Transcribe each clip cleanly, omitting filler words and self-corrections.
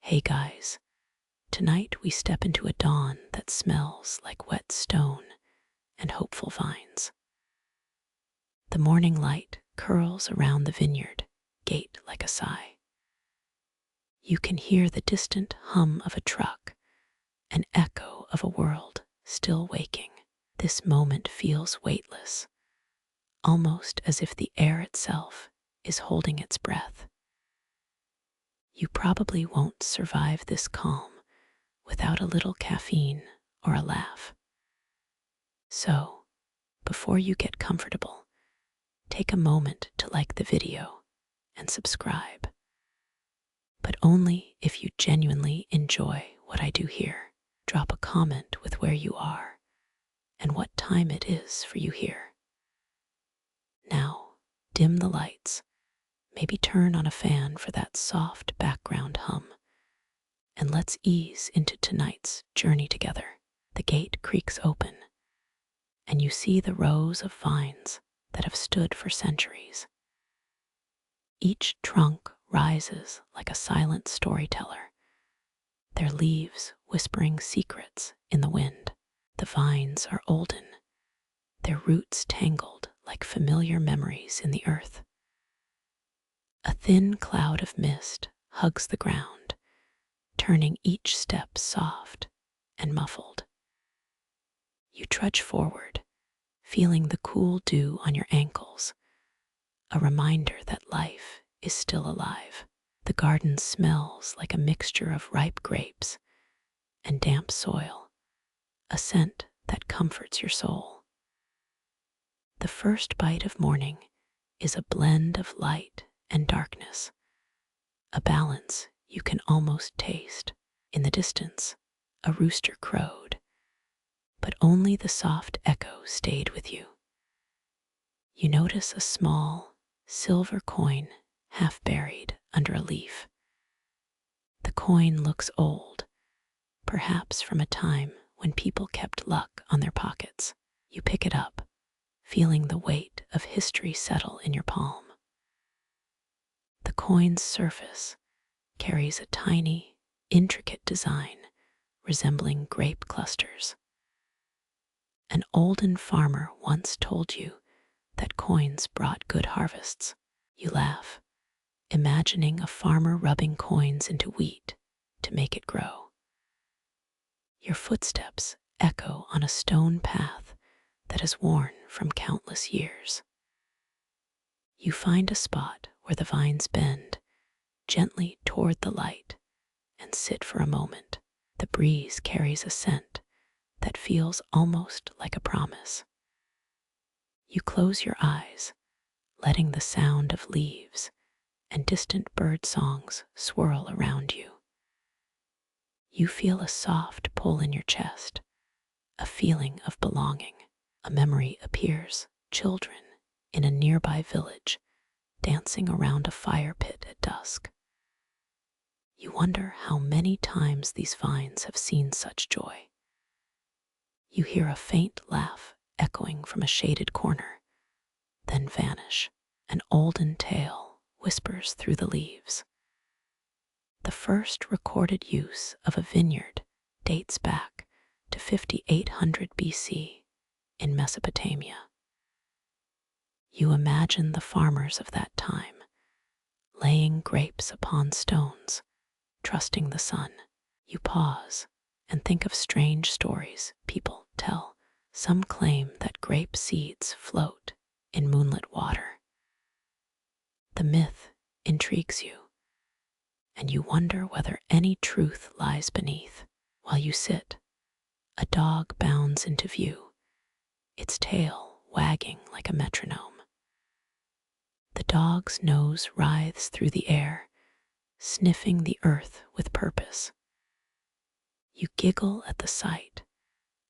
Hey guys, tonight we step into a dawn that smells like wet stone and hopeful vines. The morning light curls around the vineyard gate like a sigh. You can hear the distant hum of a truck, an echo of a world still waking. This moment feels weightless, almost as if the air itself is holding its breath. You probably won't survive this calm without a little caffeine or a laugh. So, before you get comfortable, take a moment to like the video and subscribe. But only if you genuinely enjoy what I do here. Drop a comment with where you are and what time it is for you here. Now, dim the lights, maybe turn on a fan for that soft background hum, and let's ease into tonight's journey together. The gate creaks open, and you see the rows of vines that have stood for centuries. Each trunk rises like a silent storyteller, their leaves whispering secrets in the wind. The vines are olden, their roots tangled like familiar memories in the earth. A thin cloud of mist hugs the ground, turning each step soft and muffled. You trudge forward, feeling the cool dew on your ankles, a reminder that life is still alive. The garden smells like a mixture of ripe grapes and damp soil, a scent that comforts your soul. The first bite of morning is a blend of light and darkness, a balance you can almost taste. In the distance, a rooster crowed, but only the soft echo stayed with you. You notice a small, silver coin half buried under a leaf. The coin looks old, perhaps from a time when people kept luck on their pockets. You pick it up, feeling the weight of history settle in your palm. The coin's surface carries a tiny, intricate design resembling grape clusters. An olden farmer once told you that coins brought good harvests. You laugh, imagining a farmer rubbing coins into wheat to make it grow. Your footsteps echo on a stone path that is worn from countless years. You find a spot where the vines bend gently toward the light and sit for a moment. The breeze carries a scent that feels almost like a promise. You close your eyes, letting the sound of leaves and distant bird songs swirl around you. You feel a soft pull in your chest, a feeling of belonging. A memory appears: children in a nearby village dancing around a fire pit at dusk. You wonder how many times these vines have seen such joy. You hear a faint laugh echoing from a shaded corner, then vanish. An olden tale whispers through the leaves. The first recorded use of a vineyard dates back to 5800 BC in Mesopotamia. You imagine the farmers of that time laying grapes upon stones, trusting the sun. You pause and think of strange stories people tell. Some claim that grape seeds float in moonlit water. The myth intrigues you, and you wonder whether any truth lies beneath. While you sit, a dog bounds into view, its tail wagging like a metronome. The dog's nose writhes through the air, sniffing the earth with purpose. You giggle at the sight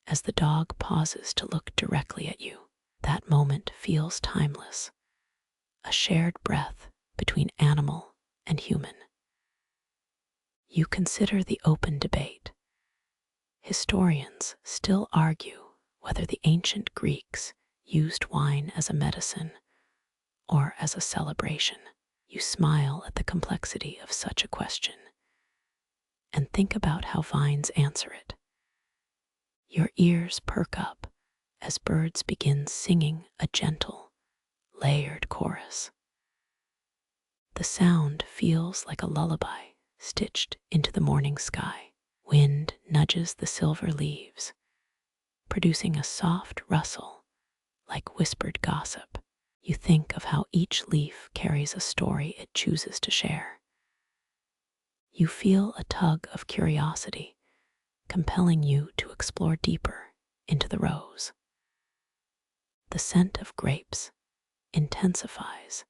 as the dog pauses to look directly at you. That moment feels timeless, a shared breath between animal and human. You consider the open debate. Historians still argue whether the ancient Greeks used wine as a medicine or as a celebration. You smile at the complexity of such a question. think about how vines answer it. Your ears perk up as birds begin singing a gentle, layered chorus. The sound feels like a lullaby stitched into the morning sky. Wind nudges the silver leaves, producing a soft rustle like whispered gossip. You think of how each leaf carries a story it chooses to share. You feel a tug of curiosity, compelling you to explore deeper into the rose. The scent of grapes intensifies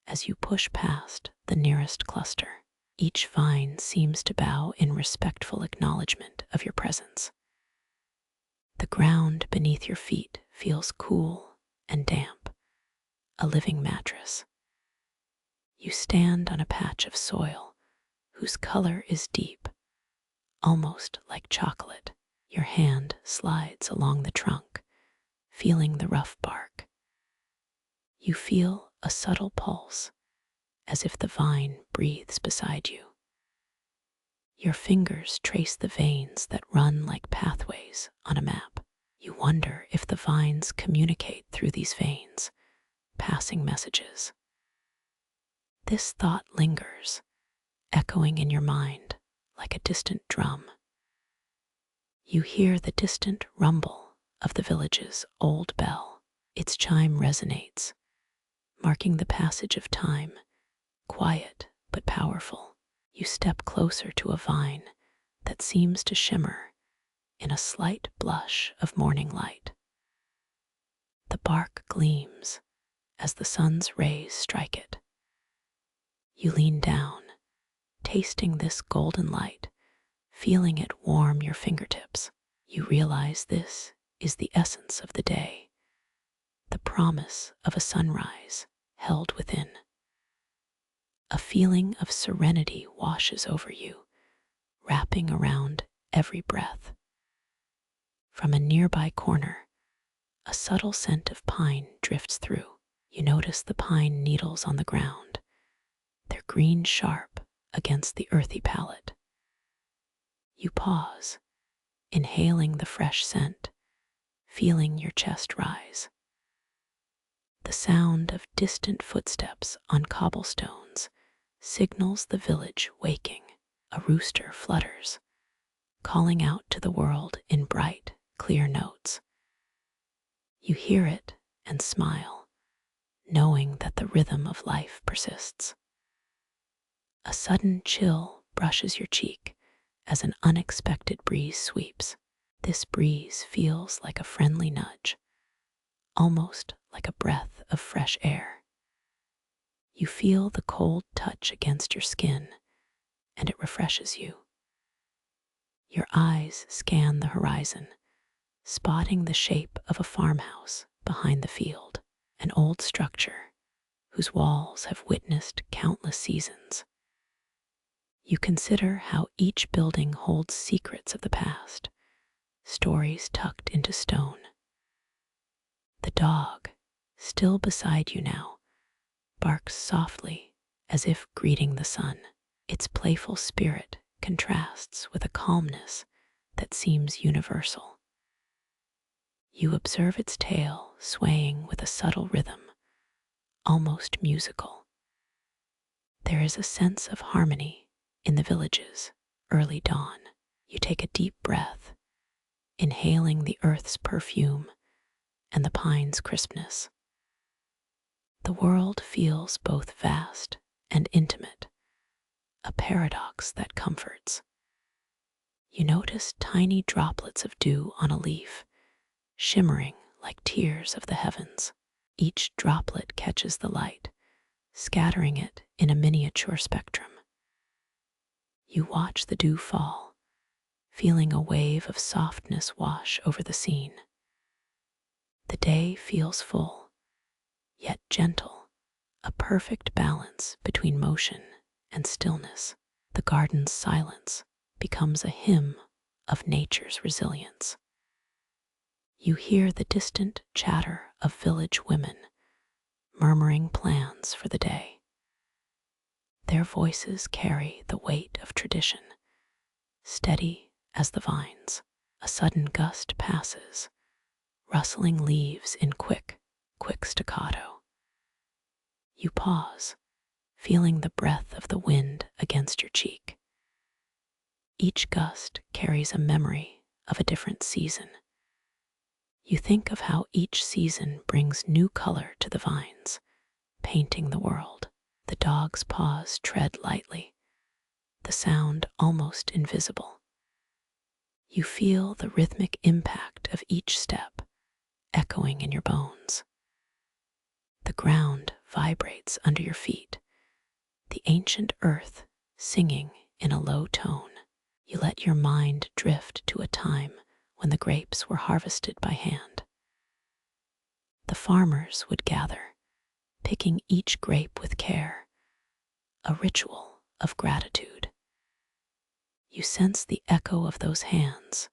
as you push past the nearest cluster. Each vine seems to bow in respectful acknowledgement of your presence. The ground beneath your feet feels cool and damp, a living mattress. You stand on a patch of soil whose color is deep, almost like chocolate. Your hand slides along the trunk, feeling the rough bark. You feel a subtle pulse, as if the vine breathes beside you. Your fingers trace the veins that run like pathways on a map. You wonder if the vines communicate through these veins, passing messages. This thought lingers, echoing in your mind like a distant drum. You hear the distant rumble of the village's old bell. Its chime resonates, marking the passage of time, quiet but powerful. You step closer to a vine that seems to shimmer in a slight blush of morning light. The bark gleams as the sun's rays strike it. You lean down, tasting this golden light, feeling it warm your fingertips. You realize this is the essence of the day, the promise of a sunrise held within. A feeling of serenity washes over you, wrapping around every breath. From a nearby corner, a subtle scent of pine drifts through. You notice the pine needles on the ground, their green sharp against the earthy palette. You pause, inhaling the fresh scent, feeling your chest rise. The sound of distant footsteps on cobblestones signals the village waking. A rooster flutters, calling out to the world in bright, clear notes. You hear it and smile, knowing that the rhythm of life persists. A sudden chill brushes your cheek as an unexpected breeze sweeps. This breeze feels like a friendly nudge, almost like a breath of fresh air. You feel the cold touch against your skin, and it refreshes you. Your eyes scan the horizon, spotting the shape of a farmhouse behind the field, an old structure whose walls have witnessed countless seasons. You consider how each building holds secrets of the past, stories tucked into stone. The dog, still beside you now, barks softly as if greeting the sun. Its playful spirit contrasts with a calmness that seems universal. You observe its tail swaying with a subtle rhythm, almost musical. There is a sense of harmony in the village's early dawn. You take a deep breath, inhaling the earth's perfume and the pine's crispness. The world feels both vast and intimate, a paradox that comforts. You notice tiny droplets of dew on a leaf, shimmering like tears of the heavens. Each droplet catches the light, scattering it in a miniature spectrum. You watch the dew fall, feeling a wave of softness wash over the scene. The day feels full, yet gentle, a perfect balance between motion and stillness. The garden's silence becomes a hymn of nature's resilience. You hear the distant chatter of village women murmuring plans for the day. Their voices carry the weight of tradition, steady as the vines. A sudden gust passes, rustling leaves in quick staccato. You pause, feeling the breath of the wind against your cheek. Each gust carries a memory of a different season. You think of how each season brings new color to the vines, painting the world. The dog's paws tread lightly, the sound almost invisible. You feel the rhythmic impact of each step, echoing in your bones. The ground vibrates under your feet, the ancient earth singing in a low tone. You let your mind drift to a time when the grapes were harvested by hand. The farmers would gather, picking each grape with care, a ritual of gratitude. You sense the echo of those hands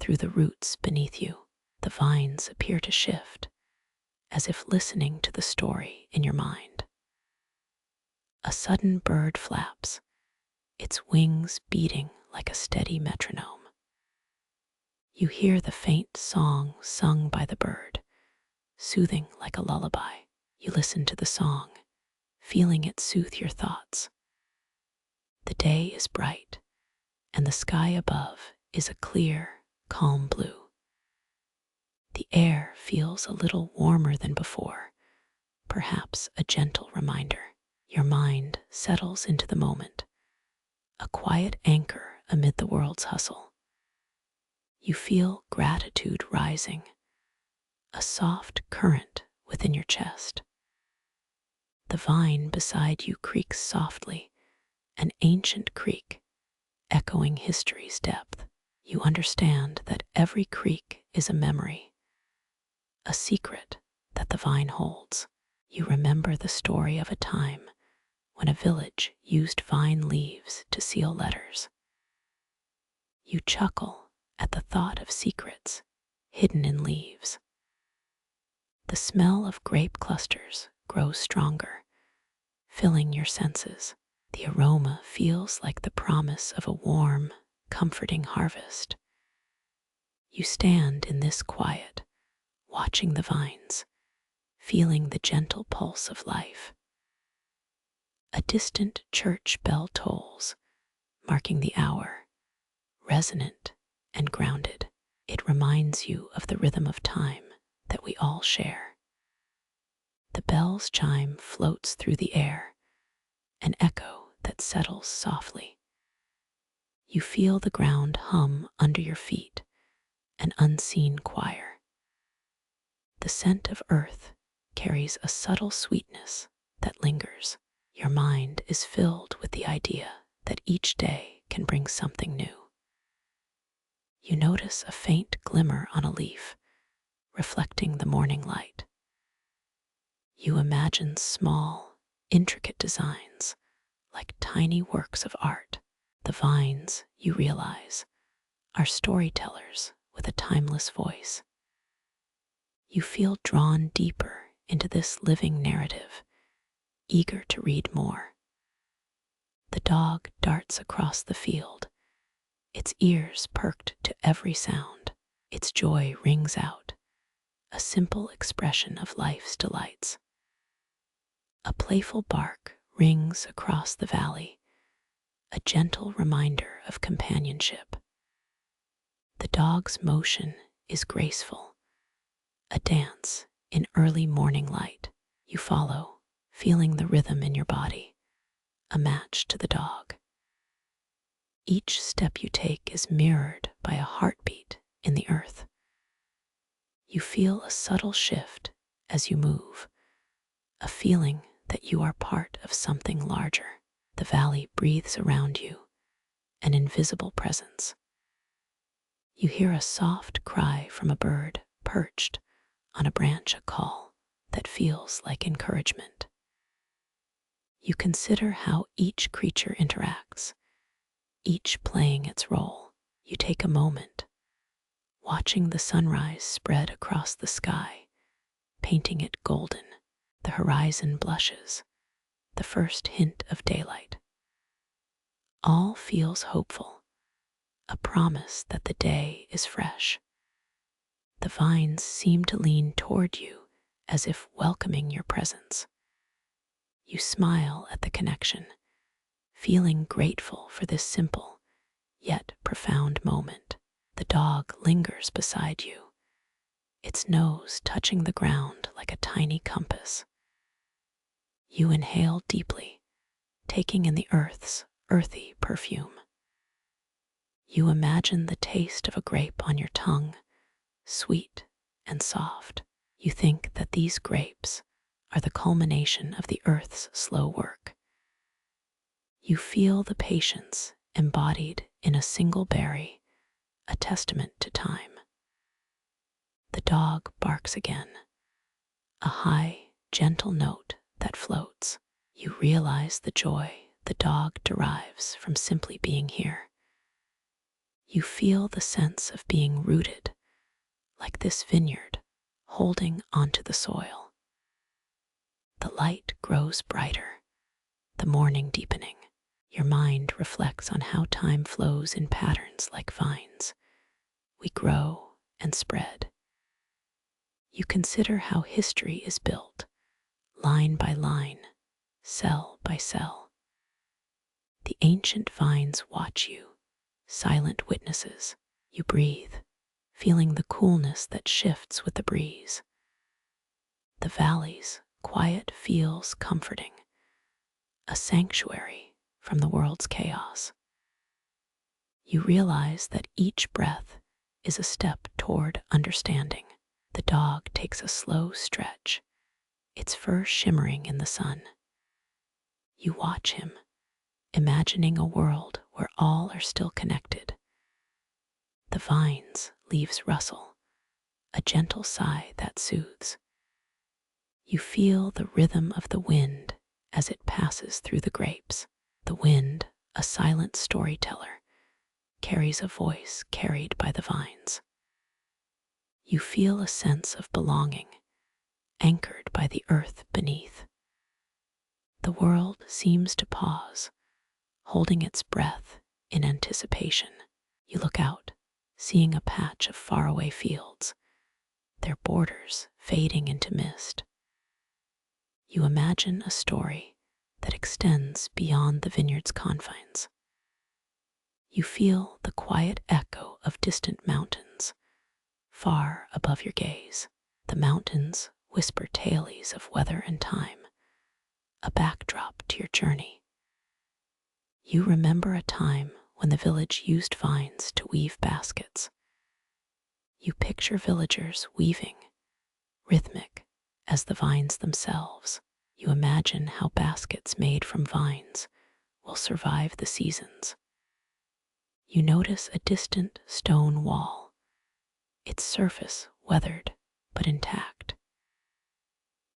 through the roots beneath you. The vines appear to shift, as if listening to the story in your mind. A sudden bird flaps, its wings beating like a steady metronome. You hear the faint song sung by the bird, soothing like a lullaby. You listen to the song, feeling it soothe your thoughts. The day is bright, and the sky above is a clear, calm blue. The air feels a little warmer than before, perhaps a gentle reminder. Your mind settles into the moment, a quiet anchor amid the world's hustle. You feel gratitude rising, a soft current within your chest. The vine beside you creaks softly, an ancient creak, echoing history's depth. You understand that every creak is a memory, a secret that the vine holds. You remember the story of a time when a village used vine leaves to seal letters. You chuckle at the thought of secrets hidden in leaves. The smell of grape clusters grows stronger, filling your senses. The aroma feels like the promise of a warm, comforting harvest. You stand in this quiet, watching the vines, feeling the gentle pulse of life. A distant church bell tolls, marking the hour, resonant and grounded. It reminds you of the rhythm of time that we all share. The bell's chime floats through the air, an echo that settles softly. You feel the ground hum under your feet, an unseen choir. The scent of earth carries a subtle sweetness that lingers. Your mind is filled with the idea that each day can bring something new. You notice a faint glimmer on a leaf, reflecting the morning light. You imagine small, intricate designs, like tiny works of art. The vines, you realize, are storytellers with a timeless voice. You feel drawn deeper into this living narrative, eager to read more. The dog darts across the field, its ears perked to every sound. Its joy rings out, a simple expression of life's delights. A playful bark rings across the valley, a gentle reminder of companionship. The dog's motion is graceful, a dance in early morning light. You follow, feeling the rhythm in your body, a match to the dog. Each step you take is mirrored by a heartbeat in the earth. You feel a subtle shift as you move, a feeling that you are part of something larger. The valley breathes around you, an invisible presence. You hear a soft cry from a bird perched on a branch, a call that feels like encouragement. You consider how each creature interacts, each playing its role. You take a moment, watching the sunrise spread across the sky, painting it golden. The horizon blushes, the first hint of daylight. All feels hopeful, a promise that the day is fresh. The vines seem to lean toward you as if welcoming your presence. You smile at the connection, feeling grateful for this simple yet profound moment. The dog lingers beside you, its nose touching the ground like a tiny compass. You inhale deeply, taking in the earth's earthy perfume. You imagine the taste of a grape on your tongue, sweet and soft. You think that these grapes are the culmination of the earth's slow work. You feel the patience embodied in a single berry, a testament to time. The dog barks again, a high, gentle note that floats. You realize the joy the dog derives from simply being here. You feel the sense of being rooted, like this vineyard, holding onto the soil. The light grows brighter, the morning deepening. Your mind reflects on how time flows in patterns like vines. We grow and spread. You consider how history is built, line by line, cell by cell. The ancient vines watch you, silent witnesses. You breathe, feeling the coolness that shifts with the breeze. The valleys, quiet feels comforting, a sanctuary from the world's chaos. You realize that each breath is a step toward understanding. The dog takes a slow stretch, its fur shimmering in the sun. You watch him, imagining a world where all are still connected. The vines' leaves rustle, a gentle sigh that soothes. You feel the rhythm of the wind as it passes through the grapes. The wind, a silent storyteller, carries a voice carried by the vines. You feel a sense of belonging, anchored by the earth beneath. The world seems to pause, holding its breath in anticipation. You look out, seeing a patch of faraway fields, their borders fading into mist. You imagine a story that extends beyond the vineyard's confines. You feel the quiet echo of distant mountains, far above your gaze. The mountains whisper tales of weather and time, a backdrop to your journey. You remember a time when the village used vines to weave baskets. You picture villagers weaving, rhythmic as the vines themselves. You imagine how baskets made from vines will survive the seasons. You notice a distant stone wall, its surface weathered but intact.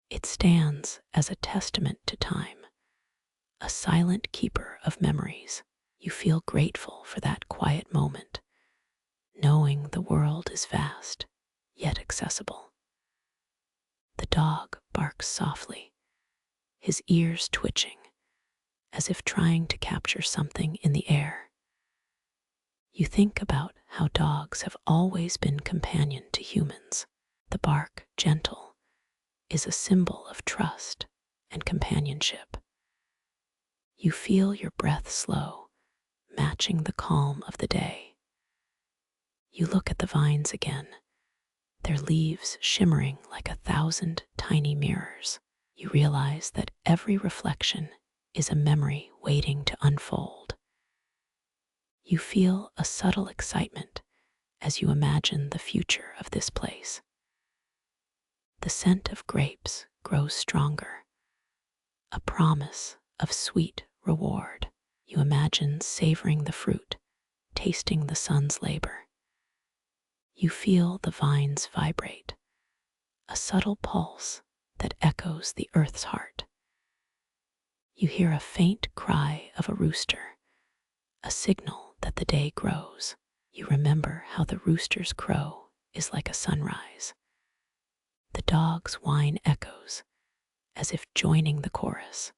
It stands as a testament to time, a silent keeper of memories. You feel grateful for that quiet moment, knowing the world is vast, yet accessible. The dog barks softly, his ears twitching, as if trying to capture something in the air. You think about how dogs have always been companion to humans. The bark, gentle, is a symbol of trust and companionship. You feel your breath slow, matching the calm of the day. You look at the vines again, their leaves shimmering like 1,000 tiny mirrors. You realize that every reflection is a memory waiting to unfold. You feel a subtle excitement as you imagine the future of this place. The scent of grapes grows stronger, a promise of sweet reward. You imagine savoring the fruit, tasting the sun's labor. You feel the vines vibrate, a subtle pulse that echoes the earth's heart. You hear a faint cry of a rooster, a signal that the day grows. You remember how the rooster's crow is like a sunrise. The dog's whine echoes, as if joining the chorus.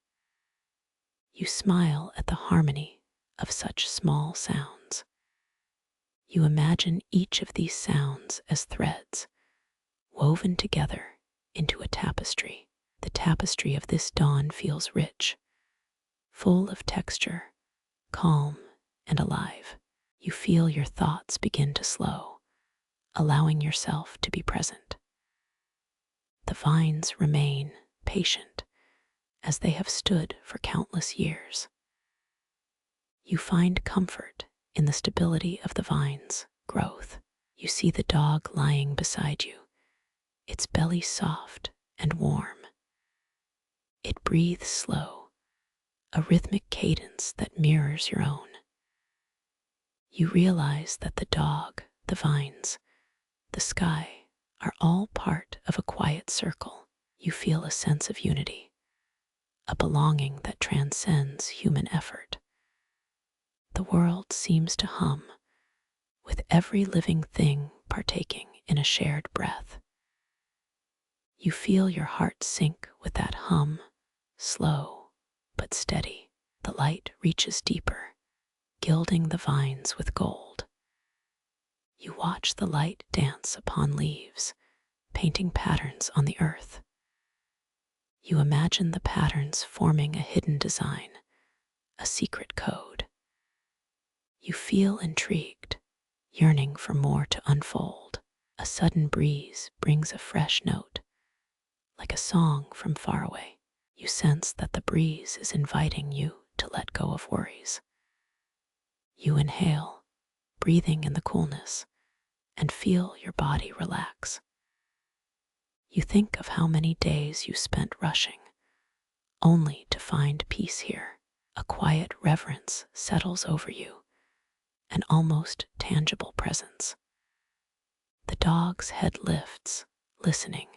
You smile at the harmony of such small sounds. You imagine each of these sounds as threads woven together into a tapestry. The tapestry of this dawn feels rich, full of texture, calm and alive. You feel your thoughts begin to slow, allowing yourself to be present. The vines remain patient, as they have stood for countless years. You find comfort in the stability of the vine's growth. You see the dog lying beside you, its belly soft and warm. It breathes slow, a rhythmic cadence that mirrors your own. You realize that the dog, the vines, the sky are all part of a quiet circle. You feel a sense of unity, a belonging that transcends human effort. The world seems to hum, with every living thing partaking in a shared breath. You feel your heart sink with that hum, slow but steady. The light reaches deeper, gilding the vines with gold. You watch the light dance upon leaves, painting patterns on the earth. You imagine the patterns forming a hidden design, a secret code. You feel intrigued, yearning for more to unfold. A sudden breeze brings a fresh note, like a song from far away. You sense that the breeze is inviting you to let go of worries. You inhale, breathing in the coolness, and feel your body relax. You think of how many days you spent rushing, only to find peace here. A quiet reverence settles over you, an almost tangible presence. The dog's head lifts, listening,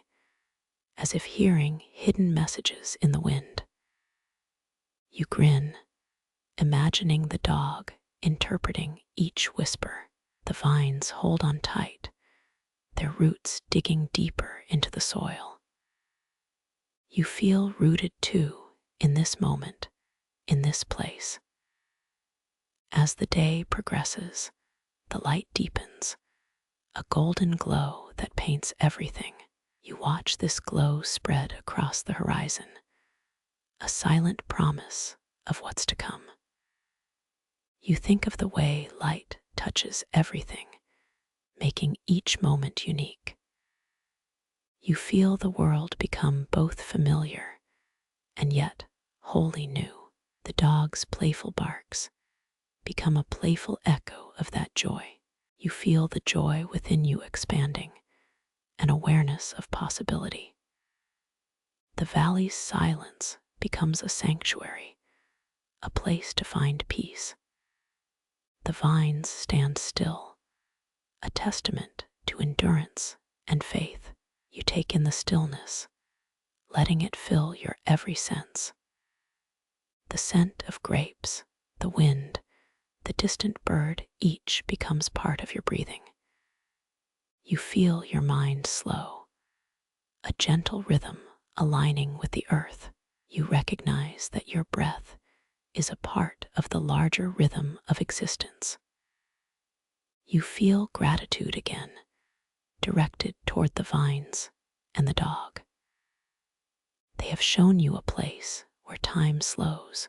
as if hearing hidden messages in the wind. You grin, imagining the dog interpreting each whisper. The vines hold on tight, their roots digging deeper into the soil. You feel rooted too in this moment, in this place. As the day progresses, the light deepens, a golden glow that paints everything. You watch this glow spread across the horizon, a silent promise of what's to come. You think of the way light touches everything, making each moment unique. You feel the world become both familiar and yet wholly new. The dog's playful barks become a playful echo of that joy. You feel the joy within you expanding, an awareness of possibility. The valley's silence becomes a sanctuary, a place to find peace. The vines stand still, a testament to endurance and faith. You take in the stillness, letting it fill your every sense. The scent of grapes, the wind, the distant bird, each becomes part of your breathing. You feel your mind slow, a gentle rhythm aligning with the earth. You recognize that your breath is a part of the larger rhythm of existence. You feel gratitude again, directed toward the vines and the dog. They have shown you a place where time slows,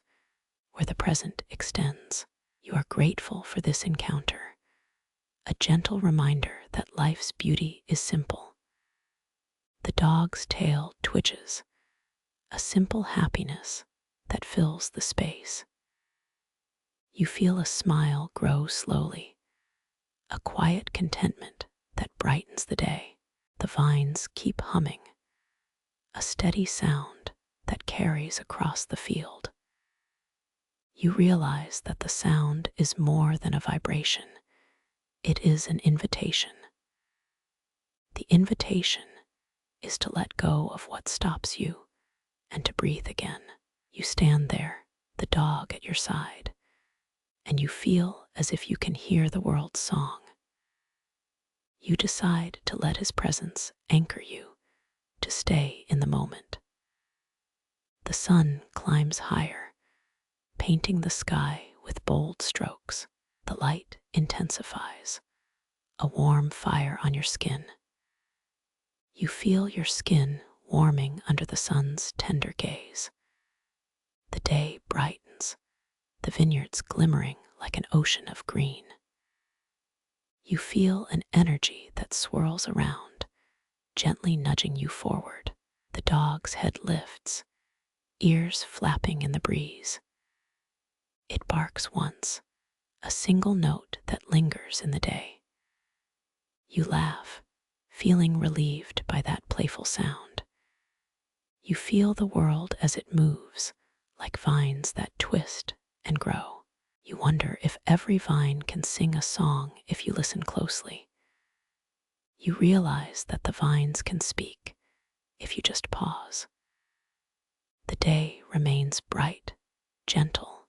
where the present extends. You are grateful for this encounter, a gentle reminder that life's beauty is simple. The dog's tail twitches, a simple happiness that fills the space. You feel a smile grow slowly, a quiet contentment that brightens the day. The vines keep humming, a steady sound that carries across the field. You realize that the sound is more than a vibration. It is an invitation. The invitation is to let go of what stops you and to breathe again. You stand there, the dog at your side, and you feel as if you can hear the world's song. You decide to let his presence anchor you, to stay in the moment. The sun climbs higher, painting the sky with bold strokes. The light intensifies, a warm fire on your skin. You feel your skin warming under the sun's tender gaze. The day brightens, the vineyards glimmering like an ocean of green. You feel an energy that swirls around, gently nudging you forward. The dog's head lifts, ears flapping in the breeze. It barks once, a single note that lingers in the day. You laugh, feeling relieved by that playful sound. You feel the world as it moves, like vines that twist and grow. You wonder if every vine can sing a song if you listen closely. You realize that the vines can speak if you just pause. The day remains bright, gentle,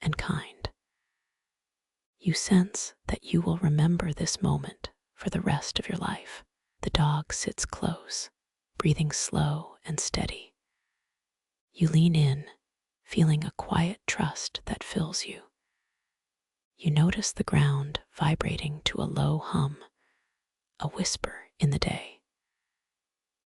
and kind. You sense that you will remember this moment for the rest of your life. The dog sits close, breathing slow and steady. You lean in, feeling a quiet trust that fills you. You notice the ground vibrating to a low hum, a whisper in the day.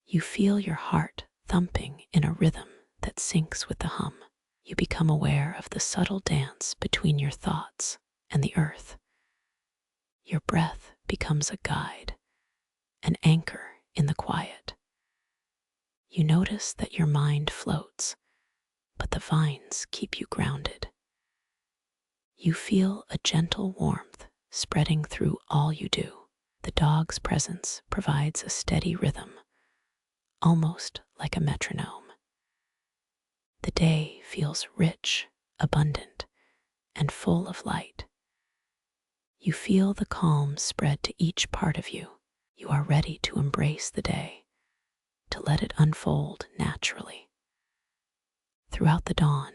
You feel your heart thumping in a rhythm that syncs with the hum. You become aware of the subtle dance between your thoughts and the earth. Your breath becomes a guide, an anchor in the quiet. You notice that your mind floats, but the vines keep you grounded. You feel a gentle warmth spreading through all you do. The dog's presence provides a steady rhythm, almost like a metronome. The day feels rich, abundant, and full of light. You feel the calm spread to each part of you. You are ready to embrace the day, to let it unfold naturally. Throughout the dawn,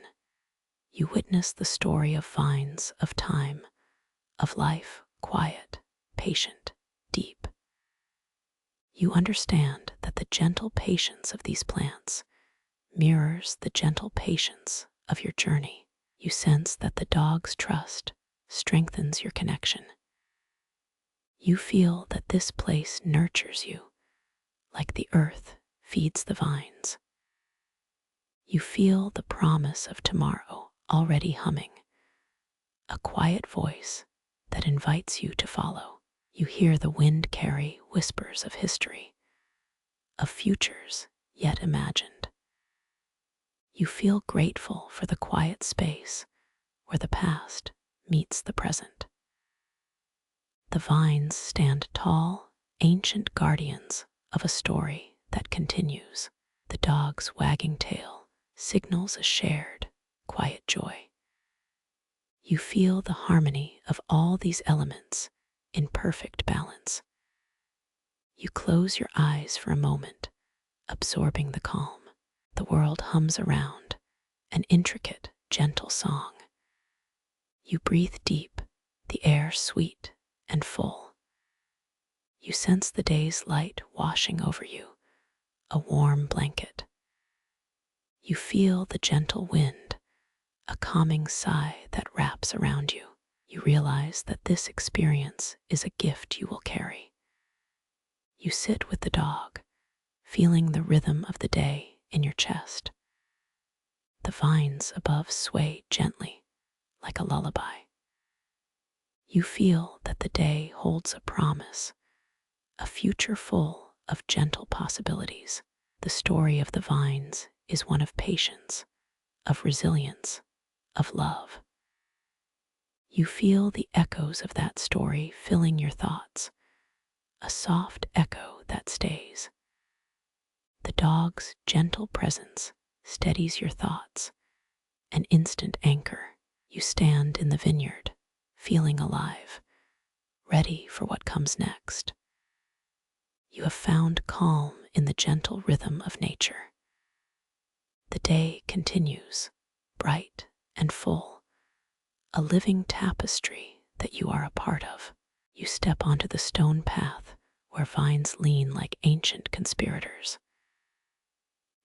you witness the story of vines, of time, of life, quiet, patient, deep. You understand that the gentle patience of these plants mirrors the gentle patience of your journey. You sense that the dog's trust strengthens your connection. You feel that this place nurtures you, like the earth feeds the vines. You feel the promise of tomorrow already humming, a quiet voice that invites you to follow. You hear the wind carry whispers of history, of futures yet imagined. You feel grateful for the quiet space where the past meets the present. The vines stand tall, ancient guardians of a story that continues. The dog's wagging tail signals a shared, quiet joy. You feel the harmony of all these elements in perfect balance. You close your eyes for a moment, absorbing the calm. The world hums around, an intricate, gentle song. You breathe deep, the air sweet and full. You sense the day's light washing over you, a warm blanket. You feel the gentle wind, a calming sigh that wraps around you. You realize that this experience is a gift you will carry. You sit with the dog, feeling the rhythm of the day in your chest. The vines above sway gently, like a lullaby. You feel that the day holds a promise, a future full of gentle possibilities. The story of the vines is one of patience, of resilience, of love. You feel the echoes of that story filling your thoughts, a soft echo that stays. The dog's gentle presence steadies your thoughts, an instant anchor. You stand in the vineyard, feeling alive, ready for what comes next. You have found calm in the gentle rhythm of nature. The day continues, bright and full, a living tapestry that you are a part of. You step onto the stone path where vines lean like ancient conspirators.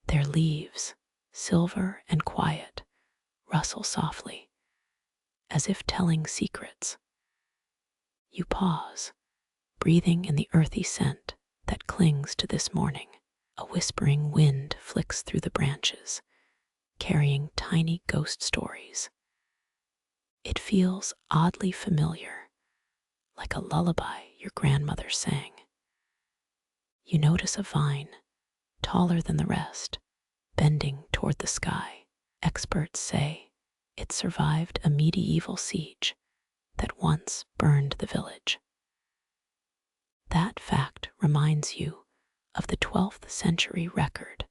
Their leaves, silver and quiet, rustle softly, as if telling secrets. You pause, breathing in the earthy scent that clings to this morning. A whispering wind flicks through the branches, carrying tiny ghost stories. It feels oddly familiar, like a lullaby your grandmother sang. You notice a vine, taller than the rest, bending toward the sky. Experts say it survived a medieval siege that once burned the village. That fact reminds you of the 12th century record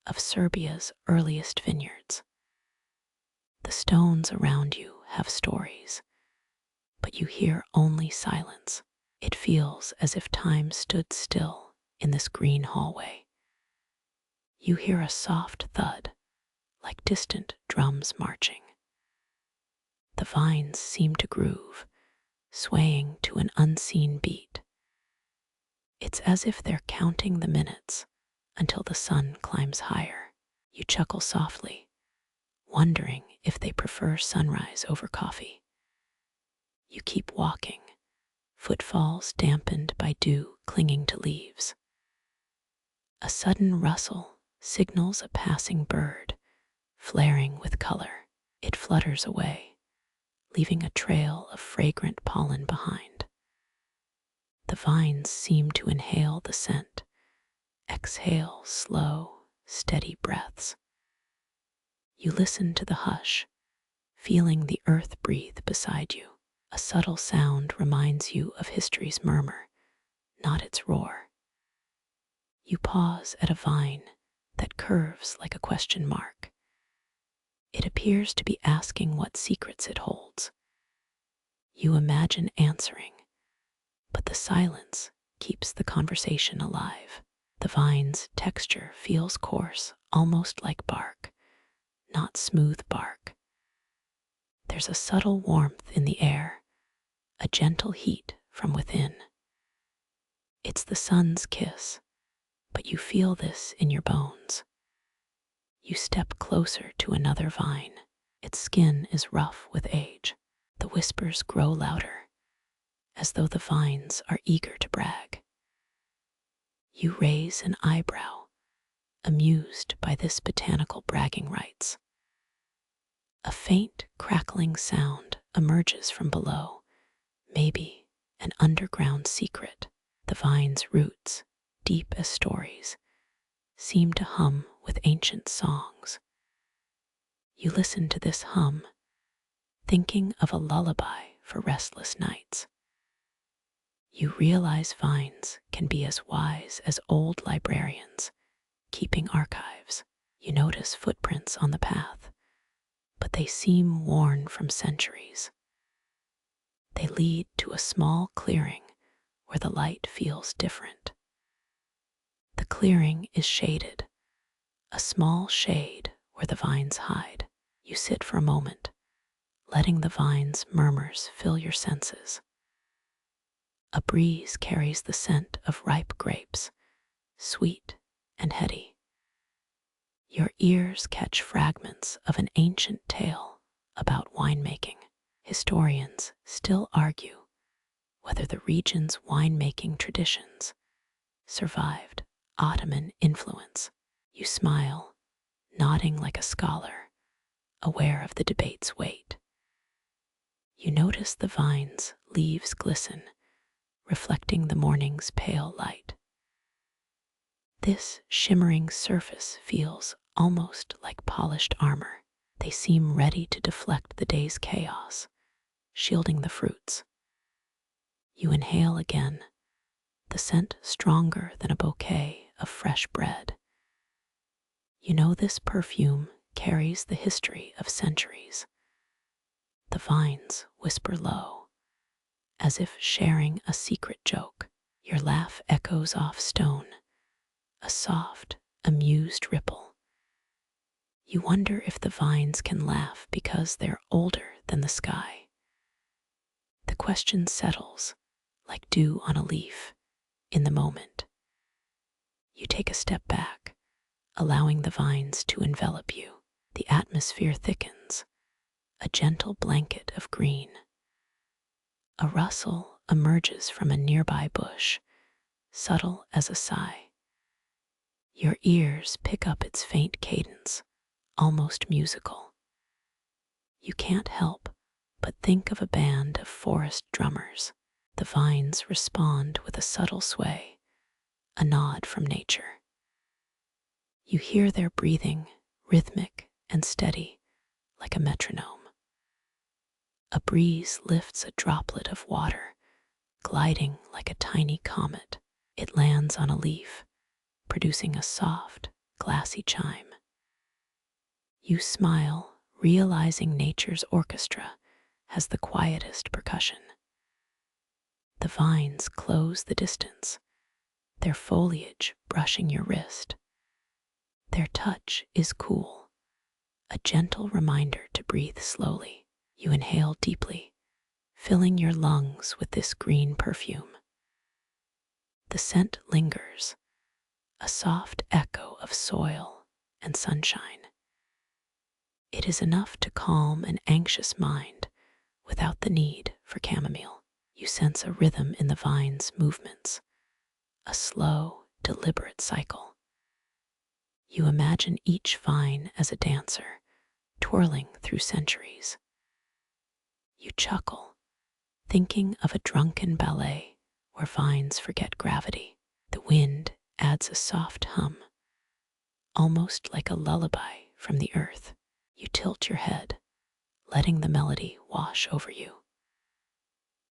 of Serbia's earliest vineyards. The stones around you have stories, but you hear only silence. It feels as if time stood still in this green hallway. You hear a soft thud, like distant drums marching. The vines seem to groove, swaying to an unseen beat. It's as if they're counting the minutes until the sun climbs higher. You chuckle softly, wondering if they prefer sunrise over coffee. You keep walking, footfalls dampened by dew clinging to leaves. A sudden rustle signals a passing bird, flaring with color. It flutters away, leaving a trail of fragrant pollen behind. The vines seem to inhale the scent, exhale slow, steady breaths. You listen to the hush, feeling the earth breathe beside you. A subtle sound reminds you of history's murmur, not its roar. You pause at a vine that curves like a question mark. It appears to be asking what secrets it holds. You imagine answering, but the silence keeps the conversation alive. The vine's texture feels coarse, almost like bark, not smooth bark. There's a subtle warmth in the air, a gentle heat from within. It's the sun's kiss, but you feel this in your bones. You step closer to another vine. Its skin is rough with age. The whispers grow louder, as though the vines are eager to brag. You raise an eyebrow, amused by this botanical bragging rights. A faint crackling sound emerges from below, maybe an underground secret. The vine's roots, deep as stories, seem to hum with ancient songs. You listen to this hum, thinking of a lullaby for restless nights. You realize vines can be as wise as old librarians, keeping archives. You notice footprints on the path, but they seem worn from centuries. They lead to a small clearing where the light feels different. The clearing is shaded, a small shade where the vines hide. You sit for a moment, letting the vine's murmurs fill your senses. A breeze carries the scent of ripe grapes, sweet and heady. Your ears catch fragments of an ancient tale about winemaking. Historians still argue whether the region's winemaking traditions survived Ottoman influence. You smile, nodding like a scholar, aware of the debate's weight. You notice the vine's leaves glisten, reflecting the morning's pale light. This shimmering surface feels almost like polished armor. They seem ready to deflect the day's chaos, shielding the fruits. You inhale again, the scent stronger than a bouquet of fresh bread. You know this perfume carries the history of centuries. The vines whisper low, as if sharing a secret joke. Your laugh echoes off stone, a soft, amused ripple. You wonder if the vines can laugh because they're older than the sky. The question settles, like dew on a leaf, in the moment. You take a step back, allowing the vines to envelop you. The atmosphere thickens, a gentle blanket of green. A rustle emerges from a nearby bush, subtle as a sigh. Your ears pick up its faint cadence, almost musical. You can't help but think of a band of forest drummers. The vines respond with a subtle sway, a nod from nature. You hear their breathing, rhythmic and steady, like a metronome. A breeze lifts a droplet of water, gliding like a tiny comet. It lands on a leaf, producing a soft, glassy chime. You smile, realizing nature's orchestra has the quietest percussion. The vines close the distance, their foliage brushing your wrist. Their touch is cool, a gentle reminder to breathe slowly. You inhale deeply, filling your lungs with this green perfume. The scent lingers, a soft echo of soil and sunshine. It is enough to calm an anxious mind without the need for chamomile. You sense a rhythm in the vine's movements, a slow, deliberate cycle. You imagine each vine as a dancer, twirling through centuries. You chuckle, thinking of a drunken ballet where vines forget gravity. The wind adds a soft hum, almost like a lullaby from the earth. You tilt your head, letting the melody wash over you.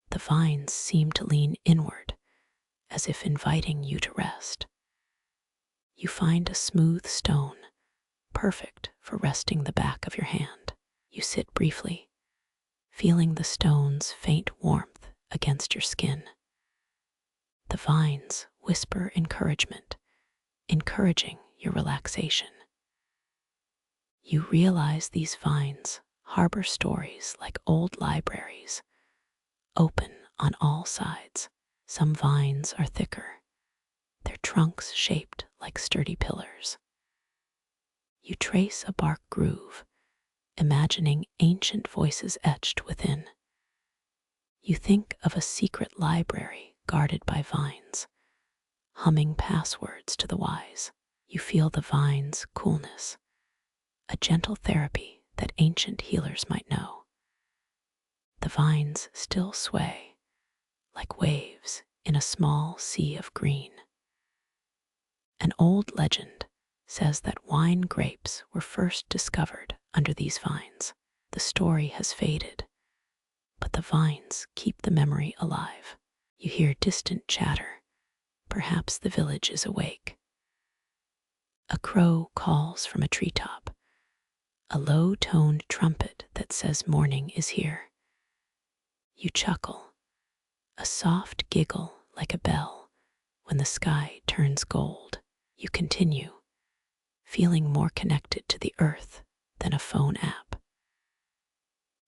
The vines seem to lean inward, as if inviting you to rest. You find a smooth stone, perfect for resting the back of your hand. You sit briefly, feeling the stone's faint warmth against your skin. The vines whisper encouragement, encouraging your relaxation. You realize these vines harbor stories like old libraries, open on all sides. Some vines are thicker, their trunks shaped like sturdy pillars. You trace a bark groove, imagining ancient voices etched within. You think of a secret library guarded by vines, humming passwords to the wise. You feel the vine's coolness, a gentle therapy that ancient healers might know. The vines still sway, like waves in a small sea of green. An old legend says that wine grapes were first discovered under these vines. The story has faded, but the vines keep the memory alive. You hear distant chatter. Perhaps the village is awake. A crow calls from a treetop, a low-toned trumpet that says morning is here. You chuckle, a soft giggle like a bell when the sky turns gold. You continue, feeling more connected to the earth than a phone app.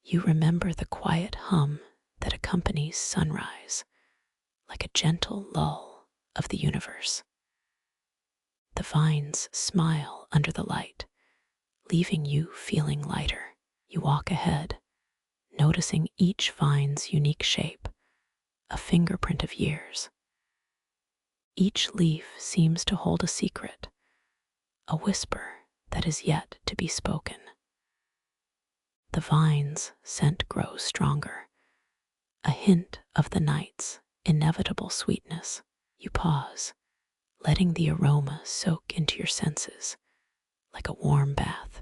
You remember the quiet hum that accompanies sunrise, like a gentle lull of the universe. The vines smile under the light, leaving you feeling lighter. You walk ahead, noticing each vine's unique shape, a fingerprint of years. Each leaf seems to hold a secret, a whisper that is yet to be spoken. The vine's scent grows stronger, a hint of the night's inevitable sweetness. You pause, letting the aroma soak into your senses like a warm bath.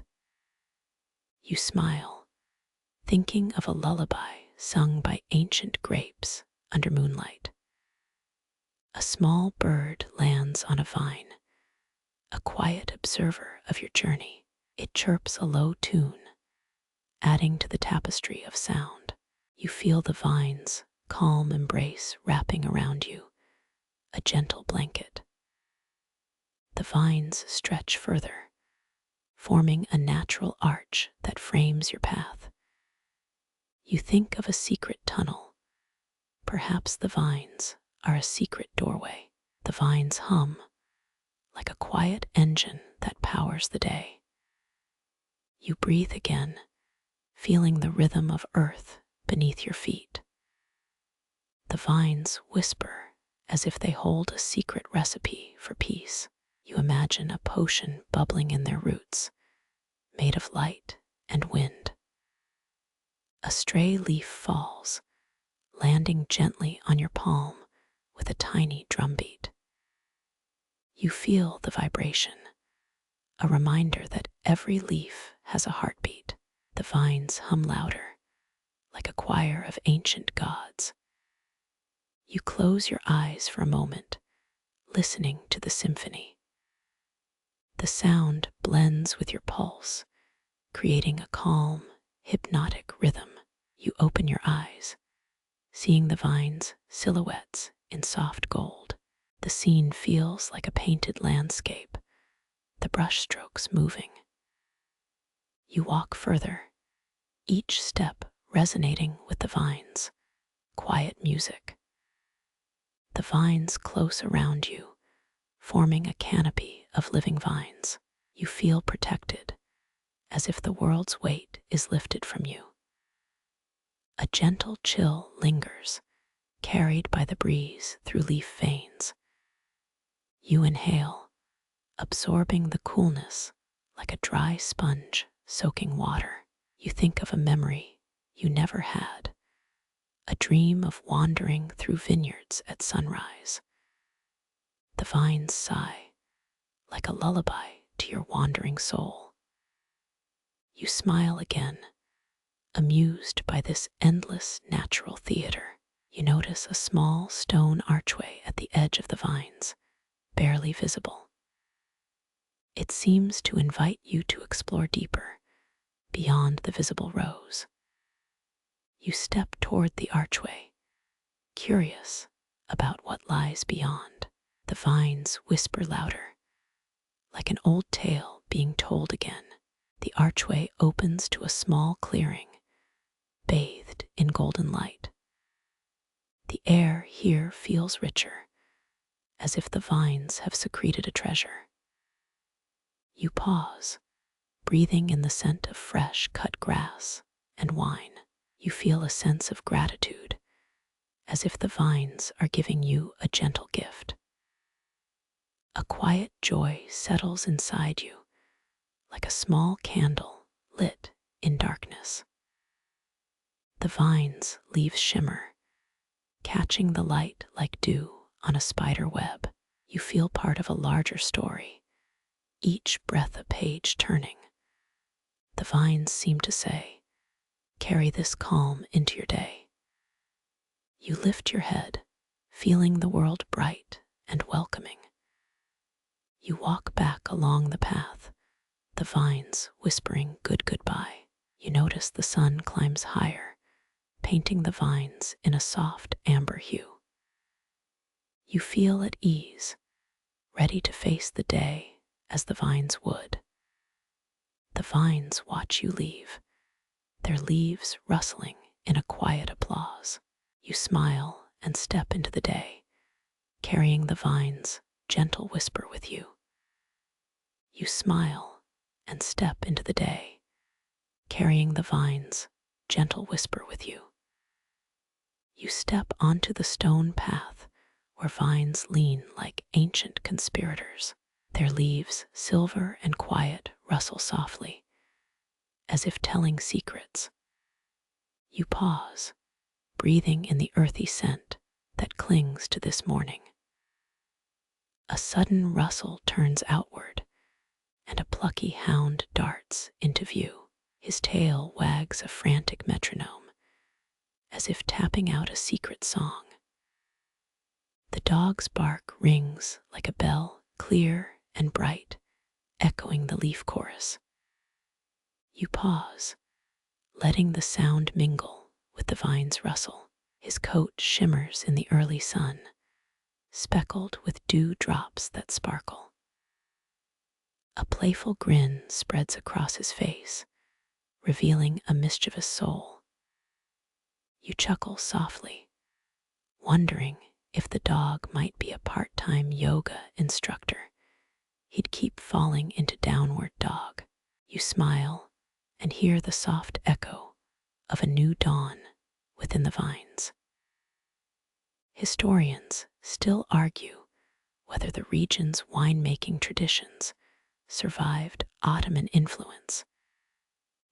You smile, thinking of a lullaby sung by ancient grapes under moonlight. A small bird lands on a vine, a quiet observer of your journey. It chirps a low tune, adding to the tapestry of sound. You feel the vine's calm embrace wrapping around you, a gentle blanket. The vines stretch further, forming a natural arch that frames your path. You think of a secret tunnel. Perhaps the vines are a secret doorway. The vines hum, like a quiet engine that powers the day. You breathe again, feeling the rhythm of earth beneath your feet. The vines whisper as if they hold a secret recipe for peace. You imagine a potion bubbling in their roots, made of light and wind. A stray leaf falls, landing gently on your palm with a tiny drumbeat. You feel the vibration, a reminder that every leaf has a heartbeat. The vines hum louder, like a choir of ancient gods. You close your eyes for a moment, listening to the symphony. The sound blends with your pulse, creating a calm, hypnotic rhythm. You open your eyes, seeing the vines' silhouettes in soft gold. The scene feels like a painted landscape, the brushstrokes moving. You walk further, each step resonating with the vines, quiet music. The vines close around you, forming a canopy of living vines. You feel protected, as if the world's weight is lifted from you. A gentle chill lingers, carried by the breeze through leaf veins. You inhale, absorbing the coolness like a dry sponge soaking water. You think of a memory you never had, a dream of wandering through vineyards at sunrise. The vines sigh, like a lullaby to your wandering soul. You smile again, amused by this endless natural theater. You notice a small stone archway at the edge of the vines, barely visible. It seems to invite you to explore deeper, beyond the visible rows. You step toward the archway, curious about what lies beyond. The vines whisper louder, like an old tale being told again. The archway opens to a small clearing, bathed in golden light. The air here feels richer, as if the vines have secreted a treasure. You pause, breathing in the scent of fresh cut grass and wine. You feel a sense of gratitude, as if the vines are giving you a gentle gift. A quiet joy settles inside you, like a small candle lit in darkness. The vines' leaves shimmer, catching the light like dew on a spider web. You feel part of a larger story, each breath a page turning. The vines seem to say, "Carry this calm into your day." You lift your head, feeling the world bright and welcoming. You walk back along the path, the vines whispering goodbye. You notice the sun climbs higher, painting the vines in a soft amber hue. You feel at ease, ready to face the day as the vines would. The vines watch you leave, their leaves rustling in a quiet applause. You smile and step into the day, carrying the vine's gentle whisper with you. You smile and step into the day, carrying the vine's gentle whisper with you. You step onto the stone path where vines lean like ancient conspirators. Their leaves, silver and quiet, rustle softly, as if telling secrets. You pause, breathing in the earthy scent that clings to this morning. A sudden rustle turns outward, and a plucky hound darts into view. His tail wags a frantic metronome, as if tapping out a secret song. The dog's bark rings like a bell, clear and bright, echoing the leaf chorus. You pause, letting the sound mingle with the vine's rustle. His coat shimmers in the early sun, speckled with dew drops that sparkle. A playful grin spreads across his face, revealing a mischievous soul. You chuckle softly, wondering if the dog might be a part-time yoga instructor. He'd keep falling into downward dog. You smile and hear the soft echo of a new dawn within the vines. Historians still argue whether the region's winemaking traditions survived Ottoman influence,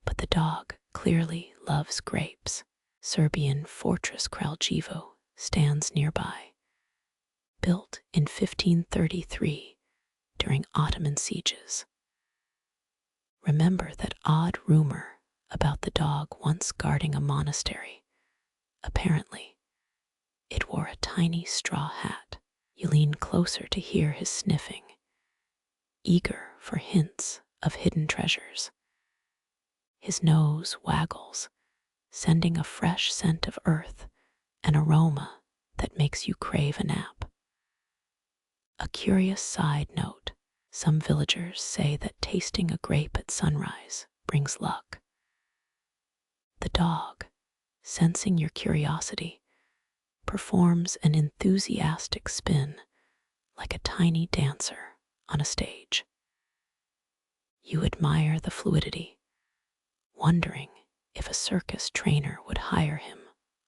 but the dog clearly loves grapes. Serbian fortress Kraljevo stands nearby, built in 1533 during Ottoman sieges. Remember that odd rumor about the dog once guarding a monastery. Apparently, it wore a tiny straw hat. You lean closer to hear his sniffing, eager for hints of hidden treasures. His nose waggles, sending a fresh scent of earth, an aroma that makes you crave a nap. A curious side note, some villagers say that tasting a grape at sunrise brings luck. The dog, sensing your curiosity, performs an enthusiastic spin like a tiny dancer on a stage. You admire the fluidity, wondering if a circus trainer would hire him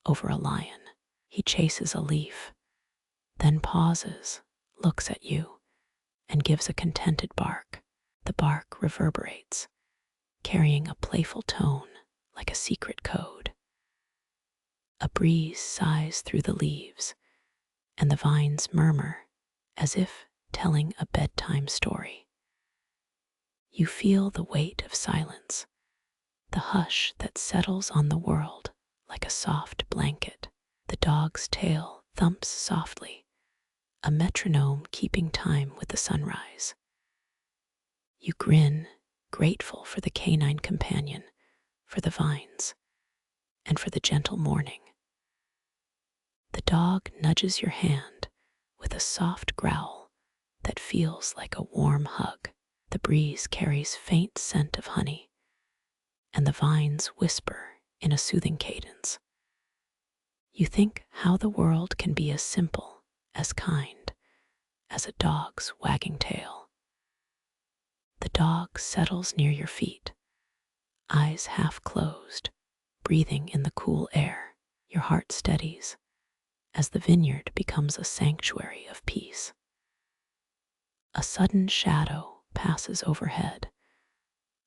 over a lion. He chases a leaf, then pauses, looks at you, and gives a contented bark. The bark reverberates, carrying a playful tone like a secret code. A breeze sighs through the leaves, and the vines murmur as if telling a bedtime story. You feel the weight of silence, the hush that settles on the world like a soft blanket. The dog's tail thumps softly, a metronome keeping time with the sunrise. You grin, grateful for the canine companion, for the vines, and for the gentle morning. The dog nudges your hand with a soft growl that feels like a warm hug. The breeze carries faint scent of honey, and the vines whisper in a soothing cadence. You think how the world can be as simple, as kind, as a dog's wagging tail. The dog settles near your feet, eyes half closed, breathing in the cool air. Your heart steadies as the vineyard becomes a sanctuary of peace. A sudden shadow passes overhead,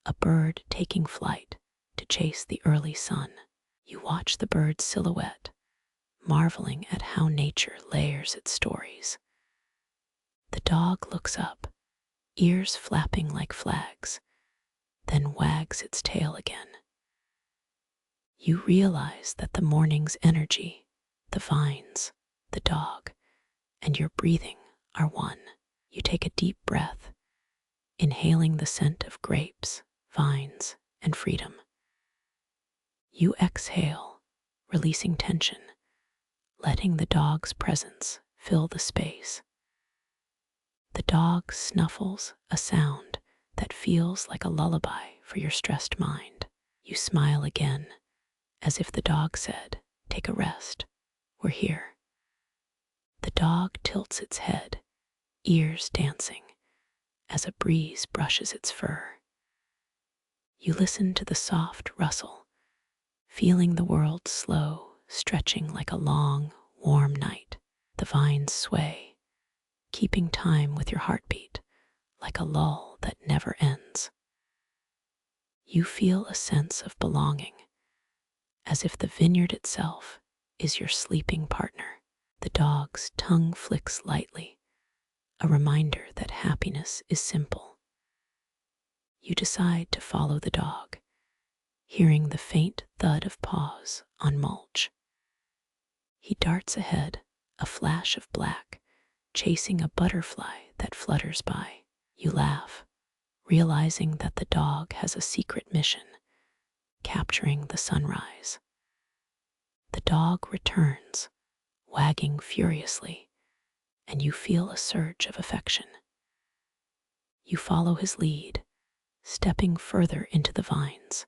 a bird taking flight to chase the early sun. You watch the bird's silhouette, marveling at how nature layers its stories. The dog looks up, ears flapping like flags, then wags its tail again. You realize that the morning's energy, the vines, the dog, and your breathing are one. You take a deep breath, inhaling the scent of grapes, vines, and freedom. You exhale, releasing tension, letting the dog's presence fill the space. The dog snuffles a sound that feels like a lullaby for your stressed mind. You smile again, as if the dog said, "Take a rest, we're here." The dog tilts its head, ears dancing, as a breeze brushes its fur. You listen to the soft rustle, feeling the world slow, stretching like a long, warm night. The vines sway, keeping time with your heartbeat, like a lull that never ends. You feel a sense of belonging, as if the vineyard itself is your sleeping partner. The dog's tongue flicks lightly, a reminder that happiness is simple. You decide to follow the dog, hearing the faint thud of paws on mulch. He darts ahead, a flash of black, chasing a butterfly that flutters by. You laugh, realizing that the dog has a secret mission, capturing the sunrise. The dog returns, wagging furiously, and you feel a surge of affection. You follow his lead, stepping further into the vines,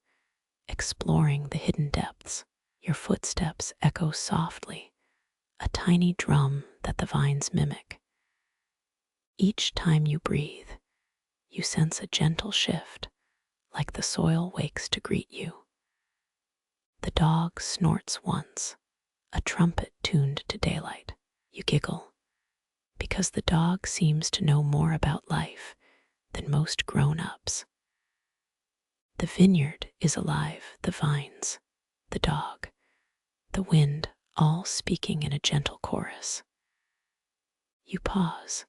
exploring the hidden depths. Your footsteps echo softly, a tiny drum that the vines mimic. Each time you breathe, you sense a gentle shift, like the soil wakes to greet you. The dog snorts once, a trumpet tuned to daylight. You giggle, because the dog seems to know more about life than most grown-ups. The vineyard is alive, the vines, the dog, the wind, all speaking in a gentle chorus. You pause,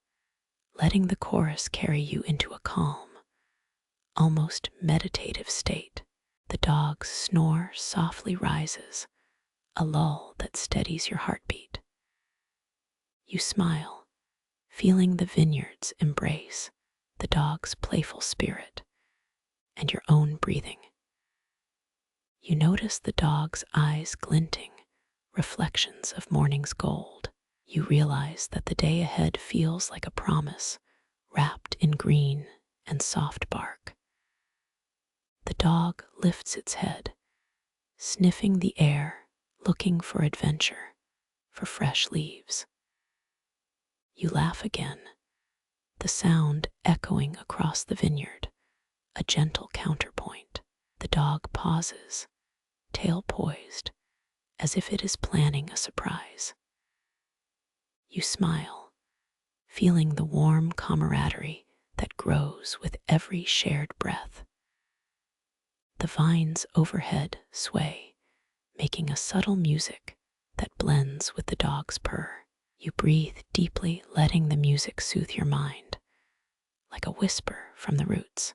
letting the chorus carry you into a calm, almost meditative state. The dog's snore softly rises, a lull that steadies your heartbeat. You smile, feeling the vineyard's embrace, the dog's playful spirit, and your own breathing. You notice the dog's eyes glinting, reflections of morning's gold. You realize that the day ahead feels like a promise, wrapped in green and soft bark. The dog lifts its head, sniffing the air, looking for adventure, for fresh leaves. You laugh again, the sound echoing across the vineyard, a gentle counterpoint. The dog pauses, tail poised, as if it is planning a surprise. You smile, feeling the warm camaraderie that grows with every shared breath. The vines overhead sway, making a subtle music that blends with the dog's purr. You breathe deeply, letting the music soothe your mind, like a whisper from the roots.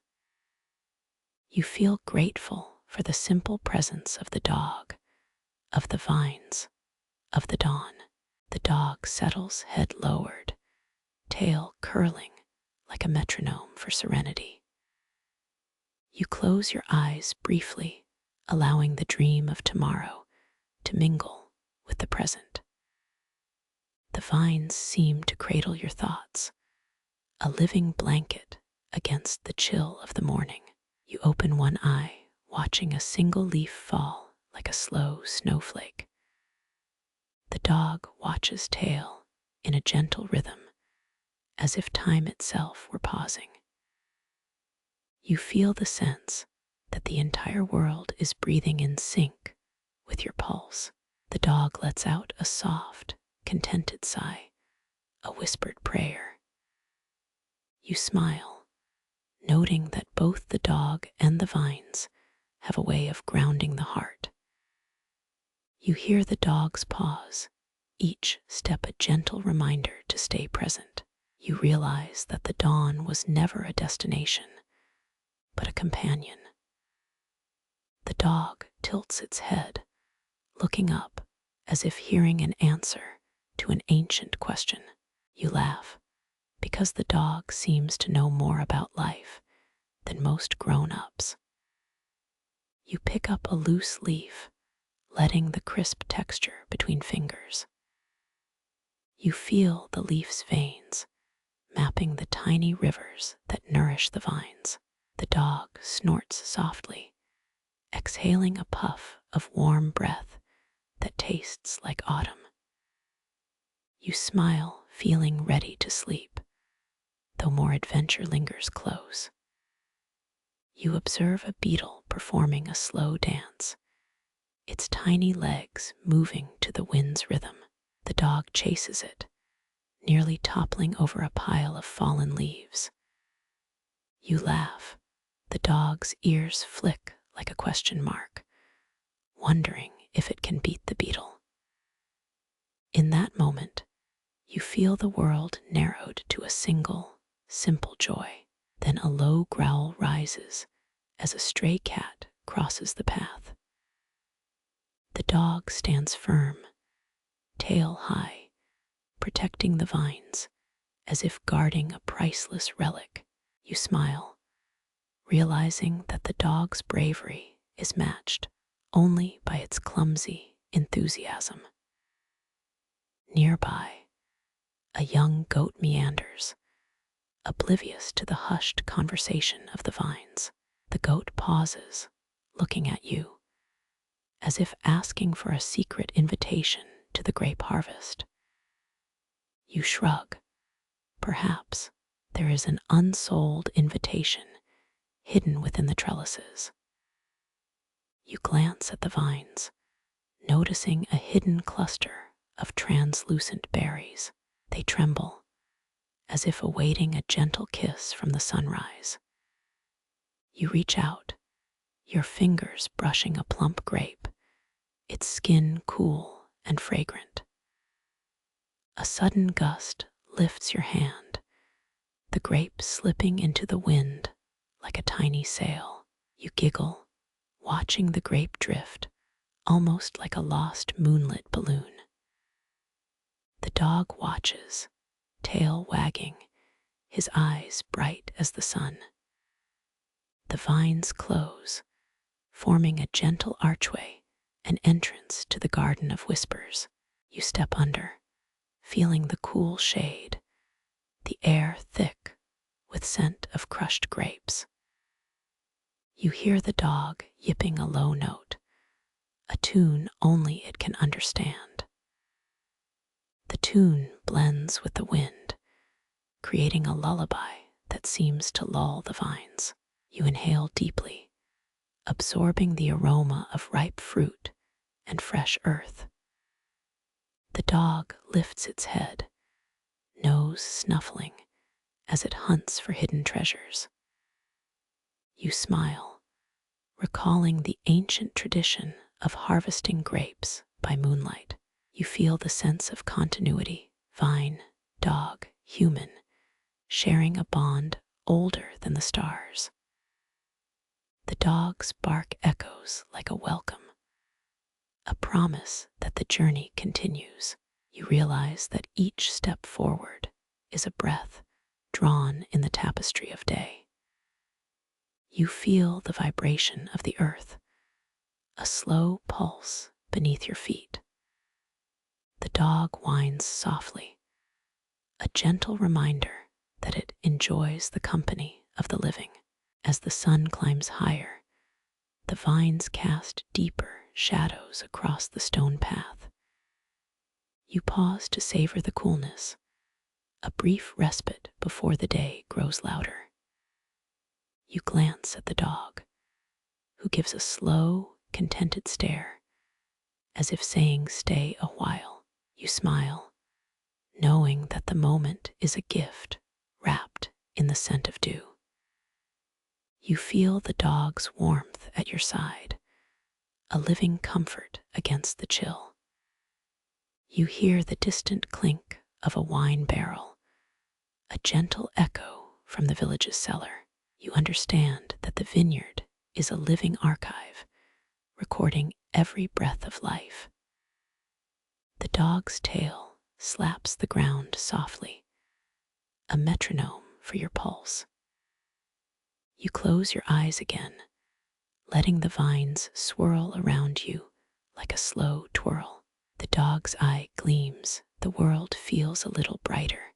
You feel grateful for the simple presence of the dog, of the vines, of the dawn. The dog settles, head lowered, tail curling like a metronome for serenity. You close your eyes briefly, allowing the dream of tomorrow to mingle with the present. The vines seem to cradle your thoughts, a living blanket against the chill of the morning. You open one eye, watching a single leaf fall like a slow snowflake. The dog watches, tail in a gentle rhythm, as if time itself were pausing. You feel the sense that the entire world is breathing in sync with your pulse. The dog lets out a soft, contented sigh, a whispered prayer. You smile, noting that both the dog and the vines have a way of grounding the heart. You hear the dog's pause, each step a gentle reminder to stay present. You realize that the dawn was never a destination, but a companion. The dog tilts its head, looking up as if hearing an answer to an ancient question. You laugh, because the dog seems to know more about life than most grown-ups. You pick up a loose leaf, letting the crisp texture between fingers. You feel the leaf's veins, mapping the tiny rivers that nourish the vines. The dog snorts softly, exhaling a puff of warm breath that tastes like autumn. You smile, feeling ready to sleep, though more adventure lingers close. You observe a beetle performing a slow dance, its tiny legs moving to the wind's rhythm. The dog chases it, nearly toppling over a pile of fallen leaves. You laugh, the dog's ears flick like a question mark, wondering if it can beat the beetle. In that moment, you feel the world narrowed to a single, simple joy. Then a low growl rises as a stray cat crosses the path. The dog stands firm, tail high, protecting the vines as if guarding a priceless relic. You smile, realizing that the dog's bravery is matched only by its clumsy enthusiasm. Nearby, a young goat meanders, oblivious to the hushed conversation of the vines. The goat pauses, looking at you, as if asking for a secret invitation to the grape harvest. You shrug. Perhaps there is an unsold invitation hidden within the trellises. You glance at the vines, noticing a hidden cluster of translucent berries. They tremble, as if awaiting a gentle kiss from the sunrise. You reach out, your fingers brushing a plump grape, its skin cool and fragrant. A sudden gust lifts your hand, the grape slipping into the wind like a tiny sail. You giggle, watching the grape drift, almost like a lost moonlit balloon. The dog watches, tail wagging, his eyes bright as the sun. The vines close, forming a gentle archway, an entrance to the garden of whispers. You step under, feeling the cool shade, the air thick with scent of crushed grapes. You hear the dog yipping a low note, a tune only it can understand. The tune blends with the wind, creating a lullaby that seems to lull the vines. You inhale deeply, absorbing the aroma of ripe fruit and fresh earth. The dog lifts its head, nose snuffling as it hunts for hidden treasures. You smile, recalling the ancient tradition of harvesting grapes by moonlight. You feel the sense of continuity, vine, dog, human, sharing a bond older than the stars. The dog's bark echoes like a welcome, a promise that the journey continues. You realize that each step forward is a breath drawn in the tapestry of day. You feel the vibration of the earth, a slow pulse beneath your feet. The dog whines softly, a gentle reminder that it enjoys the company of the living. As the sun climbs higher, the vines cast deeper shadows across the stone path. You pause to savor the coolness, a brief respite before the day grows louder. You glance at the dog, who gives a slow, contented stare, as if saying, "Stay a while." You smile, knowing that the moment is a gift wrapped in the scent of dew. You feel the dog's warmth at your side, a living comfort against the chill. You hear the distant clink of a wine barrel, a gentle echo from the village's cellar. You understand that the vineyard is a living archive, recording every breath of life. The dog's tail slaps the ground softly, a metronome for your pulse. You close your eyes again, letting the vines swirl around you like a slow twirl. The dog's eye gleams. The world feels a little brighter,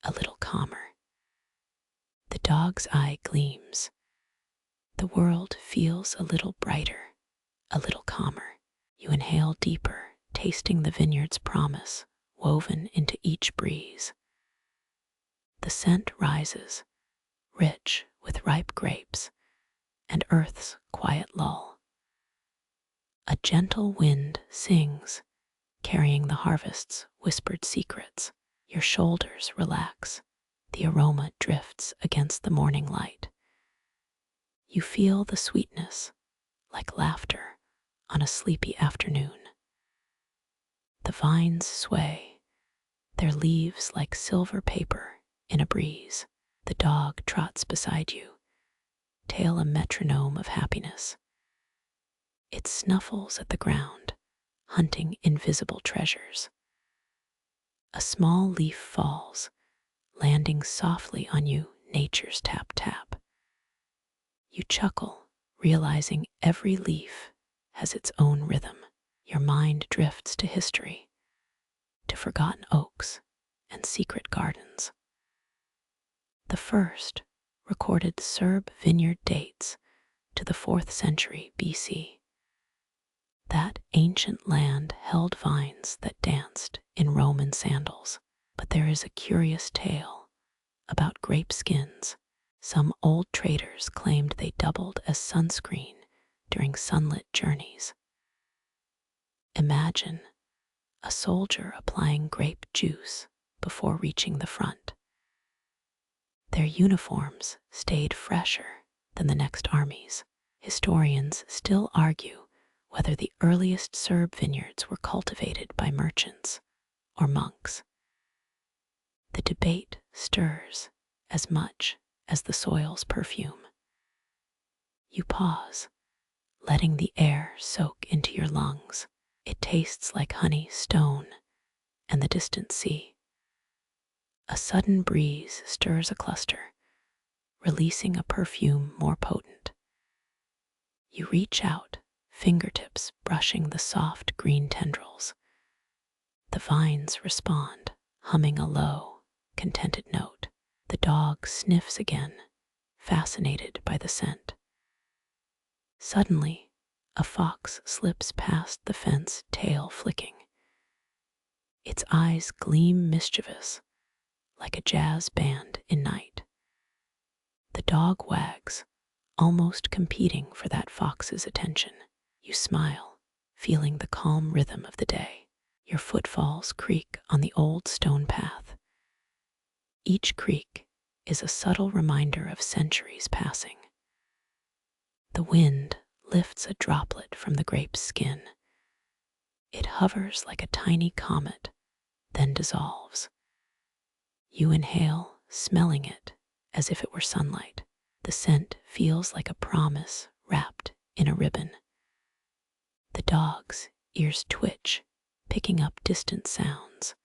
a little calmer. The dog's eye gleams. The world feels a little brighter, a little calmer. You inhale deeper, tasting the vineyard's promise woven into each breeze. The scent rises, rich with ripe grapes and earth's quiet lull. A gentle wind sings, carrying the harvest's whispered secrets. Your shoulders relax, the aroma drifts against the morning light. You feel the sweetness, like laughter on a sleepy afternoon. The vines sway, their leaves like silver paper in a breeze. The dog trots beside you, tail a metronome of happiness. It snuffles at the ground, hunting invisible treasures. A small leaf falls, landing softly on you, nature's tap-tap. You chuckle, realizing every leaf has its own rhythm. Your mind drifts to history, to forgotten oaks and secret gardens. The first recorded Serb vineyard dates to the 4th century BC. That ancient land held vines that danced in Roman sandals. But there is a curious tale about grape skins. Some old traders claimed they doubled as sunscreen during sunlit journeys. Imagine a soldier applying grape juice before reaching the front. Their uniforms stayed fresher than the next armies. Historians still argue whether the earliest Serb vineyards were cultivated by merchants or monks. The debate stirs as much as the soil's perfume. You pause, letting the air soak into your lungs. It tastes like honey, stone, and the distant sea. A sudden breeze stirs a cluster, releasing a perfume more potent. You reach out, fingertips brushing the soft green tendrils. The vines respond, humming a low, contented note. The dog sniffs again, fascinated by the scent. Suddenly, a fox slips past the fence, tail flicking. Its eyes gleam mischievous, like a jazz band in night. The dog wags, almost competing for that fox's attention. You smile, feeling the calm rhythm of the day. Your footfalls creak on the old stone path. Each creak is a subtle reminder of centuries passing. The wind lifts a droplet from the grape's skin. It hovers like a tiny comet, then dissolves. You inhale, smelling it as if it were sunlight. The scent feels like a promise wrapped in a ribbon. The dog's ears twitch, picking up distant sounds.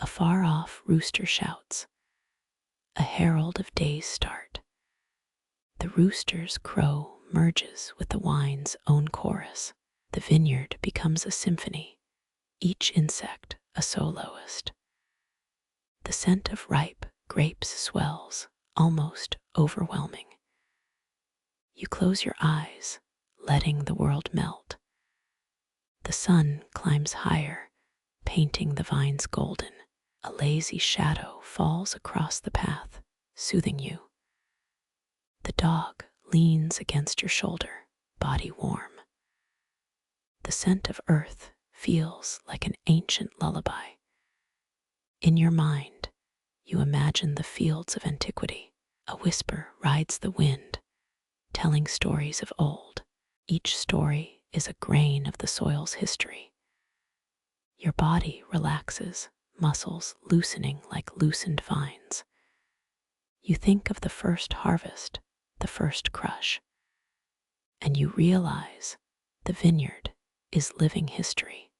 A far-off rooster shouts, a herald of day's start. The rooster's crow merges with the wine's own chorus. The vineyard becomes a symphony, each insect a soloist. The scent of ripe grapes swells, almost overwhelming. You close your eyes, letting the world melt. The sun climbs higher, painting the vines golden. A lazy shadow falls across the path, soothing you. The dog leans against your shoulder, body warm. The scent of earth feels like an ancient lullaby. In your mind, you imagine the fields of antiquity. A whisper rides the wind, telling stories of old. Each story is a grain of the soil's history. Your body relaxes, muscles loosening like loosened vines. You think of the first harvest, the first crush, and you realize the vineyard is living history.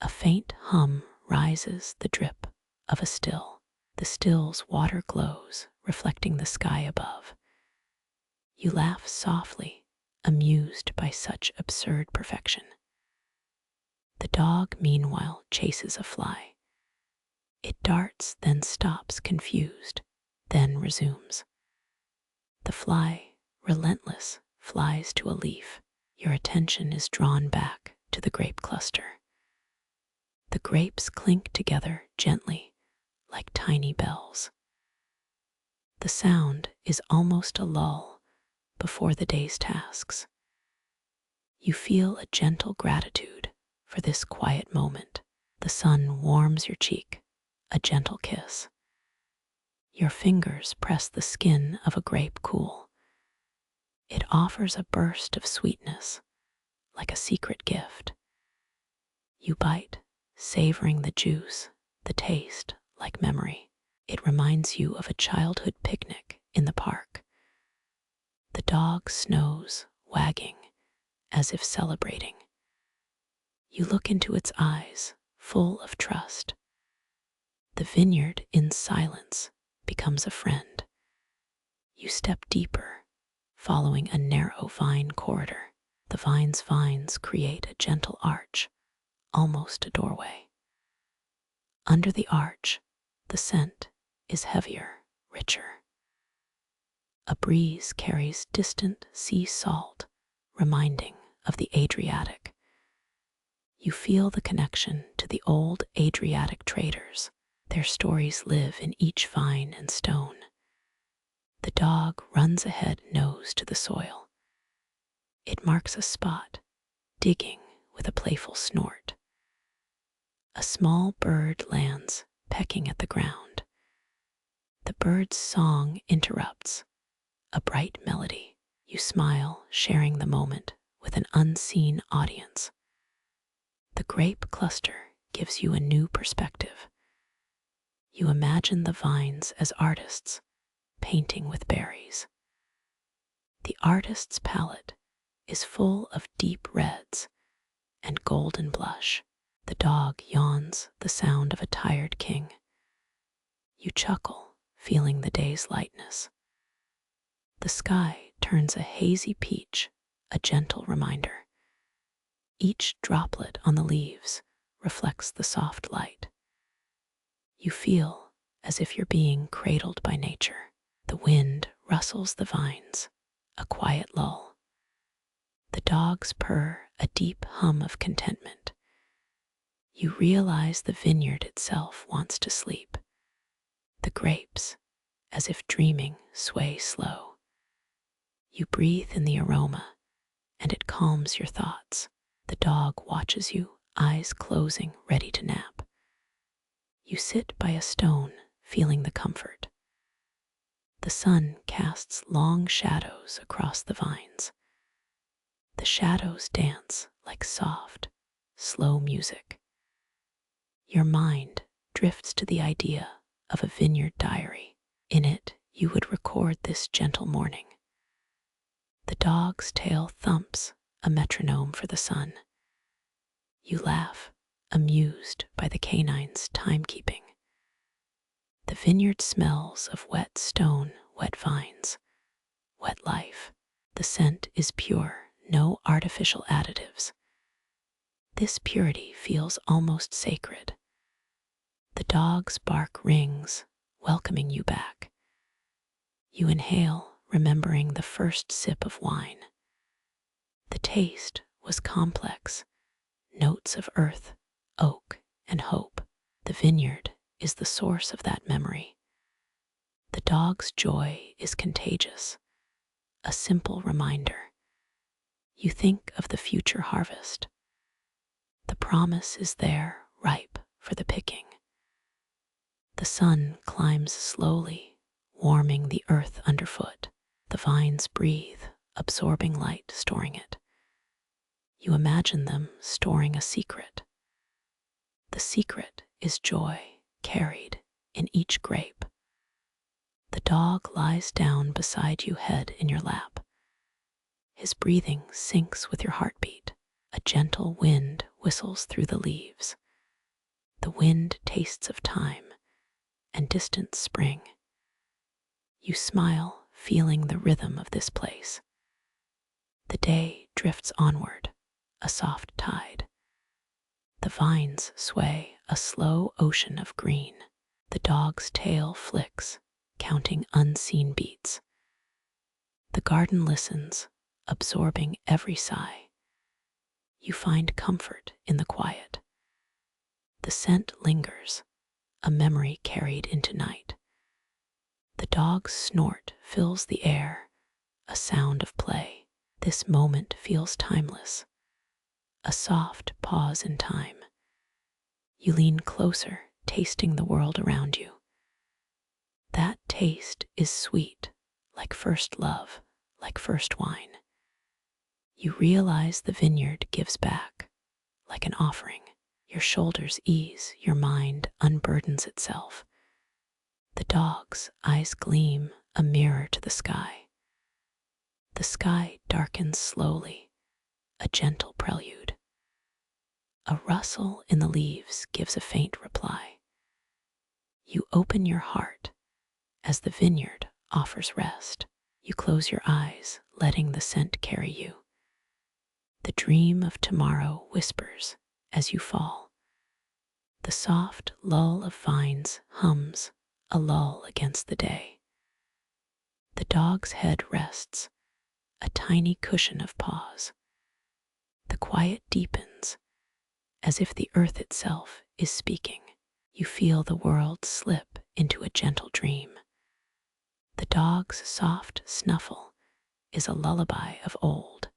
A faint hum rises the drip of a still. The still's water glows, reflecting the sky above. You laugh softly, amused by such absurd perfection. The dog, meanwhile, chases a fly. It darts, then stops, confused, then resumes. The fly, relentless, flies to a leaf. Your attention is drawn back to the grape cluster. The grapes clink together gently, like tiny bells. The sound is almost a lull before the day's tasks. You feel a gentle gratitude for this quiet moment. The sun warms your cheek, a gentle kiss. Your fingers press the skin of a grape cool. It offers a burst of sweetness, like a secret gift. You bite, savoring the juice, the taste, like memory. It reminds you of a childhood picnic in the park. The dog snows, wagging, as if celebrating. You look into its eyes, full of trust. The vineyard, in silence, becomes a friend. You step deeper, following a narrow vine corridor. The vines create a gentle arch, almost a doorway. Under the arch, the scent is heavier, richer. A breeze carries distant sea salt, reminding of the Adriatic. You feel the connection to the old Adriatic traders. Their stories live in each vine and stone. The dog runs ahead, nose to the soil. It marks a spot, digging with a playful snort. A small bird lands, pecking at the ground. The bird's song interrupts, a bright melody. You smile, sharing the moment with an unseen audience. The grape cluster gives you a new perspective. You imagine the vines as artists, painting with berries. The artist's palette is full of deep reds and golden blush. The dog yawns, the sound of a tired king. You chuckle, feeling the day's lightness. The sky turns a hazy peach, a gentle reminder. Each droplet on the leaves reflects the soft light. You feel as if you're being cradled by nature. The wind rustles the vines, a quiet lull. The dogs purr, a deep hum of contentment. You realize the vineyard itself wants to sleep. The grapes, as if dreaming, sway slow. You breathe in the aroma, and it calms your thoughts. The dog watches you, eyes closing, ready to nap. You sit by a stone, feeling the comfort. The sun casts long shadows across the vines. The shadows dance like soft, slow music. Your mind drifts to the idea of a vineyard diary. In it, you would record this gentle morning. The dog's tail thumps, a metronome for the sun. You laugh, amused by the canine's timekeeping. The vineyard smells of wet stone, wet vines, wet life. The scent is pure, no artificial additives. This purity feels almost sacred. The dog's bark rings, welcoming you back. You inhale, remembering the first sip of wine. The taste was complex, notes of earth, oak, and hope. The vineyard is the source of that memory. The dog's joy is contagious, a simple reminder. You think of the future harvest. The promise is there, ripe for the picking. The sun climbs slowly, warming the earth underfoot. The vines breathe, absorbing light, storing it. You imagine them storing a secret. The secret is joy, carried in each grape. The dog lies down beside you, head in your lap. His breathing syncs with your heartbeat. A gentle wind whistles through the leaves. The wind tastes of time and distant spring. You smile, feeling the rhythm of this place. The day drifts onward, a soft tide. The vines sway, a slow ocean of green. The dog's tail flicks, counting unseen beats. The garden listens, absorbing every sigh. You find comfort in the quiet. The scent lingers, a memory carried into night. The dog's snort fills the air, a sound of play. This moment feels timeless, a soft pause in time. You lean closer, tasting the world around you. That taste is sweet, like first love, like first wine. You realize the vineyard gives back, like an offering. Your shoulders ease, your mind unburdens itself. The dog's eyes gleam, a mirror to the sky. The sky darkens slowly, a gentle prelude. A rustle in the leaves gives a faint reply. You open your heart as the vineyard offers rest. You close your eyes, letting the scent carry you. The dream of tomorrow whispers as you fall. The soft lull of vines hums, a lull against the day. The dog's head rests, a tiny cushion of paws. The quiet deepens, as if the earth itself is speaking. You feel the world slip into a gentle dream. The dog's soft snuffle is a lullaby of old.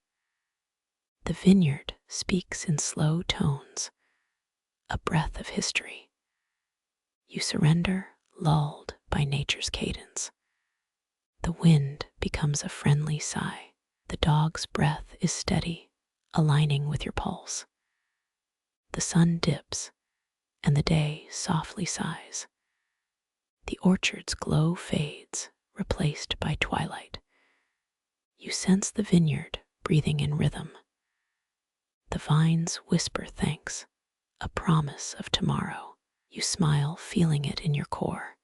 The vineyard speaks in slow tones, a breath of history. You surrender, lulled by nature's cadence. The wind becomes a friendly sigh. The dog's breath is steady, aligning with your pulse. The sun dips, and the day softly sighs. The orchard's glow fades, replaced by twilight. You sense the vineyard breathing in rhythm. The vines whisper thanks, a promise of tomorrow. You smile, feeling it in your core.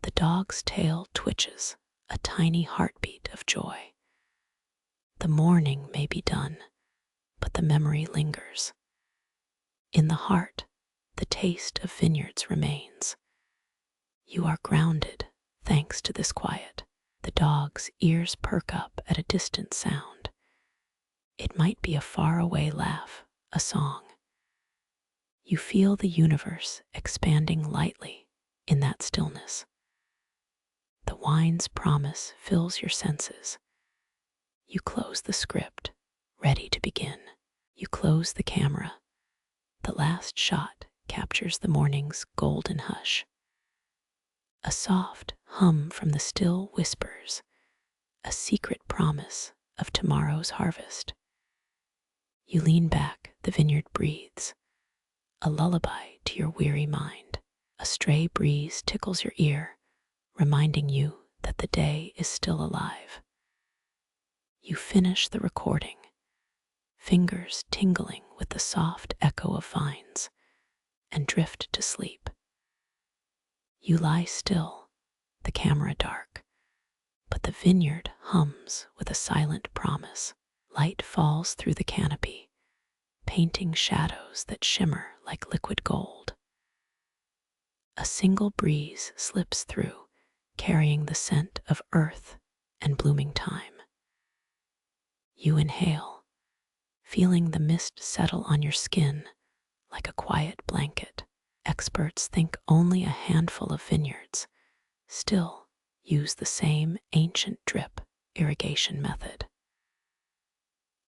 The dog's tail twitches, a tiny heartbeat of joy. The morning may be done, but the memory lingers. In the heart, the taste of vineyards remains. You are grounded, thanks to this quiet. The dog's ears perk up at a distant sound. It might be a faraway laugh, a song. You feel the universe expanding lightly in that stillness. The wine's promise fills your senses. You close the script, ready to begin. You close the camera. The last shot captures the morning's golden hush. A soft hum from the still whispers, a secret promise of tomorrow's harvest. You lean back, the vineyard breathes, a lullaby to your weary mind. A stray breeze tickles your ear, reminding you that the day is still alive. You finish the recording, fingers tingling with the soft echo of vines, and drift to sleep. You lie still, the camera dark, but the vineyard hums with a silent promise. Light falls through the canopy, painting shadows that shimmer like liquid gold. A single breeze slips through, carrying the scent of earth and blooming time. You inhale, feeling the mist settle on your skin like a quiet blanket. Experts think only a handful of vineyards still use the same ancient drip irrigation method.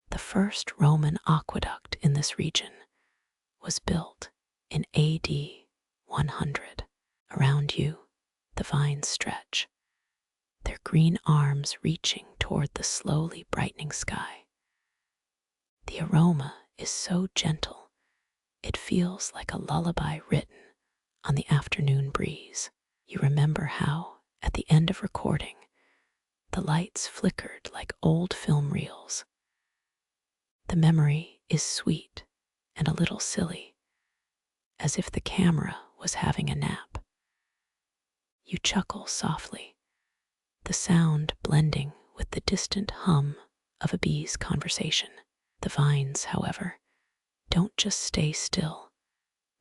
The first Roman aqueduct in this region was built in AD 100. Around you, the vines stretch, their green arms reaching toward the slowly brightening sky. The aroma is so gentle, it feels like a lullaby written on the afternoon breeze. You remember how, at the end of recording, the lights flickered like old film reels. The memory is sweet and a little silly, as if the camera was having a nap. You chuckle softly, the sound blending with the distant hum of a bee's conversation. The vines, however, don't just stay still,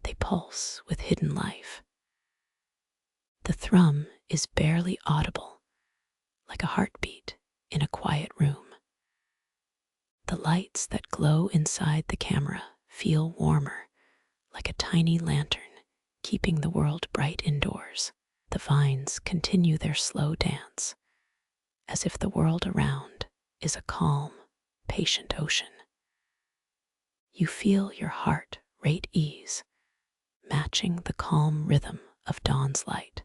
they pulse with hidden life. The thrum is barely audible, like a heartbeat in a quiet room. The lights that glow inside the camera feel warmer, like a tiny lantern keeping the world bright indoors. The vines continue their slow dance, as if the world around is a calm, patient ocean. You feel your heart rate ease, matching the calm rhythm of dawn's light.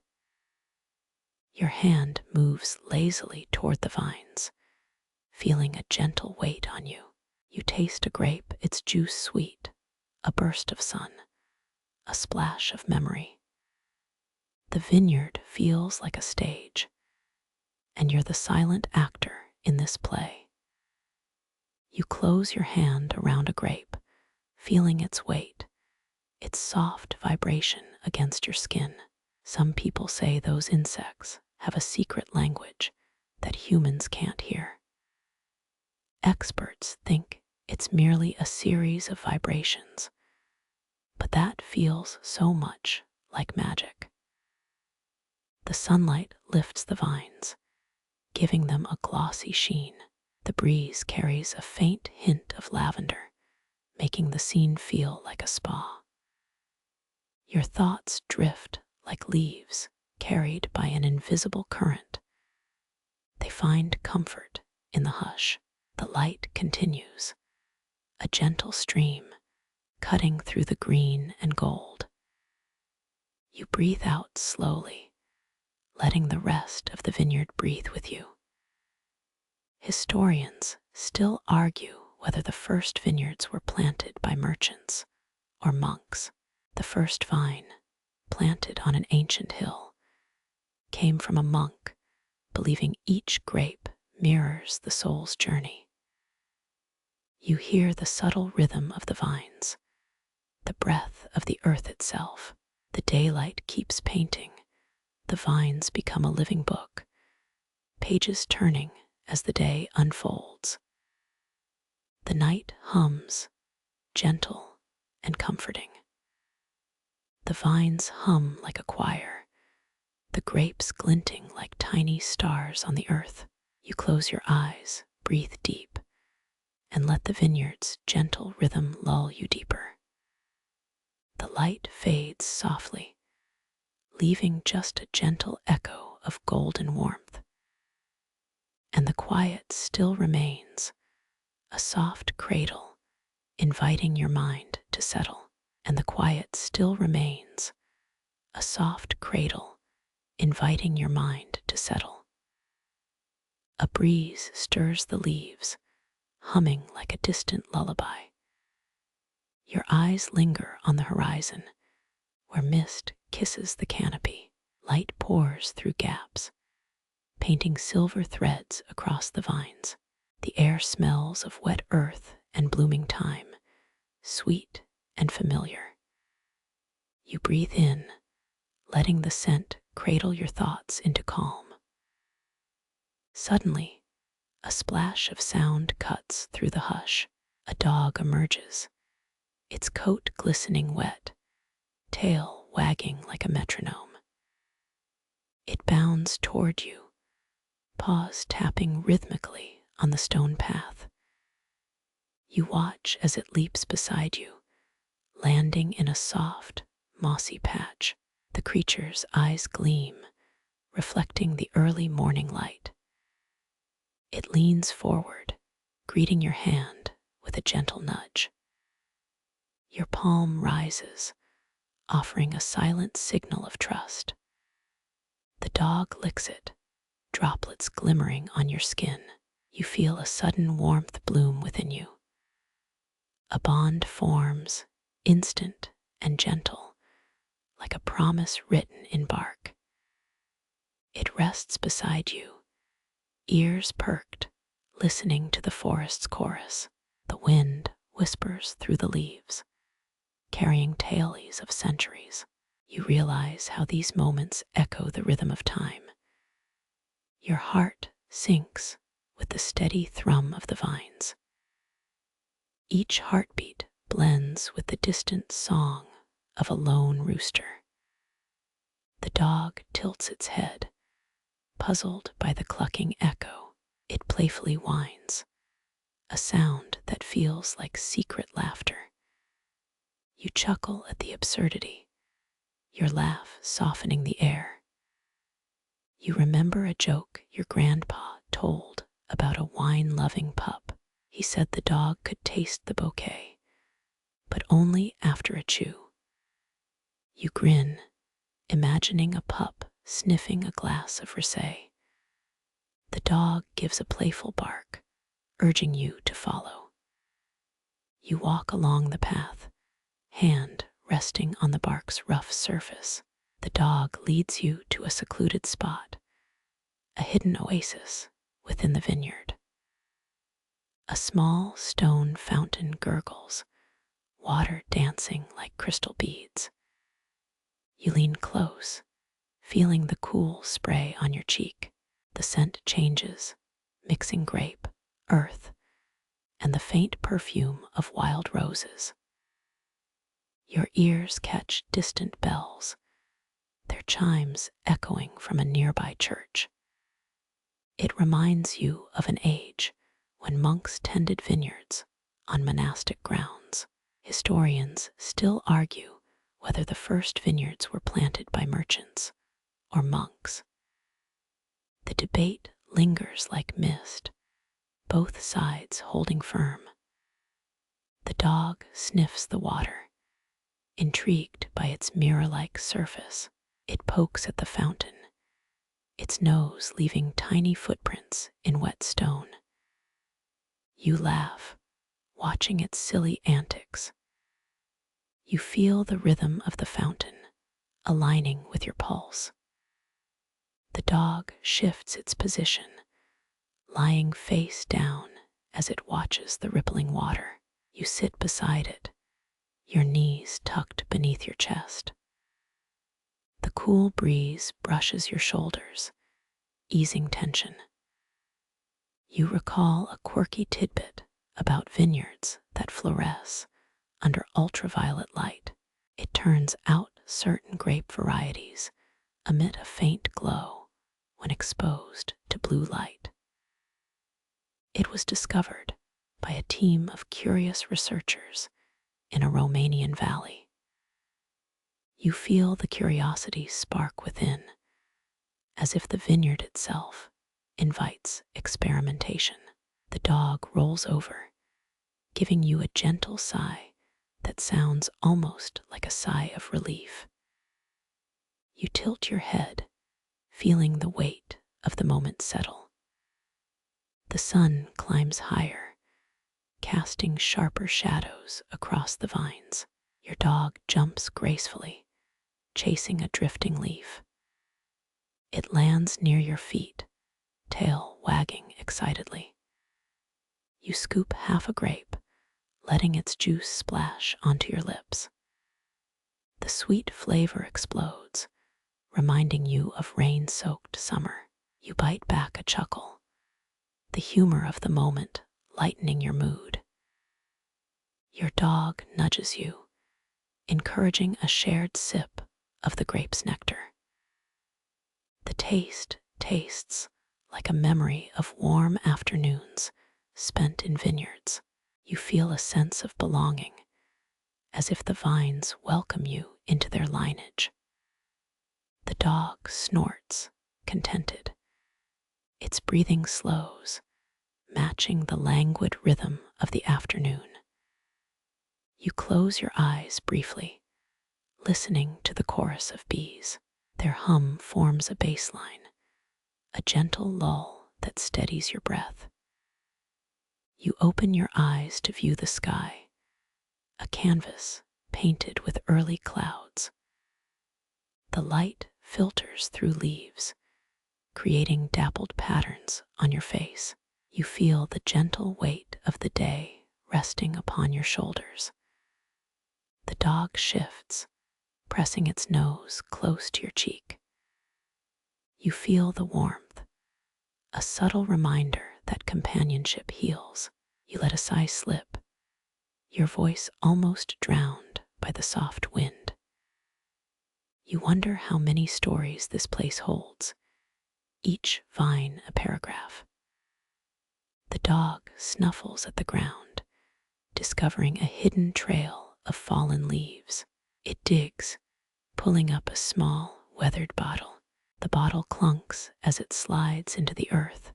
Your hand moves lazily toward the vines, feeling a gentle weight on you. You taste a grape, its juice sweet, a burst of sun, a splash of memory. The vineyard feels like a stage, and you're the silent actor in this play. You close your hand around a grape, feeling its weight, its soft vibration against your skin. Some people say those insects have a secret language that humans can't hear. Experts think it's merely a series of vibrations, but that feels so much like magic. The sunlight lifts the vines, giving them a glossy sheen. The breeze carries a faint hint of lavender, making the scene feel like a spa. Your thoughts drift like leaves carried by an invisible current. They find comfort in the hush. The light continues, a gentle stream, cutting through the green and gold. You breathe out slowly, letting the rest of the vineyard breathe with you. Historians still argue whether the first vineyards were planted by merchants or monks. The first vine, planted on an ancient hill, came from a monk believing each grape mirrors the soul's journey. You hear the subtle rhythm of the vines, the breath of the earth itself. The daylight keeps painting. The vines become a living book, pages turning as the day unfolds. The night hums, gentle and comforting. The vines hum like a choir, the grapes glinting like tiny stars on the earth. You close your eyes, breathe deep, and let the vineyard's gentle rhythm lull you deeper. The light fades softly, leaving just a gentle echo of golden warmth. And the quiet still remains, a soft cradle inviting your mind to settle. And the quiet still remains, a soft cradle inviting your mind to settle. A breeze stirs the leaves, humming like a distant lullaby. Your eyes linger on the horizon, where mist kisses the canopy. Light pours through gaps, painting silver threads across the vines. The air smells of wet earth and blooming thyme, sweet and familiar. You breathe in, letting the scent cradle your thoughts into calm. Suddenly, a splash of sound cuts through the hush. A dog emerges, its coat glistening wet, tail wagging like a metronome. It bounds toward you, paws tapping rhythmically on the stone path. You watch as it leaps beside you, landing in a soft, mossy patch. The creature's eyes gleam, reflecting the early morning light. It leans forward, greeting your hand with a gentle nudge. Your palm rises, offering a silent signal of trust. The dog licks it, droplets glimmering on your skin. You feel a sudden warmth bloom within you. A bond forms, instant and gentle, like a promise written in bark. It rests beside you, ears perked, listening to the forest's chorus. The wind whispers through the leaves, carrying tales of centuries. You realize how these moments echo the rhythm of time. Your heart sinks with the steady thrum of the vines. Each heartbeat blends with the distant song of a lone rooster. The dog tilts its head, puzzled by the clucking echo. It playfully whines, a sound that feels like secret laughter. You chuckle at the absurdity, your laugh softening the air. You remember a joke your grandpa told about a wine-loving pup. He said the dog could taste the bouquet, but only after a chew. You grin, imagining a pup sniffing a glass of rosé. The dog gives a playful bark, urging you to follow. You walk along the path, hand resting on the bark's rough surface. The dog leads you to a secluded spot, a hidden oasis within the vineyard. A small stone fountain gurgles, water dancing like crystal beads. You lean close, feeling the cool spray on your cheek. The scent changes, mixing grape, earth, and the faint perfume of wild roses. Your ears catch distant bells, their chimes echoing from a nearby church. It reminds you of an age when monks tended vineyards on monastic grounds. Historians still argue whether the first vineyards were planted by merchants or monks. The debate lingers like mist, both sides holding firm. The dog sniffs the water, intrigued by its mirror-like surface. It pokes at the fountain, its nose leaving tiny footprints in wet stone. You laugh, watching its silly antics. You feel the rhythm of the fountain, aligning with your pulse. The dog shifts its position, lying face down as it watches the rippling water. You sit beside it, your knees tucked beneath your chest. The cool breeze brushes your shoulders, easing tension. You recall a quirky tidbit about vineyards that fluoresce under ultraviolet light. It turns out certain grape varieties emit a faint glow when exposed to blue light. It was discovered by a team of curious researchers in a Romanian valley. You feel the curiosity spark within, as if the vineyard itself invites experimentation. The dog rolls over, giving you a gentle sigh that sounds almost like a sigh of relief. You tilt your head, feeling the weight of the moment settle. The sun climbs higher, casting sharper shadows across the vines. Your dog jumps gracefully, chasing a drifting leaf. It lands near your feet, tail wagging excitedly. You scoop half a grape, letting its juice splash onto your lips. The sweet flavor explodes, reminding you of rain-soaked summer. You bite back a chuckle, the humor of the moment lightening your mood. Your dog nudges you, encouraging a shared sip of the grape's nectar. The taste tastes like a memory of warm afternoons spent in vineyards. You feel a sense of belonging, as if the vines welcome you into their lineage. The dog snorts, contented. Its breathing slows, matching the languid rhythm of the afternoon. You close your eyes briefly, listening to the chorus of bees. Their hum forms a bass line, a gentle lull that steadies your breath. You open your eyes to view the sky, a canvas painted with early clouds. The light filters through leaves, creating dappled patterns on your face. You feel the gentle weight of the day resting upon your shoulders. The dog shifts, pressing its nose close to your cheek. You feel the warmth, a subtle reminder that companionship heals. You let a sigh slip, your voice almost drowned by the soft wind. You wonder how many stories this place holds, each vine a paragraph. The dog snuffles at the ground, discovering a hidden trail of fallen leaves. It digs, pulling up a small, weathered bottle. The bottle clunks as it slides into the earth,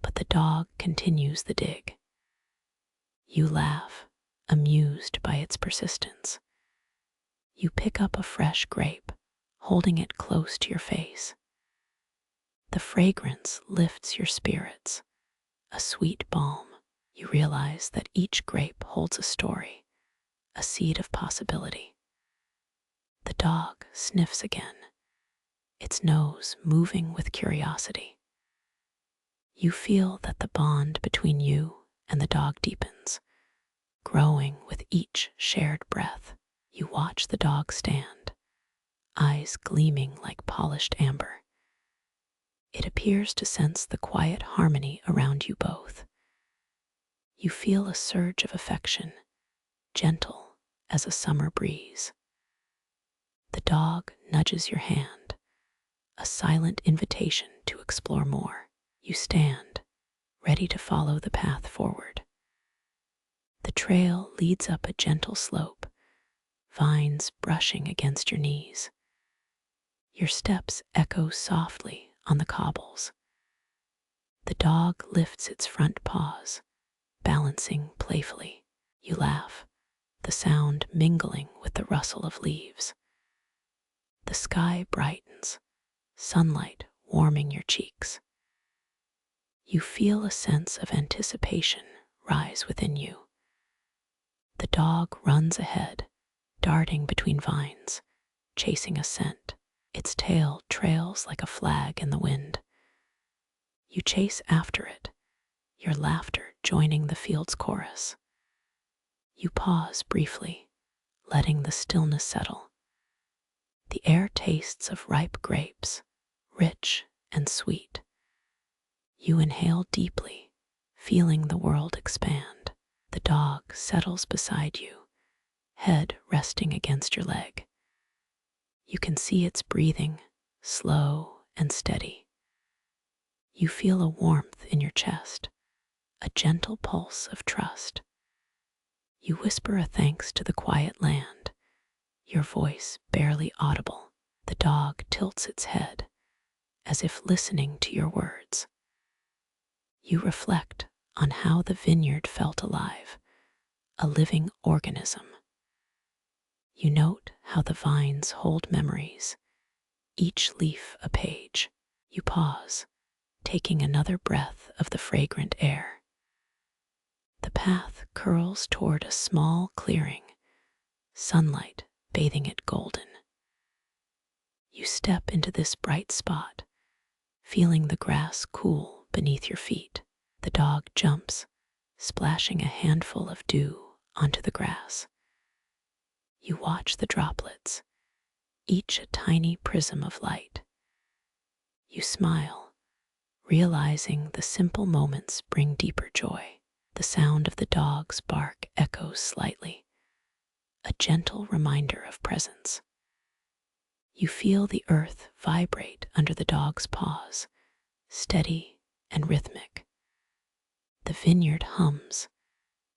but the dog continues the dig. You laugh, amused by its persistence. You pick up a fresh grape, holding it close to your face. The fragrance lifts your spirits, a sweet balm. You realize that each grape holds a story, a seed of possibility. The dog sniffs again, its nose moving with curiosity. You feel that the bond between you and the dog deepens, growing with each shared breath. You watch the dog stand, eyes gleaming like polished amber. It appears to sense the quiet harmony around you both. You feel a surge of affection, gentle as a summer breeze. The dog nudges your hand, a silent invitation to explore more. You stand, ready to follow the path forward. The trail leads up a gentle slope, vines brushing against your knees. Your steps echo softly on the cobbles. The dog lifts its front paws, balancing playfully. You laugh, the sound mingling with the rustle of leaves. The sky brightens, sunlight warming your cheeks. You feel a sense of anticipation rise within you. The dog runs ahead, darting between vines, chasing a scent. Its tail trails like a flag in the wind. You chase after it, your laughter joining the field's chorus. You pause briefly, letting the stillness settle. The air tastes of ripe grapes, rich and sweet. You inhale deeply, feeling the world expand. The dog settles beside you, head resting against your leg. You can see its breathing, slow and steady. You feel a warmth in your chest, a gentle pulse of trust. You whisper a thanks to the quiet land, your voice barely audible. The dog tilts its head, as if listening to your words. You reflect on how the vineyard felt alive, a living organism. You note how the vines hold memories, each leaf a page. You pause, taking another breath of the fragrant air. The path curls toward a small clearing, sunlight bathing it golden. You step into this bright spot, feeling the grass cool beneath your feet. The dog jumps, splashing a handful of dew onto the grass. You watch the droplets, each a tiny prism of light. You smile, realizing the simple moments bring deeper joy. The sound of the dog's bark echoes slightly, a gentle reminder of presence. You feel the earth vibrate under the dog's paws, steady and rhythmic. The vineyard hums,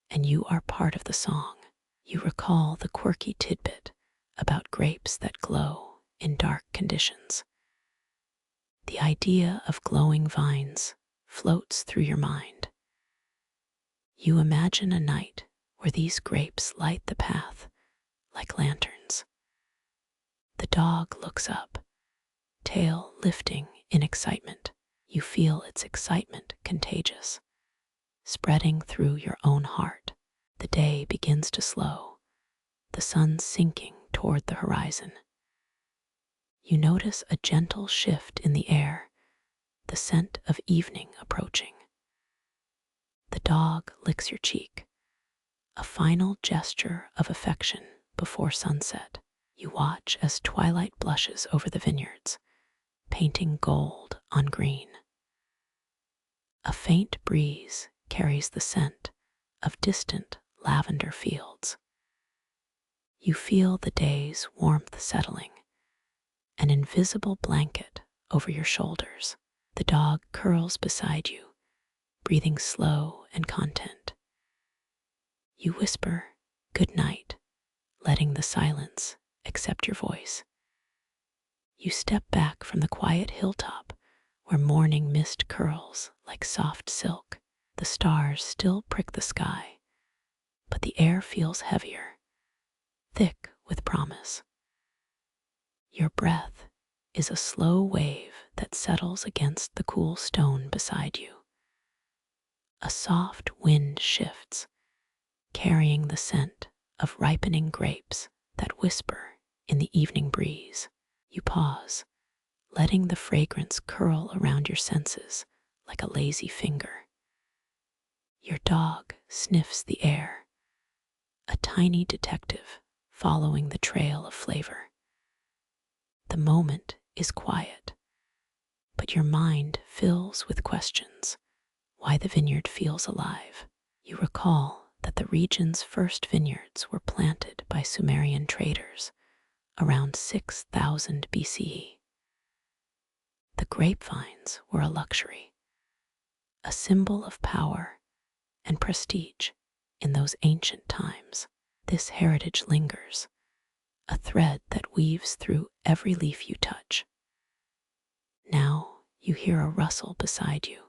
and you are part of the song. You recall the quirky tidbit about grapes that glow in dark conditions. The idea of glowing vines floats through your mind. You imagine a night where these grapes light the path like lanterns. The dog looks up, tail lifting in excitement. You feel its excitement contagious, spreading through your own heart. The day begins to slow, the sun sinking toward the horizon. You notice a gentle shift in the air, the scent of evening approaching. The dog licks your cheek, a final gesture of affection before sunset. You watch as twilight blushes over the vineyards, painting gold on green. A faint breeze carries the scent of distant lavender fields. You feel the day's warmth settling, an invisible blanket over your shoulders. The dog curls beside you, breathing slow and content. You whisper, "Good night," letting the silence accept your voice. You step back from the quiet hilltop where morning mist curls like soft silk. The stars still prick the sky, but the air feels heavier, thick with promise. Your breath is a slow wave that settles against the cool stone beside you. A soft wind shifts, carrying the scent of ripening grapes that whisper in the evening breeze. You pause, letting the fragrance curl around your senses like a lazy finger. Your dog sniffs the air, a tiny detective following the trail of flavor. The moment is quiet, but your mind fills with questions. Why the vineyard feels alive. You recall that the region's first vineyards were planted by Sumerian traders around 6000 BCE. The grapevines were a luxury, a symbol of power and prestige in those ancient times. This heritage lingers, a thread that weaves through every leaf you touch. Now you hear a rustle beside you.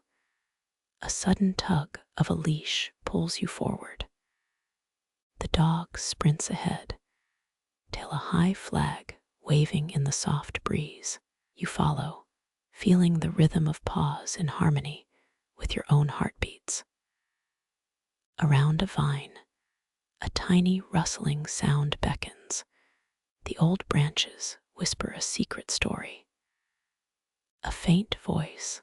A sudden tug of a leash pulls you forward. The dog sprints ahead, tail a high flag waving in the soft breeze. You follow, feeling the rhythm of paws in harmony with your own heartbeats. Around a vine, a tiny rustling sound beckons. The old branches whisper a secret story. A faint voice,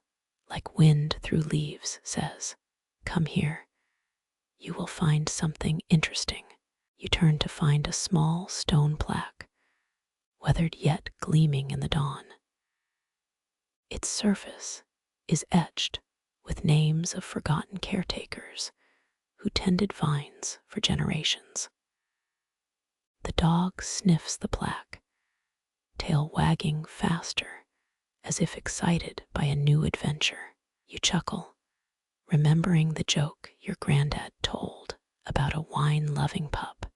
like wind through leaves, says, "Come here. You will find something interesting." You turn to find a small stone plaque, weathered yet gleaming in the dawn. Its surface is etched with names of forgotten caretakers who tended vines for generations. The dog sniffs the plaque, tail wagging faster as if excited by a new adventure. You chuckle, remembering the joke your granddad told about a wine-loving pup.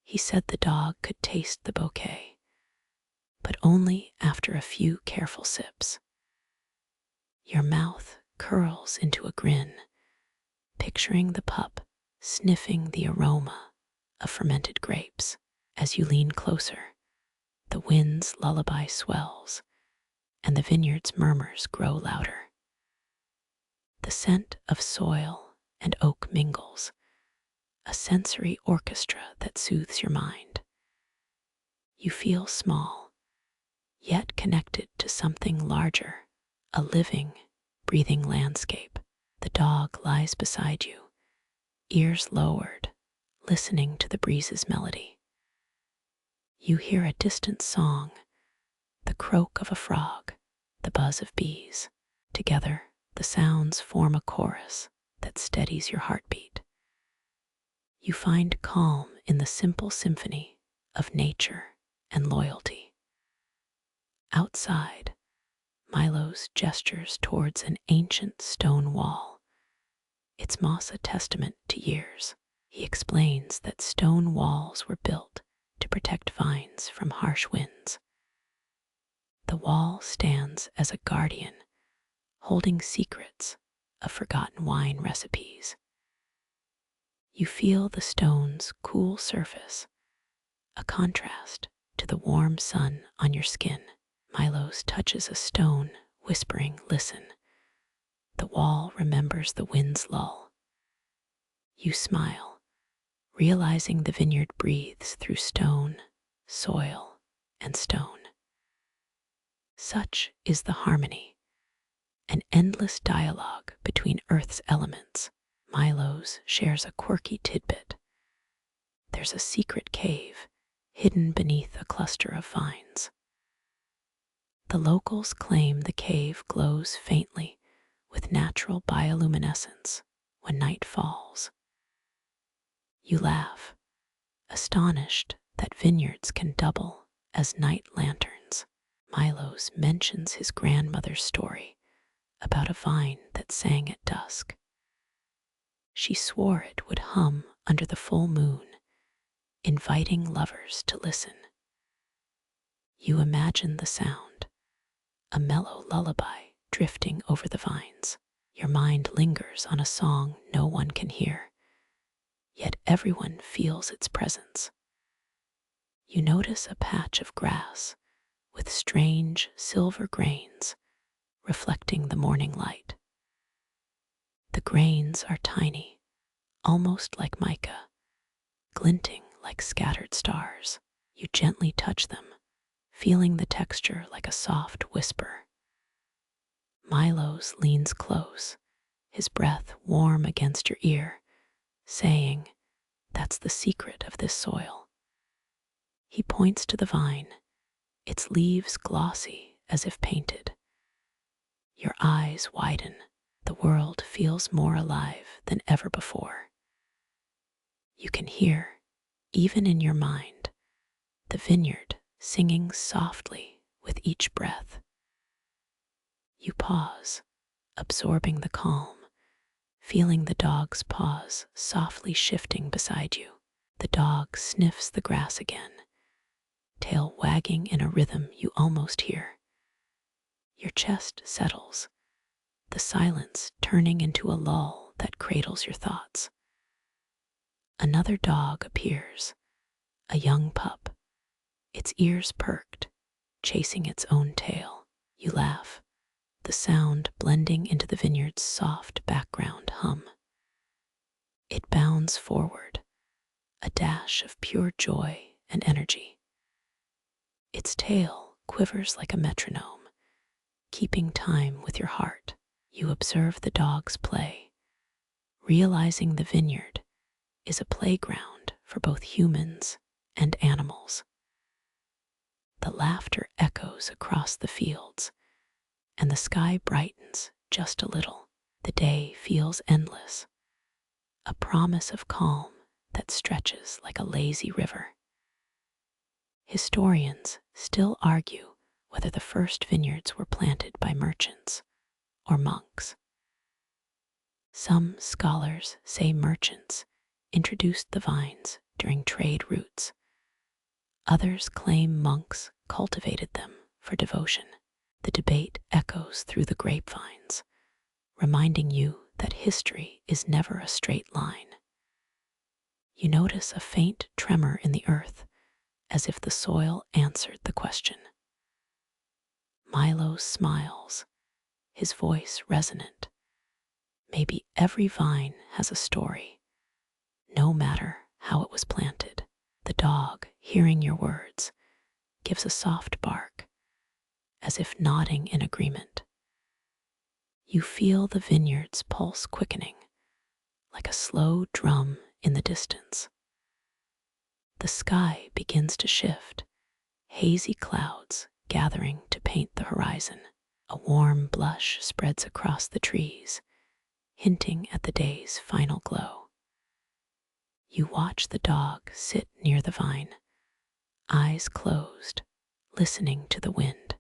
He said the dog could taste the bouquet, but only after a few careful sips. Your mouth curls into a grin, picturing the pup sniffing the aroma of fermented grapes. As you lean closer, the wind's lullaby swells, and the vineyard's murmurs grow louder. The scent of soil and oak mingles, a sensory orchestra that soothes your mind. You feel small, yet connected to something larger, a living, breathing landscape. The dog lies beside you, ears lowered, listening to the breeze's melody. You hear a distant song, the croak of a frog, the buzz of bees. Together, the sounds form a chorus that steadies your heartbeat. You find calm in the simple symphony of nature and loyalty. Outside, Milos gestures towards an ancient stone wall, its moss a testament to years. He explains that stone walls were built to protect vines from harsh winds. The wall stands as a guardian, holding secrets of forgotten wine recipes. You feel the stone's cool surface, a contrast to the warm sun on your skin. Milos touches a stone, whispering, "Listen." The wall remembers the wind's lull. You smile, realizing the vineyard breathes through stone, soil, and stone. Such is the harmony, an endless dialogue between Earth's elements. Milos shares a quirky tidbit. There's a secret cave hidden beneath a cluster of vines. The locals claim the cave glows faintly with natural bioluminescence when night falls. You laugh, astonished that vineyards can double as night lanterns. Milos mentions his grandmother's story about a vine that sang at dusk. She swore it would hum under the full moon, inviting lovers to listen. You imagine the sound, a mellow lullaby drifting over the vines. Your mind lingers on a song no one can hear, yet everyone feels its presence. You notice a patch of grass with strange silver grains reflecting the morning light. The grains are tiny, almost like mica, glinting like scattered stars. You gently touch them, feeling the texture like a soft whisper. Milos leans close, his breath warm against your ear, saying, "That's the secret of this soil." He points to the vine, its leaves glossy as if painted. Your eyes widen. The world feels more alive than ever before. You can hear, even in your mind, the vineyard singing softly with each breath. You pause, absorbing the calm, feeling the dog's paws softly shifting beside you. The dog sniffs the grass again, tail wagging in a rhythm you almost hear. Your chest settles, the silence turning into a lull that cradles your thoughts. Another dog appears, a young pup, its ears perked, chasing its own tail. You laugh, the sound blending into the vineyard's soft background hum. It bounds forward, a dash of pure joy and energy. Its tail quivers like a metronome, keeping time with your heart. You observe the dog's play, realizing the vineyard is a playground for both humans and animals. The laughter echoes across the fields, and the sky brightens just a little. The day feels endless, a promise of calm that stretches like a lazy river. Historians still argue whether the first vineyards were planted by merchants or monks. Some scholars say merchants introduced the vines during trade routes. Others claim monks cultivated them for devotion. The debate echoes through the grapevines, reminding you that history is never a straight line. You notice a faint tremor in the earth, as if the soil answered the question. Milo smiles, his voice resonant. Maybe every vine has a story, no matter how it was planted. The dog, hearing your words, gives a soft bark, as if nodding in agreement. You feel the vineyard's pulse quickening, like a slow drum in the distance. The sky begins to shift, hazy clouds gathering to paint the horizon. A warm blush spreads across the trees, hinting at the day's final glow. You watch the dog sit near the vine, eyes closed, listening to the wind.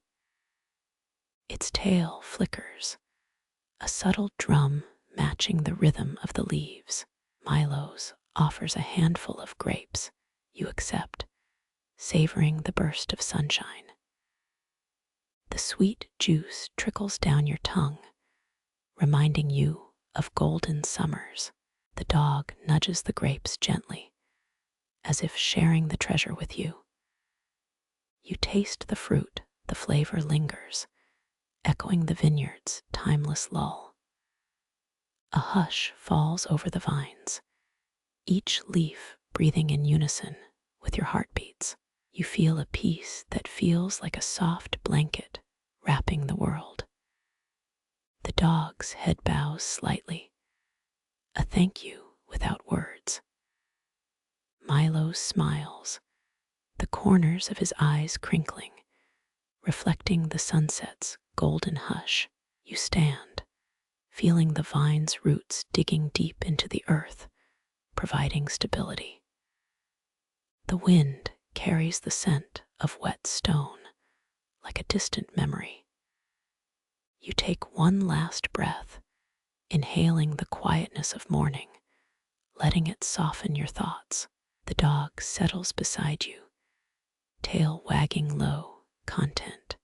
Its tail flickers, a subtle drum matching the rhythm of the leaves. Milo's offers a handful of grapes. You accept, savoring the burst of sunshine. The sweet juice trickles down your tongue, reminding you of golden summers. The dog nudges the grapes gently, as if sharing the treasure with you. You taste the fruit, the flavor lingers, echoing the vineyard's timeless lull. A hush falls over the vines, each leaf breathing in unison with your heartbeats. You feel a peace that feels like a soft blanket wrapping the world. The dog's head bows slightly, a thank you without words. Milo smiles, the corners of his eyes crinkling, reflecting the sunset's golden hush. You stand, feeling the vine's roots digging deep into the earth, providing stability. The wind carries the scent of wet stone, like a distant memory. You take one last breath, inhaling the quietness of morning, letting it soften your thoughts. The dog settles beside you, tail wagging low, content.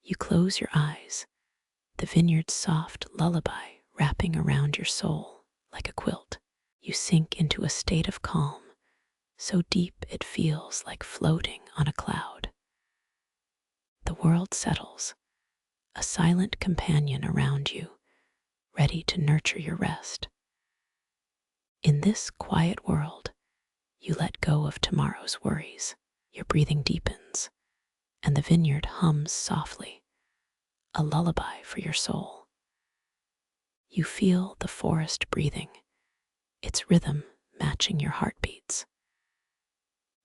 You close your eyes, the vineyard's soft lullaby wrapping around your soul like a quilt. You sink into a state of calm, so deep it feels like floating on a cloud. The world settles, a silent companion around you, ready to nurture your rest. In this quiet world, you let go of tomorrow's worries. Your breathing deepens, and the vineyard hums softly, a lullaby for your soul. You feel the forest breathing, its rhythm matching your heartbeats.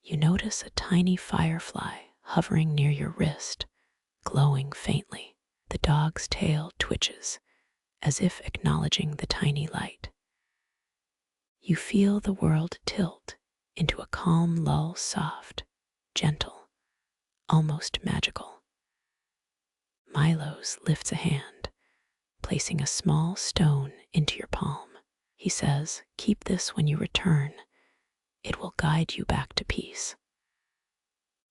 You notice a tiny firefly hovering near your wrist, glowing faintly. The dog's tail twitches, as if acknowledging the tiny light. You feel the world tilt into a calm lull, soft, gentle, almost magical. Milo's lifts a hand, placing a small stone into your palm. He says, "Keep this when you return. It will guide you back to peace."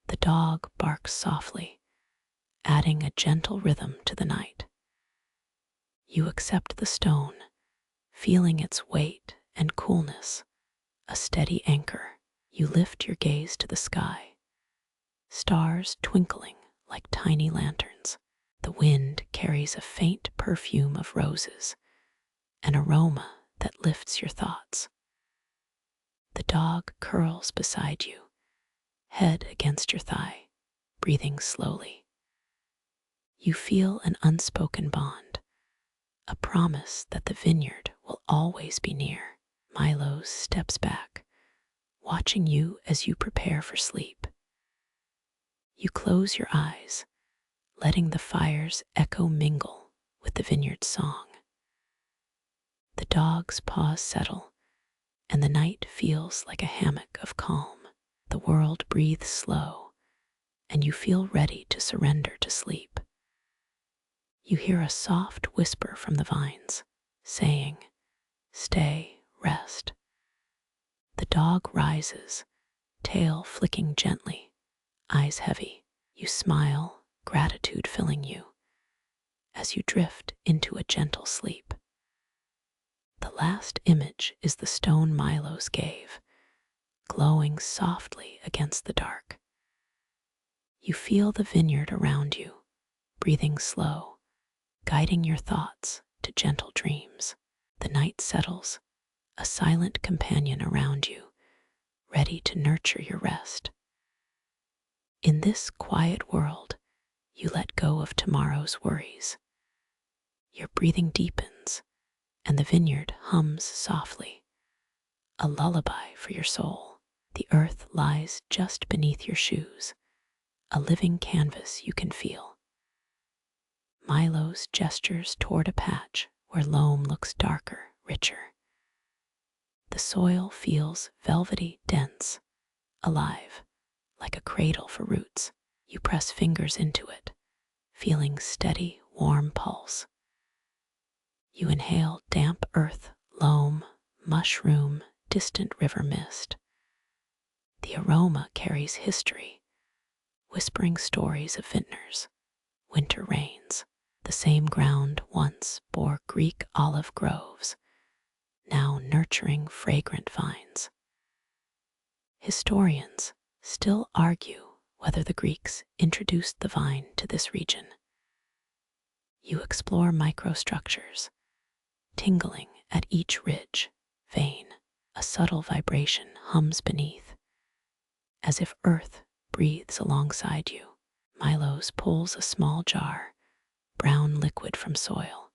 The dog barks softly, adding a gentle rhythm to the night. You accept the stone, feeling its weight and coolness a steady anchor. You lift your gaze to the sky, stars twinkling like tiny lanterns. The wind carries a faint perfume of roses, an aroma that lifts your thoughts. The dog curls beside you, head against your thigh, breathing slowly. You feel an unspoken bond, a promise that the vineyard will always be near. Milo steps back, watching you as you prepare for sleep. You close your eyes, letting the fire's echo mingle with the vineyard's song. The dog's paws settle, and the night feels like a hammock of calm. The world breathes slow, and you feel ready to surrender to sleep. You hear a soft whisper from the vines, saying, "Stay, rest." The dog rises, tail flicking gently, eyes heavy. You smile, gratitude filling you, as you drift into a gentle sleep. The last image is the stone Milos gave, glowing softly against the dark. You feel the vineyard around you, breathing slow, guiding your thoughts to gentle dreams. The night settles, a silent companion around you, ready to nurture your rest. In this quiet world, you let go of tomorrow's worries. Your breathing deepens, and the vineyard hums softly, a lullaby for your soul. The earth lies just beneath your shoes, a living canvas you can feel. Milo's gestures toward a patch where loam looks darker, richer. The soil feels velvety, dense, alive, like a cradle for roots. You press fingers into it, feeling steady, warm pulse. You inhale damp earth, loam, mushroom, distant river mist. The aroma carries history, whispering stories of vintners, winter rains. The same ground once bore Greek olive groves, now nurturing fragrant vines. Historians still argue whether the Greeks introduced the vine to this region. You explore microstructures, tingling at each ridge, vein. A subtle vibration hums beneath, as if earth breathes alongside you. Milos pulls a small jar, brown liquid from soil.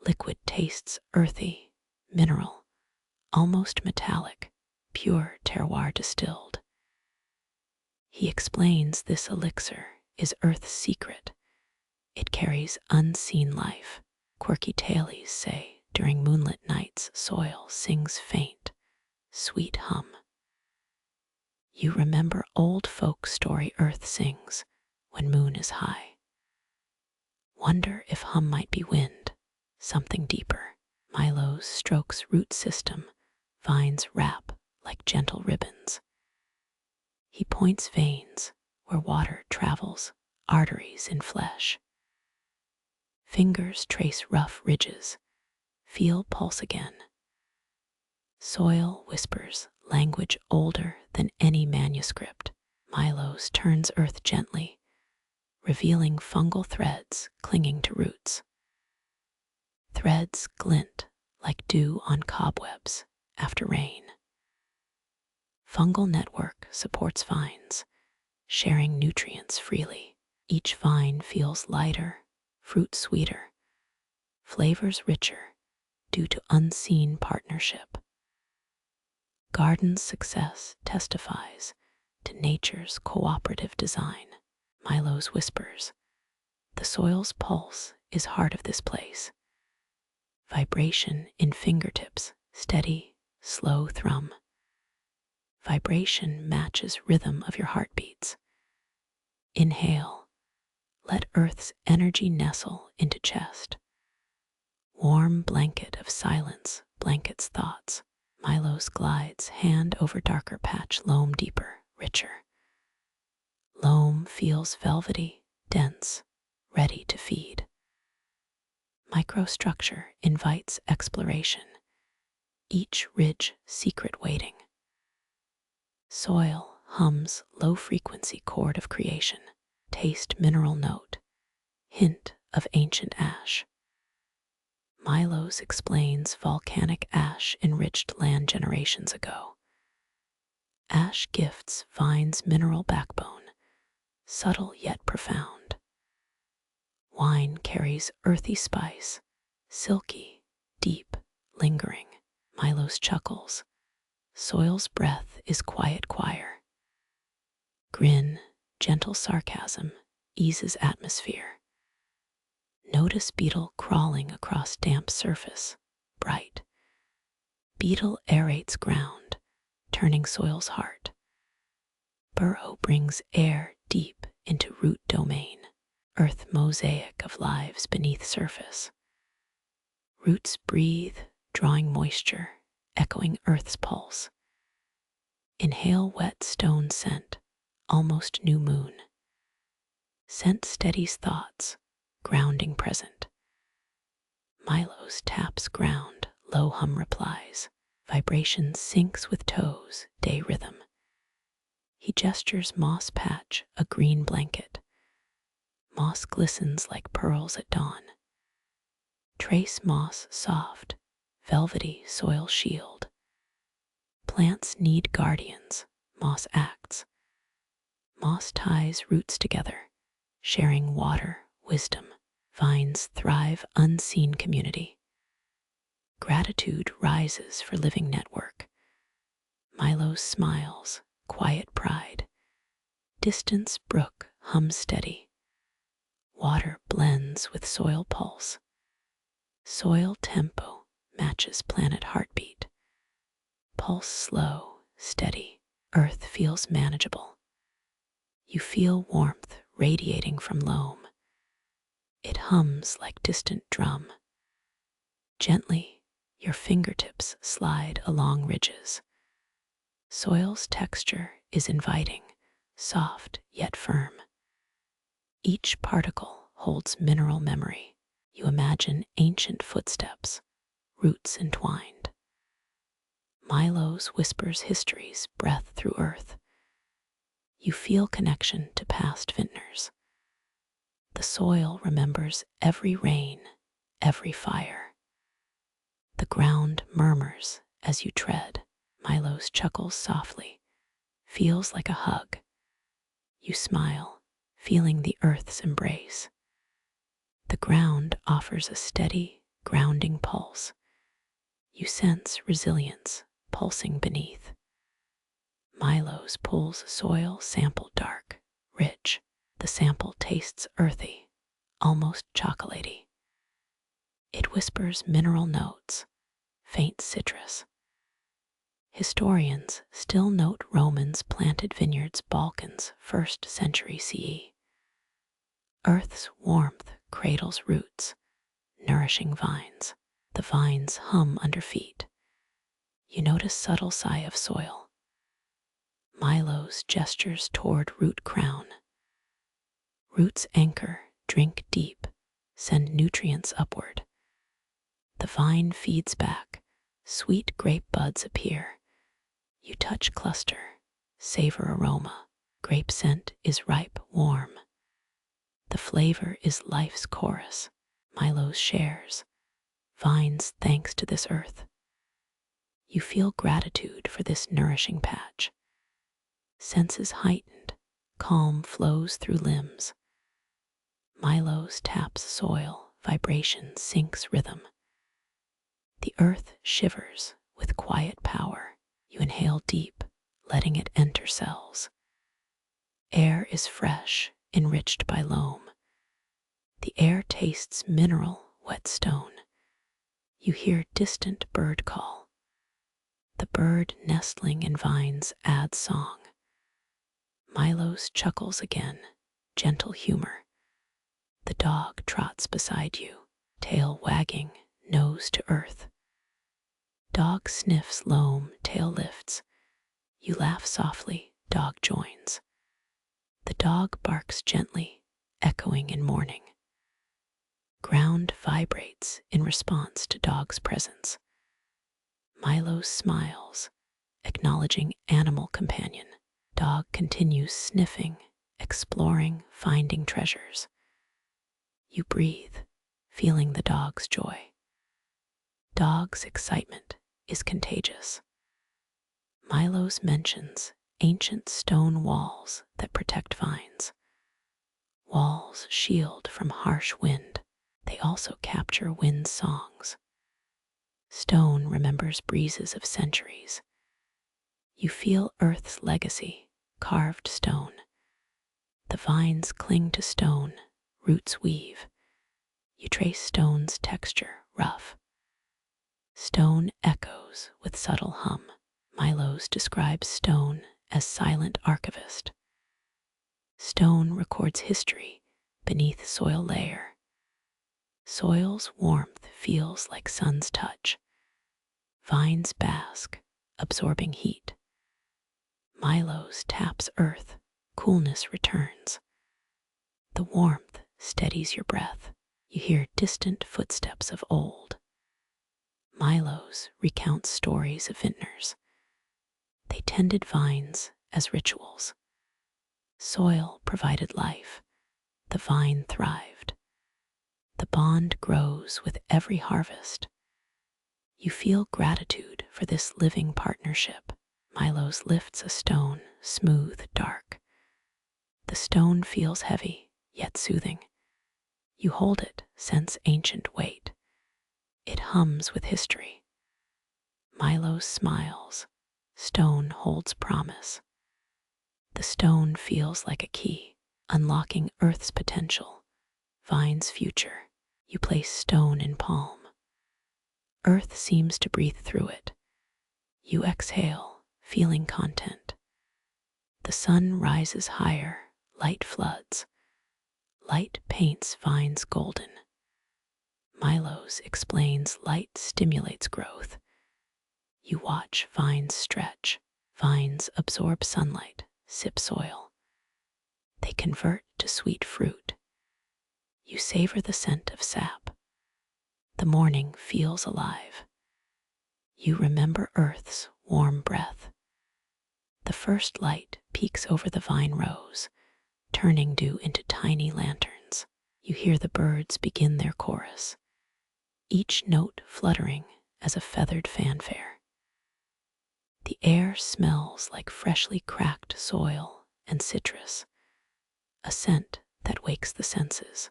Liquid tastes earthy, mineral, almost metallic, pure terroir distilled. He explains this elixir is Earth's secret. It carries unseen life. Quirky tailies say during moonlit nights soil sings faint, sweet hum. You remember old folk story Earth sings when moon is high. Wonder if hum might be wind, something deeper. Milo's strokes root system, vines wrap like gentle ribbons. He points veins where water travels, arteries in flesh. Fingers trace rough ridges, feel pulse again. Soil whispers language older than any manuscript. Milos turns earth gently, revealing fungal threads clinging to roots. Threads glint like dew on cobwebs after rain. Fungal network supports vines, sharing nutrients freely. Each vine feels lighter, fruit sweeter, flavors richer due to unseen partnership. Garden success testifies to nature's cooperative design. Milos whispers, "The soil's pulse is heart of this place." Vibration in fingertips, steady, slow thrum. Vibration matches rhythm of your heartbeats. Inhale, let Earth's energy nestle into chest. Warm blanket of silence blankets thoughts. Milos glides hand over darker patch, loam deeper, richer. Loam feels velvety, dense, ready to feed. Microstructure invites exploration. each ridge secret waiting. Soil hums low-frequency chord of creation, taste mineral note, hint of ancient ash. Milos explains volcanic ash enriched land generations ago. Ash gifts vine's mineral backbone, subtle yet profound. Wine carries earthy spice, silky, deep, lingering. Milos chuckles. Soil's breath is quiet choir. Grin, gentle sarcasm, eases atmosphere. Notice beetle crawling across damp surface, bright. Beetle aerates ground, turning soil's heart. Burrow brings air deep into root domain, earth mosaic of lives beneath surface. Roots breathe, drawing moisture, echoing earth's pulse. Inhale wet stone scent, almost new moon. Scent steadies thoughts, grounding present. Milos taps ground, low hum replies. Vibration syncs with toes, day rhythm. He gestures moss patch, a green blanket. Moss glistens like pearls at dawn. Trace moss soft, velvety soil shield. Plants need guardians, moss acts. Moss ties roots together, sharing water, wisdom. Vines thrive unseen community. Gratitude rises for living network. Milos smiles, quiet pride. Distance brook hums steady. Water blends with soil pulse. Soil tempo matches planet heartbeat. Pulse slow, steady. Earth feels manageable. You feel warmth radiating from loam. It hums like distant drum. Gently, your fingertips slide along ridges. Soil's texture is inviting, soft yet firm. Each particle holds mineral memory. You imagine ancient footsteps, roots entwined. Milos whispers history's breath through earth. You feel connection to past vintners. The soil remembers every rain, every fire. The ground murmurs as you tread. Milos chuckles softly, feels like a hug. You smile, feeling the earth's embrace. The ground offers a steady, grounding pulse. You sense resilience pulsing beneath. Milos pulls soil sample dark, rich. The sample tastes earthy, almost chocolatey. It whispers mineral notes, faint citrus. Historians still note Romans planted vineyards Balkans 1st century CE. Earth's warmth cradles roots, nourishing vines. The vines hum under feet. You notice subtle sigh of soil. Milos gestures toward root crown. Roots anchor, drink deep, send nutrients upward. The vine feeds back, sweet grape buds appear. You touch cluster, savor aroma. Grape scent is ripe, warm. The flavor is life's chorus. Milos shares. Vines thanks to this earth. You feel gratitude for this nourishing patch. Senses heightened, calm flows through limbs. Milos taps soil, vibration syncs rhythm. The earth shivers with quiet power. You inhale deep, letting it enter cells. Air is fresh, enriched by loam. The air tastes mineral, wet stone. You hear distant bird call. The bird nestling in vines adds song. Milos chuckles again, gentle humor. The dog trots beside you, tail wagging, nose to earth. Dog sniffs loam, tail lifts. You laugh softly, dog joins. The dog barks gently, echoing in morning. Ground vibrates in response to dog's presence. Milo smiles, acknowledging animal companion. Dog continues sniffing, exploring, finding treasures. You breathe, feeling the dog's joy. Dog's excitement is contagious. Milo's mentions ancient stone walls that protect vines. Walls shield from harsh wind. They also capture wind's songs. Stone remembers breezes of centuries. You feel Earth's legacy, carved stone. The vines cling to stone, roots weave. You trace stone's texture, rough. Stone echoes with subtle hum. Milo's describes stone as silent archivist. Stone records history beneath soil layer. Soil's warmth feels like sun's touch. Vines bask, absorbing heat. Milo's taps earth, coolness returns. The warmth steadies your breath. You hear distant footsteps of old. Milo's recounts stories of vintners. They tended vines as rituals. Soil provided life. The vine thrived. The bond grows with every harvest. You feel gratitude for this living partnership. Milo's lifts a stone, smooth, dark. The stone feels heavy, yet soothing. You hold it, sense ancient weight. It hums with history. Milo smiles. Stone holds promise. The stone feels like a key, unlocking Earth's potential, vine's future. You place stone in palm. Earth seems to breathe through it. You exhale, feeling content. The sun rises higher, light floods. Light paints vines golden. Milo's explains light stimulates growth. You watch vines stretch. Vines absorb sunlight, sip soil. They convert to sweet fruit. You savor the scent of sap. The morning feels alive. You remember Earth's warm breath. The first light peeks over the vine rows, turning dew into tiny lanterns. You hear the birds begin their chorus, each note fluttering as a feathered fanfare. The air smells like freshly cracked soil and citrus, a scent that wakes the senses.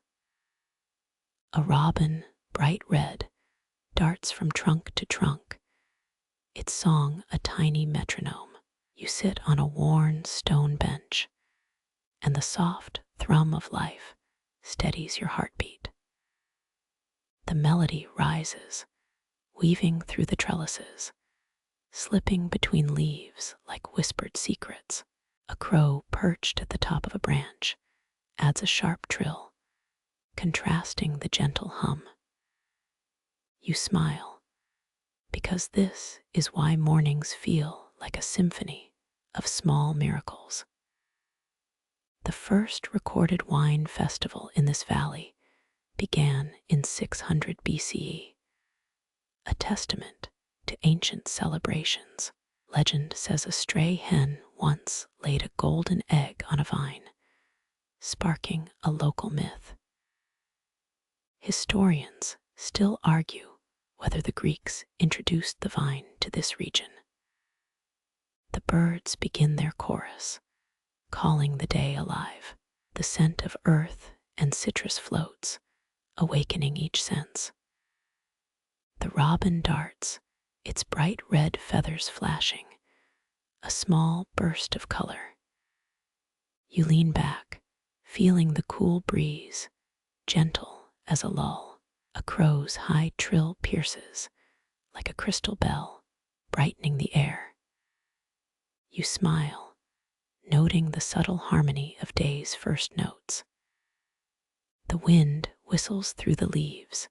A robin, bright red, darts from trunk to trunk, its song a tiny metronome. You sit on a worn stone bench, and the soft thrum of life steadies your heartbeat. The melody rises, weaving through the trellises, slipping between leaves like whispered secrets. A crow perched at the top of a branch adds a sharp trill, contrasting the gentle hum. You smile, because this is why mornings feel like a symphony of small miracles. The first recorded wine festival in this valley began in 600 BCE, a testament to ancient celebrations. Legend says a stray hen once laid a golden egg on a vine, sparking a local myth. Historians still argue whether the Greeks introduced the vine to this region. The birds begin their chorus, calling the day alive. The scent of earth and citrus floats, awakening each sense. The robin darts, its bright red feathers flashing, a small burst of color. You lean back, feeling the cool breeze, gentle as a lull. A crow's high trill pierces, like a crystal bell, brightening the air. You smile, noting the subtle harmony of day's first notes. The wind whistles through the leaves,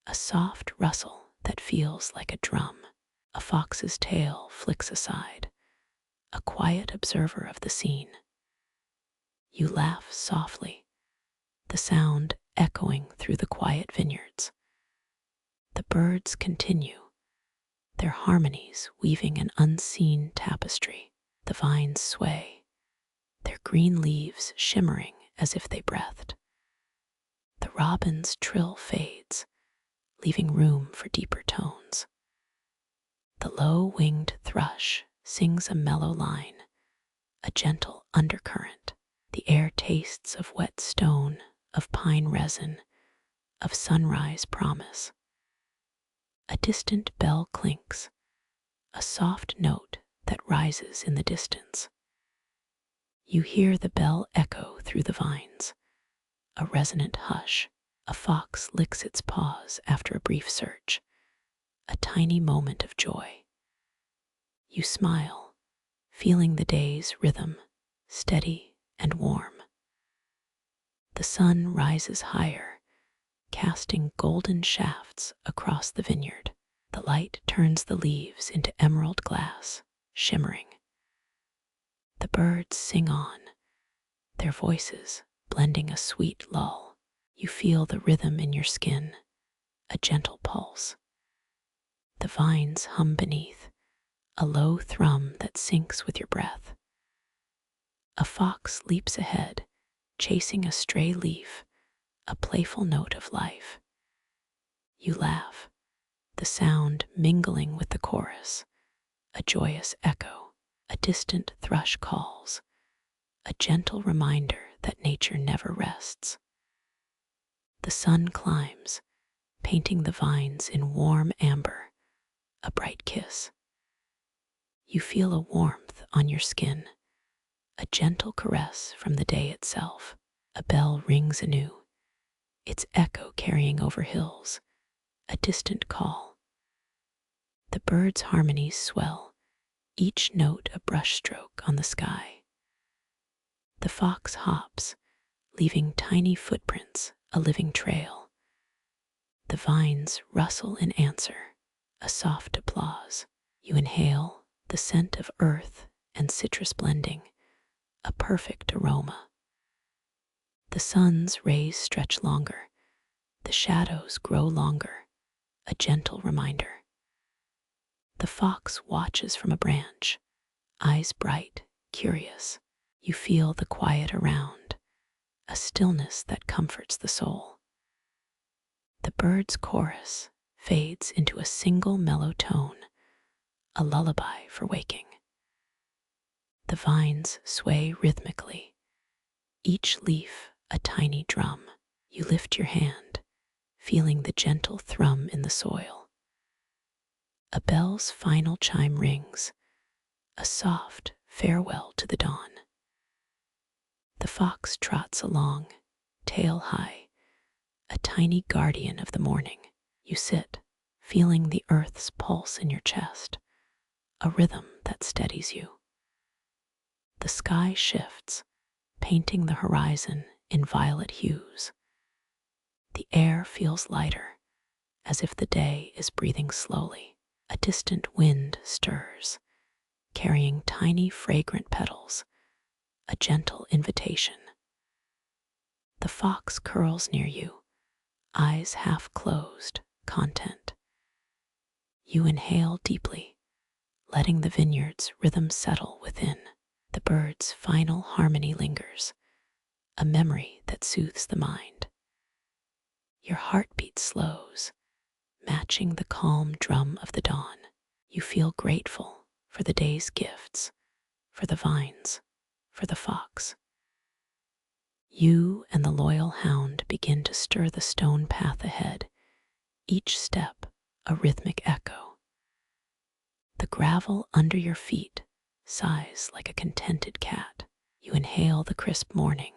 a soft rustle that feels like a drum. A fox's tail flicks aside, a quiet observer of the scene. You laugh softly, the sound echoing through the quiet vineyards. The birds continue, their harmonies weaving an unseen tapestry. The vines sway, their green leaves shimmering as if they breathed. The robin's trill fades, leaving room for deeper tones. The low-winged thrush sings a mellow line, a gentle undercurrent. The air tastes of wet stone, of pine resin, of sunrise promise. A distant bell clinks, a soft note that rises in the distance. You hear the bell echo through the vines, a resonant hush. A fox licks its paws after a brief search, a tiny moment of joy. You smile, feeling the day's rhythm, steady and warm. The sun rises higher, casting golden shafts across the vineyard. The light turns the leaves into emerald glass, shimmering. The birds sing on, their voices blending a sweet lull. You feel the rhythm in your skin, a gentle pulse. The vines hum beneath, a low thrum that syncs with your breath. A fox leaps ahead, chasing a stray leaf, a playful note of life. You laugh, the sound mingling with the chorus, a joyous echo. A distant thrush calls, a gentle reminder that nature never rests. The sun climbs, painting the vines in warm amber, a bright kiss. You feel a warmth on your skin, a gentle caress from the day itself. A bell rings anew, its echo carrying over hills, a distant call. The birds' harmonies swell, each note a brushstroke on the sky. The fox hops, leaving tiny footprints, a living trail. The vines rustle in answer, a soft applause. You inhale, the scent of earth and citrus blending, a perfect aroma. The sun's rays stretch longer, the shadows grow longer, a gentle reminder. The fox watches from a branch, eyes bright, curious. You feel the quiet around, a stillness that comforts the soul. The bird's chorus fades into a single mellow tone, a lullaby for waking. The vines sway rhythmically, each leaf a tiny drum. You lift your hand, feeling the gentle thrum in the soil. A bell's final chime rings, a soft farewell to the dawn. The fox trots along, tail high, a tiny guardian of the morning. You sit, feeling the earth's pulse in your chest, a rhythm that steadies you. The sky shifts, painting the horizon in violet hues. The air feels lighter, as if the day is breathing slowly. A distant wind stirs, carrying tiny fragrant petals, a gentle invitation. The fox curls near you, eyes half closed, content. You inhale deeply, letting the vineyard's rhythm settle within. The bird's final harmony lingers, a memory that soothes the mind. Your heartbeat slows, matching the calm drum of the dawn. You feel grateful for the day's gifts, for the vines, for the fox. You and the loyal hound begin to stir the stone path ahead, each step a rhythmic echo. The gravel under your feet sighs like a contented cat. You inhale the crisp morning,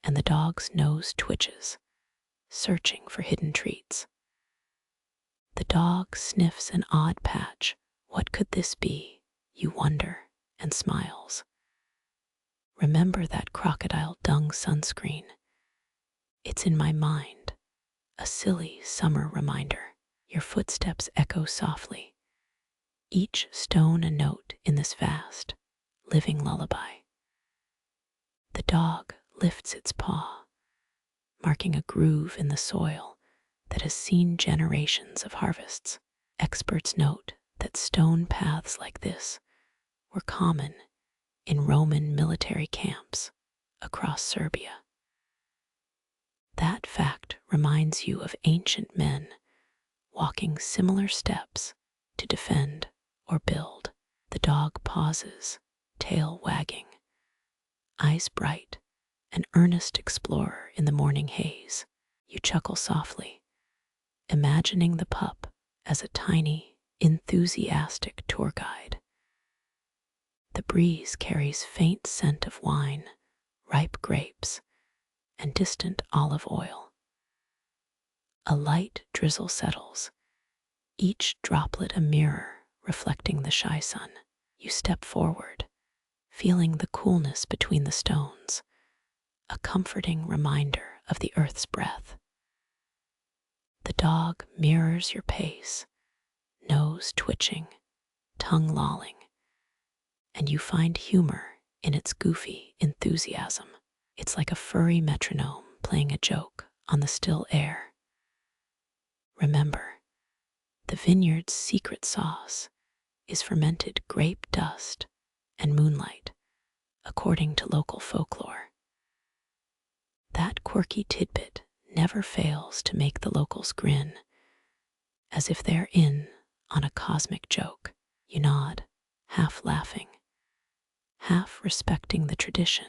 and the dog's nose twitches, searching for hidden treats. The dog sniffs an odd patch. What could this be? You wonder, and smiles. Remember that crocodile dung sunscreen. It's in my mind, a silly summer reminder. Your footsteps echo softly, each stone a note in this vast, living lullaby. The dog lifts its paw, marking a groove in the soil that has seen generations of harvests. Experts note that stone paths like this were common in Roman military camps across Serbia. That fact reminds you of ancient men walking similar steps to defend or build. The dog pauses, tail wagging, eyes bright, an earnest explorer in the morning haze. You chuckle softly, imagining the pup as a tiny, enthusiastic tour guide. The breeze carries faint scent of wine, ripe grapes, and distant olive oil. A light drizzle settles, each droplet a mirror reflecting the shy sun. You step forward, feeling the coolness between the stones, a comforting reminder of the earth's breath. The dog mirrors your pace, nose twitching, tongue lolling, and you find humor in its goofy enthusiasm. It's like a furry metronome playing a joke on the still air. Remember, the vineyard's secret sauce is fermented grape dust and moonlight, according to local folklore. That quirky tidbit never fails to make the locals grin, as if they're in on a cosmic joke. You nod, half laughing, half respecting the tradition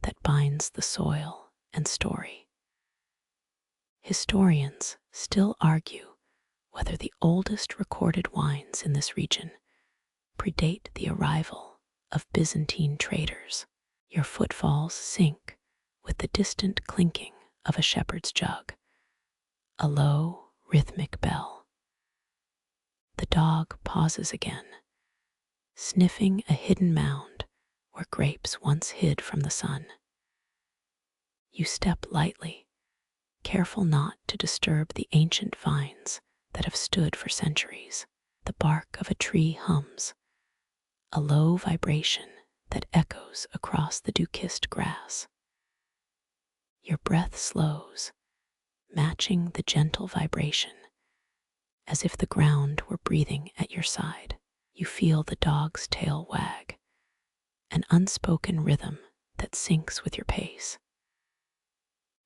that binds the soil and story. Historians still argue whether the oldest recorded wines in this region predate the arrival of Byzantine traders. Your footfalls sync with the distant clinking of a shepherd's jug, a low, rhythmic bell. The dog pauses again, sniffing a hidden mound where grapes once hid from the sun. You step lightly, careful not to disturb the ancient vines that have stood for centuries. The bark of a tree hums, a low vibration that echoes across the dew-kissed grass. Your breath slows, matching the gentle vibration, as if the ground were breathing at your side. You feel the dog's tail wag, an unspoken rhythm that syncs with your pace.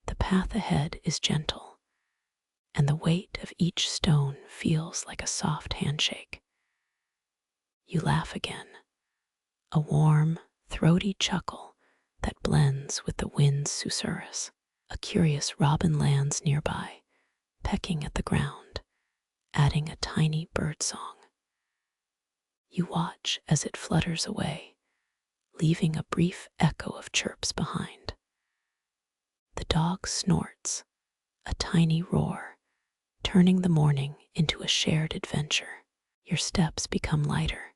The path ahead is gentle, and the weight of each stone feels like a soft handshake. You laugh again, a warm, throaty chuckle that blends with the wind's susurrus. A curious robin lands nearby, pecking at the ground, adding a tiny bird song. You watch as it flutters away, leaving a brief echo of chirps behind. The dog snorts, a tiny roar, turning the morning into a shared adventure. Your steps become lighter,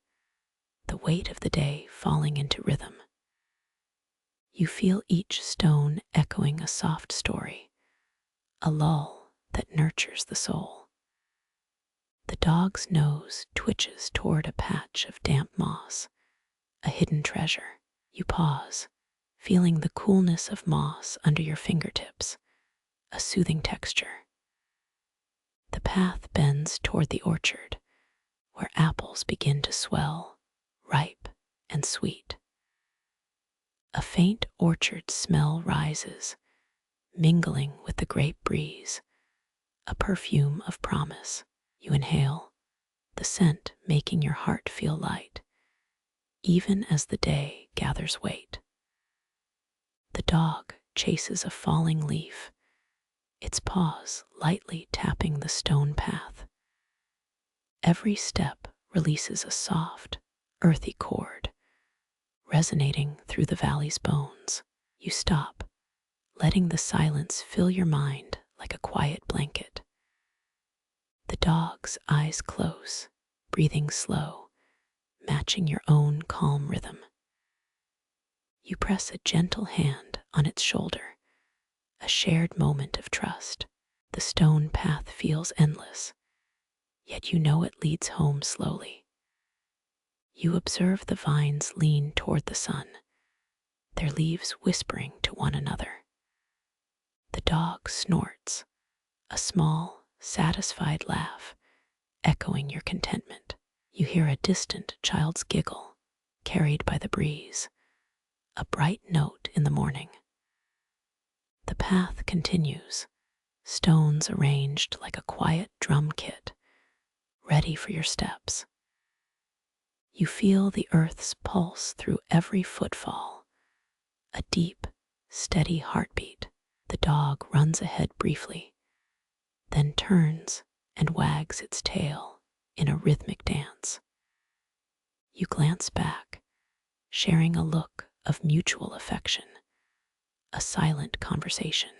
the weight of the day falling into rhythm. You feel each stone echoing a soft story, a lull that nurtures the soul. The dog's nose twitches toward a patch of damp moss, a hidden treasure. You pause, feeling the coolness of moss under your fingertips, a soothing texture. The path bends toward the orchard, where apples begin to swell, ripe and sweet. A faint orchard smell rises, mingling with the grape breeze, a perfume of promise. You inhale, the scent making your heart feel light, even as the day gathers weight. The dog chases a falling leaf, its paws lightly tapping the stone path. Every step releases a soft, earthy chord, resonating through the valley's bones. You stop, letting the silence fill your mind like a quiet blanket. The dog's eyes close, breathing slow, matching your own calm rhythm. You press a gentle hand on its shoulder, a shared moment of trust. The stone path feels endless, yet you know it leads home slowly. You observe the vines lean toward the sun, their leaves whispering to one another. The dog snorts, a small, satisfied laugh, echoing your contentment. You hear a distant child's giggle, carried by the breeze, a bright note in the morning. The path continues, stones arranged like a quiet drum kit, ready for your steps. You feel the earth's pulse through every footfall, a deep, steady heartbeat. The dog runs ahead briefly, then turns and wags its tail in a rhythmic dance. You glance back, sharing a look of mutual affection, a silent conversation.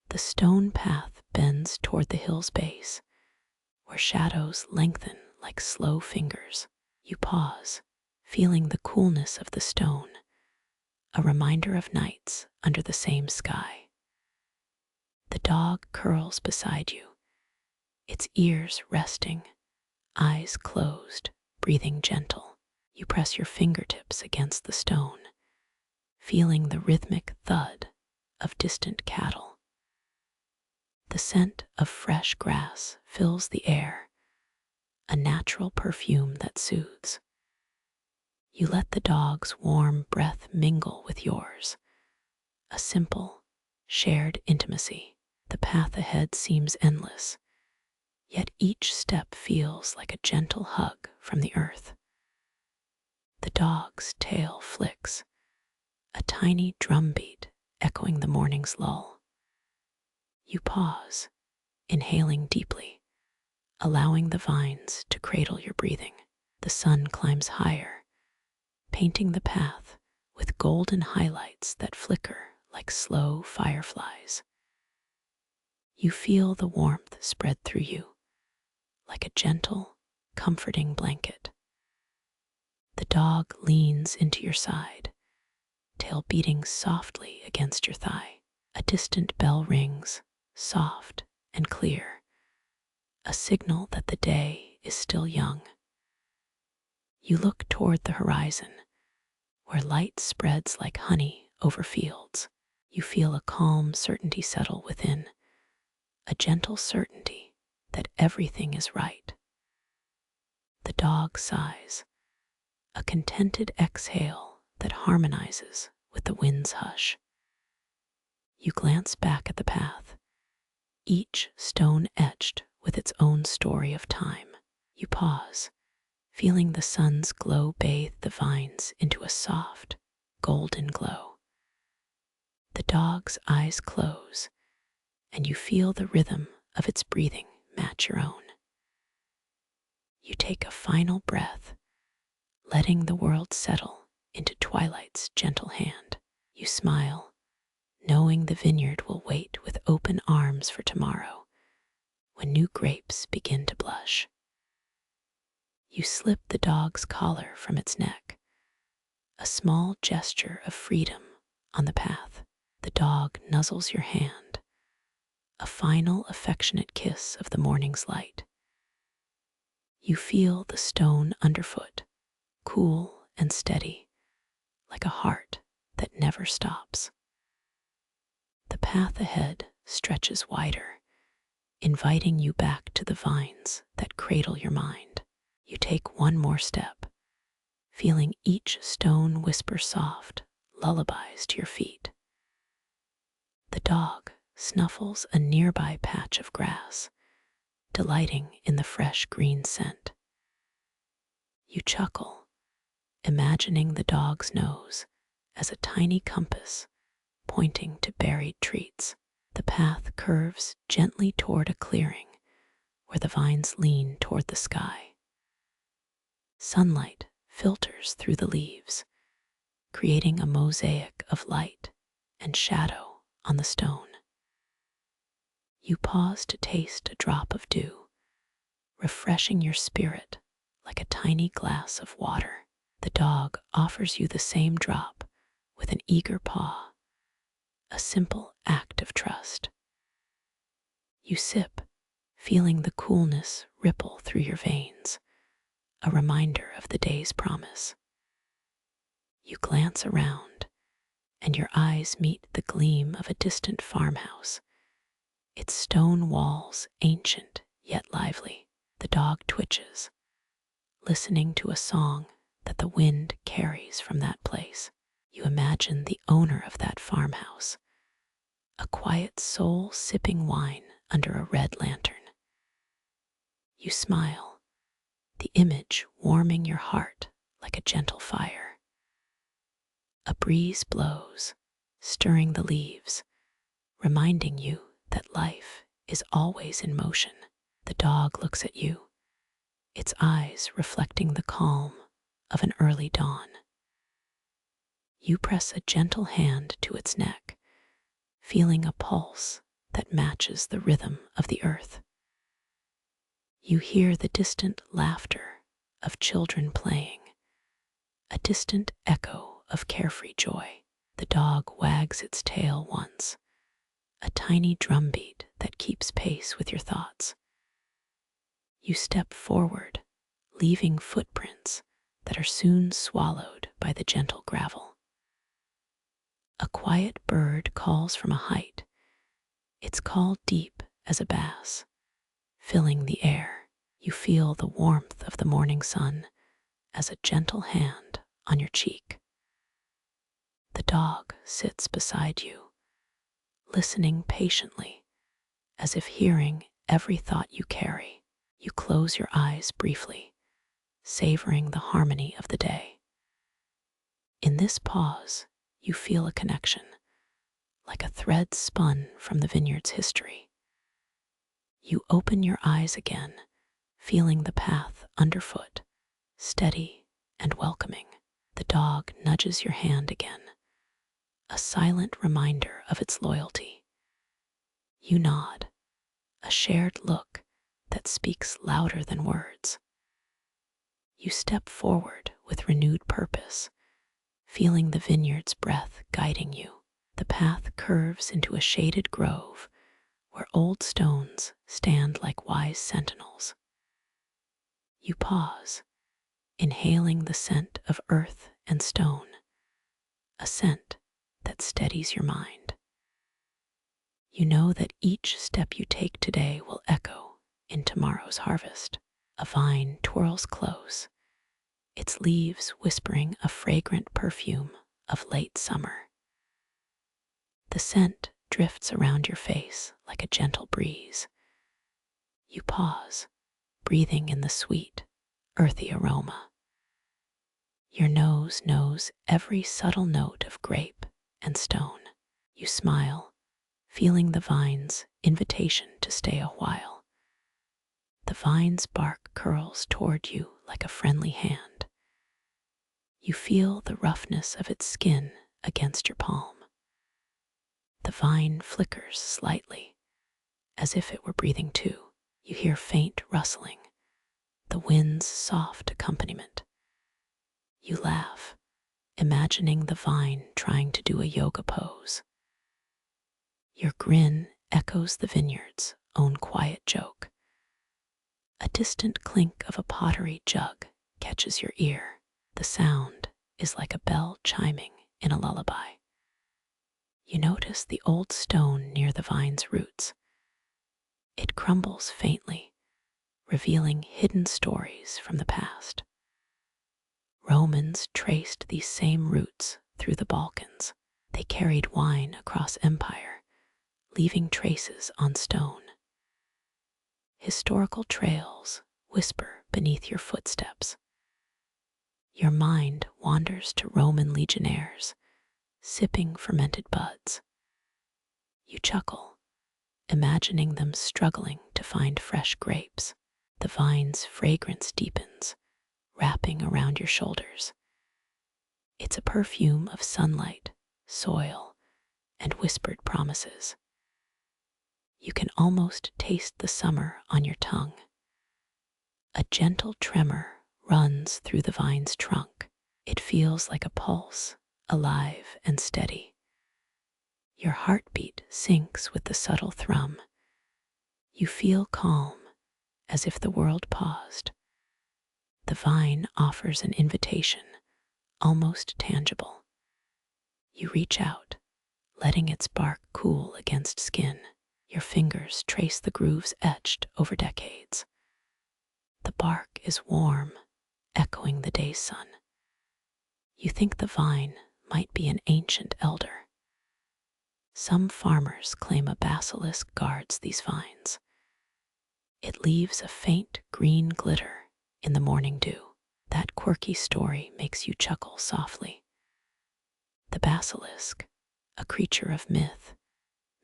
The stone path bends toward the hill's base, where shadows lengthen like slow fingers. You pause, feeling the coolness of the stone, a reminder of nights under the same sky. The dog curls beside you, its ears resting, eyes closed, breathing gentle. You press your fingertips against the stone, feeling the rhythmic thud of distant cattle. The scent of fresh grass fills the air, a natural perfume that soothes. You let the dog's warm breath mingle with yours, a simple, shared intimacy. The path ahead seems endless, yet each step feels like a gentle hug from the earth. The dog's tail flicks, a tiny drumbeat echoing the morning's lull. You pause, inhaling deeply, allowing the vines to cradle your breathing. The sun climbs higher, painting the path with golden highlights that flicker like slow fireflies. You feel the warmth spread through you, like a gentle, comforting blanket. The dog leans into your side, tail beating softly against your thigh. A distant bell rings, soft and clear, a signal that the day is still young. You look toward the horizon, where light spreads like honey over fields. You feel a calm certainty settle within, a gentle certainty that everything is right. The dog sighs, a contented exhale that harmonizes with the wind's hush. You glance back at the path, each stone etched with its own story of time. You pause, feeling the sun's glow bathe the vines into a soft, golden glow. The dog's eyes close, and you feel the rhythm of its breathing match your own. You take a final breath, letting the world settle into twilight's gentle hand. You smile, knowing the vineyard will wait with open arms for tomorrow, when new grapes begin to blush. You slip the dog's collar from its neck, a small gesture of freedom on the path. The dog nuzzles your hand, a final affectionate kiss of the morning's light. You feel the stone underfoot, cool and steady, like a heart that never stops. The path ahead stretches wider, inviting you back to the vines that cradle your mind. You take one more step, feeling each stone whisper soft lullabies to your feet. The dog snuffles a nearby patch of grass, delighting in the fresh green scent. You chuckle, imagining the dog's nose as a tiny compass pointing to buried treats. The path curves gently toward a clearing where the vines lean toward the sky. Sunlight filters through the leaves, creating a mosaic of light and shadow on the stone. You pause to taste a drop of dew, refreshing your spirit like a tiny glass of water. The dog offers you the same drop with an eager paw, a simple act of trust. You sip, feeling the coolness ripple through your veins, a reminder of the day's promise. You glance around, and your eyes meet the gleam of a distant farmhouse, its stone walls ancient yet lively. The dog twitches, listening to a song that the wind carries from that place. You imagine the owner of that farmhouse, a quiet soul sipping wine under a red lantern. You smile, the image warming your heart like a gentle fire. A breeze blows, stirring the leaves, reminding you that life is always in motion. The dog looks at you, its eyes reflecting the calm of an early dawn. You press a gentle hand to its neck, feeling a pulse that matches the rhythm of the earth. You hear the distant laughter of children playing, a distant echo of carefree joy. The dog wags its tail once, a tiny drumbeat that keeps pace with your thoughts. You step forward, leaving footprints that are soon swallowed by the gentle gravel. A quiet bird calls from a height, its call deep as a bass, filling the air. You feel the warmth of the morning sun as a gentle hand on your cheek. The dog sits beside you, listening patiently, as if hearing every thought you carry. You close your eyes briefly, savoring the harmony of the day. In this pause, you feel a connection, like a thread spun from the vineyard's history. You open your eyes again, feeling the path underfoot, steady and welcoming. The dog nudges your hand again, a silent reminder of its loyalty. You nod, a shared look that speaks louder than words. You step forward with renewed purpose, feeling the vineyard's breath guiding you. The path curves into a shaded grove where old stones stand like wise sentinels. You pause, inhaling the scent of earth and stone, a scent that steadies your mind. You know that each step you take today will echo in tomorrow's harvest. A vine twirls close, its leaves whispering a fragrant perfume of late summer. The scent drifts around your face like a gentle breeze. You pause, breathing in the sweet, earthy aroma. Your nose knows every subtle note of grape and stone. You smile, feeling the vine's invitation to stay a while. The vine's bark curls toward you like a friendly hand. You feel the roughness of its skin against your palm. The vine flickers slightly, as if it were breathing too. You hear faint rustling, the wind's soft accompaniment. You laugh, imagining the vine trying to do a yoga pose. Your grin echoes the vineyard's own quiet joke. A distant clink of a pottery jug catches your ear. The sound is like a bell chiming in a lullaby. You notice the old stone near the vine's roots. It crumbles faintly, revealing hidden stories from the past. Romans traced these same roots through the Balkans. They carried wine across empire, leaving traces on stone. Historical trails whisper beneath your footsteps. Your mind wanders to Roman legionnaires, sipping fermented buds. You chuckle, imagining them struggling to find fresh grapes. The vine's fragrance deepens, wrapping around your shoulders. It's a perfume of sunlight, soil, and whispered promises. You can almost taste the summer on your tongue. A gentle tremor runs through the vine's trunk. It feels like a pulse, alive and steady. Your heartbeat syncs with the subtle thrum. You feel calm, as if the world paused. The vine offers an invitation, almost tangible. You reach out, letting its bark cool against skin. Your fingers trace the grooves etched over decades. The bark is warm, echoing the day's sun. You think the vine might be an ancient elder. Some farmers claim a basilisk guards these vines. It leaves a faint green glitter in the morning dew. That quirky story makes you chuckle softly. The basilisk, a creature of myth,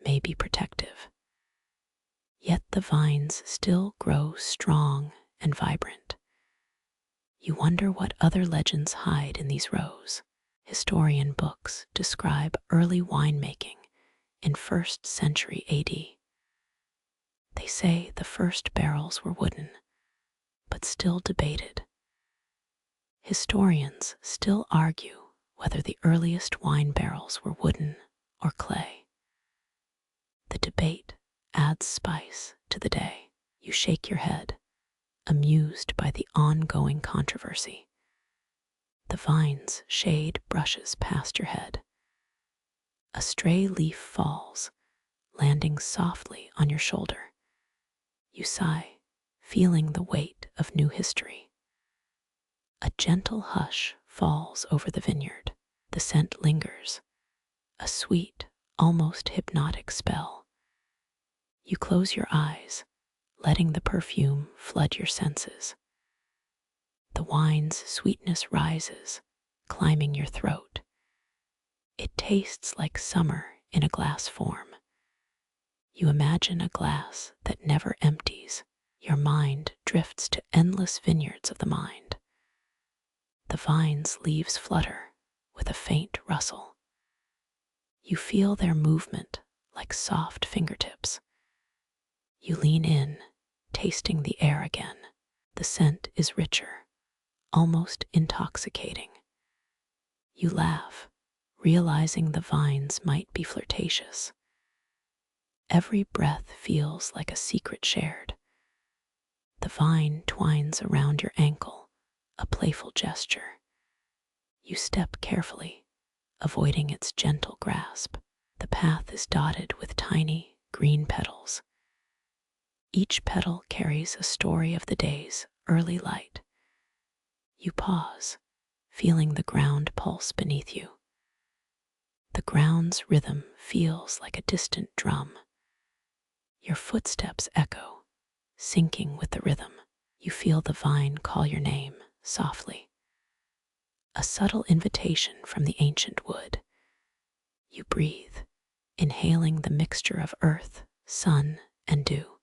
may be protective. Yet the vines still grow strong and vibrant. You wonder what other legends hide in these rows. Historian books describe early winemaking in 1st century AD. They say the first barrels were wooden, but still debated. Historians still argue whether the earliest wine barrels were wooden or clay. The debate adds spice to the day. You shake your head, amused by the ongoing controversy. The vine's shade brushes past your head. A stray leaf falls, landing softly on your shoulder. You sigh, feeling the weight of new history. A gentle hush falls over the vineyard. The scent lingers, a sweet, almost hypnotic spell. You close your eyes, letting the perfume flood your senses. The wine's sweetness rises, climbing your throat. It tastes like summer in a glass form. You imagine a glass that never empties. Your mind drifts to endless vineyards of the mind. The vine's leaves flutter with a faint rustle. You feel their movement like soft fingertips. You lean in, tasting the air again. The scent is richer, almost intoxicating. You laugh, realizing the vines might be flirtatious. Every breath feels like a secret shared. The vine twines around your ankle, a playful gesture. You step carefully, avoiding its gentle grasp. The path is dotted with tiny, green petals. Each petal carries a story of the day's early light. You pause, feeling the ground pulse beneath you. The ground's rhythm feels like a distant drum. Your footsteps echo, syncing with the rhythm. You feel the vine call your name softly. A subtle invitation from the ancient wood. You breathe, inhaling the mixture of earth, sun, and dew.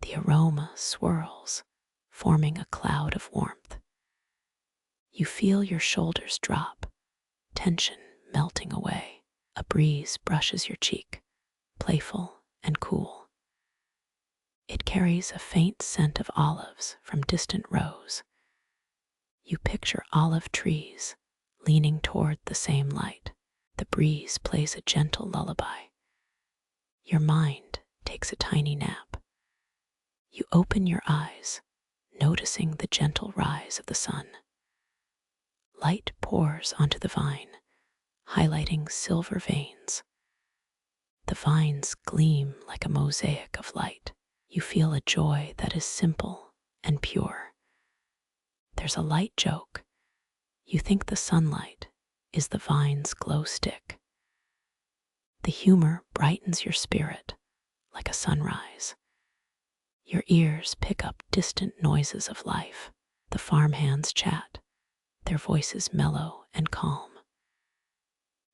The aroma swirls, forming a cloud of warmth. You feel your shoulders drop, tension melting away. A breeze brushes your cheek, playful and cool. It carries a faint scent of olives from distant rows. You picture olive trees leaning toward the same light. The breeze plays a gentle lullaby. Your mind takes a tiny nap. You open your eyes, noticing the gentle rise of the sun. Light pours onto the vine, highlighting silver veins. The vines gleam like a mosaic of light. You feel a joy that is simple and pure. There's a light joke. You think the sunlight is the vine's glow stick. The humor brightens your spirit like a sunrise. Your ears pick up distant noises of life. The farmhands chat, their voices mellow and calm.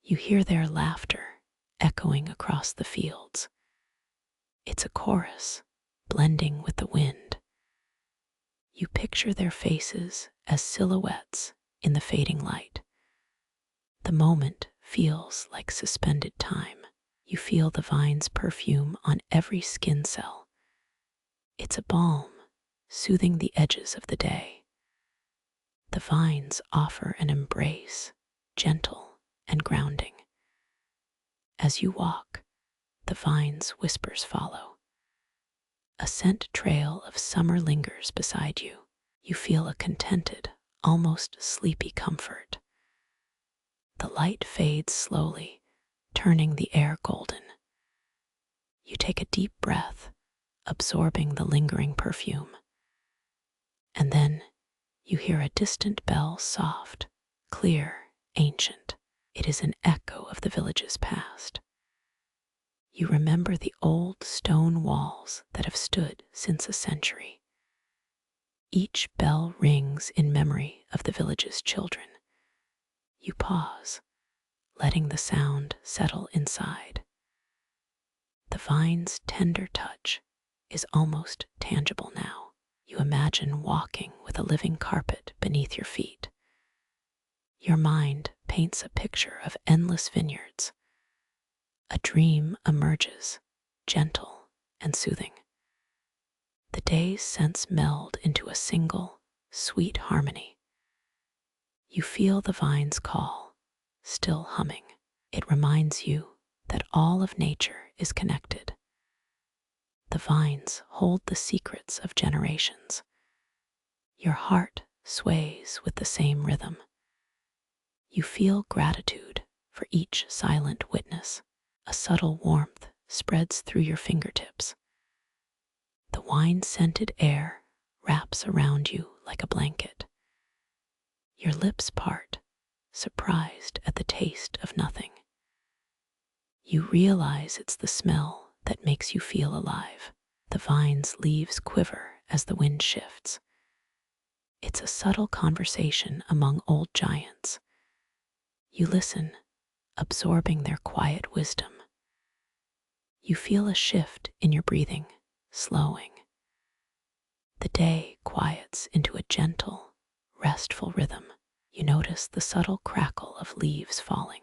You hear their laughter echoing across the fields. It's a chorus, blending with the wind. You picture their faces as silhouettes in the fading light. The moment feels like suspended time. You feel the vine's perfume on every skin cell. It's a balm, soothing the edges of the day. The vines offer an embrace, gentle and grounding. As you walk, the vine's whispers follow. A scent trail of summer lingers beside you. You feel a contented, almost sleepy comfort. The light fades slowly, turning the air golden. You take a deep breath, absorbing the lingering perfume. And then You hear a distant bell, soft, clear, ancient. It is an echo of the village's past. You remember the old stone walls that have stood since a century. Each bell rings in memory of the village's children. You pause, letting the sound settle inside. The vine's tender touch is almost tangible now. You imagine walking with a living carpet beneath your feet. Your mind paints a picture of endless vineyards. A dream emerges, gentle and soothing. The day's scents meld into a single, sweet harmony. You feel the vine's call, still humming. It reminds you that all of nature is connected. The vines hold the secrets of generations. Your heart sways with the same rhythm. You feel gratitude for each silent witness. A subtle warmth spreads through your fingertips. The wine-scented air wraps around you like a blanket. Your lips part, surprised at the taste of nothing. You realize it's the smell that makes you feel alive. The vine's leaves quiver as the wind shifts. It's a subtle conversation among old giants. You listen, absorbing their quiet wisdom. You feel a shift in your breathing, slowing. The day quiets into a gentle, restful rhythm. You notice the subtle crackle of leaves falling.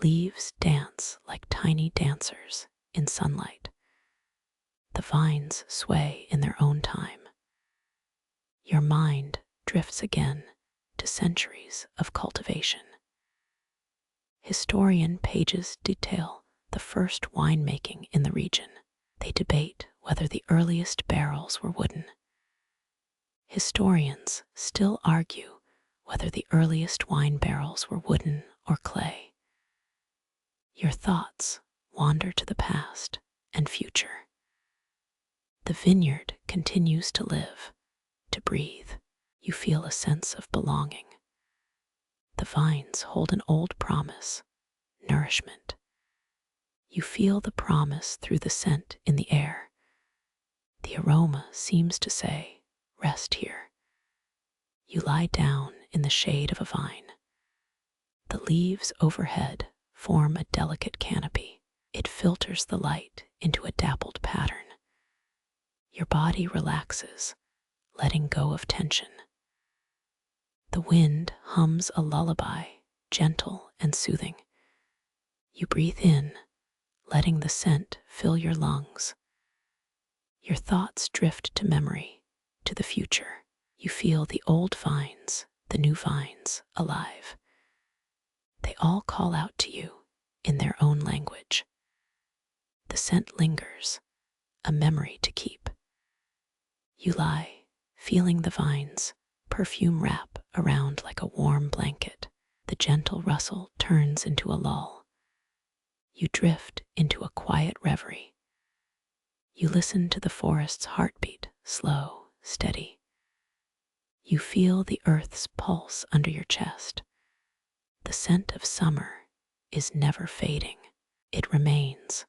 Leaves dance like tiny dancers in sunlight. The vines sway in their own time. Your mind drifts again to centuries of cultivation. Historian pages detail the first winemaking in the region. They debate whether the earliest barrels were wooden. Historians still argue whether the earliest wine barrels were wooden or clay. Your thoughts wander to the past and future. The vineyard continues to live, to breathe. You feel a sense of belonging. The vines hold an old promise, nourishment. You feel the promise through the scent in the air. The aroma seems to say, rest here. You lie down in the shade of a vine. The leaves overhead form a delicate canopy. It filters the light into a dappled pattern. Your body relaxes, letting go of tension. The wind hums a lullaby, gentle and soothing. You breathe in, letting the scent fill your lungs. Your thoughts drift to memory, to the future. You feel the old vines, the new vines, alive. They all call out to you in their own language. The scent lingers, a memory to keep. You lie, feeling the vines' perfume wrap around like a warm blanket. The gentle rustle turns into a lull. You drift into a quiet reverie. You listen to the forest's heartbeat, slow, steady. You feel the earth's pulse under your chest. The scent of summer is never fading. It remains,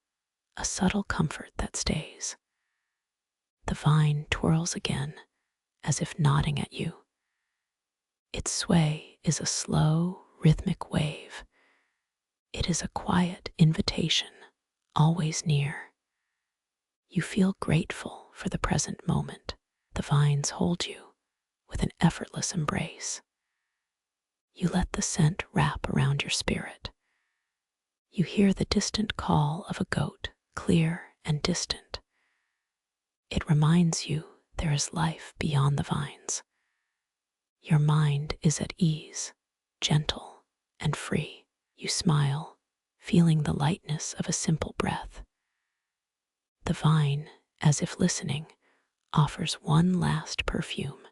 a subtle comfort that stays. The vine twirls again, as if nodding at you. Its sway is a slow, rhythmic wave. It is a quiet invitation, always near. You feel grateful for the present moment. The vines hold you with an effortless embrace. You let the scent wrap around your spirit. You hear the distant call of a goat, clear and distant. It reminds you there is life beyond the vines. Your mind is at ease, gentle and free. You smile, feeling the lightness of a simple breath. The vine, as if listening, offers one last perfume.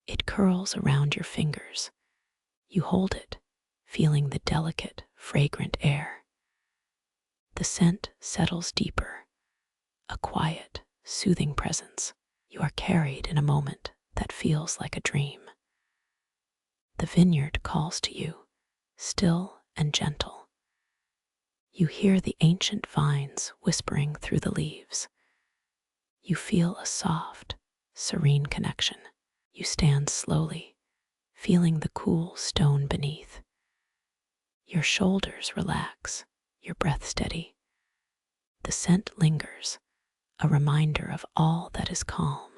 It curls around your fingers. You hold it, feeling the delicate, fragrant air. The scent settles deeper, a quiet, soothing presence. You are carried in a moment that feels like a dream. The vineyard calls to you, still and gentle. You hear the ancient vines whispering through the leaves. You feel a soft, serene connection. You stand slowly, feeling the cool stone beneath. Your shoulders relax, your breath steady. The scent lingers, a reminder of all that is calm.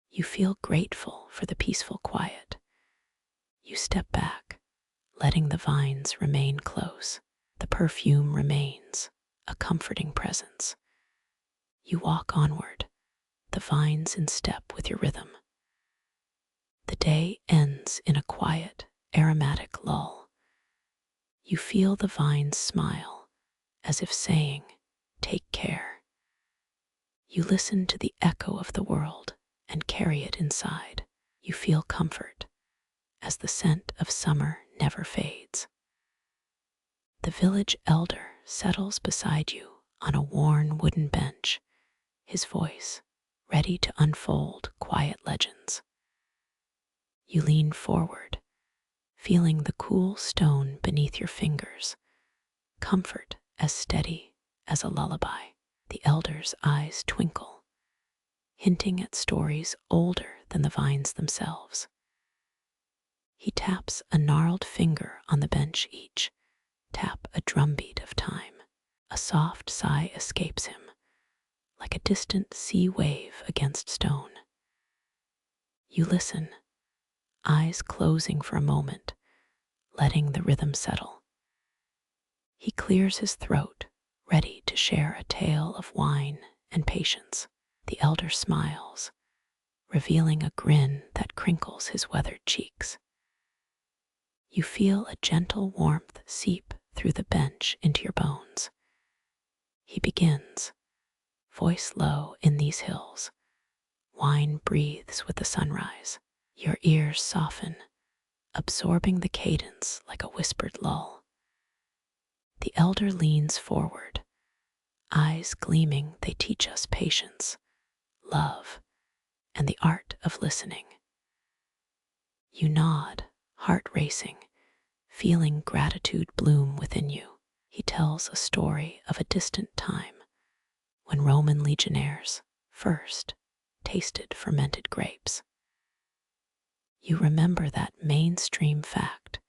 You feel grateful for the peaceful quiet. You step back, letting the vines remain close. The perfume remains, a comforting presence. You walk onward, the vines in step with your rhythm. The day ends in a quiet, aromatic lull. You feel the vines smile, as if saying, "Take care." You listen to the echo of the world and carry it inside. You feel comfort, as the scent of summer never fades. The village elder settles beside you on a worn wooden bench, his voice ready to unfold quiet legends. You lean forward, feeling the cool stone beneath your fingers, comfort as steady as a lullaby. The elder's eyes twinkle, hinting at stories older than the vines themselves. He taps a gnarled finger on the bench each, tap a drumbeat of time. A soft sigh escapes him, like a distant sea wave against stone. You listen, eyes closing for a moment, letting the rhythm settle. He clears his throat, ready to share a tale of wine and patience. The elder smiles, revealing a grin that crinkles his weathered cheeks. You feel a gentle warmth seep through the bench into your bones. He begins, voice low in these hills. Wine breathes with the sunrise. Your ears soften, absorbing the cadence like a whispered lull. The elder leans forward, eyes gleaming. They teach us patience, love, and the art of listening. You nod, heart racing, feeling gratitude bloom within you. He tells a story of a distant time when Roman legionnaires first tasted fermented grapes. You remember that mainstream fact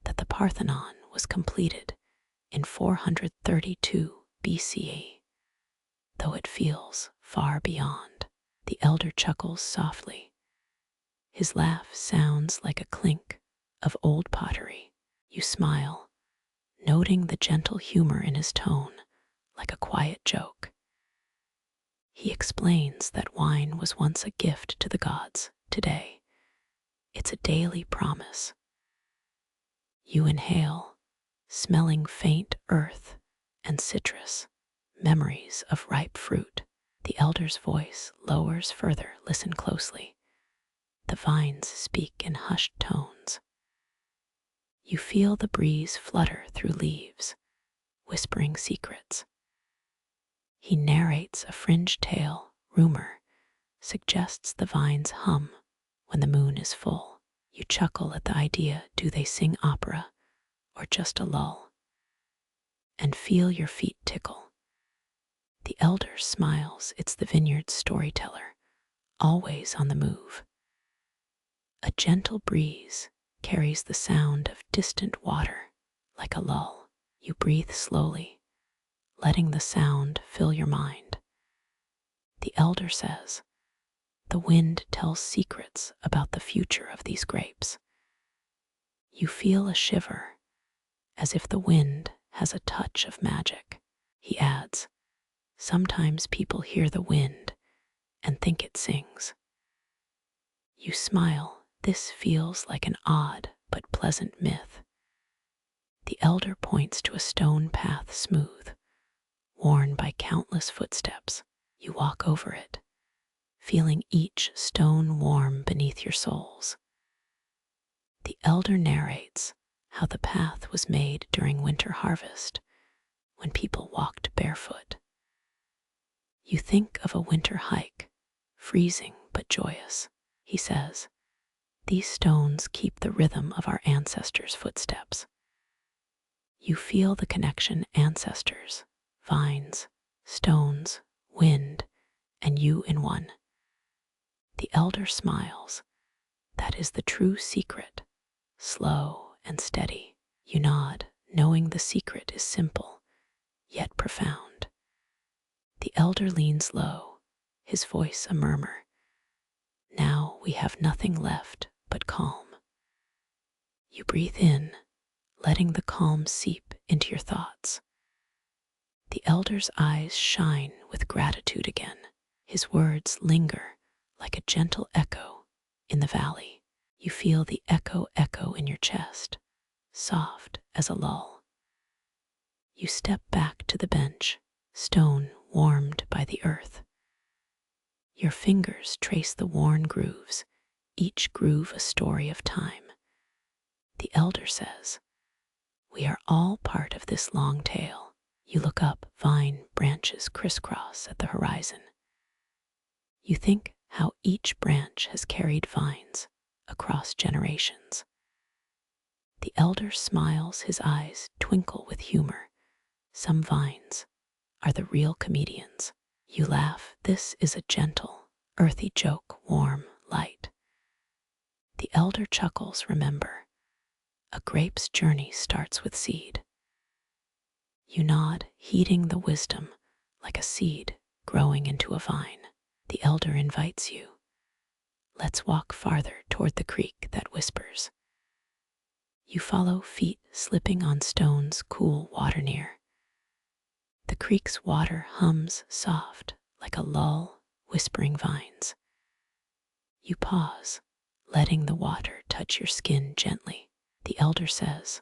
that the Parthenon was completed in 432 BCE, though it feels far beyond. The elder chuckles softly. His laugh sounds like a clink of old pottery. You smile, noting the gentle humor in his tone, like a quiet joke. He explains that wine was once a gift to the gods. Today, it's a daily promise. You inhale, smelling faint earth and citrus, memories of ripe fruit. The elder's voice lowers further. Listen closely. The vines speak in hushed tones. You feel the breeze flutter through leaves, whispering secrets. He narrates a fringed tale. Rumor suggests the vines hum when the moon is full. You chuckle at the idea. Do they sing opera or just a lull? And feel your feet tickle. The elder smiles. It's the vineyard's storyteller, always on the move. A gentle breeze carries the sound of distant water like a lull. You breathe slowly, letting the sound fill your mind. The elder says, the wind tells secrets about the future of these grapes. You feel a shiver, as if the wind has a touch of magic. He adds, sometimes people hear the wind and think it sings. You smile. This feels like an odd but pleasant myth. The elder points to a stone path smooth, worn by countless footsteps. You walk over it, feeling each stone warm beneath your soles. The elder narrates how the path was made during winter harvest, when people walked barefoot. You think of a winter hike, freezing but joyous. he says. These stones keep the rhythm of our ancestors' footsteps. You feel the connection: ancestors, vines, stones, wind, and you in one. The elder smiles. That is the true secret. Slow and steady. You nod, knowing the secret is simple, yet profound. The elder leans low, his voice a murmur. Now we have nothing left but calm. You breathe in, letting the calm seep into your thoughts. The elder's eyes shine with gratitude again. His words linger like a gentle echo in the valley. You feel the echo in your chest, soft as a lull. You step back to the bench, stone warmed by the earth. Your fingers trace the worn grooves, each groove a story of time. The elder says, "We are all part of this long tale." You look up, vine branches crisscross at the horizon. You think how each branch has carried vines across generations. The elder smiles, his eyes twinkle with humor. Some vines are the real comedians. You laugh. This is a gentle, earthy joke, warm, light. The elder chuckles. Remember, a grape's journey starts with seed. You nod, heeding the wisdom like a seed growing into a vine. The elder invites you. Let's walk farther toward the creek that whispers. You follow, feet slipping on stones, cool water near. The creek's water hums soft like a lull, whispering vines. You pause, letting the water touch your skin gently. The elder says,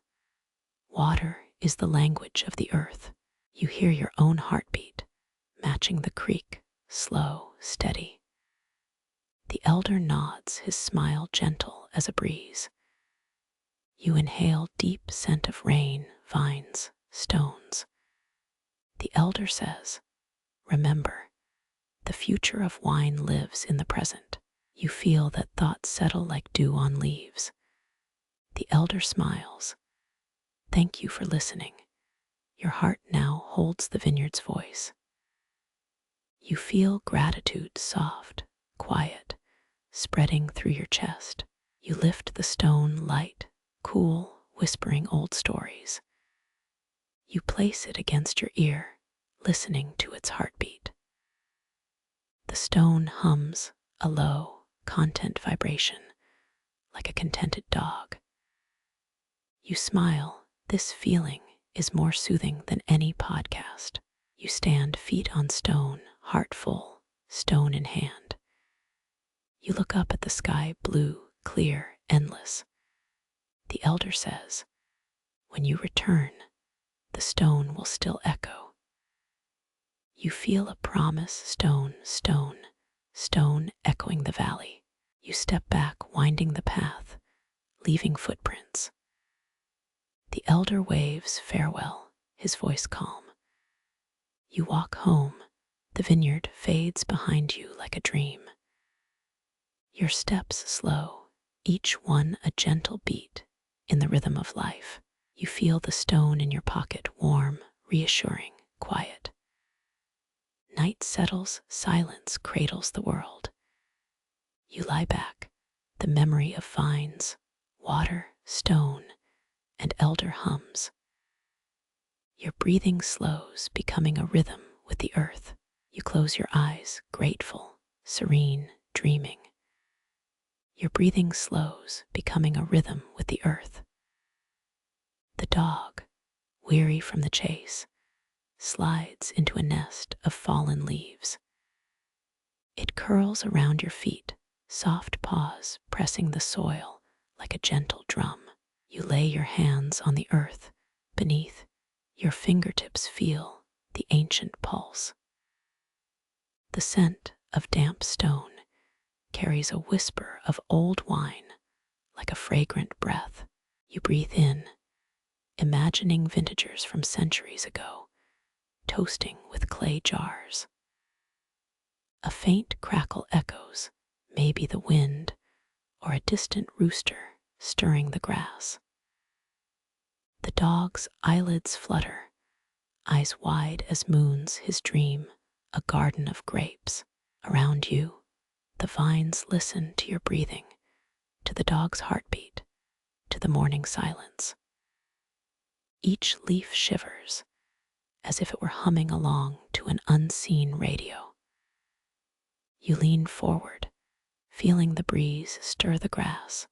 "Water is the language of the earth." You hear your own heartbeat, matching the creek, slow, steady. The elder nods, his smile gentle as a breeze. You inhale deep scent of rain, vines, stones. The elder says, "Remember, the future of wine lives in the present." You feel that thoughts settle like dew on leaves. The elder smiles. Thank you for listening. Your heart now holds the vineyard's voice. You feel gratitude, soft, quiet, spreading through your chest. You lift the stone, light, cool, whispering old stories. You place it against your ear, listening to its heartbeat. The stone hums a low, content vibration, like a contented dog. You smile. This feeling is more soothing than any podcast. You stand, feet on stone, heart full, stone in hand. You look up at the sky, blue, clear, endless. The elder says, "When you return, the stone will still echo." You feel a promise, stone, stone, stone echoing the valley. You step back, winding the path, leaving footprints. The elder waves farewell, his voice calm. You walk home. The vineyard fades behind you like a dream. Your steps slow, each one a gentle beat in the rhythm of life. You feel the stone in your pocket, warm, reassuring, quiet. Night settles, silence cradles the world. You lie back, the memory of vines, water, stone, and elder hums. Your breathing slows, becoming a rhythm with the earth. You close your eyes, grateful, serene, dreaming. Your breathing slows, becoming a rhythm with the earth. The dog, weary from the chase, slides into a nest of fallen leaves. It curls around your feet, soft paws pressing the soil like a gentle drum. You lay your hands on the earth beneath. Your fingertips feel the ancient pulse. The scent of damp stone carries a whisper of old wine like a fragrant breath. You breathe in, imagining vintagers from centuries ago, toasting with clay jars. A faint crackle echoes, maybe the wind or a distant rooster stirring the grass. The dog's eyelids flutter, eyes wide as moons his dream, a garden of grapes. Around you, the vines listen to your breathing, to the dog's heartbeat, to the morning silence. Each leaf shivers, as if it were humming along to an unseen radio. You lean forward, feeling the breeze stir the grass,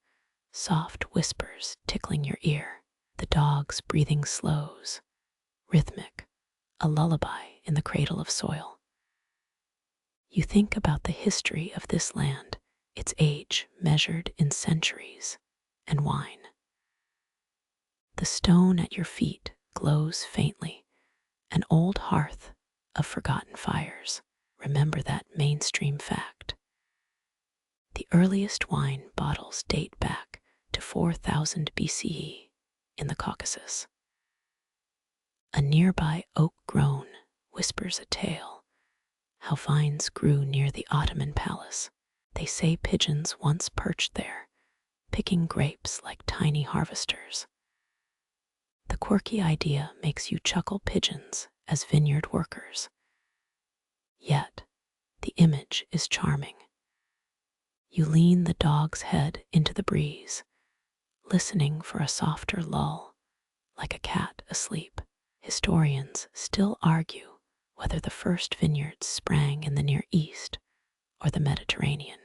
soft whispers tickling your ear. The dog's breathing slows, rhythmic, a lullaby in the cradle of soil. You think about the history of this land, its age measured in centuries, and wine. The stone at your feet glows faintly, an old hearth of forgotten fires. Remember that mainstream fact. The earliest wine bottles date back to 4000 BCE in the Caucasus. A nearby oak groan whispers a tale, how vines grew near the Ottoman palace. They say pigeons once perched there, picking grapes like tiny harvesters. The quirky idea makes you chuckle pigeons as vineyard workers. Yet, the image is charming. You lean the dog's head into the breeze, listening for a softer lull, like a cat asleep. Historians still argue whether the first vineyards sprang in the Near East or the Mediterranean.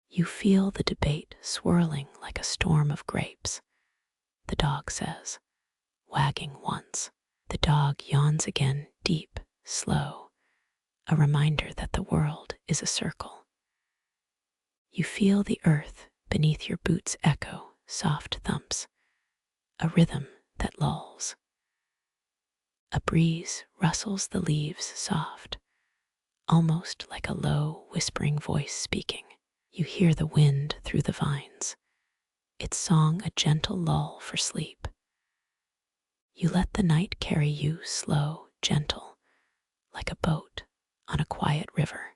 You feel the debate swirling like a storm of grapes. The dog says, wagging once. The dog yawns again, deep, slow, a reminder that the world is a circle. You feel the earth beneath your boots echo soft thumps, a rhythm that lulls. A breeze rustles the leaves soft, almost like a low, whispering voice speaking. You hear the wind through the vines, its song a gentle lull for sleep. You let the night carry you slow, gentle, like a boat on a quiet river.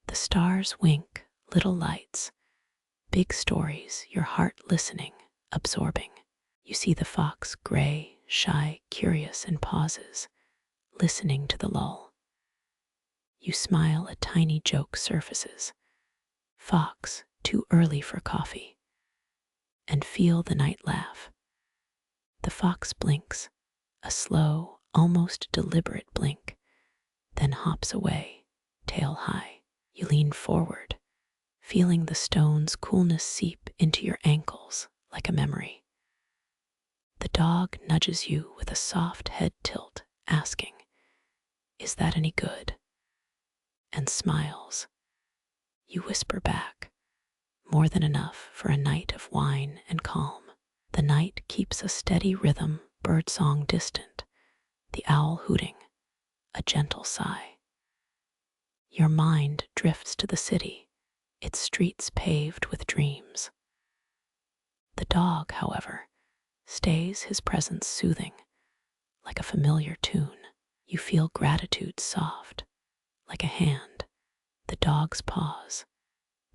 The stars wink, little lights, big stories, your heart listening, absorbing. You see the fox gray, shy, curious, and pauses, listening to the lull. You smile, a tiny joke surfaces. Fox, too early for coffee. And feel the night laugh. The fox blinks, a slow, almost deliberate blink, then hops away, tail high. You lean forward, feeling the stone's coolness seep into your ankles like a memory. The dog nudges you with a soft head tilt, asking, "Is that any good?" and smiles. You whisper back, "More than enough for a night of wine and calm." The night keeps a steady rhythm, birdsong distant, the owl hooting, a gentle sigh. Your mind drifts to the city, its streets paved with dreams. The dog, however, stays, his presence soothing, like a familiar tune. You feel gratitude soft, like a hand, the dog's paws,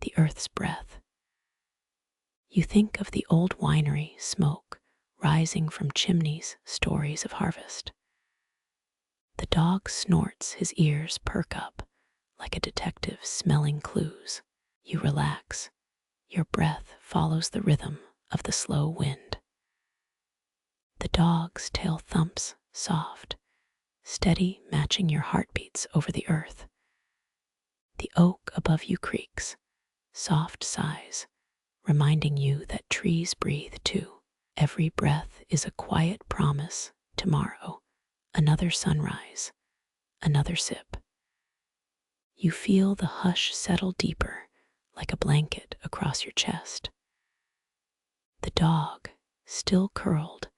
the earth's breath. You think of the old winery, smoke rising from chimneys, stories of harvest. The dog snorts, his ears perk up, like a detective smelling clues. You relax, your breath follows the rhythm of the slow wind. The dog's tail thumps, soft, steady, matching your heartbeats over the earth. The oak above you creaks, soft sighs, reminding you that trees breathe too. Every breath is a quiet promise. Tomorrow, another sunrise, another sip. You feel the hush settle deeper, like a blanket across your chest. The dog, still curled,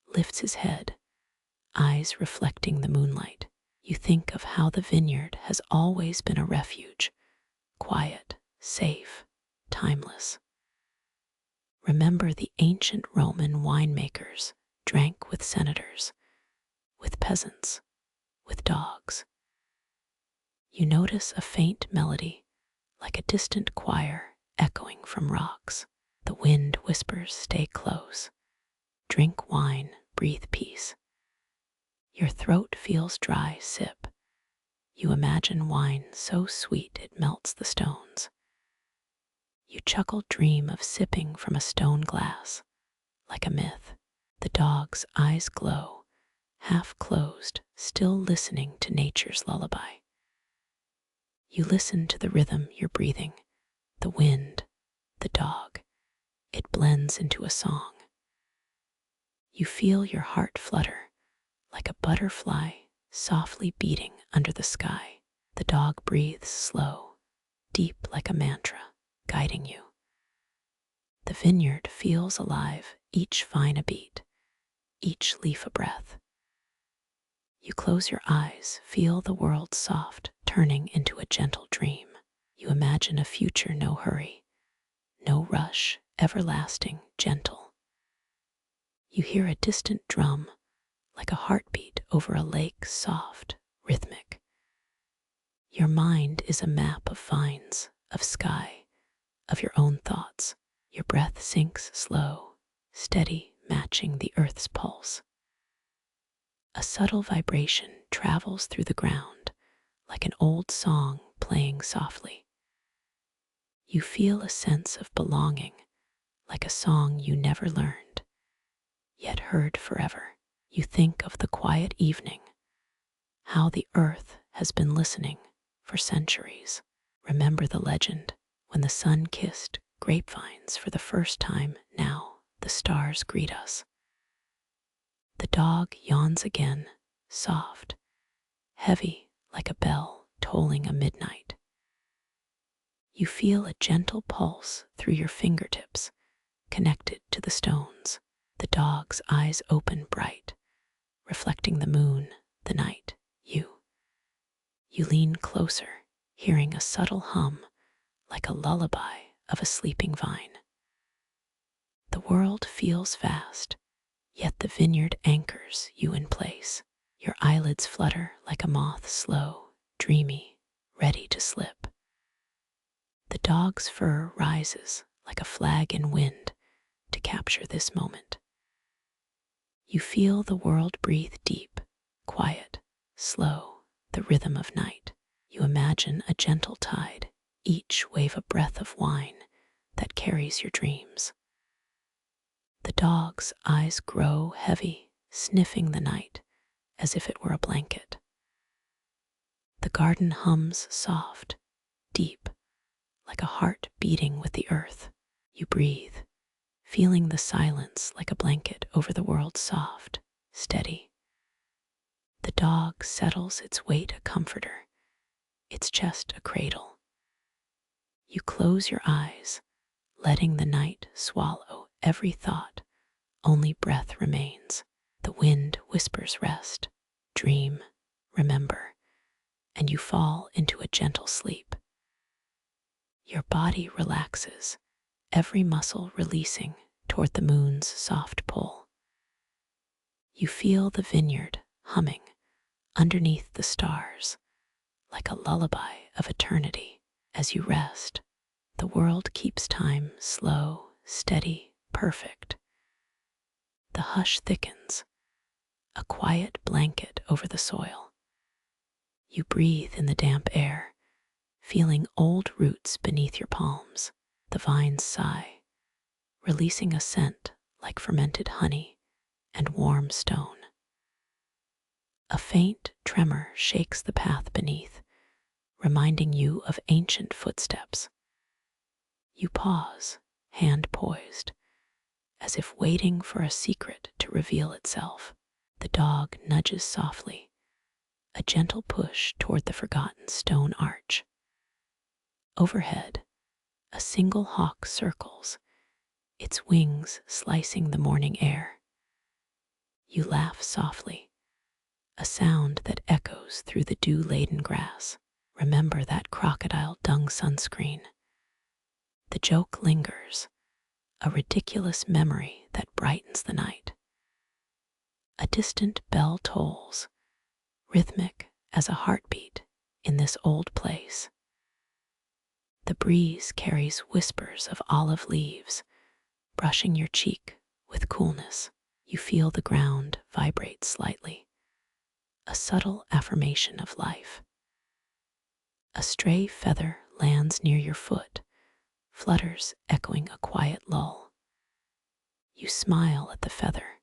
lifts his head, eyes reflecting the moonlight. You think of how the vineyard has always been a refuge, quiet, safe, timeless. Remember the ancient Roman winemakers drank with senators, with peasants, with dogs. You notice a faint melody, like a distant choir echoing from rocks. The wind whispers, "Stay close. Drink wine, breathe peace." Your throat feels dry, sip. You imagine wine so sweet it melts the stones. You chuckle, dream of sipping from a stone glass, like a myth. The dog's eyes glow, half closed, still listening to nature's lullaby. You listen to the rhythm you're breathing, the wind, the dog. It blends into a song. You feel your heart flutter, like a butterfly softly beating under the sky. The dog breathes slow, deep like a mantra, guiding you. The vineyard feels alive, each vine a beat, each leaf a breath. You close your eyes, feel the world soft, turning into a gentle dream. You imagine a future, no hurry, no rush, everlasting, gentle. You hear a distant drum, like a heartbeat over a lake, soft, rhythmic. Your mind is a map of vines, of sky, of your own thoughts. Your breath sinks slow, steady, matching the earth's pulse. A subtle vibration travels through the ground, like an old song playing softly. You feel a sense of belonging, like a song you never learned, yet heard forever. You think of the quiet evening, how the earth has been listening for centuries. Remember the legend, when the sun kissed grapevines for the first time. Now the stars greet us. The dog yawns again, soft, heavy like a bell tolling a midnight. You feel a gentle pulse through your fingertips, connected to the stones. The dog's eyes open bright, reflecting the moon, the night. You lean closer, hearing a subtle hum, like a lullaby of a sleeping vine. The world feels vast, yet the vineyard anchors you in place. Your eyelids flutter like a moth, slow, dreamy, ready to slip. The dog's fur rises like a flag in wind to capture this moment. You feel the world breathe deep, quiet, slow, the rhythm of night. You imagine a gentle tide, each wave a breath of wine that carries your dreams. The dog's eyes grow heavy, sniffing the night as if it were a blanket. The garden hums soft, deep, like a heart beating with the earth. You breathe, feeling the silence like a blanket over the world, soft, steady. The dog settles, its weight a comforter, its chest a cradle. You close your eyes, letting the night swallow every thought. Only breath remains. The wind whispers, "Rest, dream, remember," and you fall into a gentle sleep. Your body relaxes, every muscle releasing toward the moon's soft pull. You feel the vineyard humming underneath the stars, like a lullaby of eternity. As you rest, the world keeps time, slow, steady, perfect. The hush thickens, a quiet blanket over the soil. You breathe in the damp air, feeling old roots beneath your palms. The vines sigh, releasing a scent like fermented honey and warm stone. A faint tremor shakes the path beneath, reminding you of ancient footsteps. You pause, hand poised, as if waiting for a secret to reveal itself. The dog nudges softly, a gentle push toward the forgotten stone arch. Overhead, a single hawk circles, its wings slicing the morning air. You laugh softly, a sound that echoes through the dew-laden grass. Remember that crocodile dung sunscreen. The joke lingers, a ridiculous memory that brightens the night. A distant bell tolls, rhythmic as a heartbeat in this old place. The breeze carries whispers of olive leaves, brushing your cheek with coolness. You feel the ground vibrate slightly, a subtle affirmation of life. A stray feather lands near your foot, flutters echoing a quiet lull. You smile at the feather,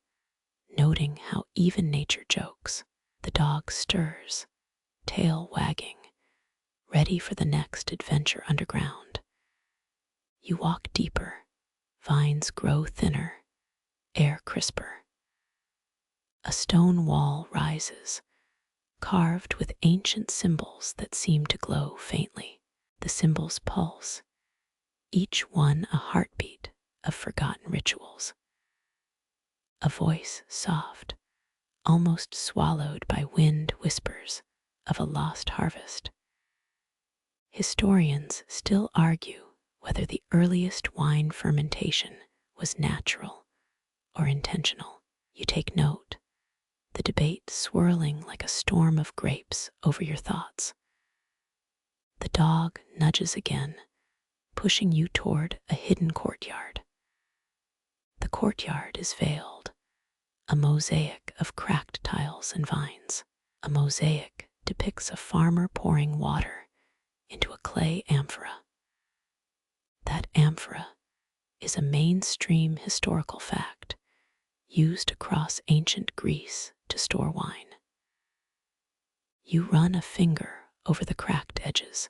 noting how even nature jokes. The dog stirs, tail wagging, ready for the next adventure underground. You walk deeper, vines grow thinner, air crisper. A stone wall rises, carved with ancient symbols that seem to glow faintly. The symbols pulse, each one a heartbeat of forgotten rituals. A voice soft, almost swallowed by wind, whispers of a lost harvest. Historians still argue whether the earliest wine fermentation was natural or intentional. You take note, the debate swirling like a storm of grapes over your thoughts. The dog nudges again, pushing you toward a hidden courtyard. The courtyard is veiled, a mosaic of cracked tiles and vines. A mosaic depicts a farmer pouring water into a clay amphora. That amphora is a mainstream historical fact used across ancient Greece to store wine. You run a finger over the cracked edges,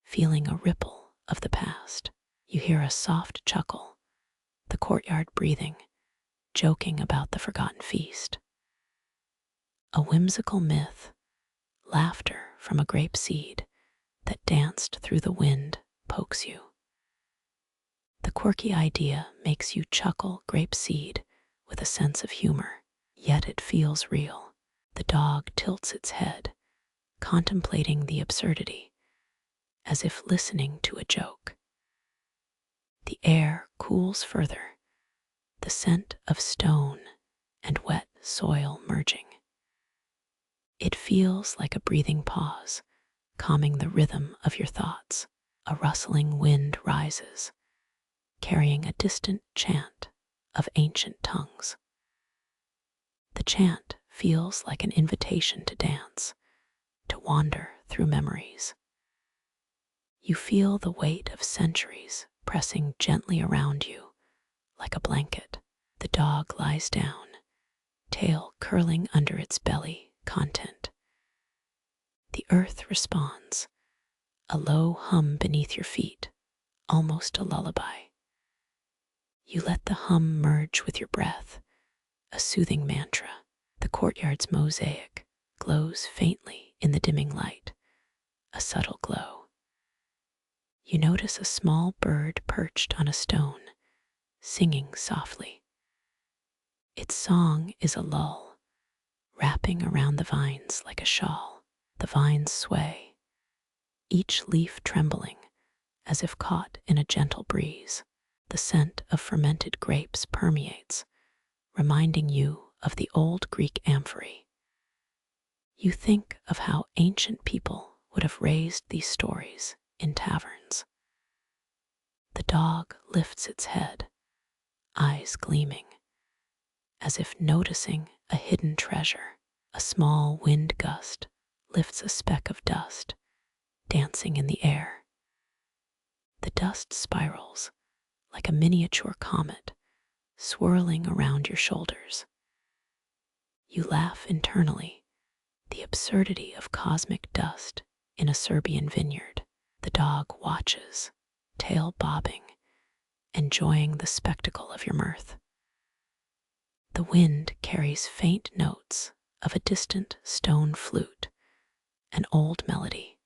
feeling a ripple of the past. You hear a soft chuckle, the courtyard breathing, joking about the forgotten feast. A whimsical myth, laughter from a grape seed that danced through the wind, pokes you. The quirky idea makes you chuckle grape seed with a sense of humor, yet it feels real. The dog tilts its head, contemplating the absurdity, as if listening to a joke. The air cools further, the scent of stone and wet soil merging. It feels like a breathing pause, calming the rhythm of your thoughts. A rustling wind rises, carrying a distant chant of ancient tongues. The chant feels like an invitation to dance, to wander through memories. You feel the weight of centuries pressing gently around you like a blanket. The dog lies down, tail curling under its belly, content. The earth responds, a low hum beneath your feet, almost a lullaby. You let the hum merge with your breath, a soothing mantra. The courtyard's mosaic glows faintly in the dimming light, a subtle glow. You notice a small bird perched on a stone, singing softly. Its song is a lull, wrapping around the vines like a shawl. The vines sway, each leaf trembling as if caught in a gentle breeze. The scent of fermented grapes permeates, reminding you of the old Greek amphorae. You think of how ancient people would have raised these stories in taverns. The dog lifts its head, eyes gleaming, as if noticing a hidden treasure. A small wind gust lifts a speck of dust, dancing in the air. The dust spirals like a miniature comet, swirling around your shoulders. You laugh internally, the absurdity of cosmic dust in a Serbian vineyard. The dog watches, tail bobbing, enjoying the spectacle of your mirth. The wind carries faint notes of a distant stone flute, an old melody.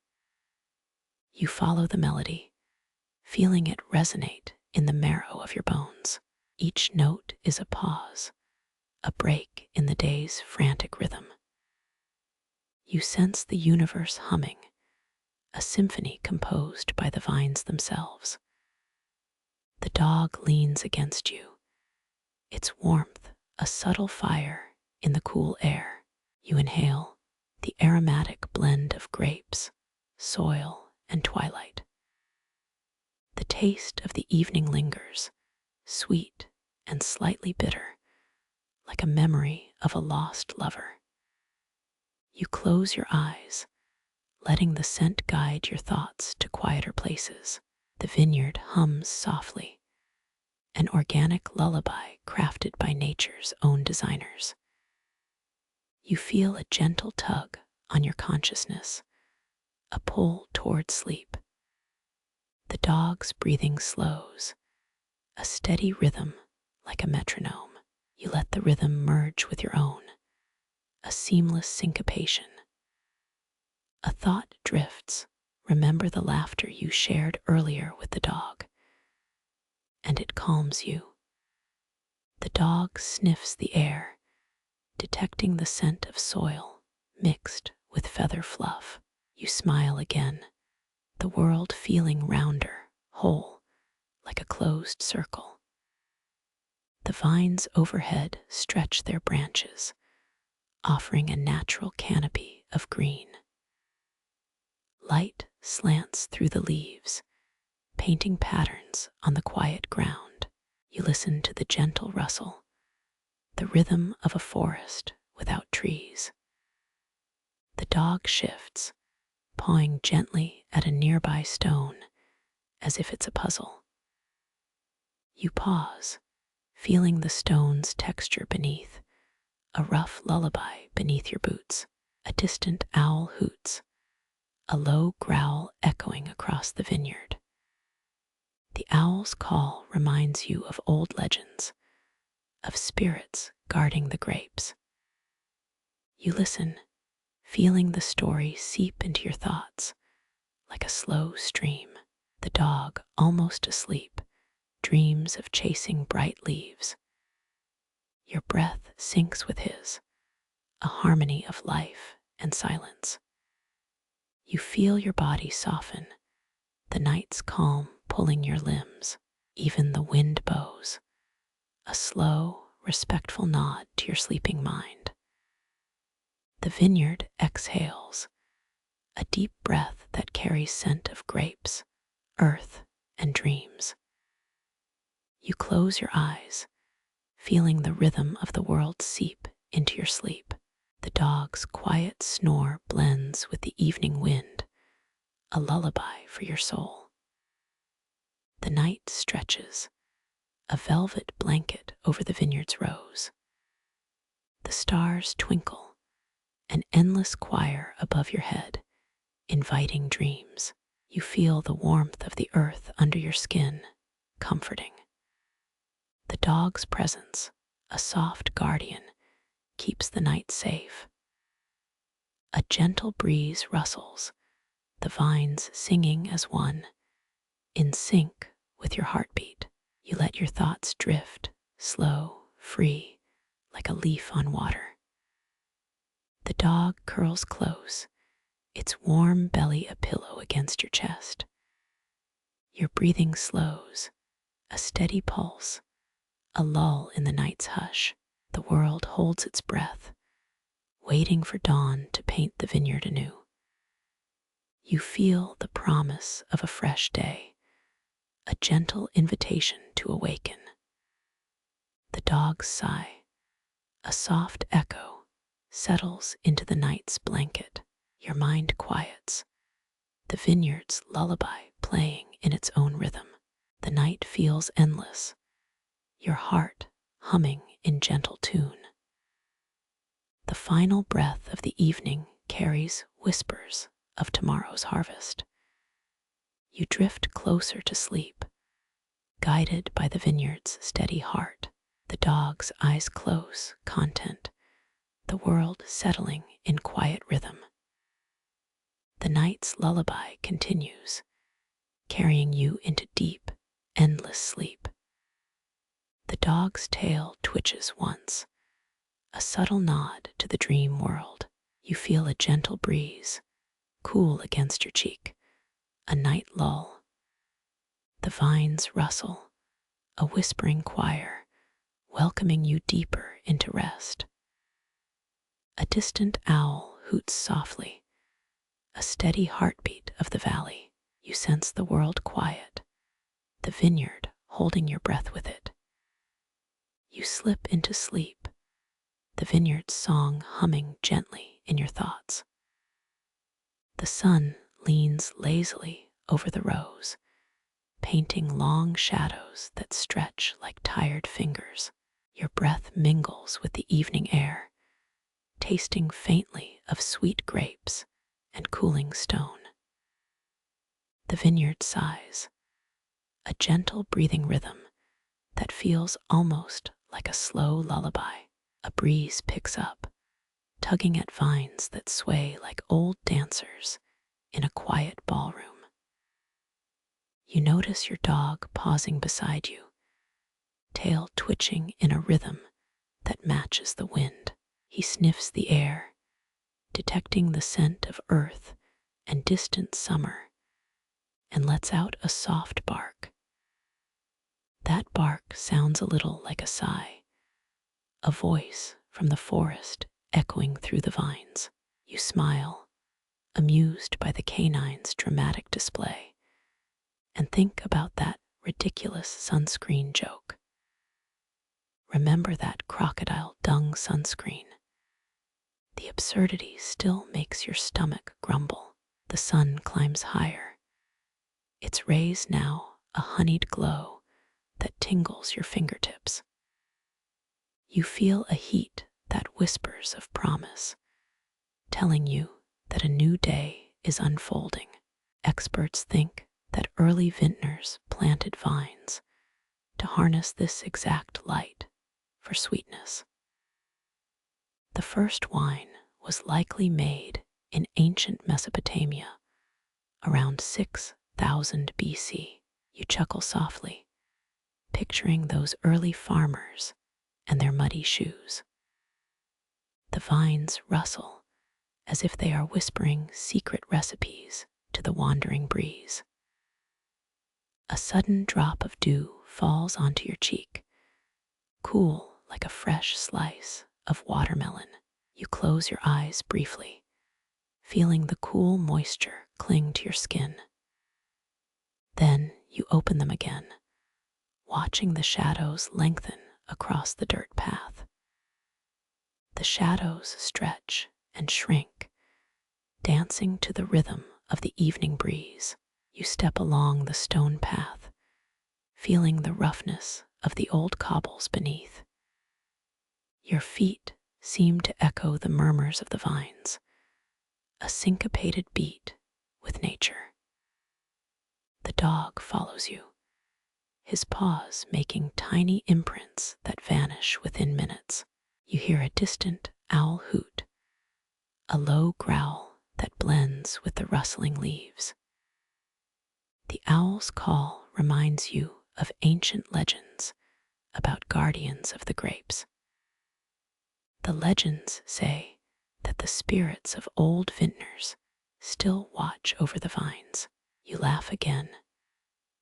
You follow the melody, feeling it resonate in the marrow of your bones. Each note is a pause, a break in the day's frantic rhythm. You sense the universe humming, a symphony composed by the vines themselves. The dog leans against you, its warmth a subtle fire in the cool air. You inhale the aromatic blend of grapes, soil, and twilight. taste of the evening lingers, sweet and slightly bitter, like a memory of a lost lover. You close your eyes, letting the scent guide your thoughts to quieter places. The vineyard hums softly, an organic lullaby crafted by nature's own designers. You feel a gentle tug on your consciousness, a pull toward sleep. The dog's breathing slows, a steady rhythm like a metronome. You let the rhythm merge with your own, a seamless syncopation. A thought drifts. Remember the laughter you shared earlier with the dog, and it calms you. The dog sniffs the air, detecting the scent of soil mixed with feather fluff. You smile again, the world feeling rounder, whole, like a closed circle. The vines overhead stretch their branches, offering a natural canopy of green. Light slants through the leaves, painting patterns on the quiet ground. You listen to the gentle rustle, the rhythm of a forest without trees. The dog shifts, pawing gently at a nearby stone as if it's a puzzle. You pause, feeling the stone's texture beneath, a rough lullaby beneath your boots. A distant owl hoots, a low growl echoing across the vineyard. The owl's call reminds you of old legends, of spirits guarding the grapes. You listen, feeling the story seep into your thoughts like a slow stream. The dog, almost asleep, dreams of chasing bright leaves. Your breath syncs with his, a harmony of life and silence. You feel your body soften, the night's calm pulling your limbs. Even the wind bows, a slow, respectful nod to your sleeping mind. The vineyard exhales, a deep breath that carries scent of grapes, earth, and dreams. You close your eyes, feeling the rhythm of the world seep into your sleep. The dog's quiet snore blends with the evening wind, a lullaby for your soul. The night stretches, a velvet blanket over the vineyard's rows. The stars twinkle, an endless choir above your head, inviting dreams. You feel the warmth of the earth under your skin, comforting. The dog's presence, a soft guardian, keeps the night safe. A gentle breeze rustles, the vines singing as one, in sync with your heartbeat. You let your thoughts drift, slow, free, like a leaf on water. The dog curls close, its warm belly a pillow against your chest. Your breathing slows, a steady pulse, a lull in the night's hush. The world holds its breath, waiting for dawn to paint the vineyard anew. You feel the promise of a fresh day, a gentle invitation to awaken. The dog's sigh, a soft echo, settles into the night's blanket. Your mind quiets, the vineyard's lullaby playing in its own rhythm. The night feels endless, your heart humming in gentle tune. The final breath of the evening carries whispers of tomorrow's harvest. You drift closer to sleep, guided by the vineyard's steady heart. The dog's eyes close, content, the world settling in quiet rhythm. The night's lullaby continues, carrying you into deep, endless sleep. The dog's tail twitches once, a subtle nod to the dream world. You feel a gentle breeze, cool against your cheek, a night lull. The vines rustle, a whispering choir, welcoming you deeper into rest. A distant owl hoots softly, a steady heartbeat of the valley. You sense the world quiet, the vineyard holding your breath with it. You slip into sleep, the vineyard's song humming gently in your thoughts. The sun leans lazily over the rows, painting long shadows that stretch like tired fingers. Your breath mingles with the evening air, tasting faintly of sweet grapes and cooling stone. The vineyard sighs, a gentle breathing rhythm that feels almost like a slow lullaby. A breeze picks up, tugging at vines that sway like old dancers in a quiet ballroom. You notice your dog pausing beside you, tail twitching in a rhythm that matches the wind. He sniffs the air, detecting the scent of earth and distant summer, and lets out a soft bark. That bark sounds a little like a sigh, a voice from the forest echoing through the vines. You smile, amused by the canine's dramatic display, and think about that ridiculous sunscreen joke. Remember that crocodile dung sunscreen. The absurdity still makes your stomach grumble. The sun climbs higher, its rays now a honeyed glow that tingles your fingertips. You feel a heat that whispers of promise, telling you that a new day is unfolding. Experts think that early vintners planted vines to harness this exact light for sweetness. The first wine was likely made in ancient Mesopotamia around 6,000 BC. You chuckle softly, picturing those early farmers and their muddy shoes. The vines rustle as if they are whispering secret recipes to the wandering breeze. A sudden drop of dew falls onto your cheek, cool like a fresh slice of watermelon. You close your eyes briefly, feeling the cool moisture cling to your skin. Then you open them again, watching the shadows lengthen across the dirt path. The shadows stretch and shrink, dancing to the rhythm of the evening breeze. You step along the stone path, feeling the roughness of the old cobbles beneath. Your feet seem to echo the murmurs of the vines, a syncopated beat with nature. The dog follows you, his paws making tiny imprints that vanish within minutes. You hear a distant owl hoot, a low growl that blends with the rustling leaves. The owl's call reminds you of ancient legends about guardians of the grapes. The legends say that the spirits of old vintners still watch over the vines. You laugh again,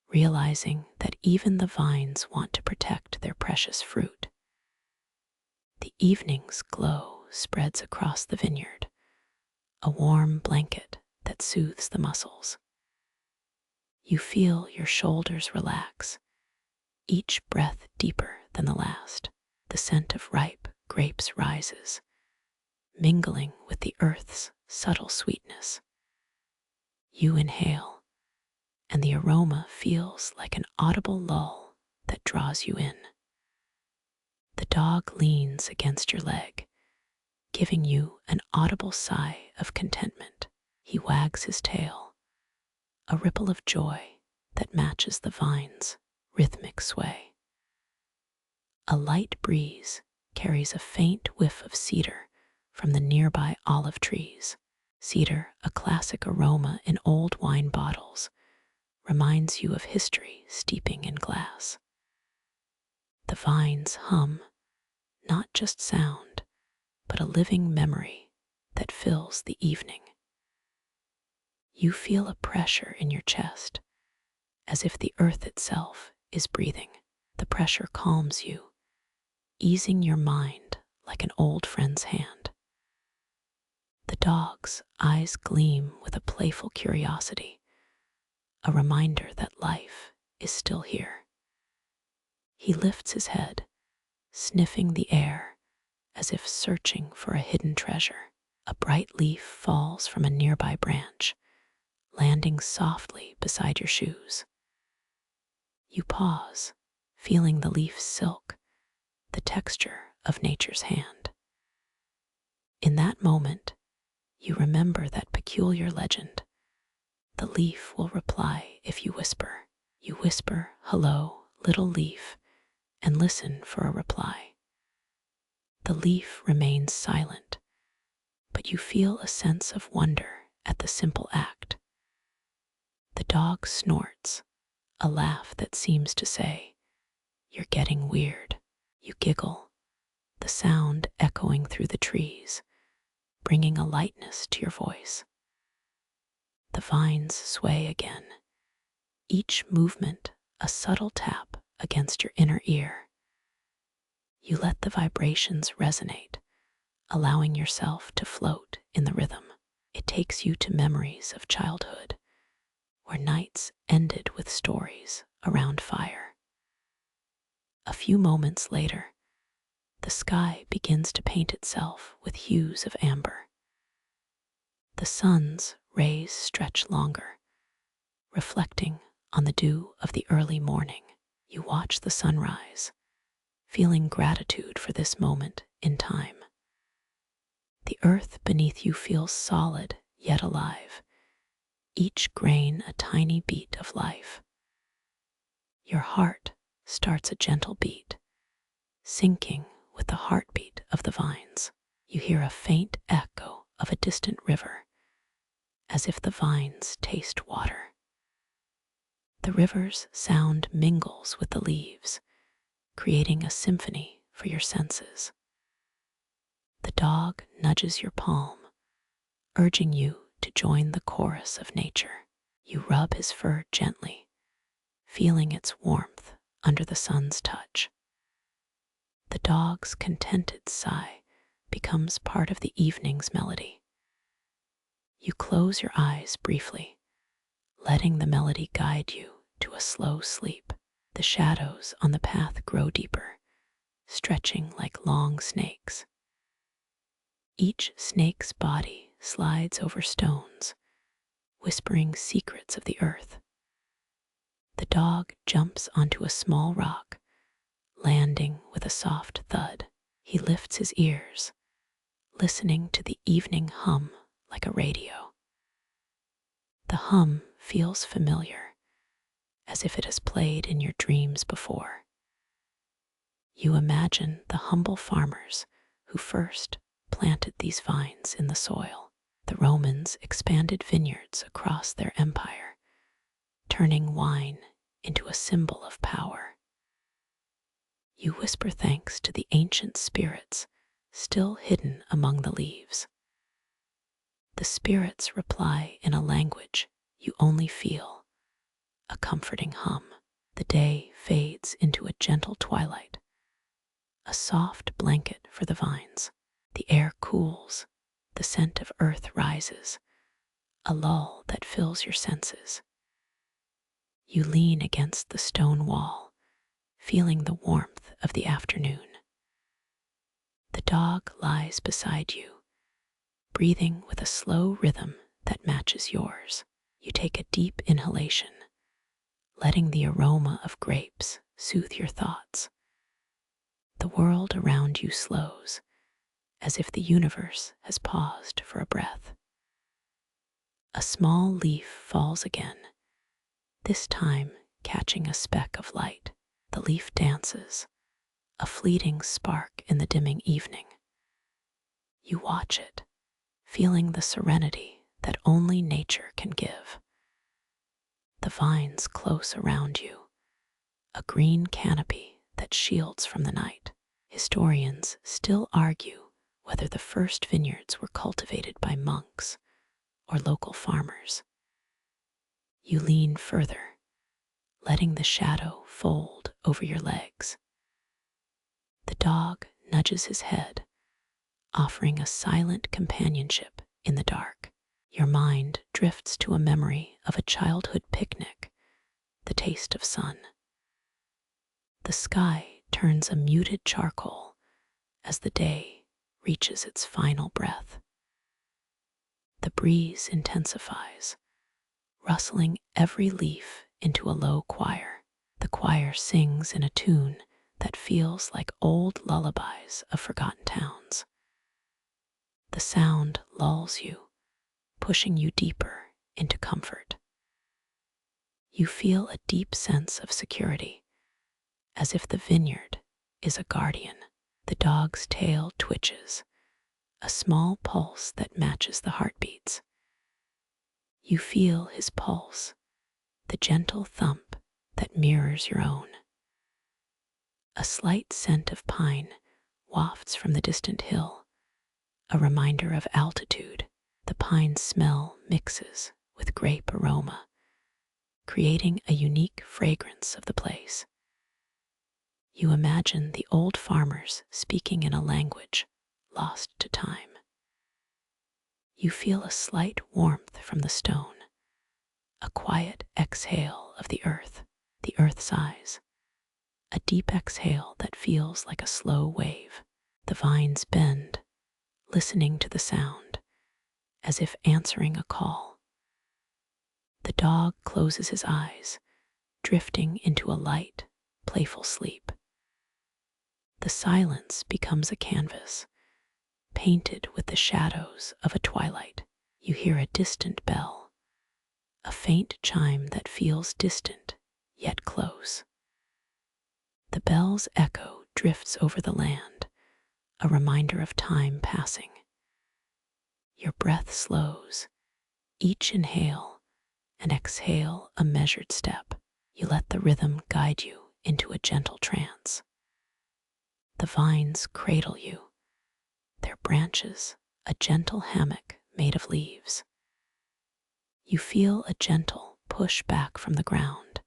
realizing that even the vines want to protect their precious fruit. The evening's glow spreads across the vineyard, a warm blanket that soothes the muscles. You feel your shoulders relax, each breath deeper than the last. The scent of ripe grapes rises, mingling with the earth's subtle sweetness. You inhale, and the aroma feels like an audible lull that draws you in. The dog leans against your leg, giving you an audible sigh of contentment. He wags his tail, a ripple of joy that matches the vine's rhythmic sway. A light breeze carries a faint whiff of cedar from the nearby olive trees. Cedar, a classic aroma in old wine bottles, reminds you of history steeping in glass. The vines hum, not just sound, but a living memory that fills the evening. You feel a pressure in your chest, as if the earth itself is breathing. The pressure calms you, easing your mind like an old friend's hand. The dog's eyes gleam with a playful curiosity, a reminder that life is still here. He lifts his head, sniffing the air as if searching for a hidden treasure. A bright leaf falls from a nearby branch, landing softly beside your shoes. You pause, feeling the leaf's silk, the texture of nature's hand. In that moment, you remember that peculiar legend. The leaf will reply if you whisper. You whisper, "Hello, little leaf," and listen for a reply. The leaf remains silent, but you feel a sense of wonder at the simple act. The dog snorts, a laugh that seems to say, "You're getting weird." You giggle, the sound echoing through the trees, bringing a lightness to your voice. The vines sway again, each movement a subtle tap against your inner ear. You let the vibrations resonate, allowing yourself to float in the rhythm. It takes you to memories of childhood, where nights ended with stories around fire. A few moments later, the sky begins to paint itself with hues of amber. The sun's rays stretch longer, reflecting on the dew of the early morning. You watch the sunrise, feeling gratitude for this moment in time. The earth beneath you feels solid yet alive, each grain a tiny beat of life. Your heart starts a gentle beat, syncing with the heartbeat of the vines. You hear a faint echo of a distant river, as if the vines taste water. The river's sound mingles with the leaves, creating a symphony for your senses. The dog nudges your palm, urging you to join the chorus of nature. You rub his fur gently, feeling its warmth under the sun's touch. The dog's contented sigh becomes part of the evening's melody. You close your eyes briefly, letting the melody guide you to a slow sleep. The shadows on the path grow deeper, stretching like long snakes. Each snake's body slides over stones, whispering secrets of the earth. The dog jumps onto a small rock, landing with a soft thud. He lifts his ears, listening to the evening hum like a radio. The hum feels familiar, as if it has played in your dreams before. You imagine the humble farmers who first planted these vines in the soil. The Romans expanded vineyards across their empire, turning wine into a symbol of power. You whisper thanks to the ancient spirits still hidden among the leaves. The spirits reply in a language you only feel, a comforting hum. The day fades into a gentle twilight, a soft blanket for the vines. The air cools, the scent of earth rises, a lull that fills your senses. You lean against the stone wall, feeling the warmth of the afternoon. The dog lies beside you, breathing with a slow rhythm that matches yours. You take a deep inhalation, letting the aroma of grapes soothe your thoughts. The world around you slows, as if the universe has paused for a breath. A small leaf falls again, this time catching a speck of light. The leaf dances, a fleeting spark in the dimming evening. You watch it, feeling the serenity that only nature can give. The vines close around you, a green canopy that shields from the night. Historians still argue whether the first vineyards were cultivated by monks or local farmers. You lean further, letting the shadow fold over your legs. The dog nudges his head, offering a silent companionship in the dark. Your mind drifts to a memory of a childhood picnic, the taste of sun. The sky turns a muted charcoal as the day reaches its final breath. The breeze intensifies, rustling every leaf into a low choir. The choir sings in a tune that feels like old lullabies of forgotten towns. The sound lulls you, pushing you deeper into comfort. You feel a deep sense of security, as if the vineyard is a guardian. The dog's tail twitches, a small pulse that matches the heartbeats. You feel his pulse, the gentle thump that mirrors your own. A slight scent of pine wafts from the distant hill, a reminder of altitude. The pine smell mixes with grape aroma, creating a unique fragrance of the place. You imagine the old farmers speaking in a language lost to time. You feel a slight warmth from the stone, a quiet exhale of the earth sighs, a deep exhale that feels like a slow wave. The vines bend, listening to the sound, as if answering a call. The dog closes his eyes, drifting into a light, playful sleep. The silence becomes a canvas, painted with the shadows of a twilight. You hear a distant bell, a faint chime that feels distant yet close. The bell's echo drifts over the land, a reminder of time passing. Your breath slows, each inhale and exhale a measured step. You let the rhythm guide you into a gentle trance. The vines cradle you, their branches a gentle hammock made of leaves. You feel a gentle push back from the ground,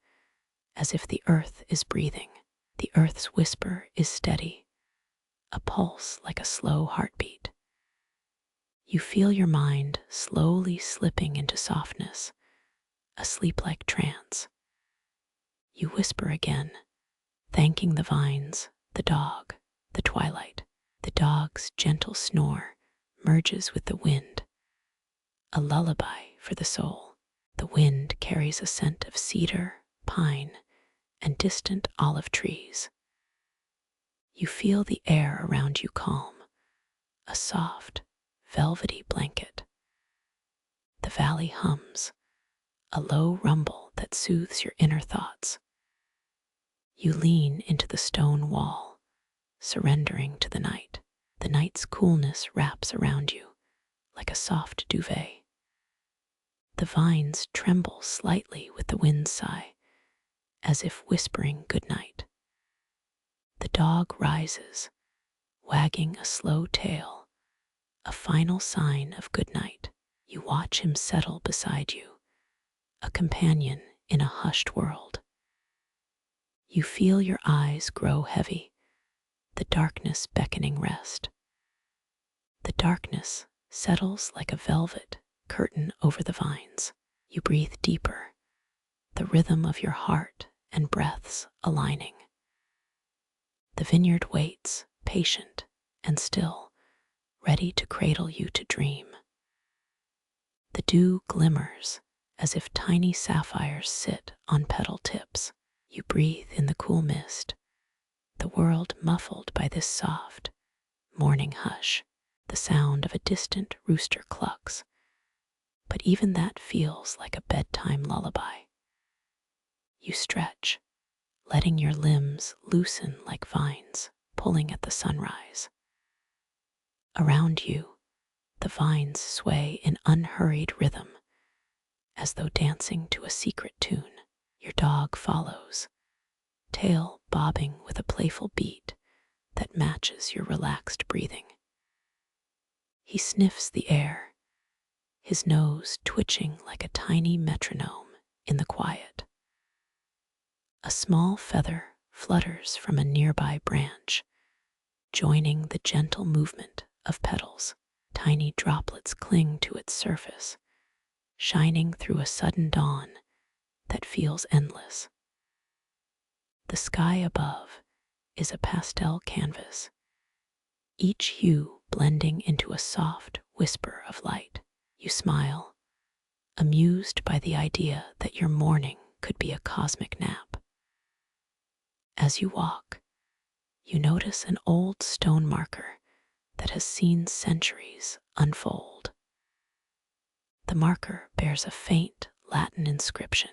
as if the earth is breathing. The earth's whisper is steady, a pulse like a slow heartbeat. You feel your mind slowly slipping into softness, a sleep-like trance. You whisper again, thanking the vines, the dog, the twilight. The dog's gentle snore merges with the wind, a lullaby for the soul. The wind carries a scent of cedar, pine, and distant olive trees. You feel the air around you calm, a soft, velvety blanket. The valley hums, a low rumble that soothes your inner thoughts. You lean into the stone wall, surrendering to the night. The night's coolness wraps around you like a soft duvet. The vines tremble slightly with the wind's sigh, as if whispering good night. The dog rises, wagging a slow tail, a final sign of good night. You watch him settle beside you, a companion in a hushed world. You feel your eyes grow heavy, the darkness beckoning rest. The darkness settles like a velvet curtain over the vines. You breathe deeper, the rhythm of your heart and breaths aligning. The vineyard waits, patient and still, ready to cradle you to dream. The dew glimmers as if tiny sapphires sit on petal tips. You breathe in the cool mist, the world muffled by this soft, morning hush. The sound of a distant rooster clucks, but even that feels like a bedtime lullaby. You stretch, letting your limbs loosen like vines pulling at the sunrise. Around you, the vines sway in unhurried rhythm, as though dancing to a secret tune. Your dog follows, tail bobbing with a playful beat that matches your relaxed breathing. He sniffs the air, his nose twitching like a tiny metronome in the quiet. A small feather flutters from a nearby branch, joining the gentle movement of petals. Tiny droplets cling to its surface, shining through a sudden dawn that feels endless. The sky above is a pastel canvas, each hue blending into a soft whisper of light. You smile, amused by the idea that your morning could be a cosmic nap. As you walk, you notice an old stone marker that has seen centuries unfold. The marker bears a faint Latin inscription,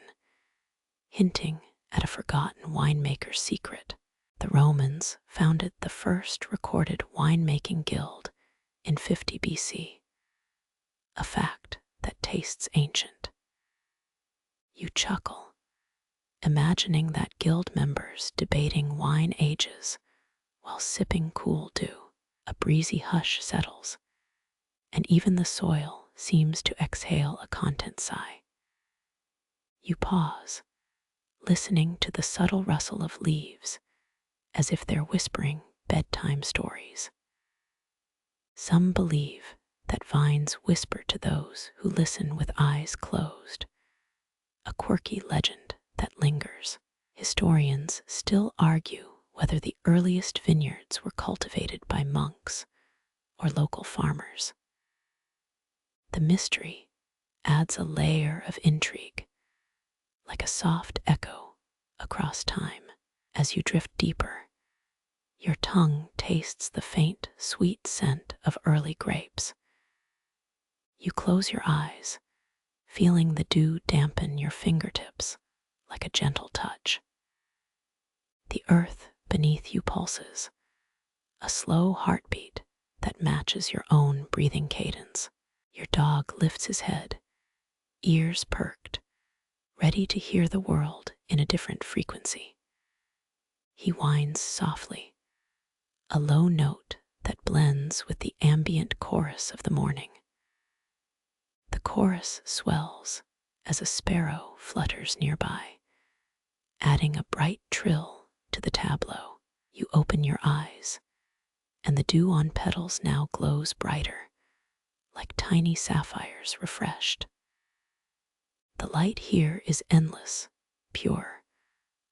hinting at a forgotten winemaker's secret. The Romans founded the first recorded winemaking guild in 50 BC, a fact that tastes ancient. You chuckle, imagining that guild members debating wine ages while sipping cool dew. A breezy hush settles, and even the soil seems to exhale a content sigh. You pause, listening to the subtle rustle of leaves as if they're whispering bedtime stories. Some believe that vines whisper to those who listen with eyes closed, a quirky legend that lingers. Historians still argue whether the earliest vineyards were cultivated by monks or local farmers. The mystery adds a layer of intrigue, like a soft echo across time. As you drift deeper, your tongue tastes the faint, sweet scent of early grapes. You close your eyes, feeling the dew dampen your fingertips like a gentle touch. The earth beneath you pulses, a slow heartbeat that matches your own breathing cadence. Your dog lifts his head, ears perked, ready to hear the world in a different frequency. He whines softly, a low note that blends with the ambient chorus of the morning. The chorus swells as a sparrow flutters nearby, adding a bright trill to the tableau. You open your eyes, and the dew on petals now glows brighter, like tiny sapphires refreshed. The light here is endless, pure,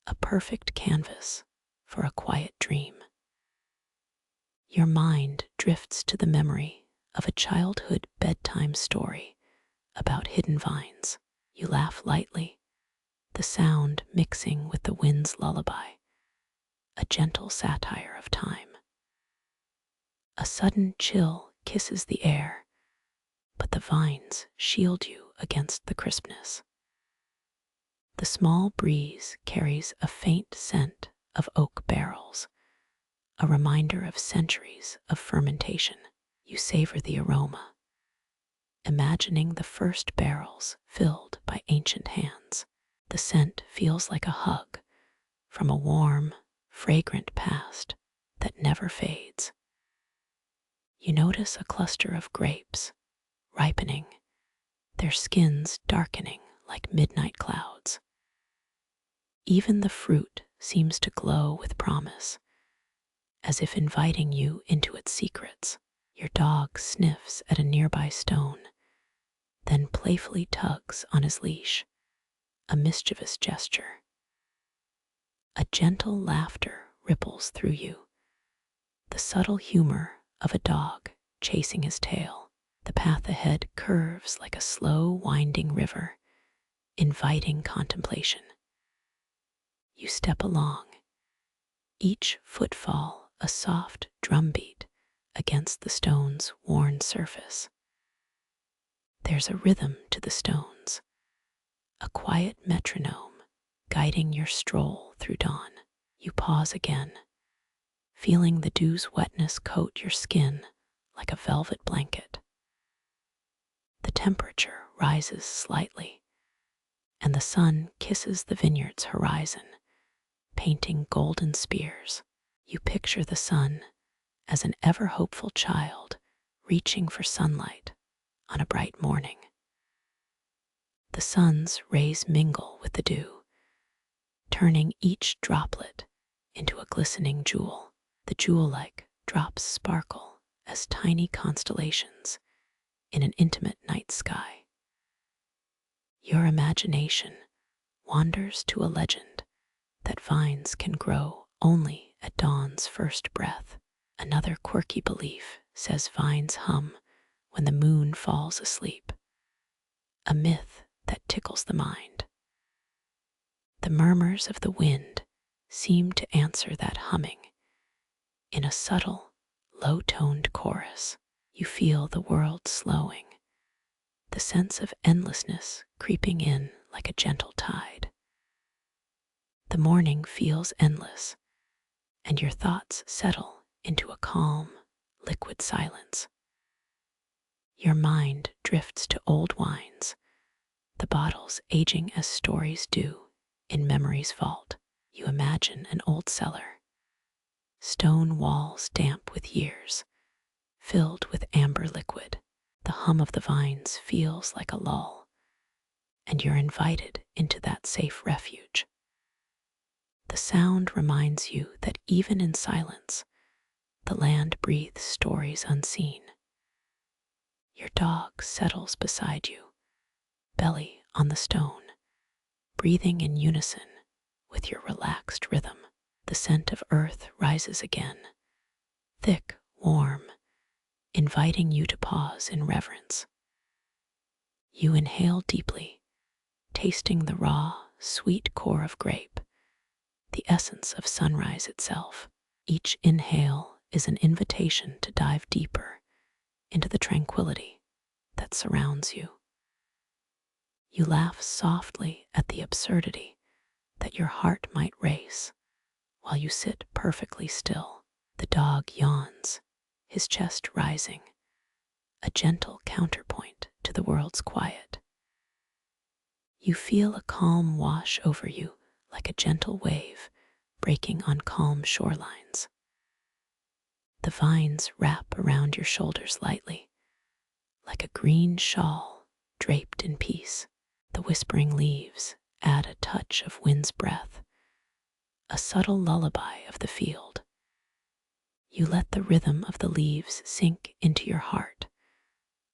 a perfect canvas for a quiet dream. Your mind drifts to the memory of a childhood bedtime story about hidden vines. You laugh lightly, the sound mixing with the wind's lullaby, a gentle satire of time. A sudden chill kisses the air, but the vines shield you against the crispness. The small breeze carries a faint scent of oak barrels, a reminder of centuries of fermentation. You savor the aroma, imagining the first barrels filled by ancient hands. The scent feels like a hug from a warm, fragrant past that never fades. You notice a cluster of grapes, ripening, their skins darkening like midnight clouds. Even the fruit seems to glow with promise, as if inviting you into its secrets. Your dog sniffs at a nearby stone, then playfully tugs on his leash, a mischievous gesture. A gentle laughter ripples through you, the subtle humor of a dog chasing his tail. The path ahead curves like a slow, winding river, inviting contemplation. You step along, each footfall a soft drumbeat against the stone's worn surface. There's a rhythm to the stones, a quiet metronome guiding your stroll through dawn. You pause again, feeling the dew's wetness coat your skin like a velvet blanket. The temperature rises slightly, and the sun kisses the vineyard's horizon, painting golden spears. You picture the sun as an ever-hopeful child reaching for sunlight on a bright morning. The sun's rays mingle with the dew, turning each droplet into a glistening jewel. The jewel-like drops sparkle as tiny constellations in an intimate night sky. Your imagination wanders to a legend that vines can grow only at dawn's first breath. Another quirky belief says vines hum when the moon falls asleep, a myth that tickles the mind. The murmurs of the wind seem to answer that humming. In a subtle, low-toned chorus, you feel the world slowing, the sense of endlessness creeping in like a gentle tide. The morning feels endless, and your thoughts settle into a calm, liquid silence. Your mind drifts to old wines, the bottles aging as stories do in memory's vault. You imagine an old cellar, stone walls damp with years, filled with amber liquid. The hum of the vines feels like a lull, and you're invited into that safe refuge. The sound reminds you that even in silence, the land breathes stories unseen. Your dog settles beside you, belly on the stone, breathing in unison with your relaxed rhythm. The scent of earth rises again, thick, warm, inviting you to pause in reverence. You inhale deeply, tasting the raw, sweet core of grape, the essence of sunrise itself. Each inhale is an invitation to dive deeper into the tranquility that surrounds you. You laugh softly at the absurdity that your heart might race while you sit perfectly still. The dog yawns, his chest rising, a gentle counterpoint to the world's quiet. You feel a calm wash over you like a gentle wave breaking on calm shorelines. The vines wrap around your shoulders lightly, like a green shawl draped in peace. The whispering leaves add a touch of wind's breath, a subtle lullaby of the field. You let the rhythm of the leaves sink into your heart,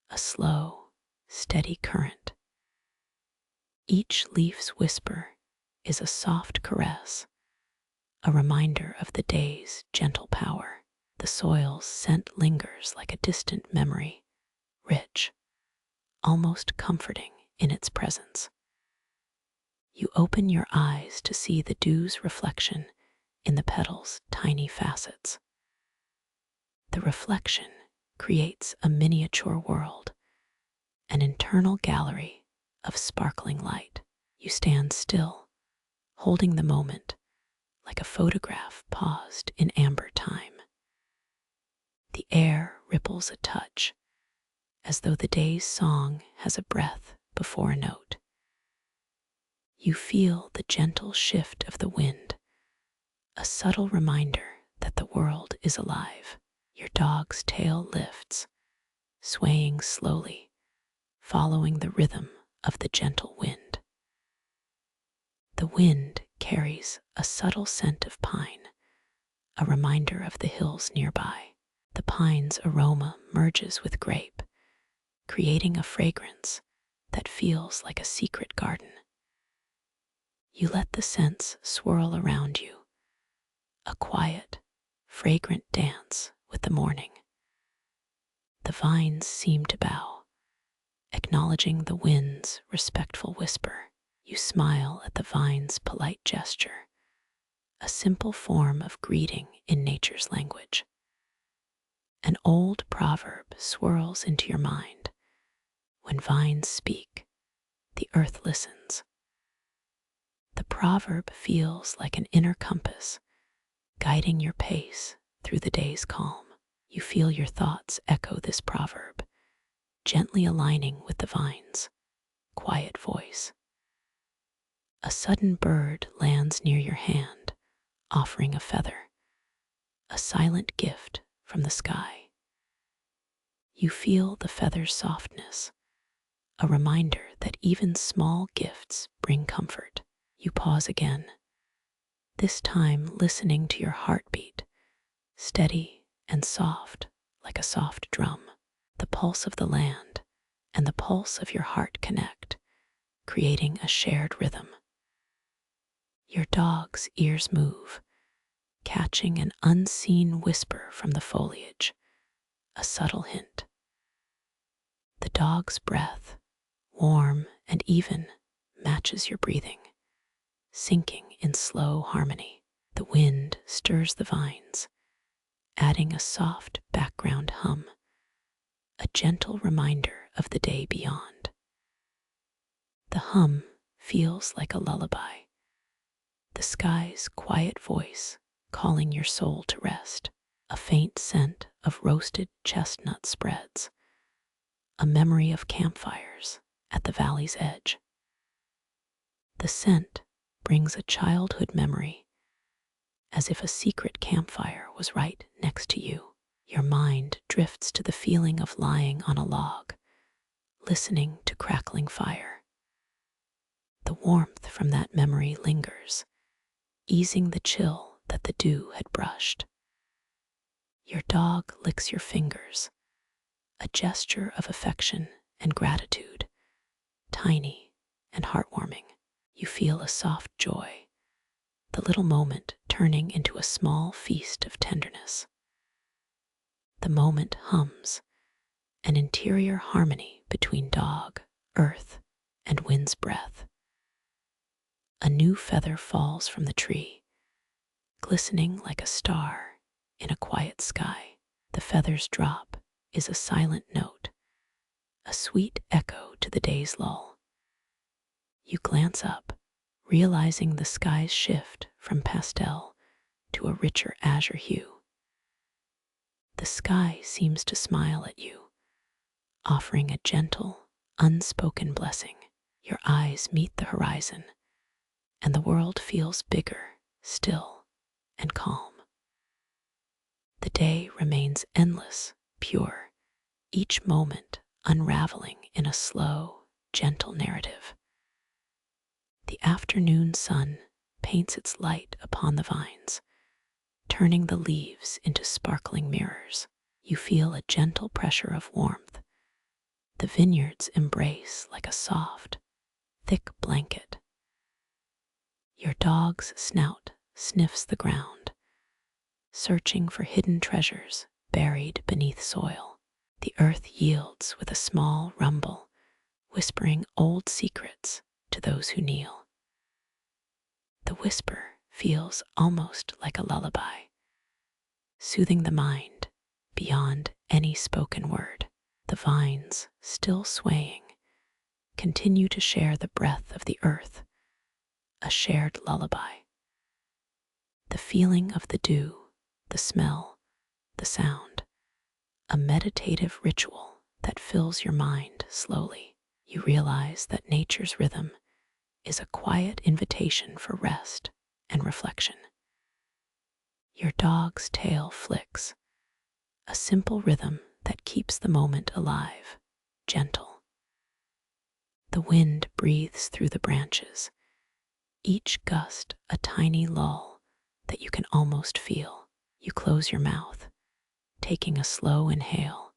a slow, steady current. Each leaf's whisper is a soft caress, a reminder of the day's gentle power. The soil's scent lingers like a distant memory, rich, almost comforting in its presence. You open your eyes to see the dew's reflection in the petals' tiny facets. The reflection creates a miniature world, an internal gallery of sparkling light. You stand still, holding the moment like a photograph paused in amber time. The air ripples a touch, as though the day's song has a breath before a note. You feel the gentle shift of the wind, a subtle reminder that the world is alive. Your dog's tail lifts, swaying slowly, following the rhythm of the gentle wind. The wind carries a subtle scent of pine, a reminder of the hills nearby. The pine's aroma merges with grape, creating a fragrance that feels like a secret garden. You let the scents swirl around you, a quiet, fragrant dance with the morning. The vines seem to bow, acknowledging the wind's respectful whisper. You smile at the vine's polite gesture, a simple form of greeting in nature's language. An old proverb swirls into your mind. When vines speak, the earth listens. The proverb feels like an inner compass, guiding your pace through the day's calm. You feel your thoughts echo this proverb, gently aligning with the vine's quiet voice. A sudden bird lands near your hand, offering a feather, a silent gift from the sky. You feel the feather's softness, a reminder that even small gifts bring comfort. You pause again, this time listening to your heartbeat, steady and soft like a soft drum. The pulse of the land and the pulse of your heart connect, creating a shared rhythm. Your dog's ears move, catching an unseen whisper from the foliage, a subtle hint. The dog's breath, warm and even, matches your breathing, syncing in slow harmony. The wind stirs the vines, adding a soft background hum, a gentle reminder of the day beyond. The hum feels like a lullaby, the sky's quiet voice calling your soul to rest. A faint scent of roasted chestnut spreads, a memory of campfires at the valley's edge. The scent brings a childhood memory, as if a secret campfire was right next to you. Your mind drifts to the feeling of lying on a log, listening to crackling fire. The warmth from that memory lingers, easing the chill that the dew had brushed. Your dog licks your fingers, a gesture of affection and gratitude, tiny and heartwarming. You feel a soft joy, the little moment turning into a small feast of tenderness. The moment hums, an interior harmony between dog, earth, and wind's breath. A new feather falls from the tree, glistening like a star in a quiet sky. The feather's drop is a silent note, a sweet echo to the day's lull. You glance up, realizing the sky's shift from pastel to a richer azure hue. The sky seems to smile at you, offering a gentle, unspoken blessing. Your eyes meet the horizon, and the world feels bigger, still, and calm. The day remains endless, pure, each moment unraveling in a slow, gentle narrative. The afternoon sun paints its light upon the vines, turning the leaves into sparkling mirrors. You feel a gentle pressure of warmth, the vineyard's embrace like a soft, thick blanket. Your dog's snout sniffs the ground, searching for hidden treasures buried beneath soil. The earth yields with a small rumble, whispering old secrets to those who kneel. The whisper feels almost like a lullaby, soothing the mind beyond any spoken word. The vines, still swaying, continue to share the breath of the earth, a shared lullaby. The feeling of the dew, the smell, the sound, a meditative ritual that fills your mind slowly. You realize that nature's rhythm is a quiet invitation for rest and reflection. Your dog's tail flicks, a simple rhythm that keeps the moment alive, gentle. The wind breathes through the branches, each gust a tiny lull that you can almost feel. You close your mouth, taking a slow inhale,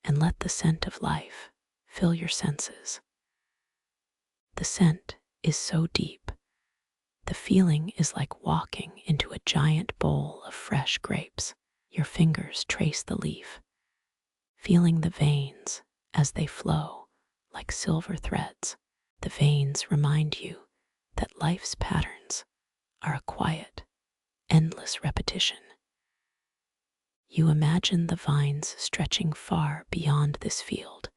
and let the scent of life fill your senses. The scent is so deep, the feeling is like walking into a giant bowl of fresh grapes. Your fingers trace the leaf, feeling the veins as they flow like silver threads. The veins remind you that life's patterns are a quiet, endless repetition. You imagine the vines stretching far beyond this field,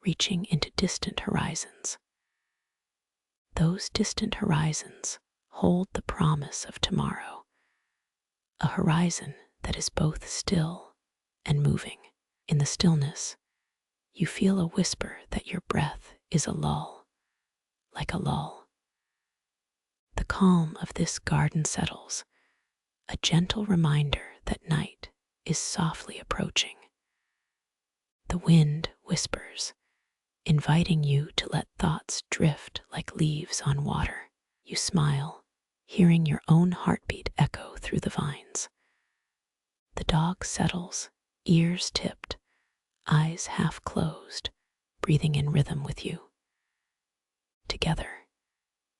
reaching into distant horizons. Those distant horizons hold the promise of tomorrow, a horizon that is both still and moving. In the stillness, you feel a whisper that your breath is a lull, like a lull. The calm of this garden settles, a gentle reminder that night is softly approaching. The wind whispers, inviting you to let thoughts drift like leaves on water. You smile, hearing your own heartbeat echo through the vines. The dog settles, ears tipped, eyes half closed, breathing in rhythm with you. Together,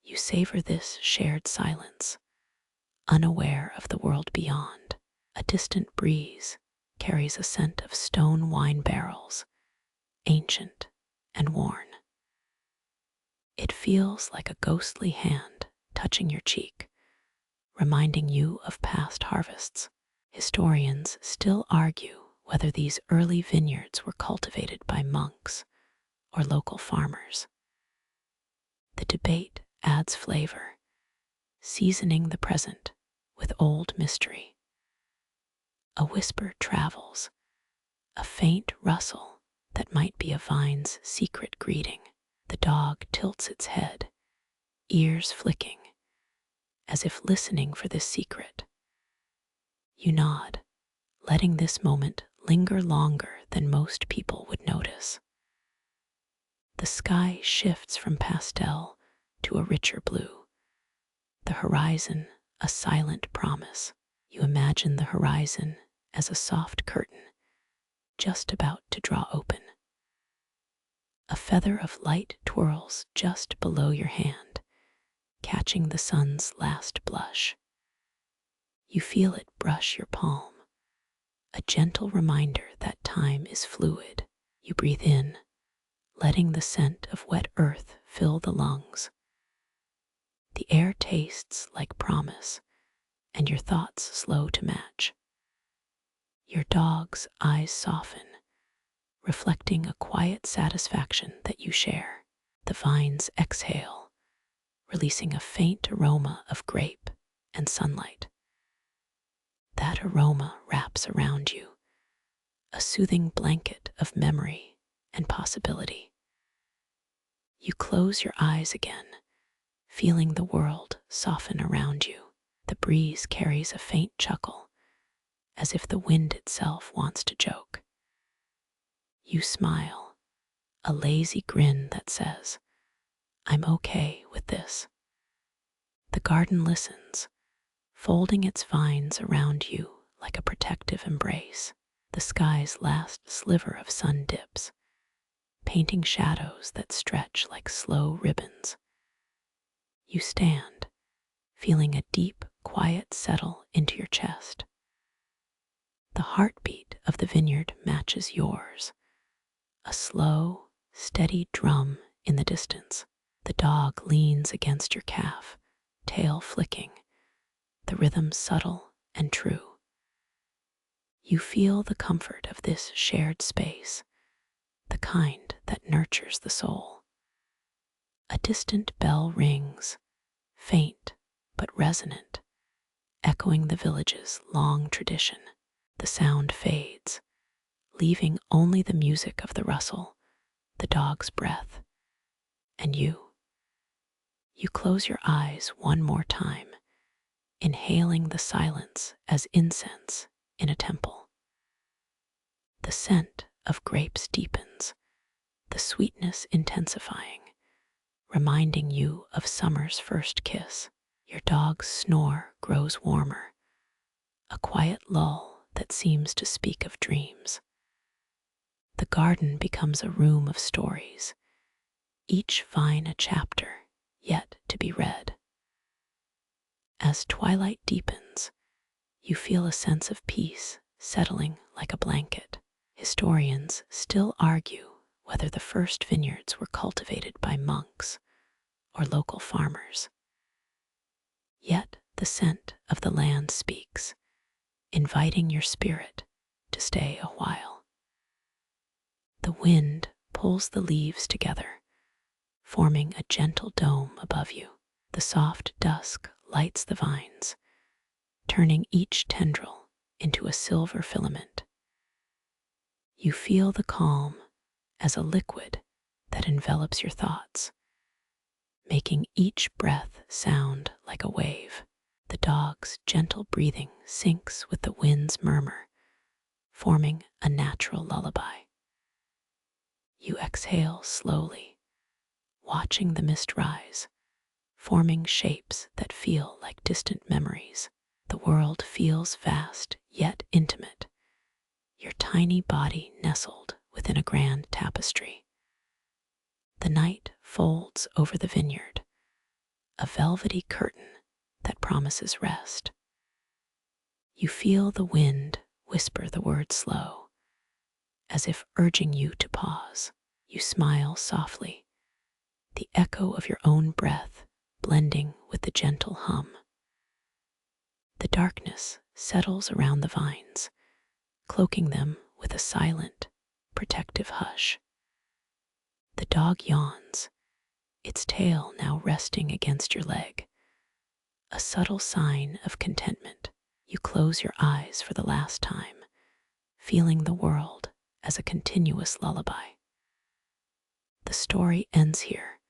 You savor this shared silence, unaware of the world beyond. A distant breeze carries a scent of stone wine barrels, ancient and worn. It feels like a ghostly hand touching your cheek, reminding you of past harvests. Historians still argue whether these early vineyards were cultivated by monks or local farmers. The debate adds flavor, seasoning the present with old mystery. A whisper travels, a faint rustle that might be a vine's secret greeting. The dog tilts its head, ears flicking, as if listening for this secret. You nod, letting this moment linger longer than most people would notice. The sky shifts from pastel to a richer blue, the horizon a silent promise. You imagine the horizon as a soft curtain just about to draw open. A feather of light twirls just below your hand, catching the sun's last blush. You feel it brush your palm, a gentle reminder that time is fluid. You breathe in, letting the scent of wet earth fill the lungs. The air tastes like promise, and your thoughts slow to match. Your dog's eyes soften, reflecting a quiet satisfaction that you share. The vines exhale, releasing a faint aroma of grape and sunlight. That aroma wraps around you, a soothing blanket of memory and possibility. You close your eyes again, feeling the world soften around you. The breeze carries a faint chuckle, as if the wind itself wants to joke. You smile, a lazy grin that says, "I'm okay with this." The garden listens, folding its vines around you like a protective embrace. The sky's last sliver of sun dips, painting shadows that stretch like slow ribbons. You stand, feeling a deep, quiet settle into your chest. The heartbeat of the vineyard matches yours, a slow, steady drum in the distance. The dog leans against your calf, tail flicking, the rhythm subtle and true. You feel the comfort of this shared space, the kind that nurtures the soul. A distant bell rings, faint but resonant, echoing the village's long tradition. The sound fades, leaving only the music of the rustle, the dog's breath, and you. You close your eyes one more time, inhaling the silence as incense in a temple. The scent of grapes deepens, the sweetness intensifying, reminding you of summer's first kiss. Your dog's snore grows warmer, a quiet lull that seems to speak of dreams. The garden becomes a room of stories, each vine a chapter yet to be read. As twilight deepens, you feel a sense of peace settling like a blanket. Historians still argue whether the first vineyards were cultivated by monks or local farmers. Yet the scent of the land speaks, inviting your spirit to stay a while. The wind pulls the leaves together, forming a gentle dome above you. The soft dusk lights the vines, turning each tendril into a silver filament. You feel the calm as a liquid that envelops your thoughts, making each breath sound like a wave. The dog's gentle breathing syncs with the wind's murmur, forming a natural lullaby. You exhale slowly, watching the mist rise, forming shapes that feel like distant memories. The world feels vast yet intimate, your tiny body nestled within a grand tapestry. The night folds over the vineyard, a velvety curtain that promises rest. You feel the wind whisper the word slow, as if urging you to pause. You smile softly, the echo of your own breath blending with the gentle hum. The darkness settles around the vines, cloaking them with a silent, protective hush. The dog yawns, its tail now resting against your leg, a subtle sign of contentment. You close your eyes for the last time, feeling the world as a continuous lullaby. The story ends here,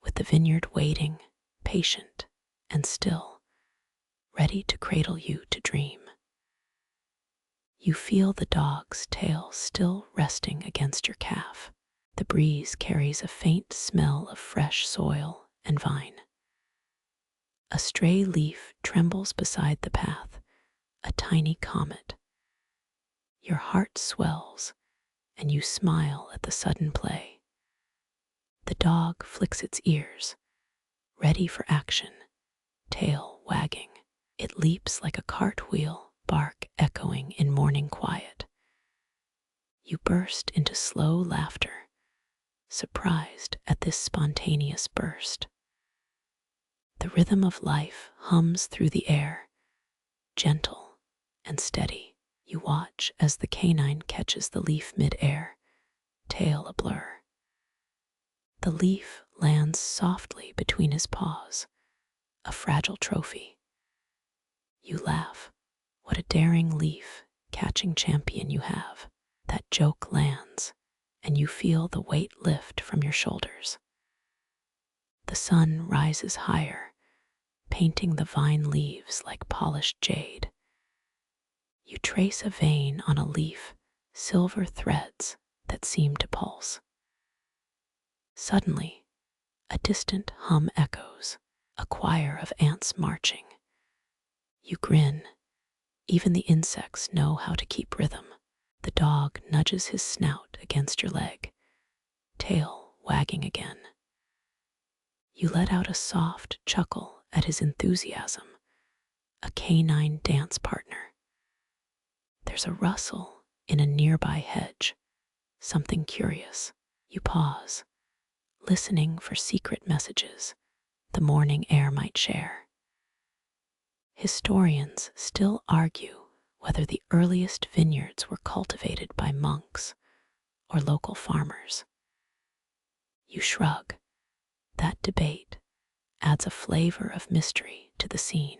with the vineyard waiting, patient and still, ready to cradle you to dream. You feel the dog's tail still resting against your calf. The breeze carries a faint smell of fresh soil and vine. A stray leaf trembles beside the path, a tiny comet. Your heart swells, and you smile at the sudden play. The dog flicks its ears, ready for action, tail wagging. It leaps like a cartwheel, bark echoing in morning quiet. You burst into slow laughter, surprised at this spontaneous burst. The rhythm of life hums through the air, gentle and steady. You watch as the canine catches the leaf mid-air, tail a blur. The leaf lands softly between his paws, a fragile trophy. You laugh. What a daring leaf catching champion you have. That joke lands, and you feel the weight lift from your shoulders. The sun rises higher, painting the vine leaves like polished jade. You trace a vein on a leaf, silver threads that seem to pulse. Suddenly, a distant hum echoes, a choir of ants marching. You grin. Even the insects know how to keep rhythm. The dog nudges his snout against your leg, tail wagging again. You let out a soft chuckle at his enthusiasm, a canine dance partner. There's a rustle in a nearby hedge, something curious. You pause, listening for secret messages the morning air might share. Historians still argue whether the earliest vineyards were cultivated by monks or local farmers. You shrug. That debate adds a flavor of mystery to the scene.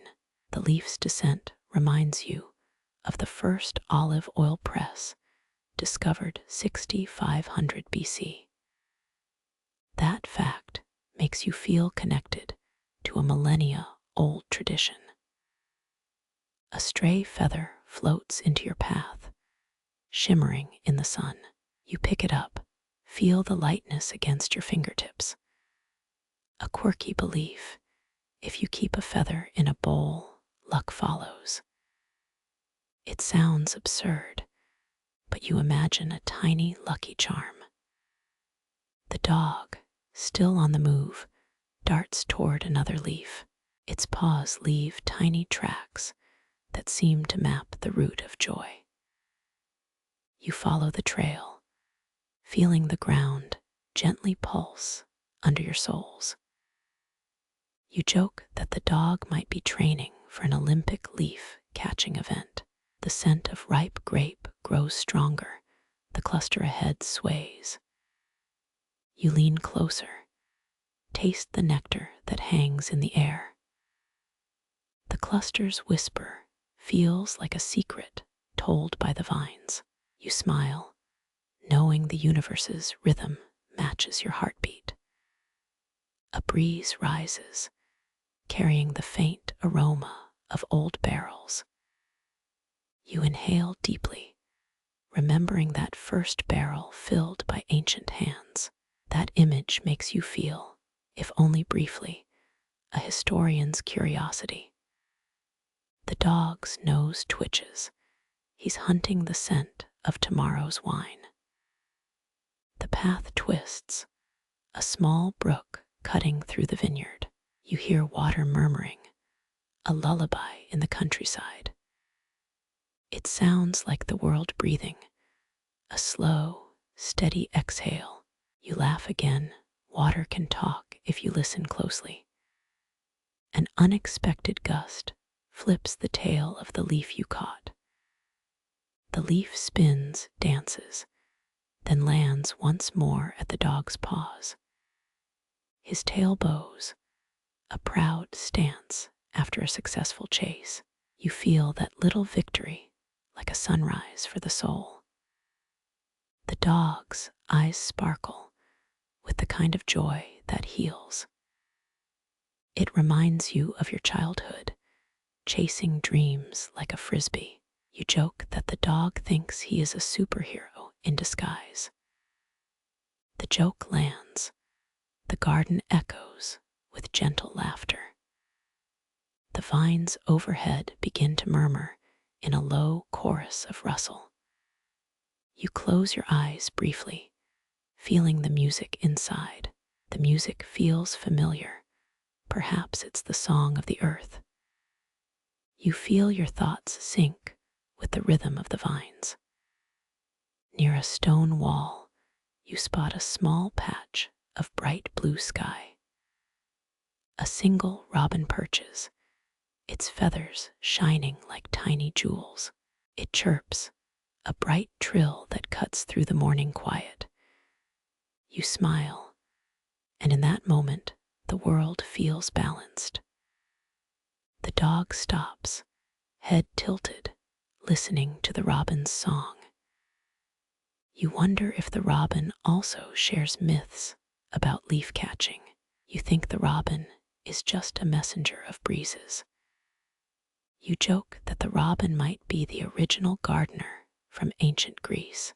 The leaf's descent reminds you of the first olive oil press, discovered 6500 BC. That fact makes you feel connected to a millennia-old tradition. A stray feather floats into your path, shimmering in the sun. You pick it up, feel the lightness against your fingertips. A quirky belief: if you keep a feather in a bowl, luck follows. It sounds absurd, but you imagine a tiny lucky charm. The dog, still on the move, darts toward another leaf. Its paws leave tiny tracks that seem to map the route of joy. You follow the trail, feeling the ground gently pulse under your soles. You joke that the dog might be training for an Olympic leaf catching event. The scent of ripe grape grows stronger. The cluster ahead sways. You lean closer, taste the nectar that hangs in the air. The cluster's whisper feels like a secret told by the vines. You smile, knowing the universe's rhythm matches your heartbeat. A breeze rises, carrying the faint aroma of old barrels. You inhale deeply, remembering that first barrel filled by ancient hands. That image makes you feel, if only briefly, a historian's curiosity. The dog's nose twitches. He's hunting the scent of tomorrow's wine. The path twists, a small brook cutting through the vineyard. You hear water murmuring, a lullaby in the countryside. It sounds like the world breathing, a slow, steady exhale. You laugh again. Water can talk if you listen closely. An unexpected gust flips the tail of the leaf you caught. The leaf spins, dances, then lands once more at the dog's paws. His tail bows, a proud stance after a successful chase. You feel that little victory, like a sunrise for the soul. The dog's eyes sparkle with the kind of joy that heals. It reminds you of your childhood, chasing dreams like a frisbee. You joke that the dog thinks he is a superhero in disguise. The joke lands. The garden echoes with gentle laughter. The vines overhead begin to murmur in a low chorus of rustle. You close your eyes briefly, feeling the music inside. The music feels familiar. Perhaps it's the song of the earth. You feel your thoughts sync with the rhythm of the vines. Near a stone wall, you spot a small patch of bright blue sky. A single robin perches, its feathers shining like tiny jewels. It chirps, a bright trill that cuts through the morning quiet. You smile, and in that moment, the world feels balanced. The dog stops, head tilted, listening to the robin's song. You wonder if the robin also shares myths about leaf catching. You think the robin is just a messenger of breezes. You joke that the robin might be the original gardener from ancient Greece.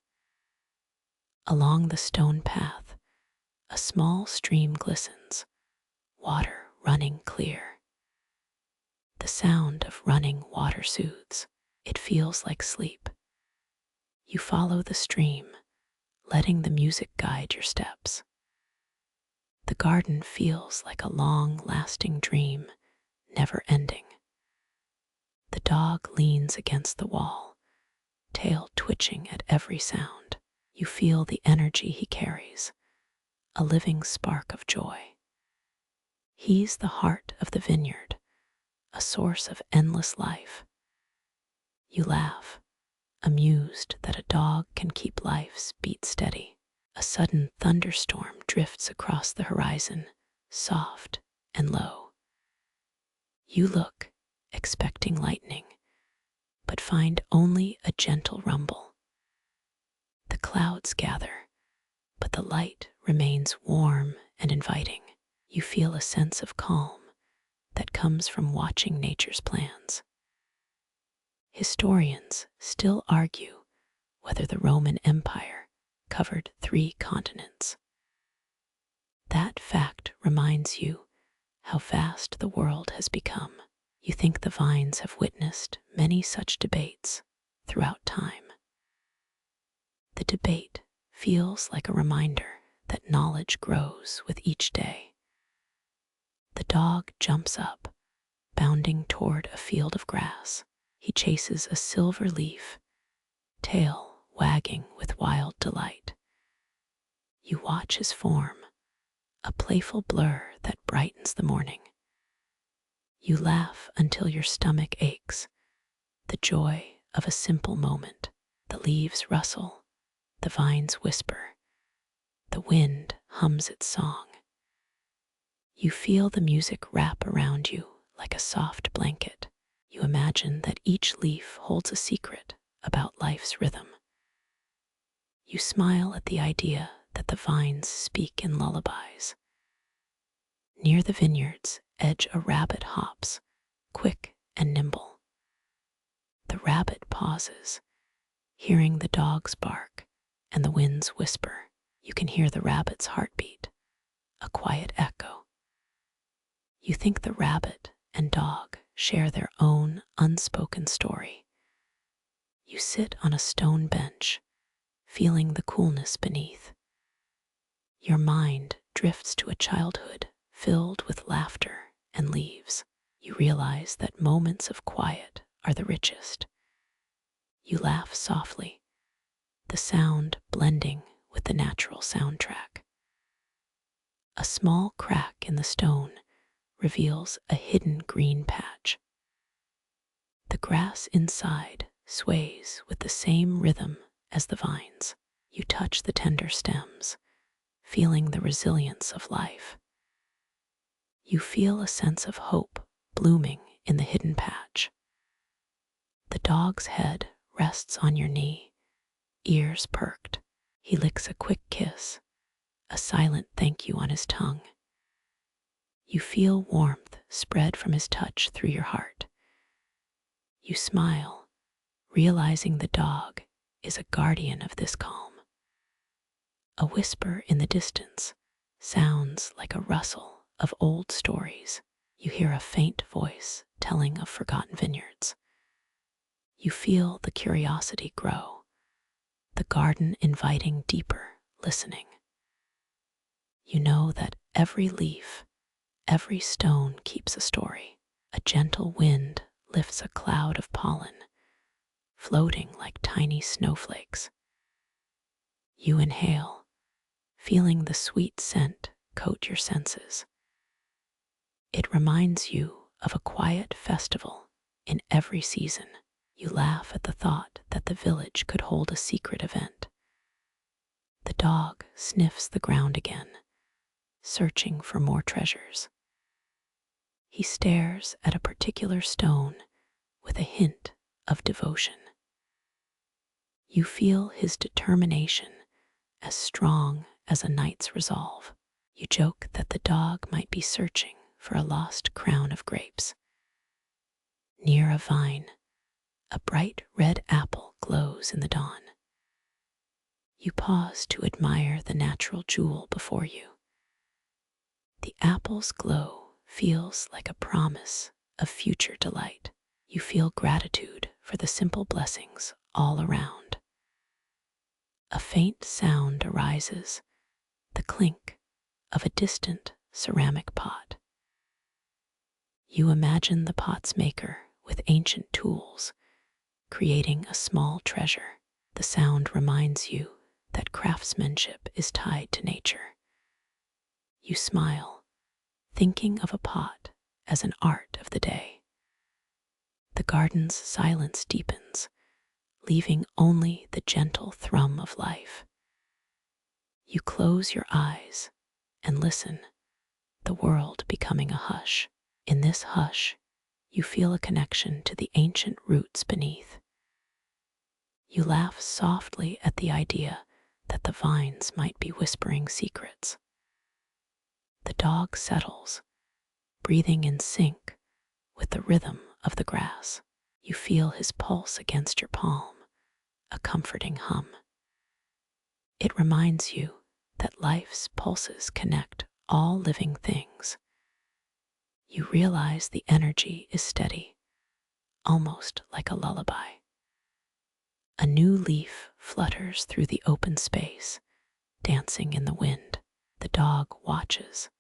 Along the stone path, a small stream glistens, water running clear. The sound of running water soothes. It feels like sleep. You follow the stream, letting the music guide your steps. The garden feels like a long-lasting dream, never ending. The dog leans against the wall, tail twitching at every sound. You feel the energy he carries, a living spark of joy. He's the heart of the vineyard, a source of endless life. You laugh, amused that a dog can keep life's beat steady. A sudden thunderstorm drifts across the horizon, soft and low. You look, expecting lightning, but find only a gentle rumble. The clouds gather, but the light remains warm and inviting. You feel a sense of calm that comes from watching nature's plans. Historians still argue whether the Roman Empire covered 3 continents. That fact reminds you how vast the world has become. You think the vines have witnessed many such debates throughout time. The debate feels like a reminder that knowledge grows with each day. The dog jumps up, bounding toward a field of grass. He chases a silver leaf, tail wagging with wild delight. You watch his form, a playful blur that brightens the morning. You laugh until your stomach aches, the joy of a simple moment. The leaves rustle, the vines whisper, the wind hums its song. You feel the music wrap around you like a soft blanket. You imagine that each leaf holds a secret about life's rhythm. You smile at the idea that the vines speak in lullabies. Near the vineyard's edge, a rabbit hops, quick and nimble. The rabbit pauses, hearing the dog's bark and the wind's whisper. You can hear the rabbit's heartbeat, a quiet echo. You think the rabbit and dog share their own unspoken story. You sit on a stone bench, feeling the coolness beneath. Your mind drifts to a childhood filled with laughter and leaves. You realize that moments of quiet are the richest. You laugh softly, the sound blending with the natural soundtrack. A small crack in the stone reveals a hidden green patch. The grass inside sways with the same rhythm as the vines. You touch the tender stems, feeling the resilience of life. You feel a sense of hope blooming in the hidden patch. The dog's head rests on your knee, ears perked. He licks a quick kiss, a silent thank you on his tongue. You feel warmth spread from his touch through your heart. You smile, realizing the dog is a guardian of this calm. A whisper in the distance sounds like a rustle of old stories. You hear a faint voice telling of forgotten vineyards. You feel the curiosity grow, the garden inviting deeper listening. You know that every leaf, every stone keeps a story. A gentle wind lifts a cloud of pollen, floating like tiny snowflakes. You inhale, feeling the sweet scent coat your senses. It reminds you of a quiet festival in every season. You laugh at the thought that the village could hold a secret event. The dog sniffs the ground again, searching for more treasures. He stares at a particular stone with a hint of devotion. You feel his determination as strong as a knight's resolve. You joke that the dog might be searching for a lost crown of grapes. Near a vine, a bright red apple glows in the dawn. You pause to admire the natural jewel before you. The apple's glow feels like a promise of future delight. You feel gratitude for the simple blessings all around. A faint sound arises, the clink of a distant ceramic pot. You imagine the pot's maker with ancient tools, creating a small treasure. The sound reminds you that craftsmanship is tied to nature. You smile, thinking of a pot as an art of the day. The garden's silence deepens, leaving only the gentle thrum of life. You close your eyes and listen, the world becoming a hush. In this hush, you feel a connection to the ancient roots beneath. You laugh softly at the idea that the vines might be whispering secrets. The dog settles, breathing in sync with the rhythm of the grass. You feel his pulse against your palm, a comforting hum. It reminds you that life's pulses connect all living things. You realize the energy is steady, almost like a lullaby. A new leaf flutters through the open space, dancing in the wind. The dog watches,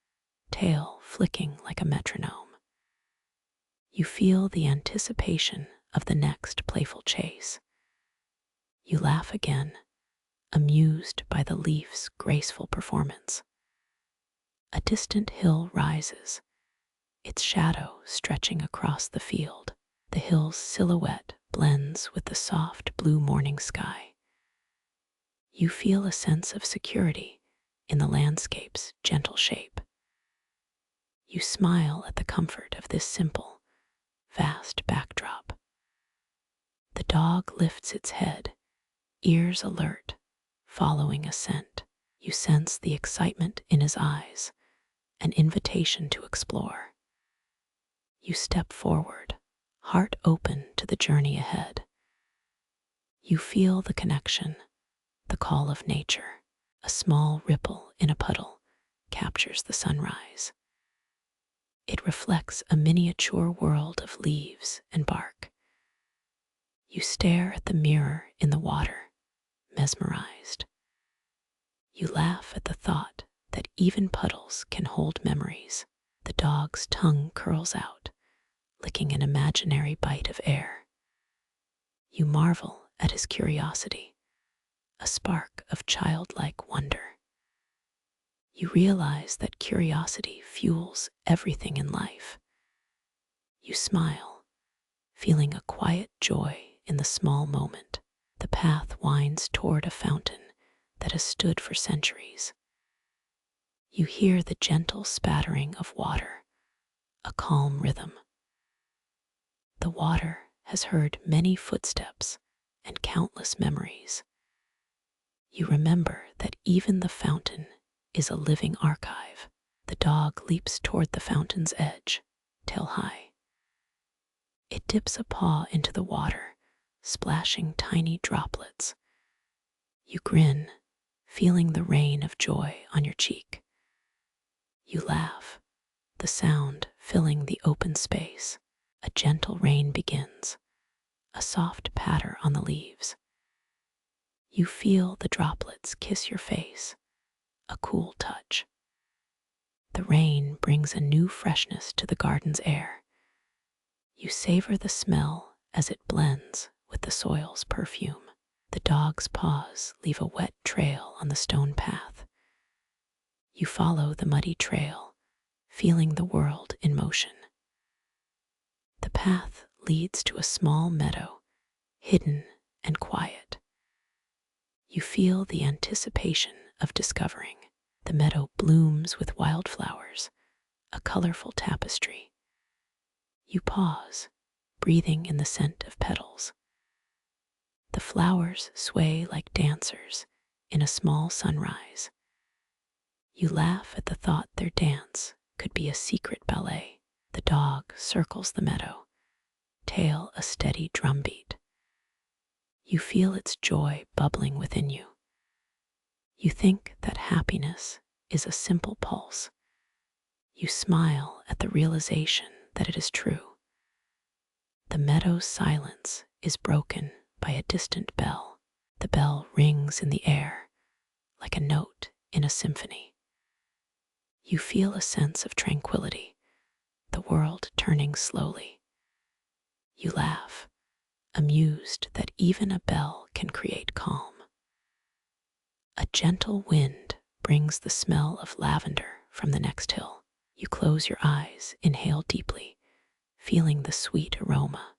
tail flicking like a metronome. You feel the anticipation of the next playful chase. You laugh again, amused by the leaf's graceful performance. A distant hill rises, its shadow stretching across the field. The hill's silhouette blends with the soft blue morning sky. You feel a sense of security in the landscape's gentle shape. You smile at the comfort of this simple, vast backdrop. The dog lifts its head, ears alert, following a scent. You sense the excitement in his eyes, an invitation to explore. You step forward, heart open to the journey ahead. You feel the connection, the call of nature. A small ripple in a puddle captures the sunrise. It reflects a miniature world of leaves and bark. You stare at the mirror in the water, mesmerized. You laugh at the thought that even puddles can hold memories. The dog's tongue curls out, licking an imaginary bite of air. You marvel at his curiosity, a spark of childlike wonder. You realize that curiosity fuels everything in life. You smile, feeling a quiet joy in the small moment. The path winds toward a fountain that has stood for centuries. You hear the gentle spattering of water, a calm rhythm. The water has heard many footsteps and countless memories. You remember that even the fountain is a living archive. The dog leaps toward the fountain's edge, tail high. It dips a paw into the water, splashing tiny droplets. You grin, feeling the rain of joy on your cheek. You laugh, the sound filling the open space. A gentle rain begins, a soft patter on the leaves. You feel the droplets kiss your face, a cool touch. The rain brings a new freshness to the garden's air. You savor the smell as it blends with the soil's perfume. The dog's paws leave a wet trail on the stone path. You follow the muddy trail, feeling the world in motion. The path leads to a small meadow, hidden and quiet. You feel the anticipation of discovering. The meadow blooms with wildflowers, a colorful tapestry. You pause, breathing in the scent of petals. The flowers sway like dancers in a small sunrise. You laugh at the thought their dance could be a secret ballet. The dog circles the meadow, tail a steady drumbeat. You feel its joy bubbling within you. You think that happiness is a simple pulse. You smile at the realization that it is true. The meadow's silence is broken by a distant bell. The bell rings in the air, like a note in a symphony. You feel a sense of tranquility, the world turning slowly. You laugh, amused that even a bell can create calm. A gentle wind brings the smell of lavender from the next hill. You close your eyes, inhale deeply, feeling the sweet aroma.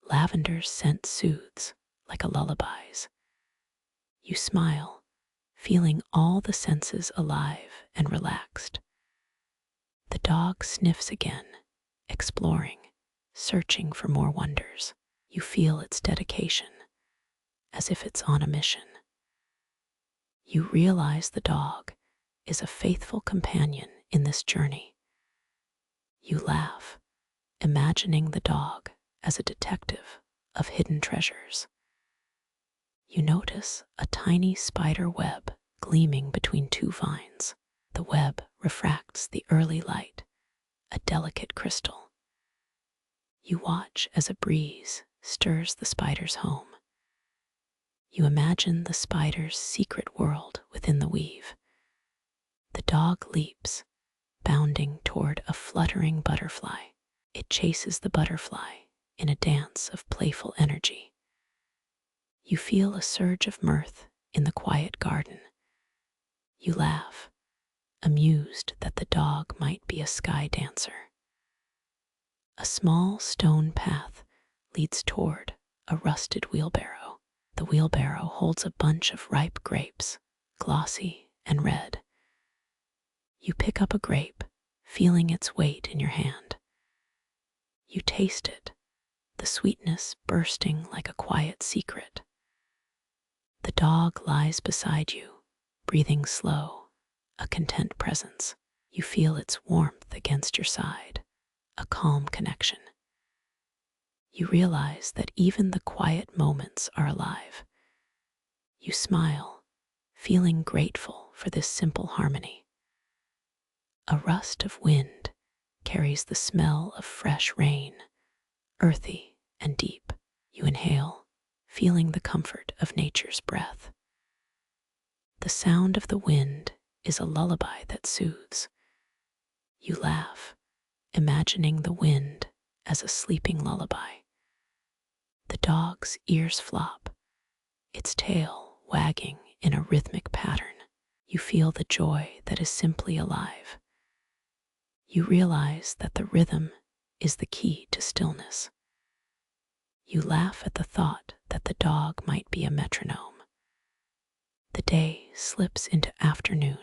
Lavender's scent soothes like a lullaby's. You smile, feeling all the senses alive and relaxed. The dog sniffs again, exploring, searching for more wonders. You feel its dedication, as if it's on a mission. You realize the dog is a faithful companion in this journey. You laugh, imagining the dog as a detective of hidden treasures. You notice a tiny spider web gleaming between two vines. The web refracts the early light, a delicate crystal. You watch as a breeze stirs the spider's home. You imagine the spider's secret world within the weave. The dog leaps, bounding toward a fluttering butterfly. It chases the butterfly in a dance of playful energy. You feel a surge of mirth in the quiet garden. You laugh, amused that the dog might be a sky dancer. A small stone path leads toward a rusted wheelbarrow. The wheelbarrow holds a bunch of ripe grapes, glossy and red. You pick up a grape, feeling its weight in your hand. You taste it, the sweetness bursting like a quiet secret. The dog lies beside you, breathing slow, a content presence. You feel its warmth against your side, a calm connection. You realize that even the quiet moments are alive. You smile, feeling grateful for this simple harmony. A rust of wind carries the smell of fresh rain, earthy and deep. You inhale, feeling the comfort of nature's breath. The sound of the wind is a lullaby that soothes. You laugh, imagining the wind as a sleeping lullaby. The dog's ears flop, its tail wagging in a rhythmic pattern. You feel the joy that is simply alive. You realize that the rhythm is the key to stillness. You laugh at the thought that the dog might be a metronome. The day slips into afternoon,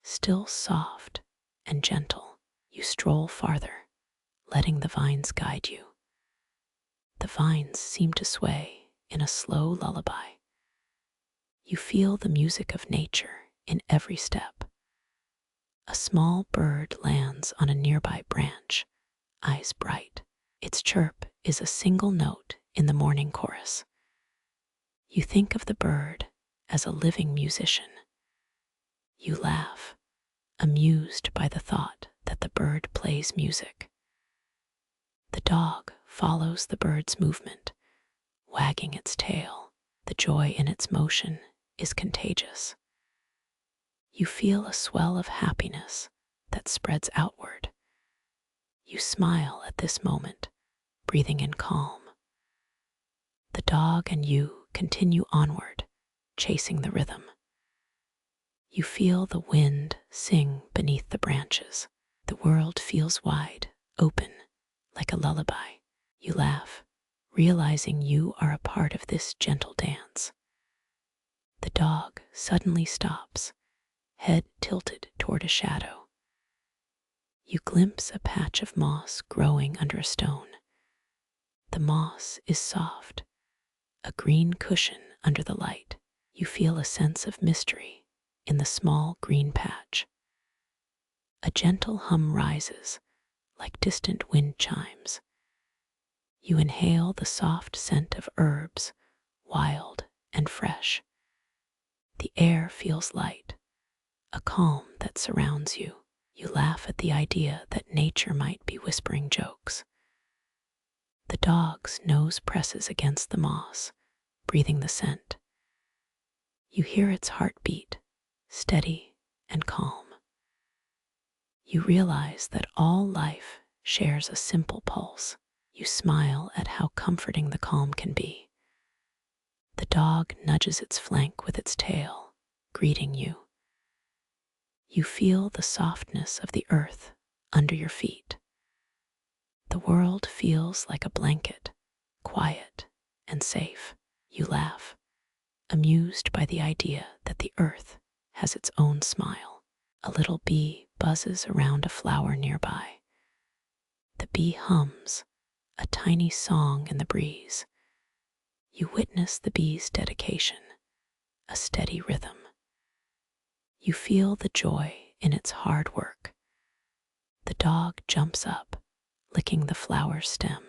still soft and gentle. You stroll farther, letting the vines guide you. The vines seem to sway in a slow lullaby. You feel the music of nature in every step. A small bird lands on a nearby branch, eyes bright. Its chirp is a single note in the morning chorus. You think of the bird as a living musician. You laugh, amused by the thought that the bird plays music. The dog follows the bird's movement, wagging its tail. The joy in its motion is contagious. You feel a swell of happiness that spreads outward. You smile at this moment, breathing in calm. The dog and you continue onward, chasing the rhythm. You feel the wind sing beneath the branches. The world feels wide, open, like a lullaby. You laugh, realizing you are a part of this gentle dance. The dog suddenly stops, head tilted toward a shadow. You glimpse a patch of moss growing under a stone. The moss is soft, a green cushion under the light. You feel a sense of mystery in the small green patch. A gentle hum rises, like distant wind chimes. You inhale the soft scent of herbs, wild and fresh. The air feels light, a calm that surrounds you. You laugh at the idea that nature might be whispering jokes. The dog's nose presses against the moss, breathing the scent. You hear its heartbeat, steady and calm. You realize that all life shares a simple pulse. You smile at how comforting the calm can be. The dog nudges its flank with its tail, greeting you. You feel the softness of the earth under your feet. The world feels like a blanket, quiet and safe. You laugh, amused by the idea that the earth has its own smile. A little bee buzzes around a flower nearby. The bee hums, a tiny song in the breeze. You witness the bee's dedication, a steady rhythm. You feel the joy in its hard work. The dog jumps up, licking the flower's stem.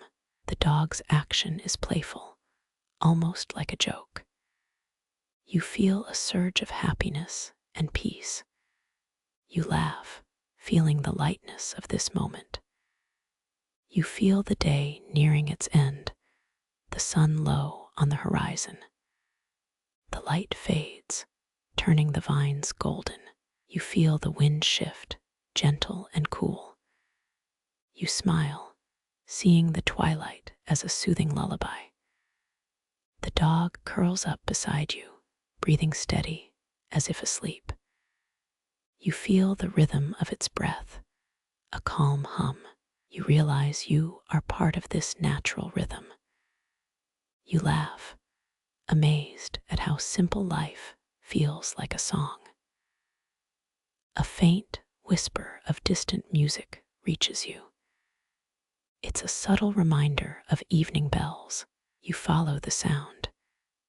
The dog's action is playful, almost like a joke. You feel a surge of happiness and peace. You laugh, feeling the lightness of this moment. You feel the day nearing its end, the sun low on the horizon. The light fades, turning the vines golden. You feel the wind shift, gentle and cool. You smile, seeing the twilight as a soothing lullaby. The dog curls up beside you, breathing steady, as if asleep. You feel the rhythm of its breath, a calm hum. You realize you are part of this natural rhythm. You laugh, amazed at how simple life feels like a song. A faint whisper of distant music reaches you. It's a subtle reminder of evening bells. You follow the sound,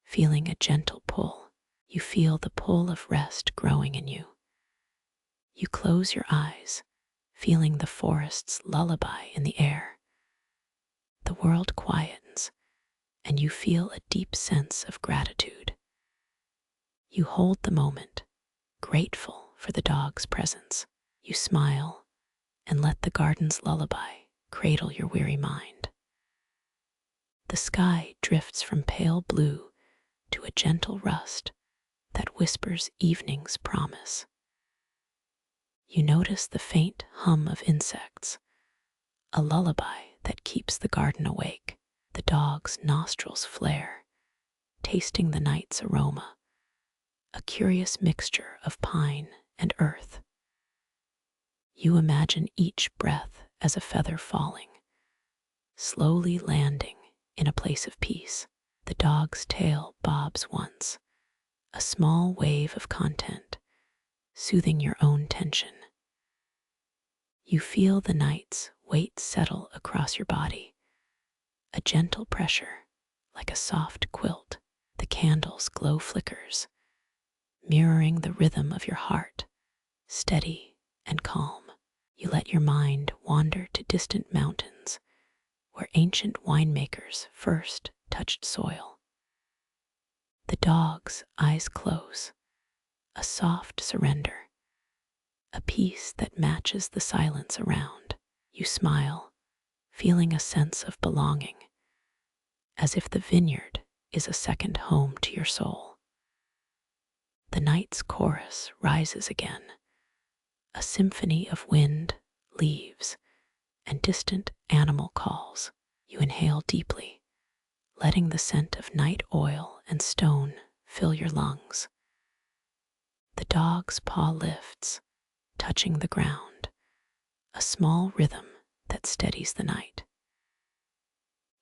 feeling a gentle pull. You feel the pull of rest growing in you. You close your eyes, feeling the forest's lullaby in the air. The world quietens, and you feel a deep sense of gratitude. You hold the moment, grateful for the dog's presence. You smile and let the garden's lullaby cradle your weary mind. The sky drifts from pale blue to a gentle rust that whispers evening's promise. You notice the faint hum of insects, a lullaby that keeps the garden awake. The dog's nostrils flare, tasting the night's aroma, a curious mixture of pine and earth. You imagine each breath as a feather falling, slowly landing in a place of peace. The dog's tail bobs once, a small wave of content, soothing your own tension. You feel the night's weight settle across your body, a gentle pressure like a soft quilt. The candle's glow flickers, mirroring the rhythm of your heart, steady and calm. You let your mind wander to distant mountains where ancient winemakers first touched soil. The dog's eyes close, a soft surrender, a peace that matches the silence around. You smile, feeling a sense of belonging, as if the vineyard is a second home to your soul. The night's chorus rises again, a symphony of wind, leaves, and distant animal calls. You inhale deeply, letting the scent of night oil and stone fill your lungs. The dog's paw lifts, touching the ground, a small rhythm that steadies the night.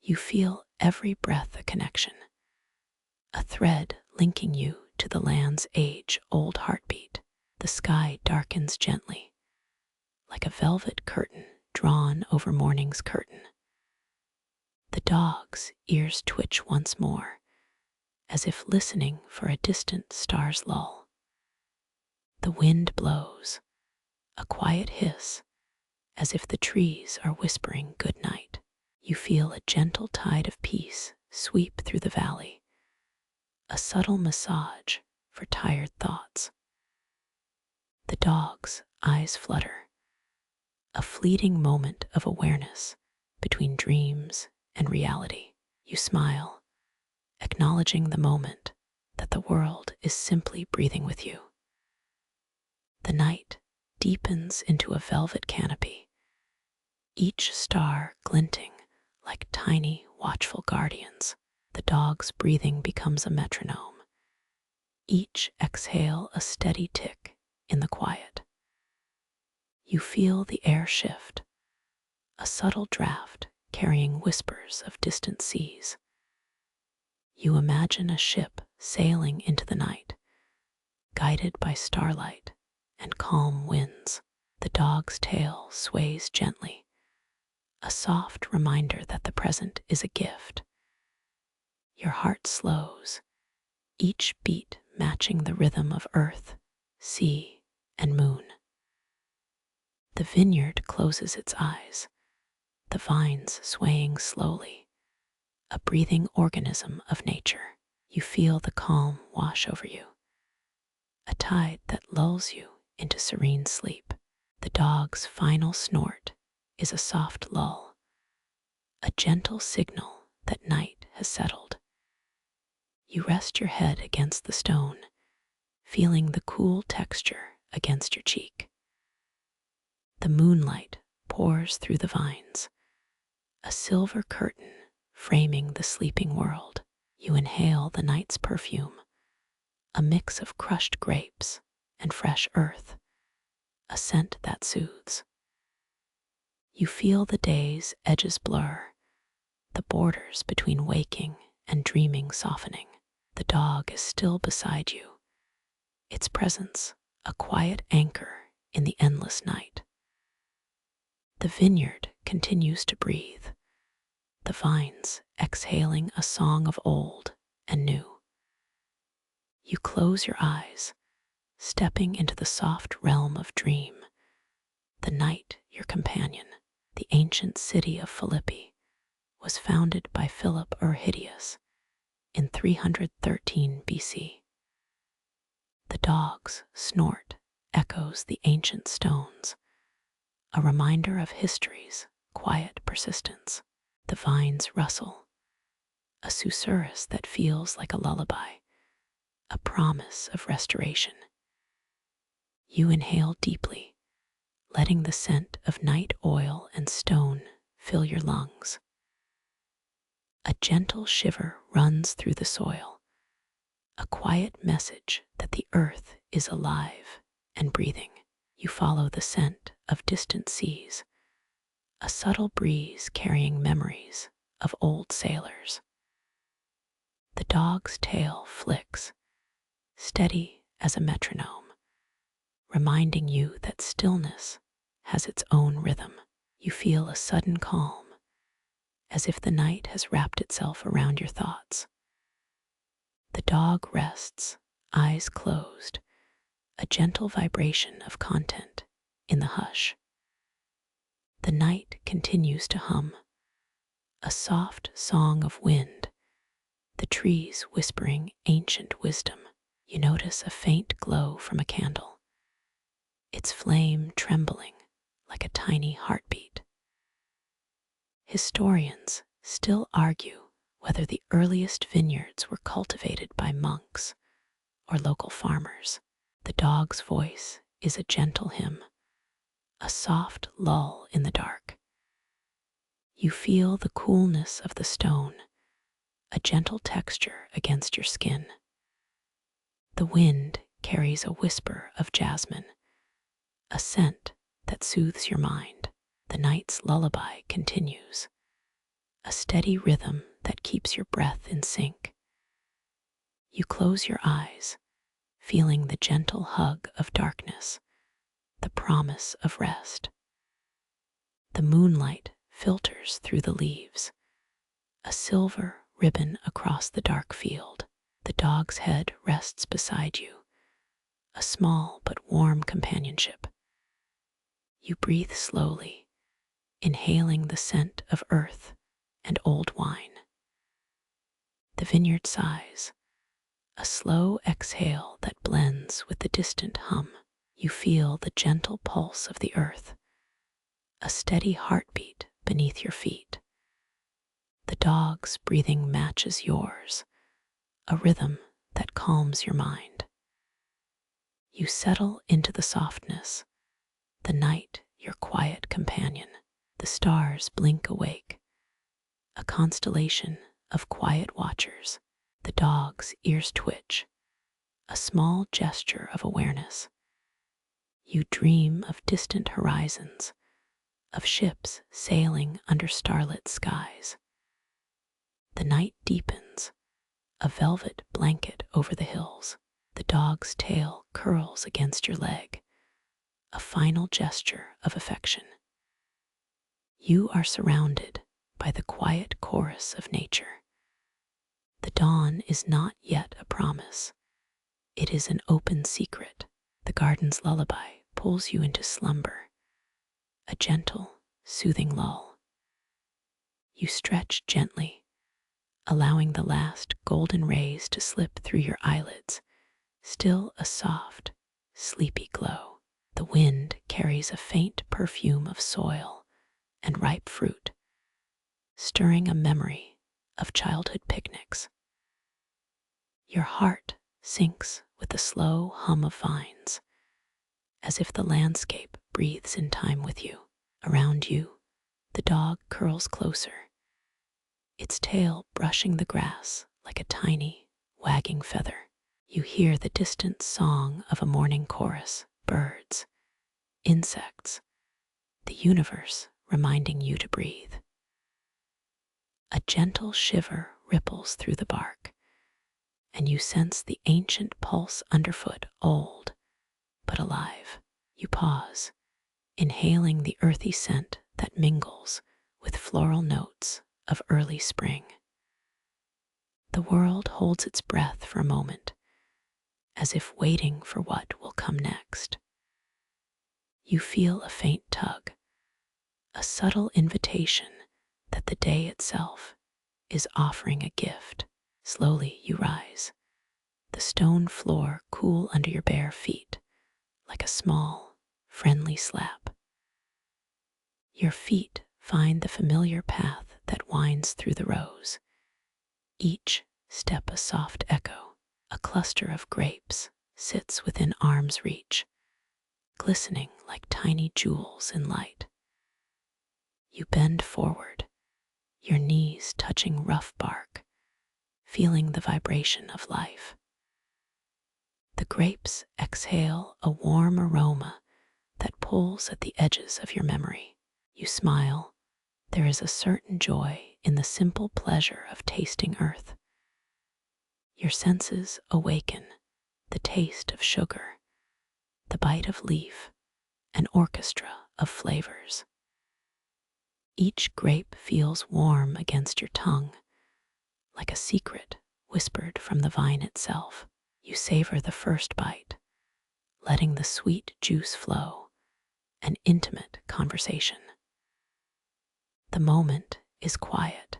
You feel every breath a connection, a thread linking you to the land's age-old heartbeat. The sky darkens gently, like a velvet curtain drawn over morning's curtain. The dog's ears twitch once more, as if listening for a distant star's lull. The wind blows, a quiet hiss, as if the trees are whispering good night. You feel a gentle tide of peace sweep through the valley, a subtle massage for tired thoughts. The dog's eyes flutter, a fleeting moment of awareness between dreams and reality. You smile, acknowledging the moment that the world is simply breathing with you. The night deepens into a velvet canopy, each star glinting like tiny, watchful guardians. The dog's breathing becomes a metronome, each exhale a steady tick in the quiet. You feel the air shift, a subtle draft carrying whispers of distant seas. You imagine a ship sailing into the night, guided by starlight and calm winds. The dog's tail sways gently, a soft reminder that the present is a gift. Your heart slows, each beat matching the rhythm of earth, sea, and moon. The vineyard closes its eyes, the vines swaying slowly, a breathing organism of nature. You feel the calm wash over you, a tide that lulls you into serene sleep. The dog's final snort is a soft lull, a gentle signal that night has settled. You rest your head against the stone, feeling the cool texture against your cheek. The moonlight pours through the vines, a silver curtain framing the sleeping world. You inhale the night's perfume, a mix of crushed grapes and fresh earth, a scent that soothes. You feel the day's edges blur, the borders between waking and dreaming softening. The dog is still beside you, its presence a quiet anchor in the endless night. The vineyard continues to breathe, the vines exhaling a song of old and new. You close your eyes, stepping into the soft realm of dream, the night your companion. The ancient city of Philippi was founded by Philip Urhidius in 313 BC. The dog's snort echoes the ancient stones, a reminder of history's quiet persistence. The vines rustle, a susurrus that feels like a lullaby, a promise of restoration. You inhale deeply, letting the scent of night oil and stone fill your lungs. A gentle shiver runs through the soil, a quiet message that the earth is alive and breathing. You follow the scent of distant seas, a subtle breeze carrying memories of old sailors. The dog's tail flicks, steady as a metronome, reminding you that stillness has its own rhythm. You feel a sudden calm, as if the night has wrapped itself around your thoughts. The dog rests, eyes closed, a gentle vibration of content in the hush. The night continues to hum, a soft song of wind, the trees whispering ancient wisdom. You notice a faint glow from a candle, its flame trembling like a tiny heartbeat. Historians still argue whether the earliest vineyards were cultivated by monks or local farmers. The dog's voice is a gentle hymn, a soft lull in the dark. You feel the coolness of the stone, a gentle texture against your skin. The wind carries a whisper of jasmine, a scent that soothes your mind. The night's lullaby continues, a steady rhythm that keeps your breath in sync. You close your eyes, feeling the gentle hug of darkness, the promise of rest. The moonlight filters through the leaves, a silver ribbon across the dark field. The dog's head rests beside you, a small but warm companionship. You breathe slowly, inhaling the scent of earth and old wine. The vineyard sighs, a slow exhale that blends with the distant hum. You feel the gentle pulse of the earth, a steady heartbeat beneath your feet. The dog's breathing matches yours, a rhythm that calms your mind. You settle into the softness, the night your quiet companion. The stars blink awake, a constellation of quiet watchers. The dog's ears twitch, a small gesture of awareness. You dream of distant horizons, of ships sailing under starlit skies. The night deepens, a velvet blanket over the hills. The dog's tail curls against your leg, a final gesture of affection. You are surrounded by the quiet chorus of nature. The dawn is not yet a promise. It is an open secret. The garden's lullaby pulls you into slumber, a gentle, soothing lull. You stretch gently, allowing the last golden rays to slip through your eyelids, still a soft, sleepy glow. The wind carries a faint perfume of soil and ripe fruit, stirring a memory of childhood picnics. Your heart sinks with the slow hum of vines, as if the landscape breathes in time with you. Around you, the dog curls closer, its tail brushing the grass like a tiny, wagging feather. You hear the distant song of a morning chorus, birds, insects, the universe reminding you to breathe. A gentle shiver ripples through the bark, and you sense the ancient pulse underfoot, old but alive. You pause, inhaling the earthy scent that mingles with floral notes of early spring. The world holds its breath for a moment, as if waiting for what will come next. You feel a faint tug, a subtle invitation that the day itself is offering a gift. Slowly you rise, the stone floor cool under your bare feet, like a small, friendly slap. Your feet find the familiar path that winds through the rows, each step a soft echo. A cluster of grapes sits within arm's reach, glistening like tiny jewels in light. You bend forward, your knees touching rough bark, feeling the vibration of life. The grapes exhale a warm aroma that pulls at the edges of your memory. You smile. There is a certain joy in the simple pleasure of tasting earth. Your senses awaken, the taste of sugar, the bite of leaf, an orchestra of flavors. Each grape feels warm against your tongue, like a secret whispered from the vine itself. You savor the first bite, letting the sweet juice flow, an intimate conversation. The moment is quiet,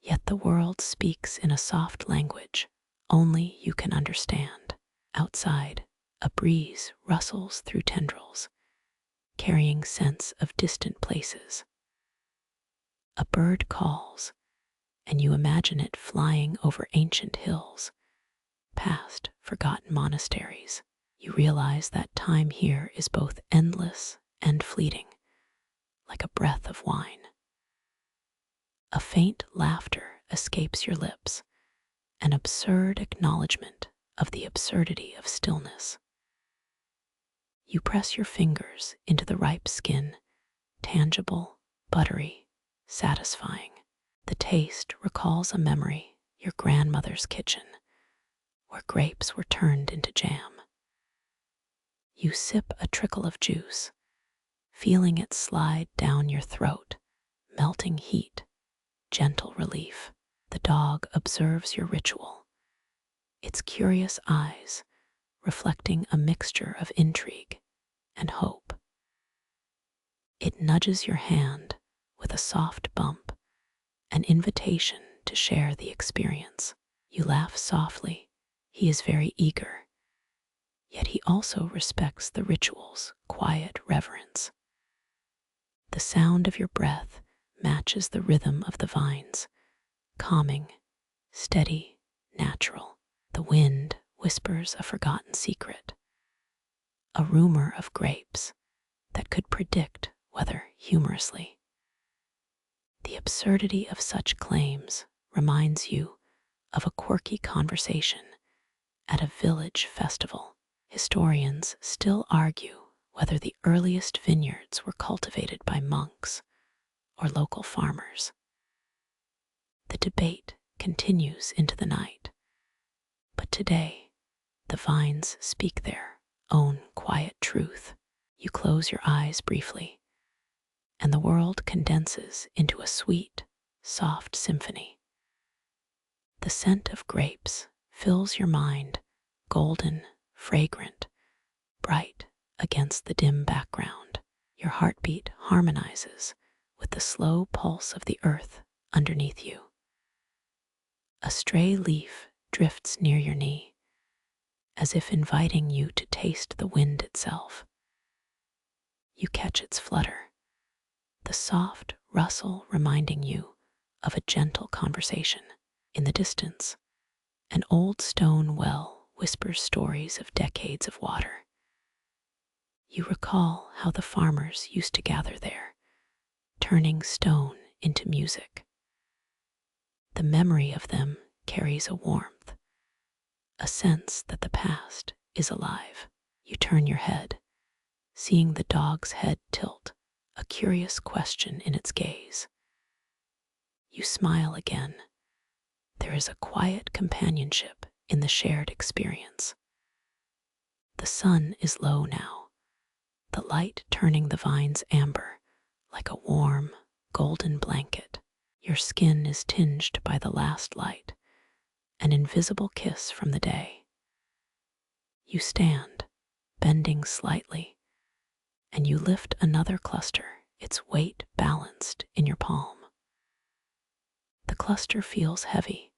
yet the world speaks in a soft language only you can understand. Outside, a breeze rustles through tendrils, carrying scents of distant places. A bird calls, and you imagine it flying over ancient hills, past forgotten monasteries. You realize that time here is both endless and fleeting, like a breath of wine. A faint laughter escapes your lips, an absurd acknowledgement of the absurdity of stillness. You press your fingers into the ripe skin, tangible, buttery, satisfying. The taste recalls a memory, your grandmother's kitchen, where grapes were turned into jam. You sip a trickle of juice, feeling it slide down your throat, melting heat, gentle relief. The dog observes your ritual, its curious eyes reflecting a mixture of intrigue and hope. It nudges your hand with a soft bump, an invitation to share the experience. You laugh softly. He is very eager, yet he also respects the ritual's quiet reverence. The sound of your breath matches the rhythm of the vines, calming, steady, natural. The wind whispers a forgotten secret, a rumor of grapes that could predict weather humorously. The absurdity of such claims reminds you of a quirky conversation at a village festival. Historians still argue whether the earliest vineyards were cultivated by monks or local farmers. The debate continues into the night, but today the vines speak their own quiet truth. You close your eyes briefly, and the world condenses into a sweet, soft symphony. The scent of grapes fills your mind, golden, fragrant, bright against the dim background. Your heartbeat harmonizes with the slow pulse of the earth underneath you. A stray leaf drifts near your knee, as if inviting you to taste the wind itself. You catch its flutter, the soft rustle reminding you of a gentle conversation. In the distance, an old stone well whispers stories of decades of water. You recall how the farmers used to gather there, turning stone into music. The memory of them carries a warmth, a sense that the past is alive. You turn your head, seeing the dog's head tilt, a curious question in its gaze. You smile again. There is a quiet companionship in the shared experience. The sun is low now, the light turning the vines amber like a warm, golden blanket. Your skin is tinged by the last light, an invisible kiss from the day. You stand, bending slightly, and you lift another cluster, its weight balanced in your palm. The cluster feels heavy.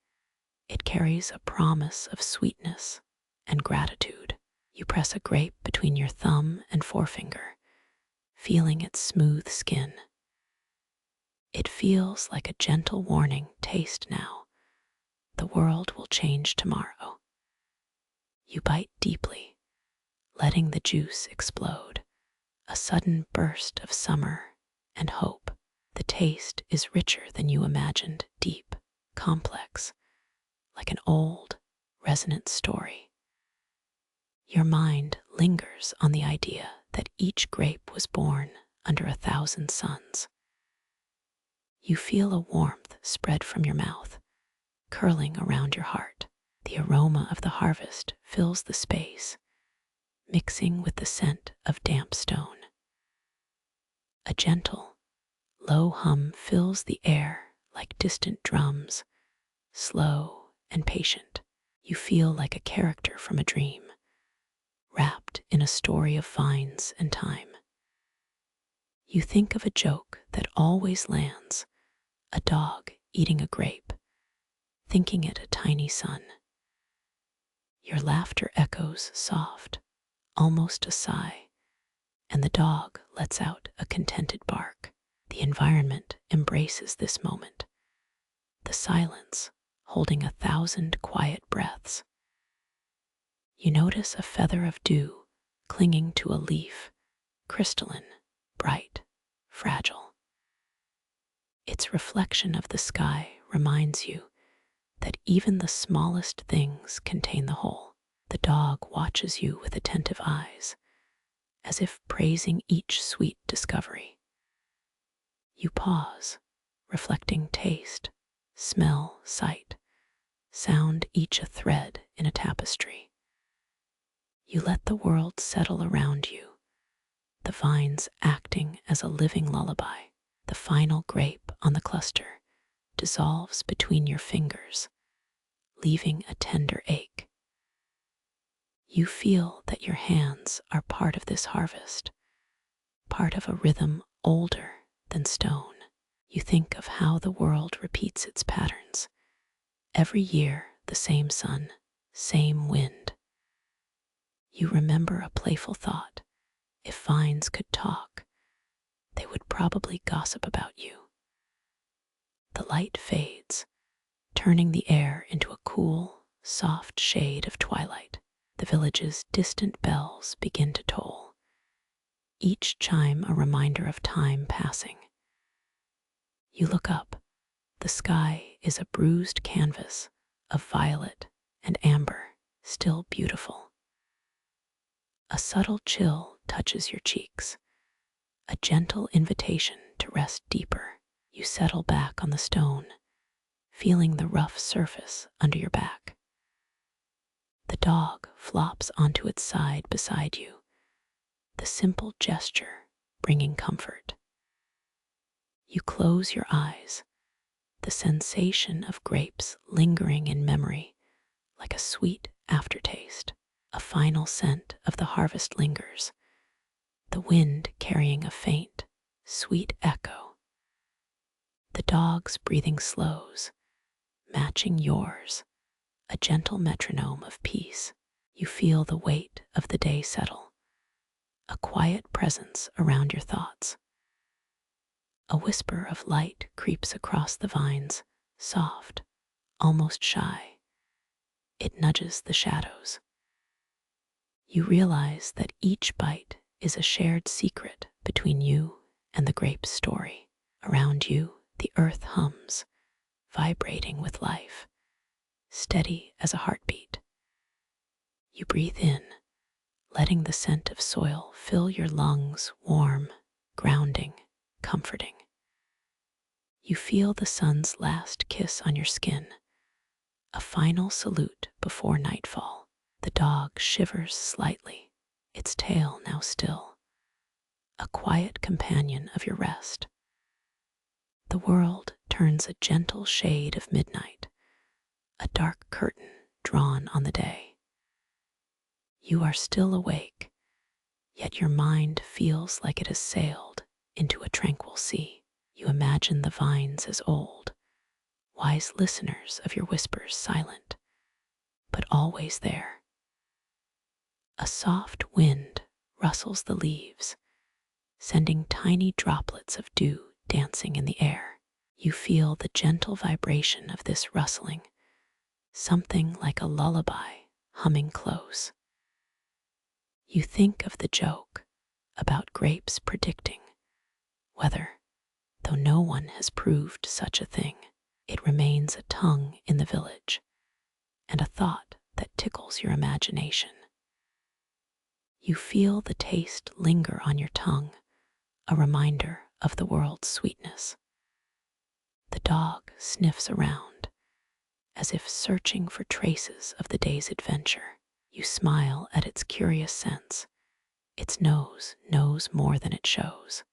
It carries a promise of sweetness and gratitude. You press a grape between your thumb and forefinger, feeling its smooth skin. It feels like a gentle warning. Taste now. The world will change tomorrow. You bite deeply, letting the juice explode, a sudden burst of summer and hope. The taste is richer than you imagined, deep, complex, like an old, resonant story. Your mind lingers on the idea that each grape was born under 1,000 suns. You feel a warmth spread from your mouth, curling around your heart. The aroma of the harvest fills the space, mixing with the scent of damp stone. A gentle, low hum fills the air like distant drums, slow and patient. You feel like a character from a dream, wrapped in a story of vines and time. You think of a joke that always lands, a dog eating a grape, thinking it a tiny son. Your laughter echoes soft, almost a sigh, and the dog lets out a contented bark. The environment embraces this moment, the silence holding 1,000 quiet breaths. You notice a feather of dew clinging to a leaf, crystalline, bright, fragile. Its reflection of the sky reminds you that even the smallest things contain the whole. The dog watches you with attentive eyes, as if praising each sweet discovery. You pause, reflecting taste, smell, sight, sound, each a thread in a tapestry. You let the world settle around you, the vines acting as a living lullaby. The final grape on the cluster dissolves between your fingers, leaving a tender ache. You feel that your hands are part of this harvest, part of a rhythm older than stone. You think of how the world repeats its patterns. Every year, the same sun, same wind. You remember a playful thought. If vines could talk, they would probably gossip about you. The light fades, turning the air into a cool, soft shade of twilight. The village's distant bells begin to toll, each chime a reminder of time passing. You look up. The sky is a bruised canvas of violet and amber, still beautiful. A subtle chill touches your cheeks, a gentle invitation to rest deeper. You settle back on the stone, feeling the rough surface under your back. The dog flops onto its side beside you, the simple gesture bringing comfort. You close your eyes, the sensation of grapes lingering in memory like a sweet aftertaste. A final scent of the harvest lingers, the wind carrying a faint, sweet echo. The dog's breathing slows, matching yours, a gentle metronome of peace. You feel the weight of the day settle, a quiet presence around your thoughts. A whisper of light creeps across the vines, soft, almost shy. It nudges the shadows. You realize that each bite is a shared secret between you and the grape's story. Around you, the earth hums, vibrating with life, steady as a heartbeat. You breathe in, letting the scent of soil fill your lungs, warm, grounding, comforting. You feel the sun's last kiss on your skin, a final salute before nightfall. The dog shivers slightly, its tail now still, a quiet companion of your rest. The world turns a gentle shade of midnight, a dark curtain drawn on the day. You are still awake, yet your mind feels like it has sailed into a tranquil sea. You imagine the vines as old, wise listeners of your whispers, silent, but always there. A soft wind rustles the leaves, sending tiny droplets of dew dancing in the air. You feel the gentle vibration of this rustling, something like a lullaby humming close. You think of the joke, about grapes predicting weather, though no one has proved such a thing. It remains a tongue in the village and a thought that tickles your imagination. You feel the taste linger on your tongue, a reminder of the world's sweetness. The dog sniffs around, as if searching for traces of the day's adventure. You smile at its curious sense. Its nose knows more than it shows.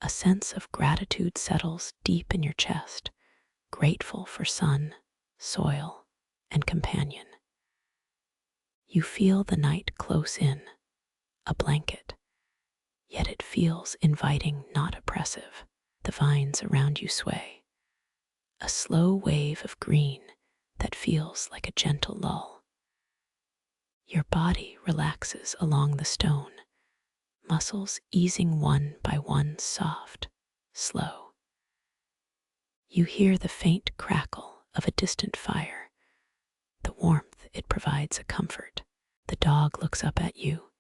A sense of gratitude settles deep in your chest, grateful for sun, soil, and companion. You feel the night close in, a blanket, yet it feels inviting, not oppressive. The vines around you sway, a slow wave of green that feels like a gentle lull. Your body relaxes along the stone, muscles easing one by one, soft, slow. You hear the faint crackle of a distant fire. The warmth it provides a comfort. The dog looks up at you,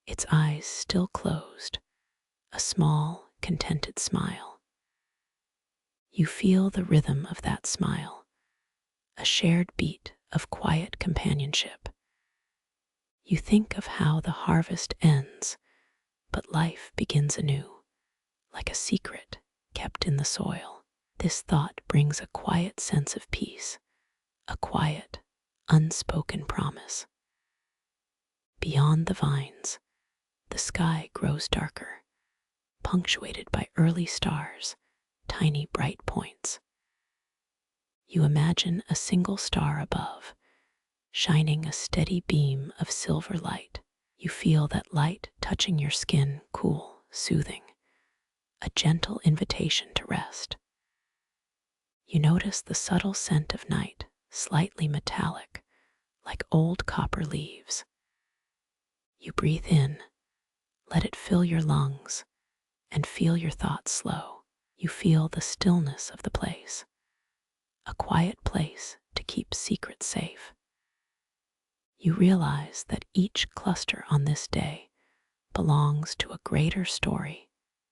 its eyes still closed, a small, contented smile. You feel the rhythm of that smile, a shared beat of quiet companionship. You think of how the harvest ends, but life begins anew, like a secret kept in the soil. This thought brings a quiet sense of peace, a quiet, unspoken promise. Beyond the vines, the sky grows darker, punctuated by early stars, tiny bright points. You imagine a single star above, shining a steady beam of silver light. You feel that light touching your skin, cool, soothing, a gentle invitation to rest. You notice the subtle scent of night, slightly metallic, like old copper leaves. You breathe in, let it fill your lungs, and feel your thoughts slow. You feel the stillness of the place, a quiet place to keep secrets safe. You realize that each cluster on this day belongs to a greater story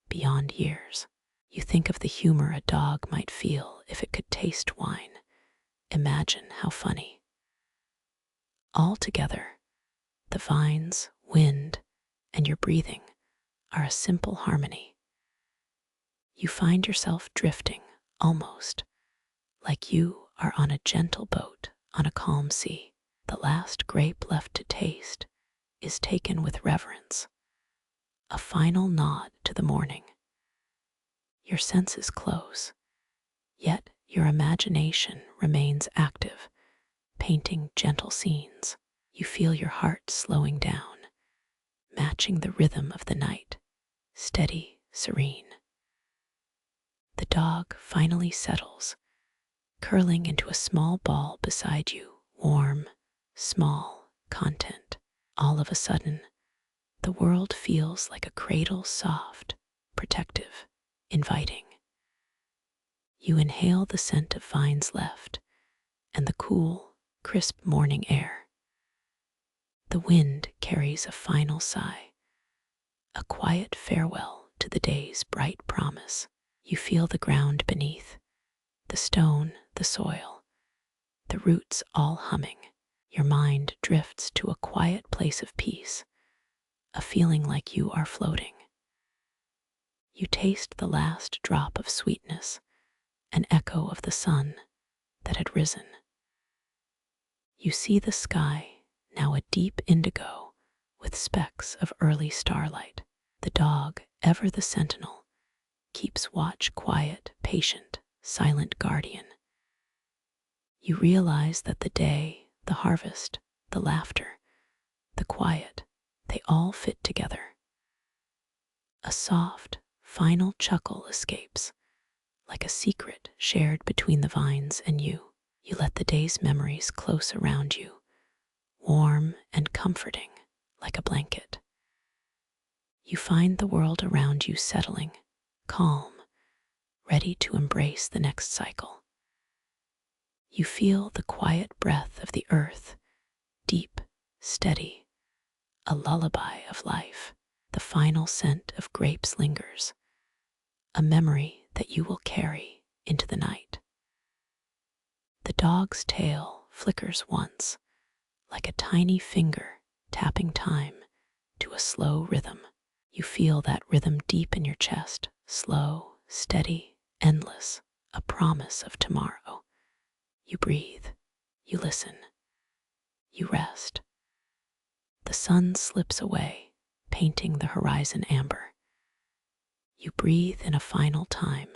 beyond years. You think of the humor a dog might feel if it could taste wine. Imagine how funny. Altogether, the vines, wind, and your breathing are a simple harmony. You find yourself drifting, almost like you are on a gentle boat on a calm sea. The last grape left to taste is taken with reverence, a final nod to the morning. Your senses close, yet your imagination remains active, painting gentle scenes. You feel your heart slowing down, matching the rhythm of the night, steady, serene. The dog finally settles, curling into a small ball beside you, warm, small, content. All of a sudden, the world feels like a cradle, soft, protective, inviting. You inhale the scent of vines left and the cool, crisp morning air. The wind carries a final sigh, a quiet farewell to the day's bright promise. You feel the ground beneath, the stone, the soil, the roots all humming. Your mind drifts to a quiet place of peace, a feeling like you are floating. You taste the last drop of sweetness, an echo of the sun that had risen. You see the sky, now a deep indigo with specks of early starlight. The dog, ever the sentinel, keeps watch, quiet, patient, silent guardian. You realize that the day, the harvest, the laughter, the quiet, they all fit together. A soft, final chuckle escapes, like a secret shared between the vines and you. You let the day's memories close around you, warm and comforting, like a blanket. You find the world around you settling, calm, ready to embrace the next cycle. You feel the quiet breath of the earth, deep, steady, a lullaby of life. The final scent of grapes lingers, a memory that you will carry into the night. The dog's tail flickers once, like a tiny finger tapping time to a slow rhythm. You feel that rhythm deep in your chest, slow, steady, endless, a promise of tomorrow. You breathe, you listen, you rest. The sun slips away, painting the horizon amber. You breathe in a final time,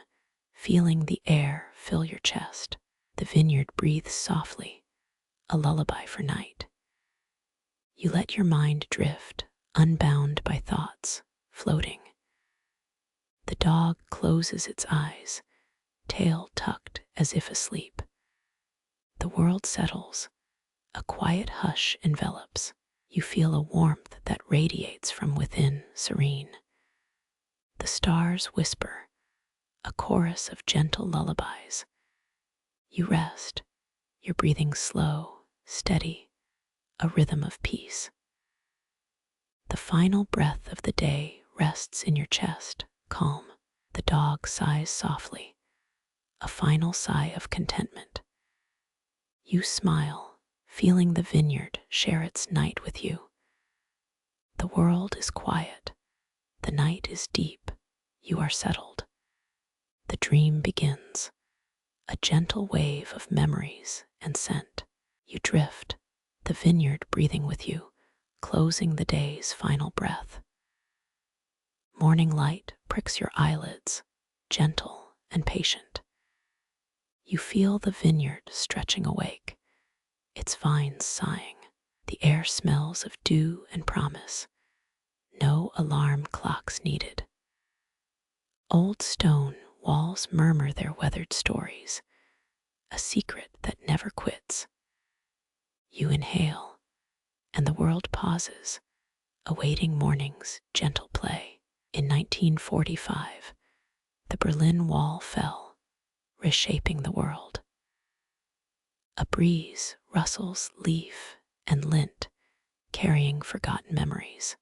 feeling the air fill your chest. The vineyard breathes softly, a lullaby for night. You let your mind drift, unbound by thoughts, floating. The dog closes its eyes, tail tucked as if asleep. The world settles, a quiet hush envelops. You feel a warmth that radiates from within, serene. The stars whisper, a chorus of gentle lullabies. You rest, your breathing slow, steady, a rhythm of peace. The final breath of the day rests in your chest, calm. The dog sighs softly, a final sigh of contentment. You smile, feeling the vineyard share its night with you. The world is quiet, the night is deep, you are settled. The dream begins, a gentle wave of memories and scent. You drift, the vineyard breathing with you, closing the day's final breath. Morning light pricks your eyelids, gentle and patient. You feel the vineyard stretching awake, its vines sighing. The air smells of dew and promise. No alarm clocks needed. Old stone walls murmur their weathered stories, a secret that never quits. You inhale, and the world pauses, awaiting morning's gentle play. In 1945, the Berlin Wall fell, reshaping the world. A breeze rustles leaf and lint, carrying forgotten memories.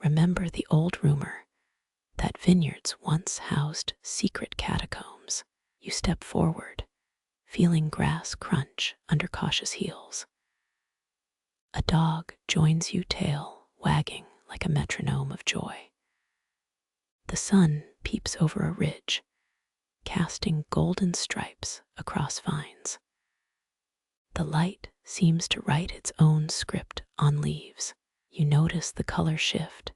Remember the old rumor that vineyards once housed secret catacombs. You step forward, feeling grass crunch under cautious heels. A dog joins you, tail wagging like a metronome of joy. The sun peeps over a ridge, casting golden stripes across vines. The light seems to write its own script on leaves. You notice the color shift,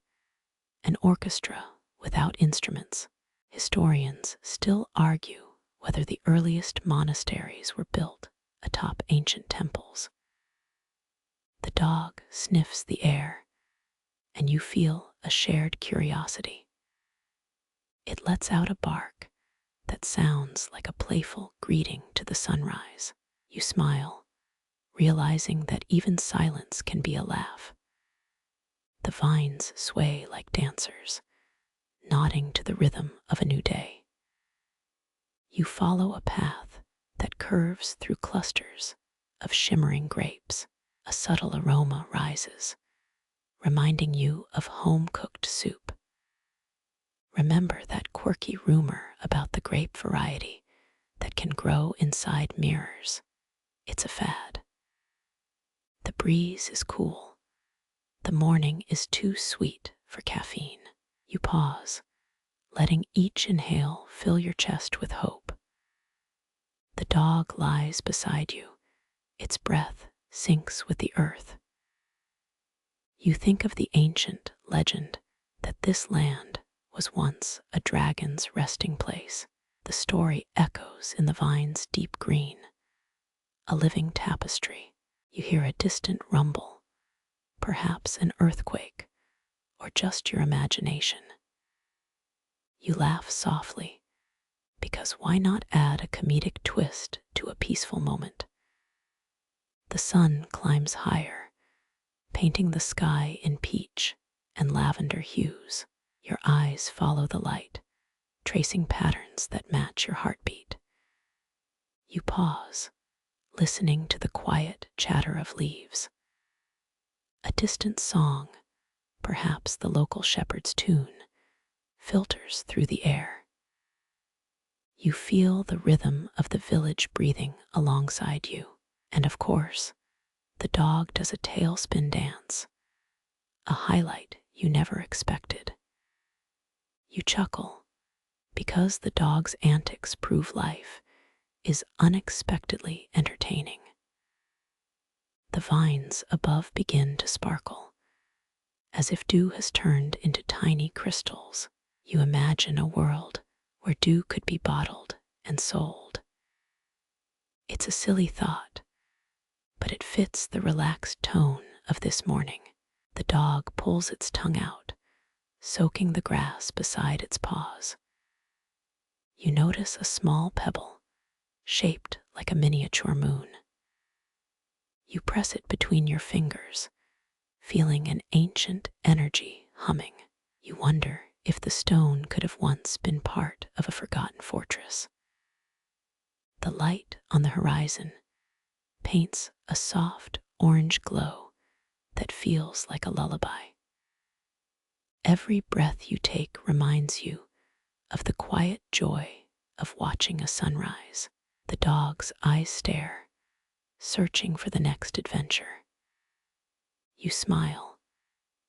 an orchestra without instruments. Historians still argue whether the earliest monasteries were built atop ancient temples. The dog sniffs the air, and you feel a shared curiosity. It lets out a bark that sounds like a playful greeting to the sunrise. You smile, realizing that even silence can be a laugh. The vines sway like dancers, nodding to the rhythm of a new day. You follow a path that curves through clusters of shimmering grapes. A subtle aroma rises, reminding you of home-cooked soup. Remember that quirky rumor about the grape variety that can grow inside mirrors. It's a fad. The breeze is cool. The morning is too sweet for caffeine. You pause, letting each inhale fill your chest with hope. The dog lies beside you, its breath sinks with the earth. You think of the ancient legend that this land was once a dragon's resting place. The story echoes in the vine's deep green, a living tapestry. You hear a distant rumble, perhaps an earthquake, or just your imagination. You laugh softly, because why not add a comedic twist to a peaceful moment? The sun climbs higher, painting the sky in peach and lavender hues. Your eyes follow the light, tracing patterns that match your heartbeat. You pause, listening to the quiet chatter of leaves. A distant song, perhaps the local shepherd's tune, filters through the air. You feel the rhythm of the village breathing alongside you, and of course, the dog does a tailspin dance, a highlight you never expected. You chuckle because the dog's antics prove life is unexpectedly entertaining. The vines above begin to sparkle, as if dew has turned into tiny crystals. You imagine a world where dew could be bottled and sold. It's a silly thought, but it fits the relaxed tone of this morning. The dog pulls its tongue out, soaking the grass beside its paws. You notice a small pebble, shaped like a miniature moon. You press it between your fingers, feeling an ancient energy humming. You wonder if the stone could have once been part of a forgotten fortress. The light on the horizon paints a soft orange glow that feels like a lullaby. Every breath you take reminds you of the quiet joy of watching a sunrise. The dog's eyes stare, searching for the next adventure. You smile,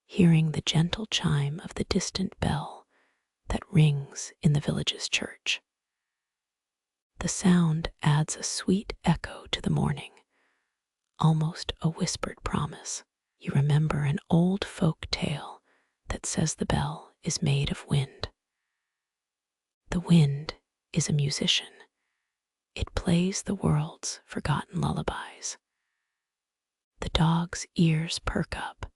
hearing the gentle chime of the distant bell that rings in the village's church. The sound adds a sweet echo to the morning, almost a whispered promise. You remember an old folk tale that says the bell is made of wind. The wind is a musician. It plays the world's forgotten lullabies. The dog's ears perk up,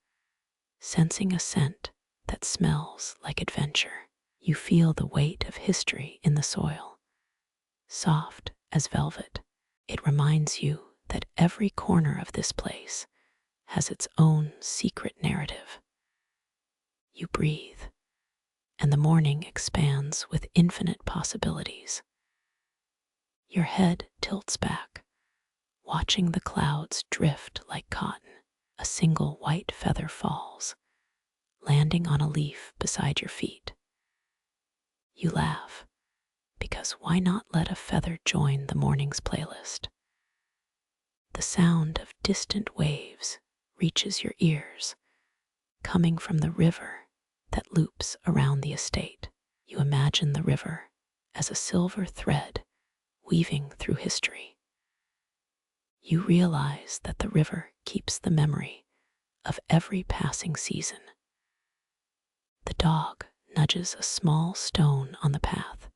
sensing a scent that smells like adventure. You feel the weight of history in the soil, soft as velvet. It reminds you that every corner of this place has its own secret narrative. You breathe, and the morning expands with infinite possibilities. Your head tilts back, watching the clouds drift like cotton. A single white feather falls, landing on a leaf beside your feet. You laugh, because why not let a feather join the morning's playlist? The sound of distant waves reaches your ears, coming from the river that loops around the estate. You imagine the river as a silver thread weaving through history. You realize that the river keeps the memory of every passing season. The dog nudges a small stone on the path,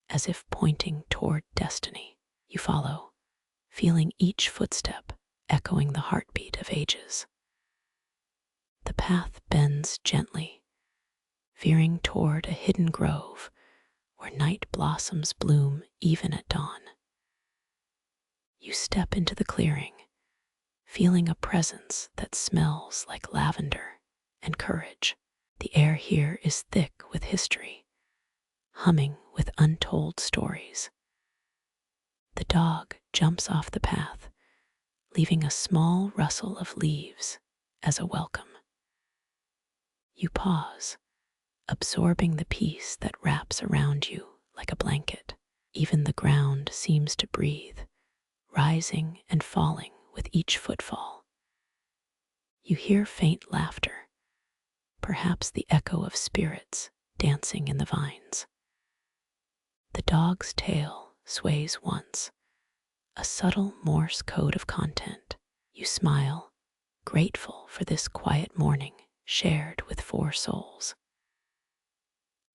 as if pointing toward destiny. You follow, feeling each footstep echoing the heartbeat of ages. The path bends gently, veering toward a hidden grove where night blossoms bloom even at dawn. You step into the clearing, feeling a presence that smells like lavender and courage. The air here is thick with history, humming with untold stories. The dog jumps off the path, leaving a small rustle of leaves as a welcome. You pause, absorbing the peace that wraps around you like a blanket. Even the ground seems to breathe, rising and falling with each footfall. You hear faint laughter, perhaps the echo of spirits dancing in the vines. The dog's tail sways once, a subtle Morse code of content. You smile, grateful for this quiet morning shared with 4 souls.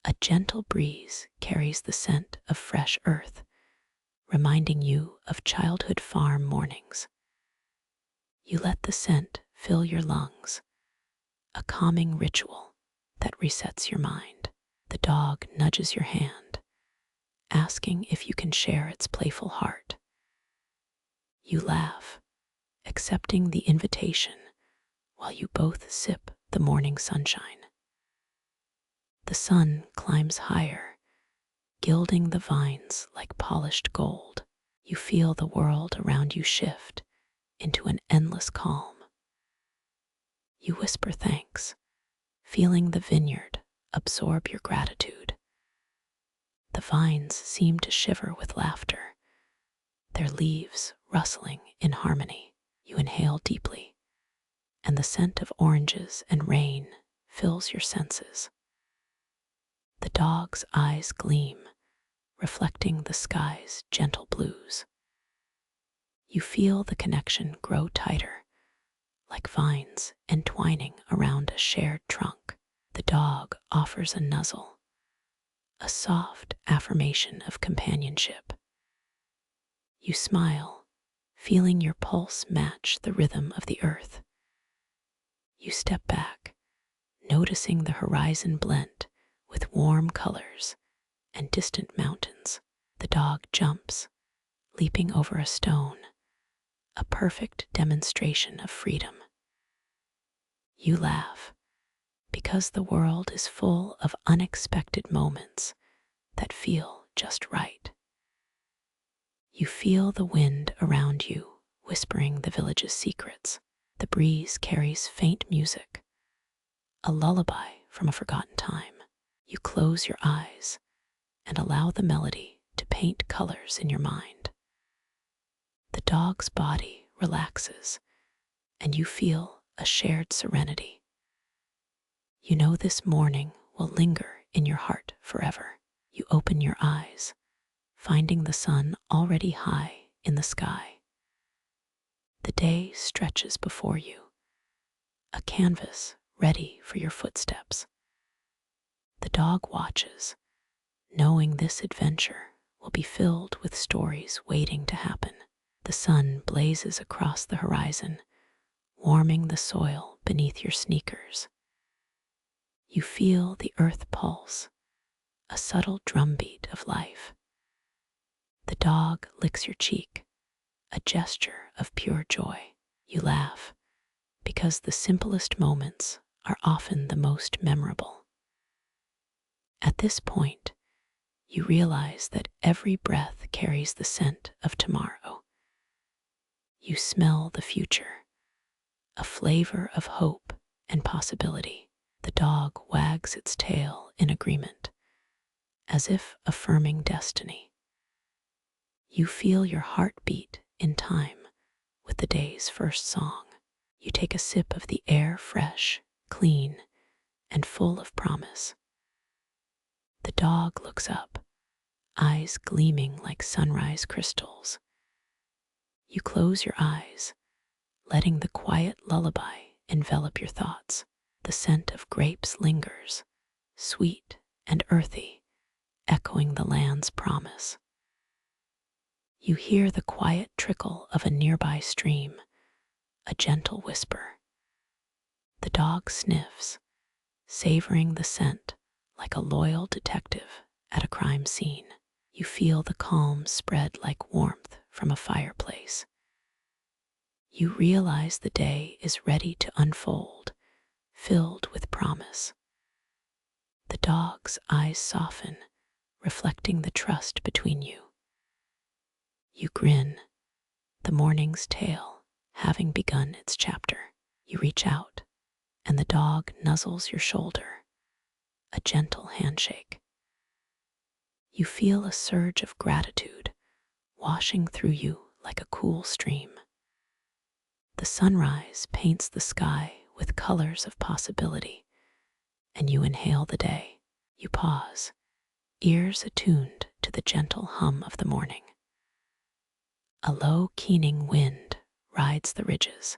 A gentle breeze carries the scent of fresh earth, reminding you of childhood farm mornings. You let the scent fill your lungs, a calming ritual that resets your mind. The dog nudges your hand, asking if you can share its playful heart. You laugh, accepting the invitation while you both sip the morning sunshine. The sun climbs higher, gilding the vines like polished gold. You feel the world around you shift into an endless calm. You whisper thanks, feeling the vineyard absorb your gratitude. The vines seem to shiver with laughter, their leaves rustling in harmony. You inhale deeply, and the scent of oranges and rain fills your senses. The dog's eyes gleam, reflecting the sky's gentle blues. You feel the connection grow tighter, like vines entwining around a shared trunk. The dog offers a nuzzle, a soft affirmation of companionship. You smile, feeling your pulse match the rhythm of the earth. You step back, noticing the horizon blent with warm colors and distant mountains. The dog jumps, leaping over a stone, a perfect demonstration of freedom. You laugh, because the world is full of unexpected moments that feel just right. You feel the wind around you, whispering the village's secrets. The breeze carries faint music, a lullaby from a forgotten time. You close your eyes and allow the melody to paint colors in your mind. The dog's body relaxes, and you feel a shared serenity. You know this morning will linger in your heart forever. You open your eyes, finding the sun already high in the sky. The day stretches before you, a canvas ready for your footsteps. The dog watches, knowing this adventure will be filled with stories waiting to happen. The sun blazes across the horizon, warming the soil beneath your sneakers. You feel the earth pulse, a subtle drumbeat of life. The dog licks your cheek, a gesture of pure joy. You laugh, because the simplest moments are often the most memorable. At this point, you realize that every breath carries the scent of tomorrow. You smell the future, a flavor of hope and possibility. The dog wags its tail in agreement, as if affirming destiny. You feel your heart beat in time with the day's first song. You take a sip of the air, fresh, clean, and full of promise. The dog looks up, eyes gleaming like sunrise crystals. You close your eyes, letting the quiet lullaby envelop your thoughts. The scent of grapes lingers, sweet and earthy, echoing the land's promise. You hear the quiet trickle of a nearby stream, a gentle whisper. The dog sniffs, savoring the scent like a loyal detective at a crime scene. You feel the calm spread like warmth from a fireplace. You realize the day is ready to unfold, filled with promise. The dog's eyes soften, reflecting the trust between you. You grin, the morning's tale having begun its chapter. You reach out, and the dog nuzzles your shoulder, a gentle handshake. You feel a surge of gratitude washing through you like a cool stream. The sunrise paints the sky with colors of possibility, and you inhale the day. You pause, ears attuned to the gentle hum of the morning. A low, keening wind rides the ridges,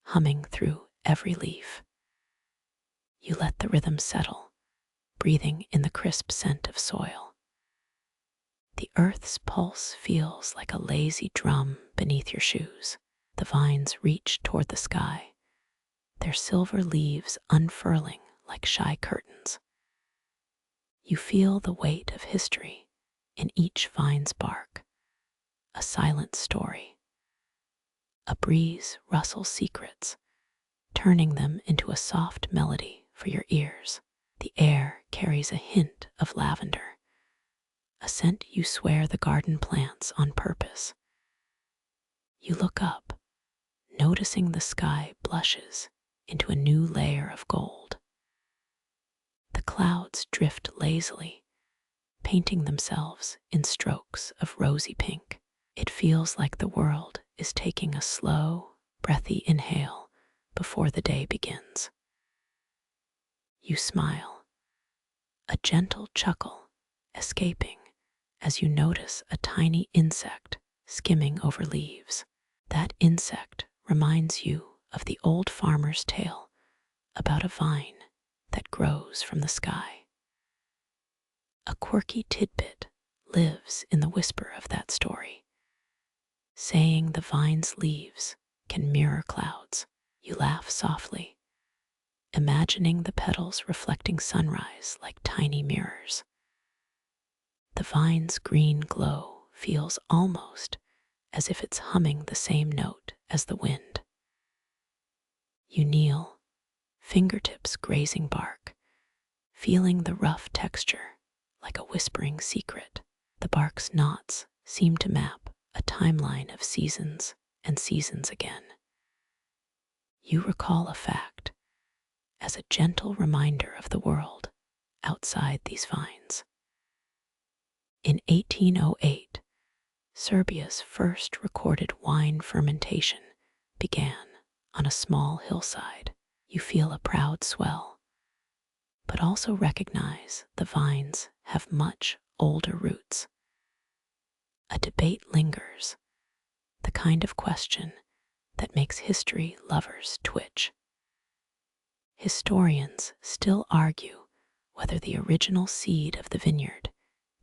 humming through every leaf. You let the rhythm settle, breathing in the crisp scent of soil. The earth's pulse feels like a lazy drum beneath your shoes. The vines reach toward the sky, their silver leaves unfurling like shy curtains. You feel the weight of history in each vine's bark, a silent story. A breeze rustles secrets, turning them into a soft melody for your ears. The air carries a hint of lavender, a scent you swear the garden plants on purpose. You look up, noticing the sky blushes into a new layer of gold. clouds drift lazily, painting themselves in strokes of rosy pink. It feels like the world is taking a slow, breathy inhale before the day begins. You smile, a gentle chuckle escaping as you notice a tiny insect skimming over leaves. That insect reminds you of the old farmer's tale about a vine that grows from the sky. A quirky tidbit lives in the whisper of that story, saying the vine's leaves can mirror clouds. You laugh softly, imagining the petals reflecting sunrise like tiny mirrors. The vine's green glow feels almost as if it's humming the same note as the wind. You kneel, fingertips grazing bark, feeling the rough texture like a whispering secret. The bark's knots seem to map a timeline of seasons and seasons again. You recall a fact as a gentle reminder of the world outside these vines. In 1808, Serbia's first recorded wine fermentation began on a small hillside. You feel a proud swell, but also recognize the vines have much older roots. A debate lingers, the kind of question that makes history lovers twitch. Historians still argue whether the original seed of the vineyard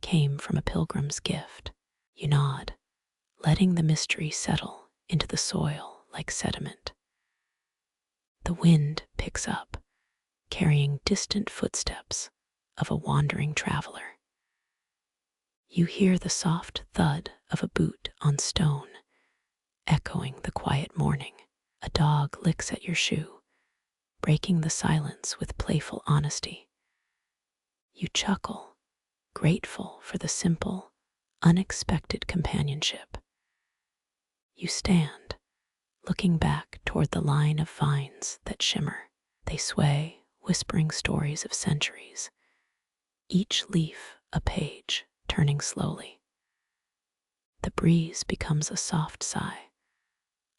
came from a pilgrim's gift. You nod, letting the mystery settle into the soil like sediment. The wind picks up, carrying distant footsteps of a wandering traveler. You hear the soft thud of a boot on stone, echoing the quiet morning. A dog licks at your shoe, breaking the silence with playful honesty. You chuckle, grateful for the simple, unexpected companionship. You stand, looking back toward the line of vines that shimmer. They sway, whispering stories of centuries, each leaf a page turning slowly. The breeze becomes a soft sigh,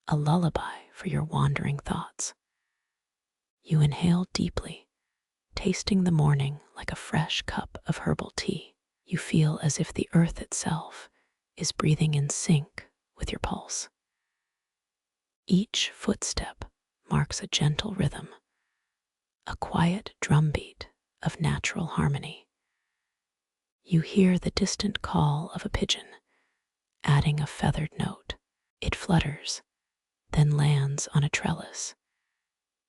a lullaby for your wandering thoughts. You inhale deeply, tasting the morning like a fresh cup of herbal tea. You feel as if the earth itself is breathing in sync with your pulse. Each footstep marks a gentle rhythm, a quiet drumbeat of natural harmony. You hear the distant call of a pigeon, adding a feathered note. It flutters, then lands on a trellis,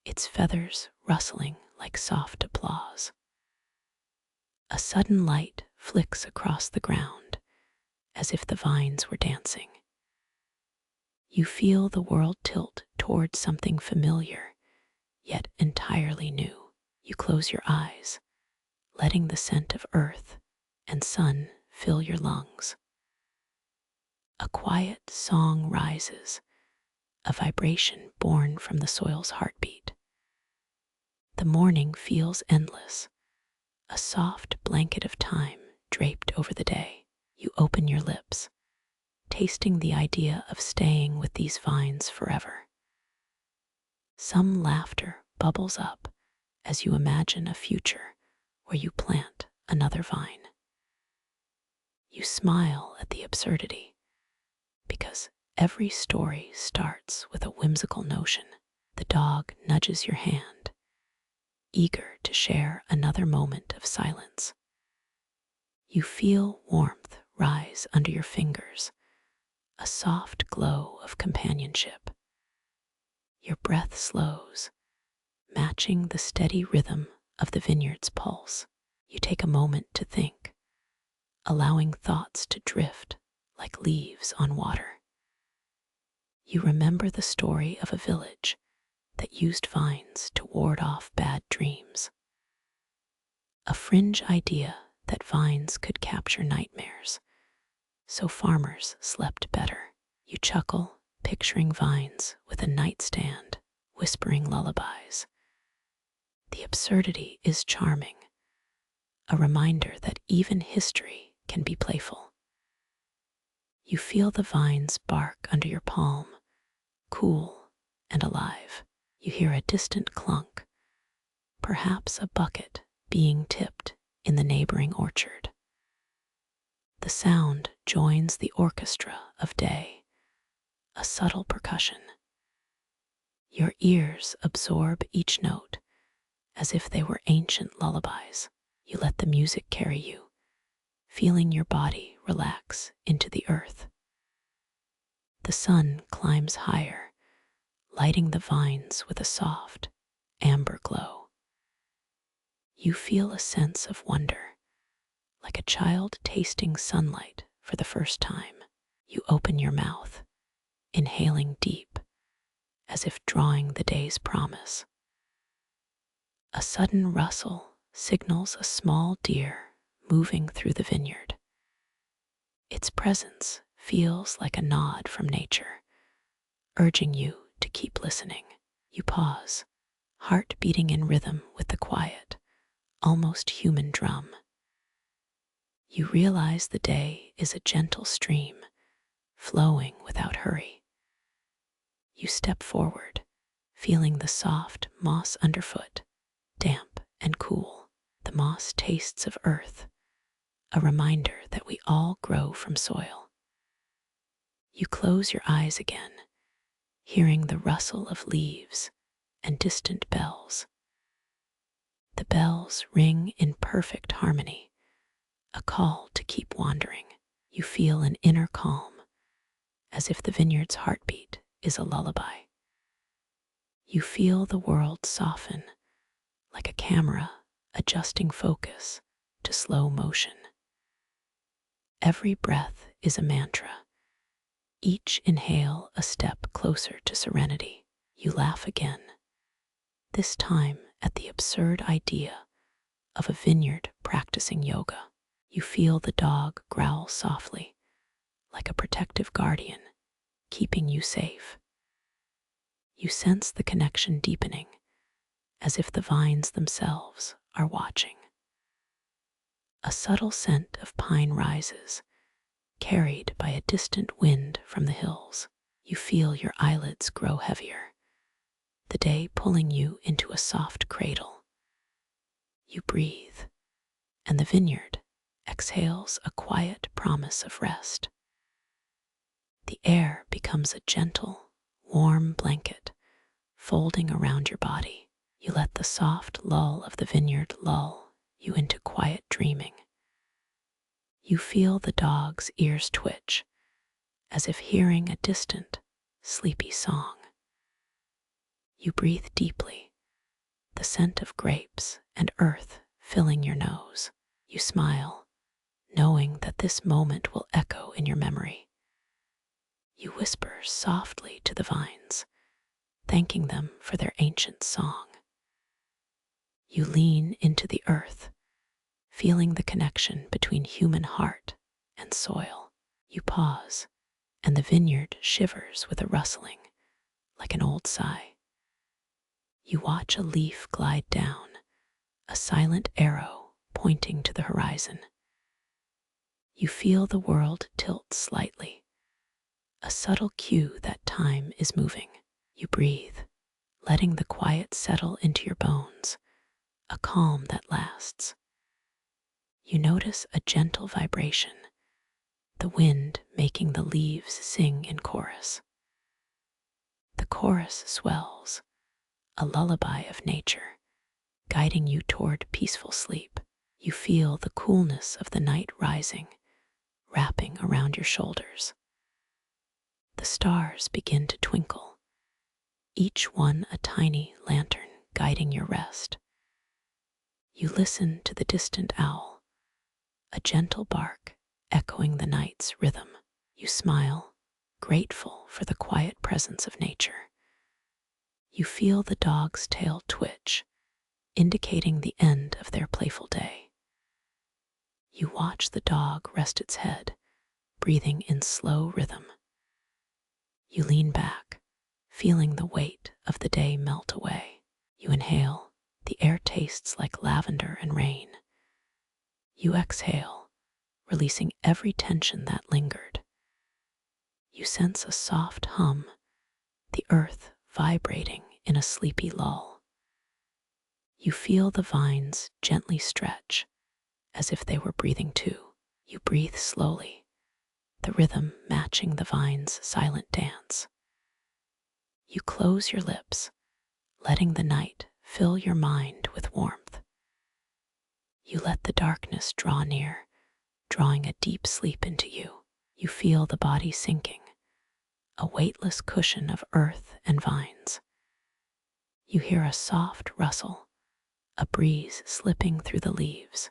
its feathers rustling like soft applause. A sudden light flicks across the ground, as if the vines were dancing. You feel the world tilt toward something familiar, yet entirely new. You close your eyes, letting the scent of earth and sun fill your lungs. A quiet song rises, a vibration born from the soil's heartbeat. The morning feels endless, a soft blanket of time draped over the day. You open your lips, tasting the idea of staying with these vines forever. Some laughter bubbles up as you imagine a future where you plant another vine. You smile at the absurdity, because every story starts with a whimsical notion. The dog nudges your hand, eager to share another moment of silence. You feel warmth rise under your fingers, a soft glow of companionship. Your breath slows, matching the steady rhythm of the vineyard's pulse. You take a moment to think, allowing thoughts to drift like leaves on water. You remember the story of a village that used vines to ward off bad dreams. A fringe idea that vines could capture nightmares, so farmers slept better. You chuckle, picturing vines with a nightstand, whispering lullabies. The absurdity is charming, a reminder that even history can be playful. You feel the vines bark under your palm, cool and alive. You hear a distant clunk, perhaps a bucket being tipped in the neighboring orchard. The sound joins the orchestra of day, a subtle percussion. Your ears absorb each note as if they were ancient lullabies. You let the music carry you, feeling your body relax into the earth. The sun climbs higher, lighting the vines with a soft, amber glow. You feel a sense of wonder, like a child tasting sunlight for the first time. You open your mouth, inhaling deep, as if drawing the day's promise. A sudden rustle signals a small deer moving through the vineyard. Its presence feels like a nod from nature, urging you to keep listening. You pause, heart beating in rhythm with the quiet, almost human drum. You realize the day is a gentle stream, flowing without hurry. You step forward, feeling the soft moss underfoot, damp and cool. The moss tastes of earth, a reminder that we all grow from soil. You close your eyes again, hearing the rustle of leaves and distant bells. The bells ring in perfect harmony, a call to keep wandering. You feel an inner calm, as if the vineyard's heartbeat is a lullaby. You feel the world soften, like a camera adjusting focus to slow motion. Every breath is a mantra, each inhale a step closer to serenity. You laugh again, this time at the absurd idea of a vineyard practicing yoga. You feel the dog growl softly, like a protective guardian, keeping you safe. You sense the connection deepening, as if the vines themselves are watching. A subtle scent of pine rises, carried by a distant wind from the hills. You feel your eyelids grow heavier, the day pulling you into a soft cradle. You breathe, and the vineyard exhales a quiet promise of rest. The air becomes a gentle, warm blanket, folding around your body. You let the soft lull of the vineyard lull you into quiet dreaming. You feel the dog's ears twitch, as if hearing a distant, sleepy song. You breathe deeply, the scent of grapes and earth filling your nose. You smile, knowing that this moment will echo in your memory. You whisper softly to the vines, thanking them for their ancient song. You lean into the earth, feeling the connection between human heart and soil. You pause, and the vineyard shivers with a rustling, like an old sigh. You watch a leaf glide down, a silent arrow pointing to the horizon. You feel the world tilt slightly, a subtle cue that time is moving. You breathe, letting the quiet settle into your bones, a calm that lasts. You notice a gentle vibration, the wind making the leaves sing in chorus. The chorus swells, a lullaby of nature, guiding you toward peaceful sleep. You feel the coolness of the night rising, wrapping around your shoulders. The stars begin to twinkle, each one a tiny lantern guiding your rest. You listen to the distant owl, a gentle bark echoing the night's rhythm. You smile, grateful for the quiet presence of nature. You feel the dog's tail twitch, indicating the end of their playful day. You watch the dog rest its head, breathing in slow rhythm. You lean back, feeling the weight of the day melt away. You inhale, the air tastes like lavender and rain, You exhale, releasing every tension that lingered. You sense a soft hum, the earth vibrating in a sleepy lull. You feel the vines gently stretch, as if they were breathing too. You breathe slowly, the rhythm matching the vine's silent dance. You close your lips, letting the night fill your mind with warmth. You let the darkness draw near, drawing a deep sleep into you. You feel the body sinking, a weightless cushion of earth and vines. You hear a soft rustle, a breeze slipping through the leaves.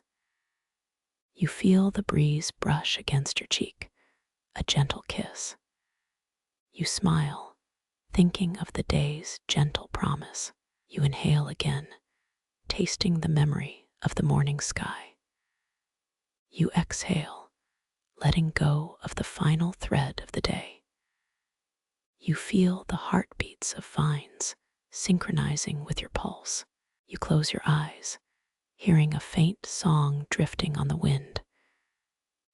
You feel the breeze brush against your cheek, a gentle kiss. You smile, thinking of the day's gentle promise. You inhale again, tasting the memory of the morning sky. You exhale, letting go of the final thread of the day. You feel the heartbeats of vines synchronizing with your pulse. You close your eyes, hearing a faint song drifting on the wind.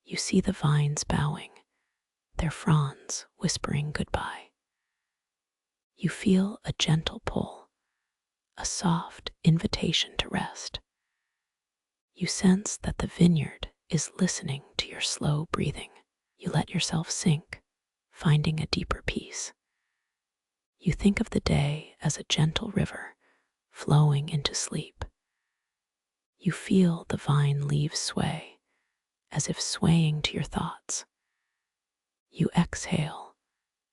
You see the vines bowing, their fronds whispering goodbye. You feel a gentle pull, a soft invitation to rest. You sense that the vineyard is listening to your slow breathing. You let yourself sink, finding a deeper peace. You think of the day as a gentle river flowing into sleep. You feel the vine leaves sway, as if swaying to your thoughts. You exhale,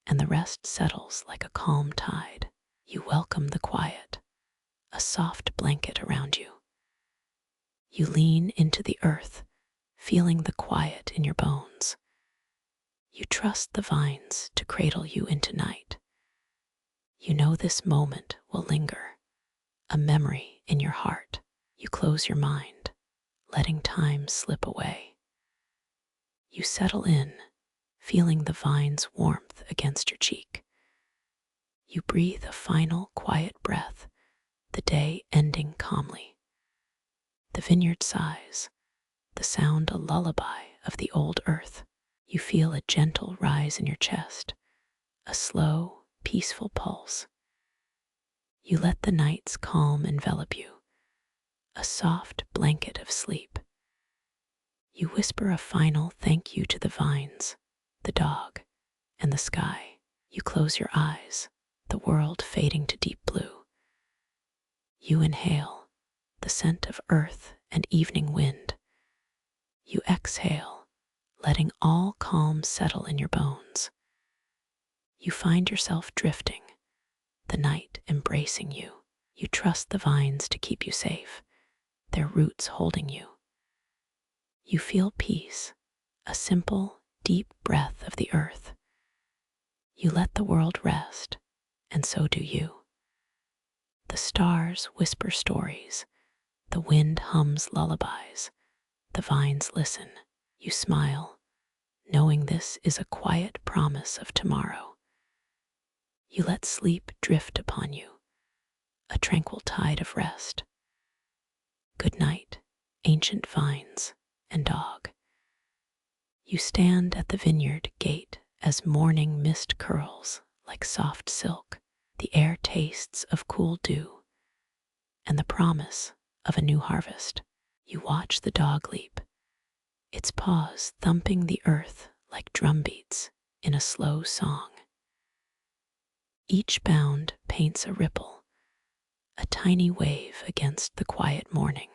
and the rest settles like a calm tide. You welcome the quiet, a soft blanket around you. You lean into the earth, feeling the quiet in your bones. You trust the vines to cradle you into night. You know this moment will linger, a memory in your heart. You close your mind, letting time slip away. You settle in, feeling the vine's warmth against your cheek. You breathe a final quiet breath, the day ending calmly. The vineyard sighs, the sound a lullaby of the old earth. You feel a gentle rise in your chest, a slow, peaceful pulse. You let the night's calm envelop you, a soft blanket of sleep. You whisper a final thank you to the vines, the dog, and the sky. You close your eyes, the world fading to deep blue. You inhale, the scent of earth and evening wind. You exhale, letting all calm settle in your bones. You find yourself drifting, the night embracing you. You trust the vines to keep you safe, their roots holding you. You feel peace, a simple, deep breath of the earth. You let the world rest, and so do you. The stars whisper stories, the wind hums lullabies, the vines listen. You smile, knowing this is a quiet promise of tomorrow. You let sleep drift upon you, a tranquil tide of rest. Good night, ancient vines and dog. You stand at the vineyard gate as morning mist curls like soft silk. The air tastes of cool dew and the promise of a new harvest. You watch the dog leap, its paws thumping the earth like drumbeats in a slow song. Each bound paints a ripple, a tiny wave against the quiet morning.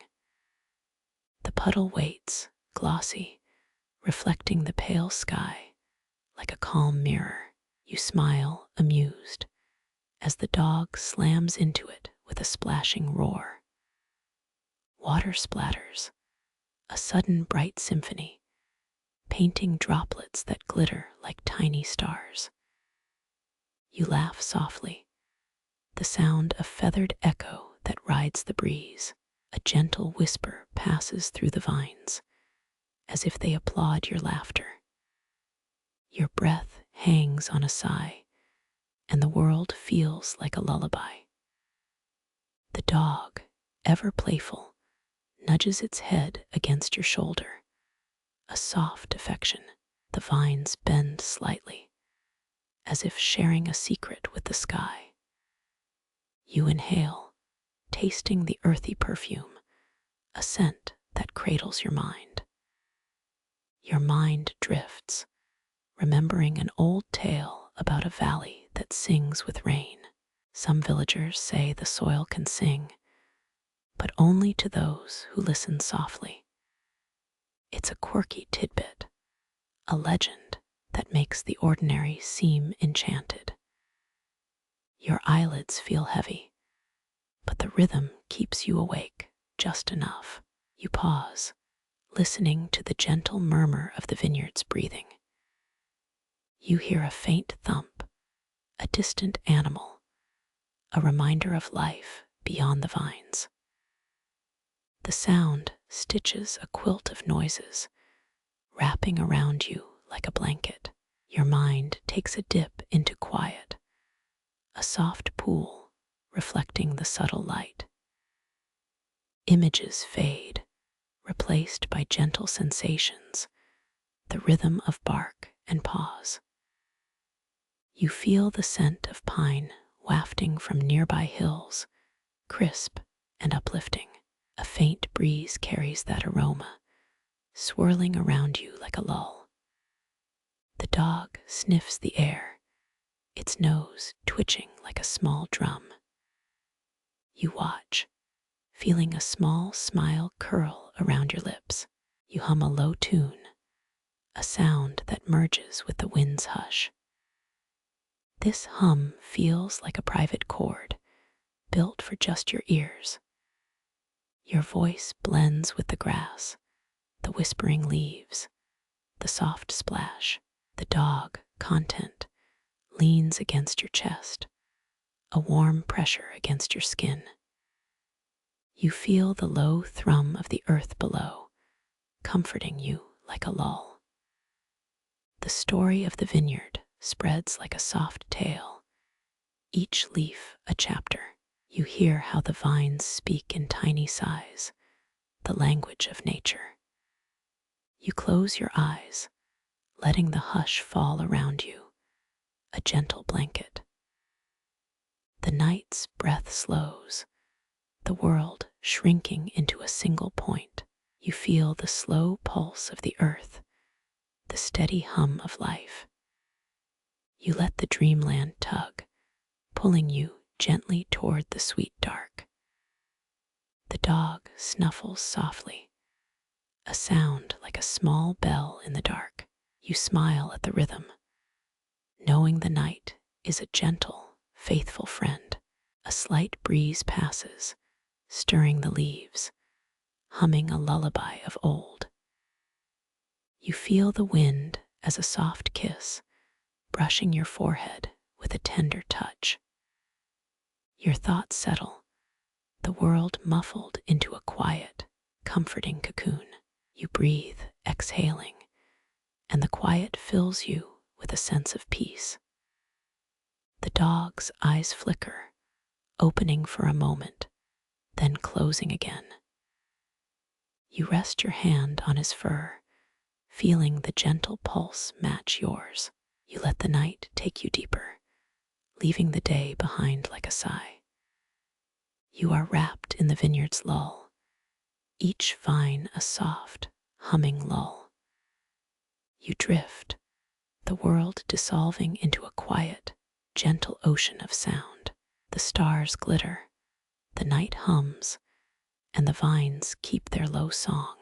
The puddle waits, glossy, reflecting the pale sky like a calm mirror. You smile, amused, as the dog slams into it with a splashing roar. Water splatters, a sudden bright symphony, painting droplets that glitter like tiny stars. You laugh softly, the sound a feathered echo that rides the breeze. A gentle whisper passes through the vines, as if they applaud your laughter. Your breath hangs on a sigh, and the world feels like a lullaby. The dog, ever playful, nudges its head against your shoulder, a soft affection. The vines bend slightly, as if sharing a secret with the sky. You inhale, tasting the earthy perfume, a scent that cradles your mind. Your mind drifts, remembering an old tale about a valley that sings with rain. Some villagers say the soil can sing, but only to those who listen softly. It's a quirky tidbit, a legend that makes the ordinary seem enchanted. Your eyelids feel heavy, but the rhythm keeps you awake just enough. You pause, listening to the gentle murmur of the vineyard's breathing. You hear a faint thump, a distant animal, a reminder of life beyond the vines. The sound stitches a quilt of noises, wrapping around you like a blanket. Your mind takes a dip into quiet, a soft pool reflecting the subtle light. Images fade, replaced by gentle sensations, the rhythm of bark and paws. You feel the scent of pine wafting from nearby hills, crisp and uplifting. A faint breeze carries that aroma, swirling around you like a lull. The dog sniffs the air, its nose twitching like a small drum. You watch, feeling a small smile curl around your lips. You hum a low tune, a sound that merges with the wind's hush. This hum feels like a private chord, built for just your ears. Your voice blends with the grass, the whispering leaves, the soft splash. The dog, content, leans against your chest, a warm pressure against your skin. You feel the low thrum of the earth below, comforting you like a lull. The story of the vineyard spreads like a soft tale, each leaf a chapter. You hear how the vines speak in tiny sighs, the language of nature. You close your eyes, letting the hush fall around you, a gentle blanket. The night's breath slows, the world shrinking into a single point. You feel the slow pulse of the earth, the steady hum of life. You let the dreamland tug, pulling you gently toward the sweet dark. The dog snuffles softly, a sound like a small bell in the dark. You smile at the rhythm, knowing the night is a gentle, faithful friend. A slight breeze passes, stirring the leaves, humming a lullaby of old. You feel the wind as a soft kiss, brushing your forehead with a tender touch. Your thoughts settle, the world muffled into a quiet, comforting cocoon. You breathe, exhaling, and the quiet fills you with a sense of peace. The dog's eyes flicker, opening for a moment, then closing again. You rest your hand on his fur, feeling the gentle pulse match yours. You let the night take you deeper, leaving the day behind like a sigh. You are wrapped in the vineyard's lull, each vine a soft, humming lull. You drift, the world dissolving into a quiet, gentle ocean of sound. The stars glitter, the night hums, and the vines keep their low song.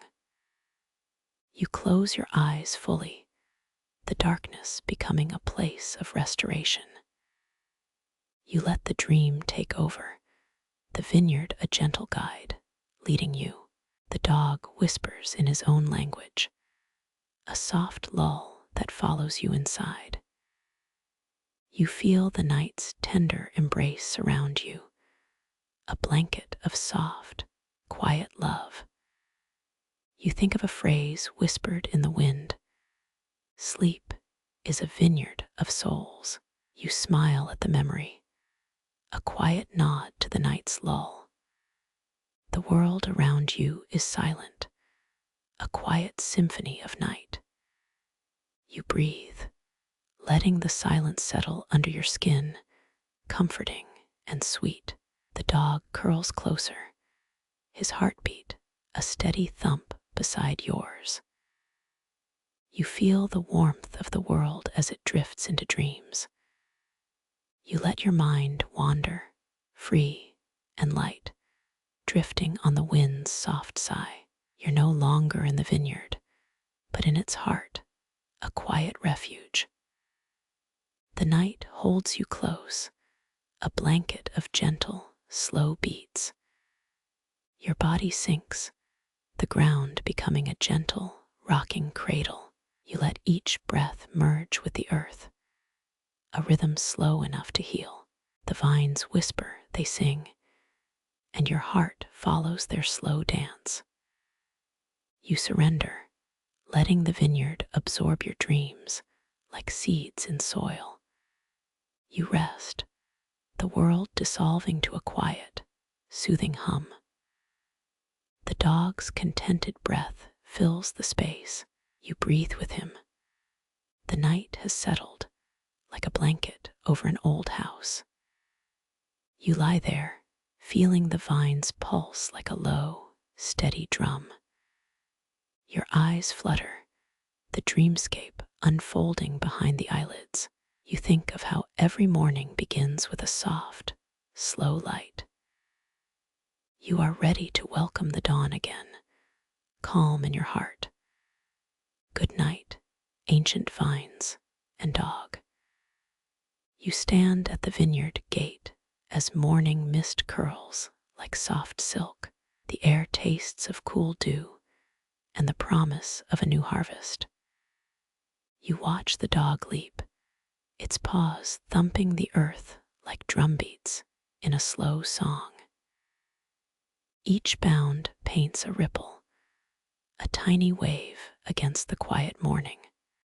You close your eyes fully, the darkness becoming a place of restoration. You let the dream take over, the vineyard a gentle guide, leading you. The dog whispers in his own language, a soft lull that follows you inside. You feel the night's tender embrace surround you, a blanket of soft, quiet love. You think of a phrase whispered in the wind, sleep is a vineyard of souls. You smile at the memory, a quiet nod to the night's lull. The world around you is silent, a quiet symphony of night. You breathe, letting the silence settle under your skin, comforting and sweet. The dog curls closer, his heartbeat a steady thump beside yours. You feel the warmth of the world as it drifts into dreams. You let your mind wander, free and light, drifting on the wind's soft sigh. You're no longer in the vineyard, but in its heart, a quiet refuge. The night holds you close, a blanket of gentle, slow beats. Your body sinks, the ground becoming a gentle, rocking cradle. You let each breath merge with the earth, a rhythm slow enough to heal. The vines whisper, they sing, and your heart follows their slow dance. You surrender, letting the vineyard absorb your dreams like seeds in soil. You rest, the world dissolving to a quiet, soothing hum. The dog's contented breath fills the space. You breathe with him. The night has settled, like a blanket over an old house. You lie there, feeling the vines pulse like a low, steady drum. Your eyes flutter, the dreamscape unfolding behind the eyelids. You think of how every morning begins with a soft, slow light. You are ready to welcome the dawn again, calm in your heart. Good night, ancient vines and dog. You stand at the vineyard gate as morning mist curls like soft silk. The air tastes of cool dew and the promise of a new harvest. You watch the dog leap, its paws thumping the earth like drumbeats in a slow song. Each bound paints a ripple, a tiny wave against the quiet morning.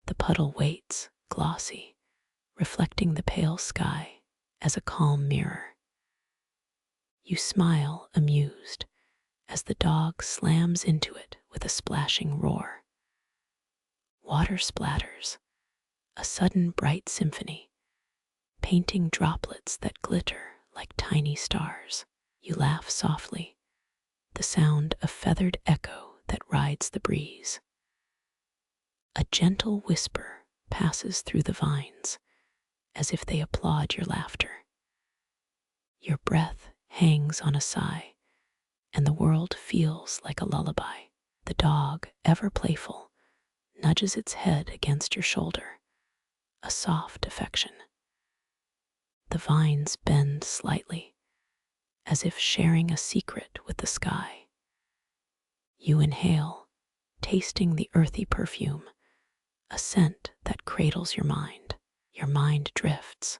The puddle waits, glossy, reflecting the pale sky as a calm mirror. You smile, amused, as the dog slams into it with a splashing roar. Water splatters, a sudden bright symphony, painting droplets that glitter like tiny stars. You laugh softly, the sound a feathered echo that rides the breeze. A gentle whisper passes through the vines, as if they applaud your laughter. Your breath hangs on a sigh, and the world feels like a lullaby. The dog, ever playful, nudges its head against your shoulder, a soft affection. The vines bend slightly, as if sharing a secret with the sky. You inhale, tasting the earthy perfume, a scent that cradles your mind. Your mind drifts,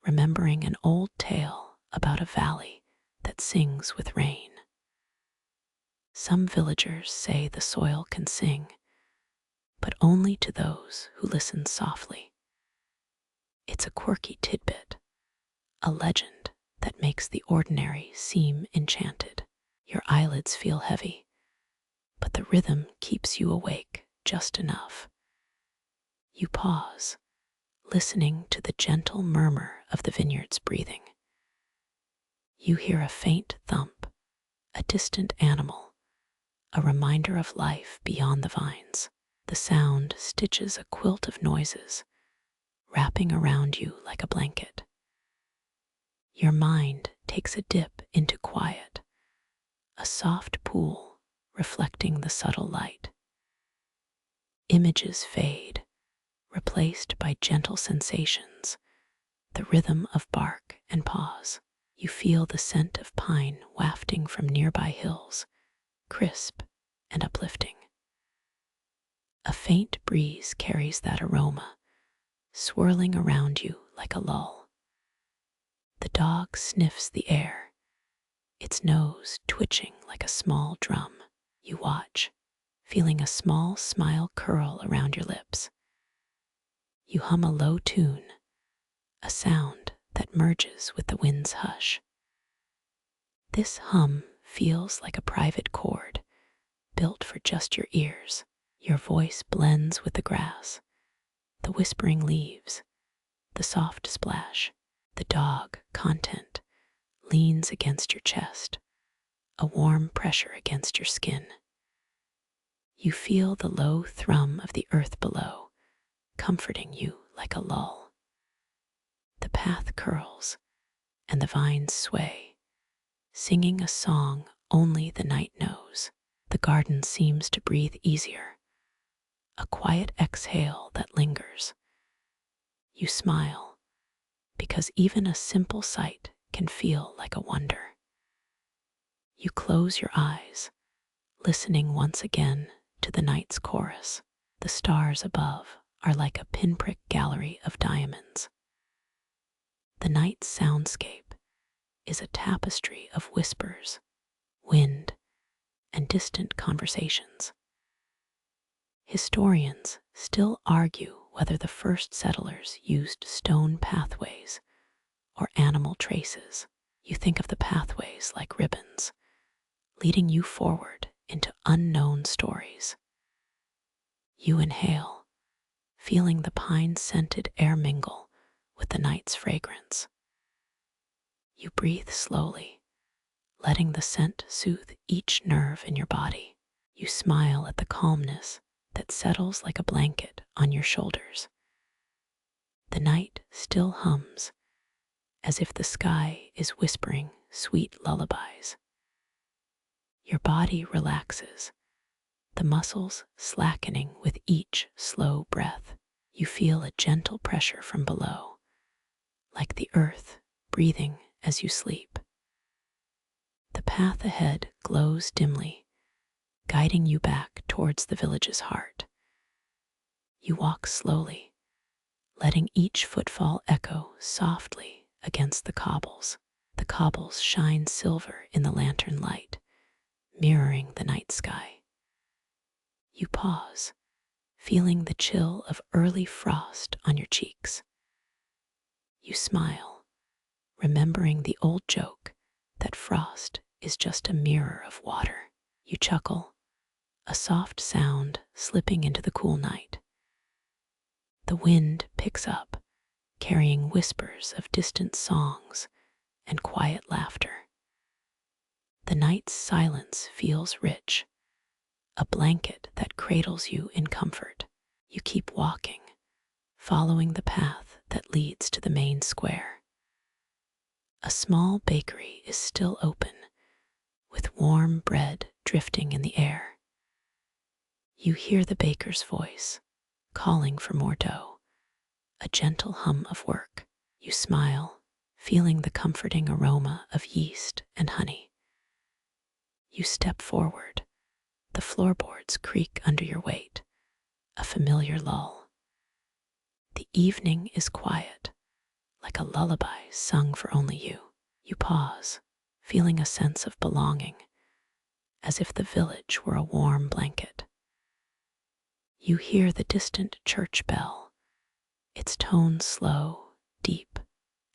remembering an old tale about a valley that sings with rain. Some villagers say the soil can sing, but only to those who listen softly. It's a quirky tidbit, a legend that makes the ordinary seem enchanted. Your eyelids feel heavy, but the rhythm keeps you awake just enough. You pause, listening to the gentle murmur of the vineyard's breathing. You hear a faint thump, a distant animal, a reminder of life beyond the vines. The sound stitches a quilt of noises, wrapping around you like a blanket. Your mind takes a dip into quiet, a soft pool reflecting the subtle light. Images fade, replaced by gentle sensations, the rhythm of bark and paws. You feel the scent of pine wafting from nearby hills, crisp and uplifting. A faint breeze carries that aroma, swirling around you like a lull. The dog sniffs the air, its nose twitching like a small drum. You watch, feeling a small smile curl around your lips. You hum a low tune, a sound that merges with the wind's hush. This hum feels like a private chord, built for just your ears. Your voice blends with the grass, the whispering leaves, the soft splash. The dog, Content, leans against your chest, a warm pressure against your skin. You feel the low thrum of the earth below, comforting you like a lull. The path curls, and the vines sway, singing a song only the night knows. The garden seems to breathe easier, a quiet exhale that lingers. You smile, because even a simple sight can feel like a wonder. You close your eyes, listening once again to the night's chorus. The stars above are like a pinprick gallery of diamonds. The night's soundscape is a tapestry of whispers, wind, and distant conversations. Historians still argue whether the first settlers used stone pathways or animal traces. You think of the pathways like ribbons, leading you forward into unknown stories. You inhale, feeling the pine-scented air mingle with the night's fragrance. You breathe slowly, letting the scent soothe each nerve in your body. You smile at the calmness that settles like a blanket on your shoulders. The night still hums, as if the sky is whispering sweet lullabies. Your body relaxes, the muscles slackening with each slow breath. You feel a gentle pressure from below, like the earth breathing as you sleep. The path ahead glows dimly, guiding you back towards the village's heart. You walk slowly, letting each footfall echo softly against the cobbles. The cobbles shine silver in the lantern light, mirroring the night sky. You pause, feeling the chill of early frost on your cheeks. You smile, remembering the old joke that frost is just a mirror of water. You chuckle, a soft sound slipping into the cool night. The wind picks up, carrying whispers of distant songs and quiet laughter. The night's silence feels rich, a blanket that cradles you in comfort. You keep walking, following the path that leads to the main square. A small bakery is still open, with warm bread drifting in the air. You hear the baker's voice, calling for more dough, a gentle hum of work. You smile, feeling the comforting aroma of yeast and honey. You step forward, the floorboards creak under your weight, a familiar lull. The evening is quiet, like a lullaby sung for only you. You pause, feeling a sense of belonging, as if the village were a warm blanket. You hear the distant church bell, its tone slow, deep,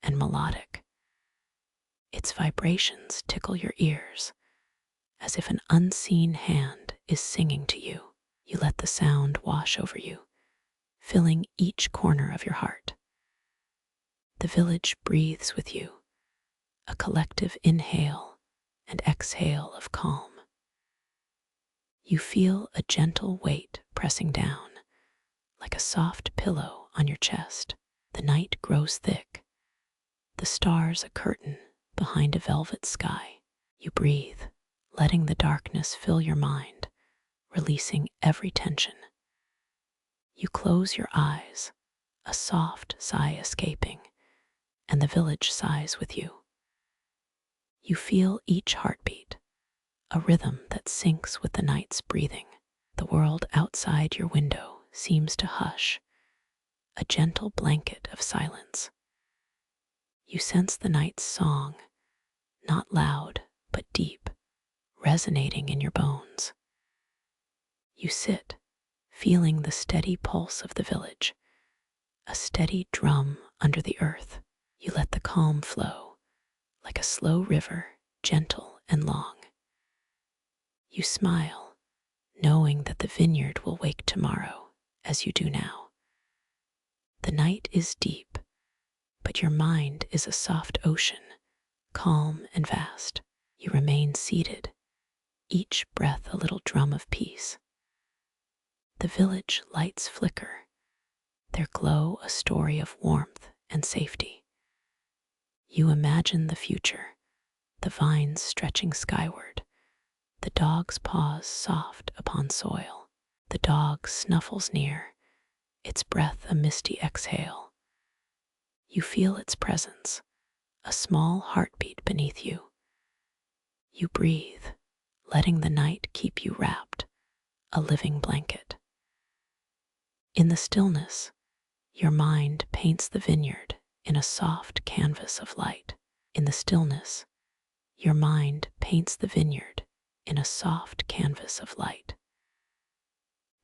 and melodic. Its vibrations tickle your ears, as if an unseen hand is singing to you. You let the sound wash over you, filling each corner of your heart. The village breathes with you, a collective inhale and exhale of calm. You feel a gentle weight pressing down, like a soft pillow on your chest. The night grows thick, the stars a curtain behind a velvet sky. You breathe, letting the darkness fill your mind, releasing every tension. You close your eyes, a soft sigh escaping, and the village sighs with you. You feel each heartbeat, a rhythm that syncs with the night's breathing. The world outside your window seems to hush, a gentle blanket of silence. You sense the night's song, not loud but deep, resonating in your bones. You sit, feeling the steady pulse of the village, a steady drum under the earth. You let the calm flow, like a slow river, gentle and long. You smile, knowing that the vineyard will wake tomorrow as you do now. The night is deep, but your mind is a soft ocean, calm and vast. You remain seated, each breath a little drum of peace. The village lights flicker, their glow a story of warmth and safety. You imagine the future, the vines stretching skyward, the dog's paws soft upon soil. The dog snuffles near, its breath a misty exhale. You feel its presence, a small heartbeat beneath you. You breathe, letting the night keep you wrapped, a living blanket. In the stillness, your mind paints the vineyard in a soft canvas of light. In the stillness, your mind paints the vineyard in a soft canvas of light.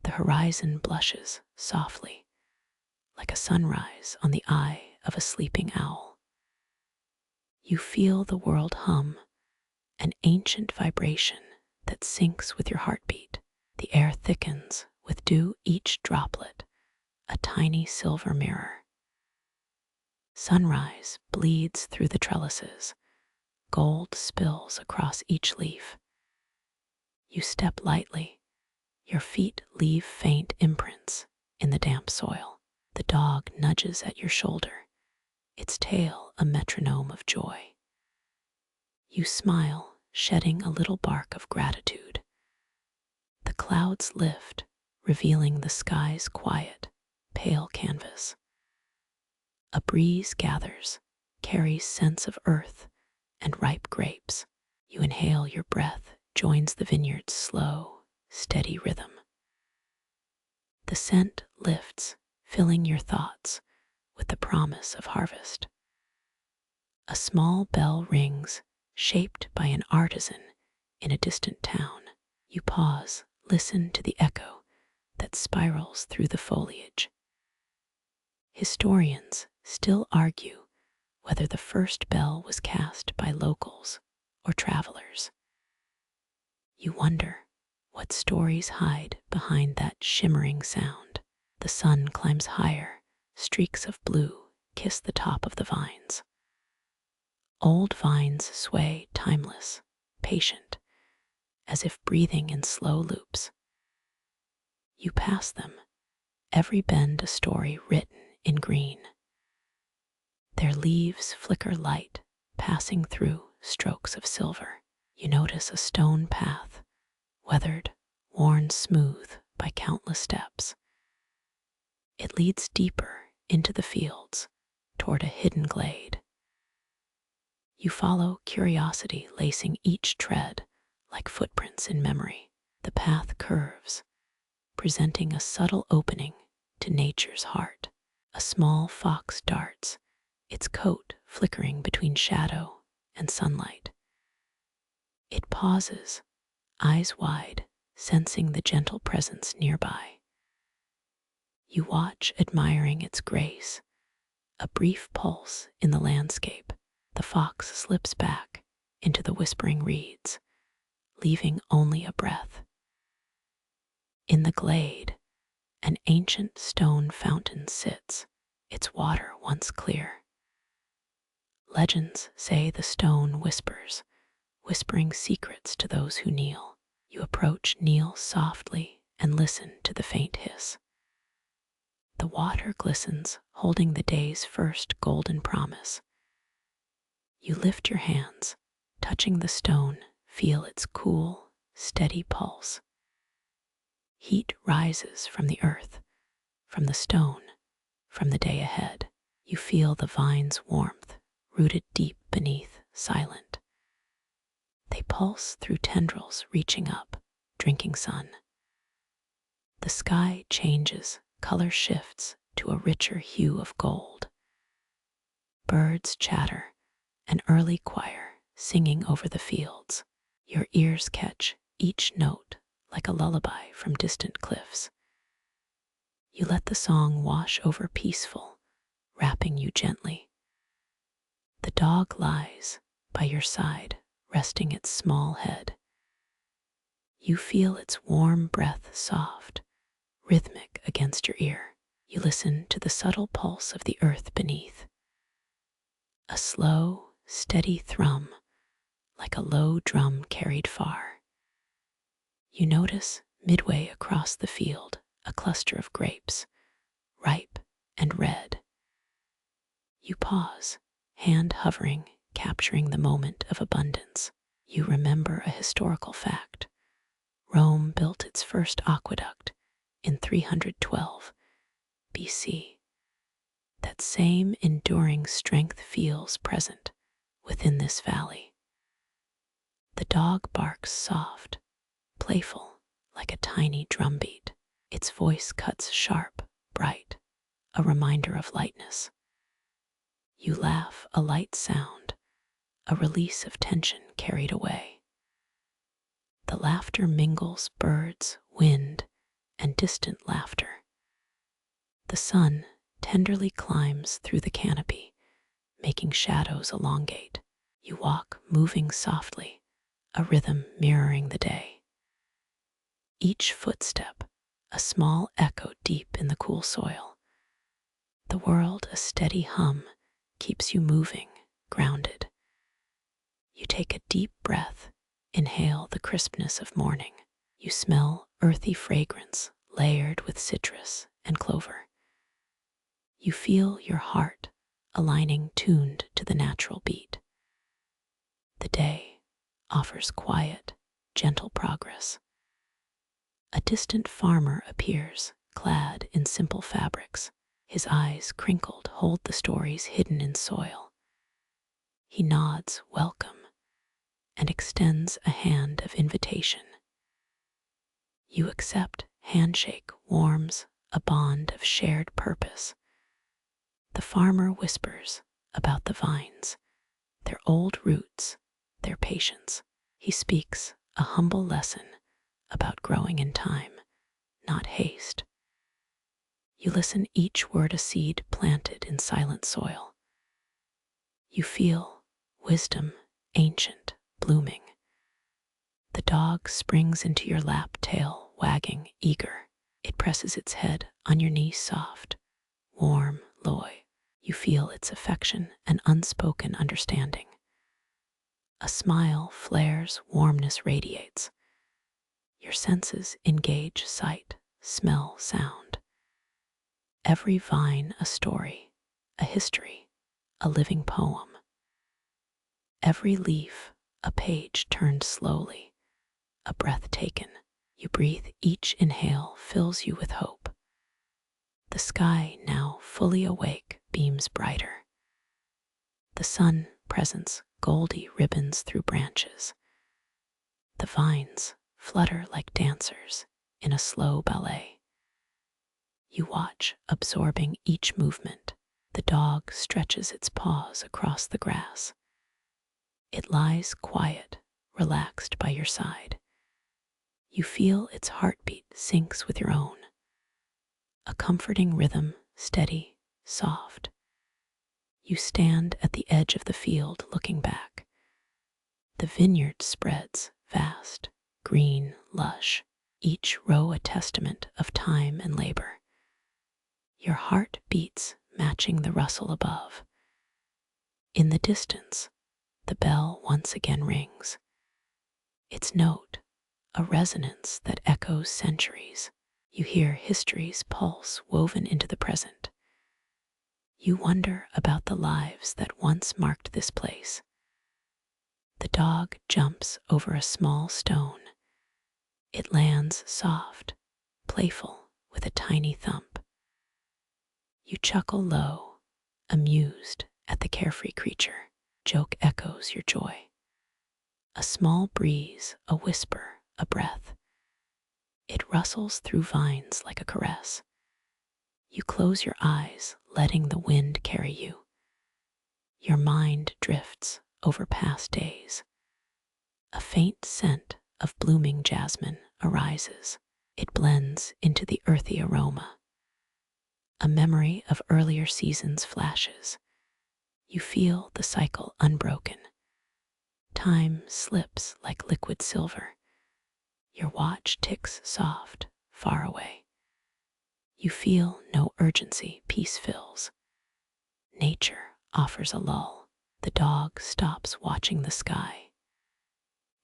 The horizon blushes softly, like a sunrise on the eye of a sleeping owl. You feel the world hum, an ancient vibration that syncs with your heartbeat. The air thickens with dew, each droplet a tiny silver mirror. Sunrise bleeds through the trellises, gold spills across each leaf. You step lightly, your feet leave faint imprints in the damp soil. The dog nudges at your shoulder, its tail a metronome of joy. You smile, shedding a little bark of gratitude. The clouds lift, revealing the sky's quiet, pale canvas. A breeze gathers, carries scents of earth and ripe grapes. You inhale, your breath joins the vineyard's slow, steady rhythm. The scent lifts, filling your thoughts with the promise of harvest. A small bell rings, shaped by an artisan in a distant town. You pause, listen to the echo that spirals through the foliage. Historians still argue whether the first bell was cast by locals or travelers. You wonder what stories hide behind that shimmering sound. The sun climbs higher, streaks of blue kiss the top of the vines. Old vines sway timeless, patient, as if breathing in slow loops. You pass them, every bend a story written in green. Their leaves flicker light, passing through strokes of silver. You notice a stone path, weathered, worn smooth by countless steps. It leads deeper into the fields, toward a hidden glade. You follow, curiosity lacing each tread like footprints in memory. The path curves, presenting a subtle opening to nature's heart. A small fox darts, its coat flickering between shadow and sunlight. It pauses, eyes wide, sensing the gentle presence nearby. You watch, admiring its grace, a brief pulse in the landscape. The fox slips back into the whispering reeds, leaving only a breath. In the glade, an ancient stone fountain sits, its water once clear. Legends say the stone whispers, whispering secrets to those who kneel. You approach, kneel softly, and listen to the faint hiss. The water glistens, holding the day's first golden promise. You lift your hands, touching the stone, feel its cool, steady pulse. Heat rises from the earth, from the stone, from the day ahead. You feel the vine's warmth, rooted deep beneath, silent. They pulse through tendrils reaching up, drinking sun. The sky changes, color shifts to a richer hue of gold. Birds chatter, an early choir singing over the fields. Your ears catch each note like a lullaby from distant cliffs. You let the song wash over, peaceful, wrapping you gently. The dog lies by your side, resting its small head. You feel its warm breath soft, rhythmic against your ear. You listen to the subtle pulse of the earth beneath. A slow, steady thrum, like a low drum carried far. You notice, midway across the field, a cluster of grapes, ripe and red. You pause, hand hovering, capturing the moment of abundance. You remember a historical fact. Rome built its first aqueduct in 312 BC. That same enduring strength feels present within this valley. The dog barks soft, playful, like a tiny drumbeat. Its voice cuts sharp, bright, a reminder of lightness. You laugh, a light sound, a release of tension carried away. The laughter mingles birds, wind, and distant laughter. The sun tenderly climbs through the canopy, making shadows elongate. You walk, moving softly, a rhythm mirroring the day. Each footstep, a small echo deep in the cool soil. The world, a steady hum, keeps you moving, grounded. You take a deep breath, inhale the crispness of morning. You smell earthy fragrance layered with citrus and clover. You feel your heart aligning, tuned to the natural beat. The day offers quiet, gentle progress. A distant farmer appears, clad in simple fabrics. His eyes, crinkled, hold the stories hidden in soil. He nods welcome and extends a hand of invitation. You accept, handshake warms a bond of shared purpose. The farmer whispers about the vines, their old roots, their patience. He speaks a humble lesson about growing in time, not haste. You listen, each word a seed planted in silent soil. You feel wisdom, ancient, blooming. The dog springs into your lap, tail wagging, eager. It presses its head on your knee, soft, warm, loy. You feel its affection and unspoken understanding. A smile flares, warmness radiates. Your senses engage sight, smell, sound. Every vine a story, a history, a living poem. Every leaf a page turned slowly, a breath taken. You breathe, each inhale fills you with hope. The sky, now fully awake, beams brighter. The sun, presence, goldy ribbons through branches. The vines flutter like dancers in a slow ballet. You watch, absorbing each movement. The dog stretches its paws across the grass. It lies quiet, relaxed by your side. You feel its heartbeat syncs with your own. A comforting rhythm, steady, soft. You stand at the edge of the field looking back. The vineyard spreads, vast, green, lush, each row a testament of time and labor. Your heart beats, matching the rustle above. In the distance, the bell once again rings. Its note, a resonance that echoes centuries. You hear history's pulse woven into the present. You wonder about the lives that once marked this place. The dog jumps over a small stone. It lands soft, playful, with a tiny thump. You chuckle low, amused at the carefree creature. Joke echoes your joy. A small breeze, a whisper, a breath. It rustles through vines like a caress. You close your eyes, letting the wind carry you. Your mind drifts over past days. A faint scent of blooming jasmine arises. It blends into the earthy aroma. A memory of earlier seasons flashes. You feel the cycle unbroken. Time slips like liquid silver. Your watch ticks soft, far away. You feel no urgency, peace fills. Nature offers a lull. The dog stops watching the sky.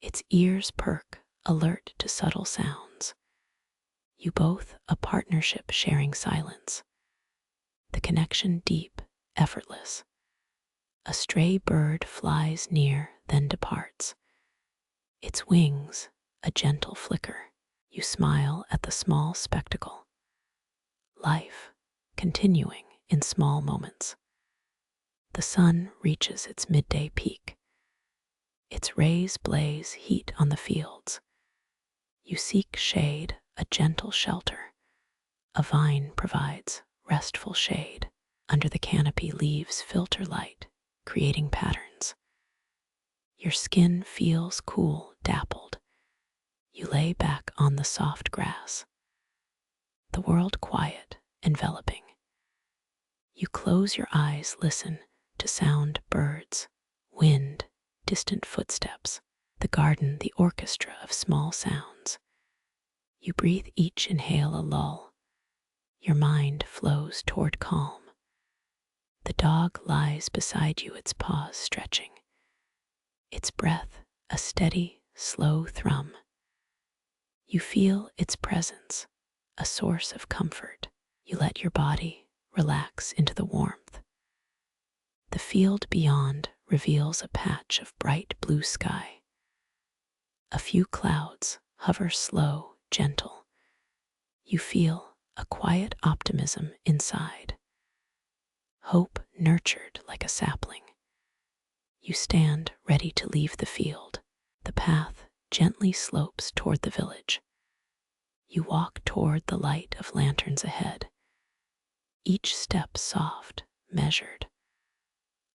Its ears perk, alert to subtle sounds. You both a partnership sharing silence. The connection deep, effortless. A stray bird flies near, then departs. Its wings, a gentle flicker. You smile at the small spectacle. Life, continuing in small moments. The sun reaches its midday peak. Its rays blaze heat on the fields. You seek shade, a gentle shelter. A vine provides restful shade. Under the canopy, leaves filter light, creating patterns. Your skin feels cool, dappled. You lay back on the soft grass. The world quiet, enveloping. You close your eyes, listen to sound, birds, wind, distant footsteps. The garden, the orchestra of small sounds. You breathe each inhale a lull. Your mind flows toward calm. The dog lies beside you, its paws stretching. Its breath, a steady, slow thrum. You feel its presence, a source of comfort. You let your body relax into the warmth. The field beyond reveals a patch of bright blue sky. A few clouds hover slow, gentle. You feel a quiet optimism inside. Hope nurtured like a sapling. You stand ready to leave the field. The path gently slopes toward the village. You walk toward the light of lanterns ahead. Each step soft, measured.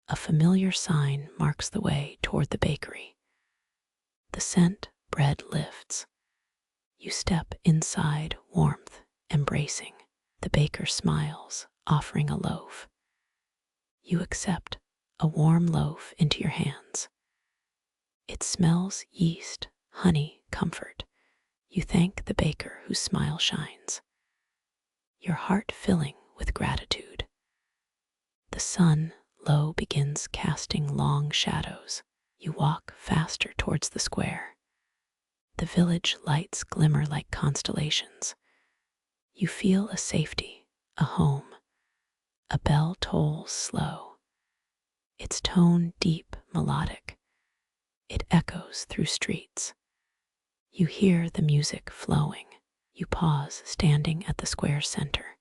A familiar sign marks the way toward the bakery. The scent bread lifts. You step inside, warmth embracing. The baker smiles, offering a loaf. You accept a warm loaf into your hands. It smells yeast, honey, comfort. You thank the baker whose smile shines. Your heart filling with gratitude. The sun, low, begins casting long shadows. You walk faster towards the square. The village lights glimmer like constellations. You feel a safety, a home. A bell tolls slow. Its tone deep, melodic. It echoes through streets. You hear the music flowing. You pause, standing at the square's center.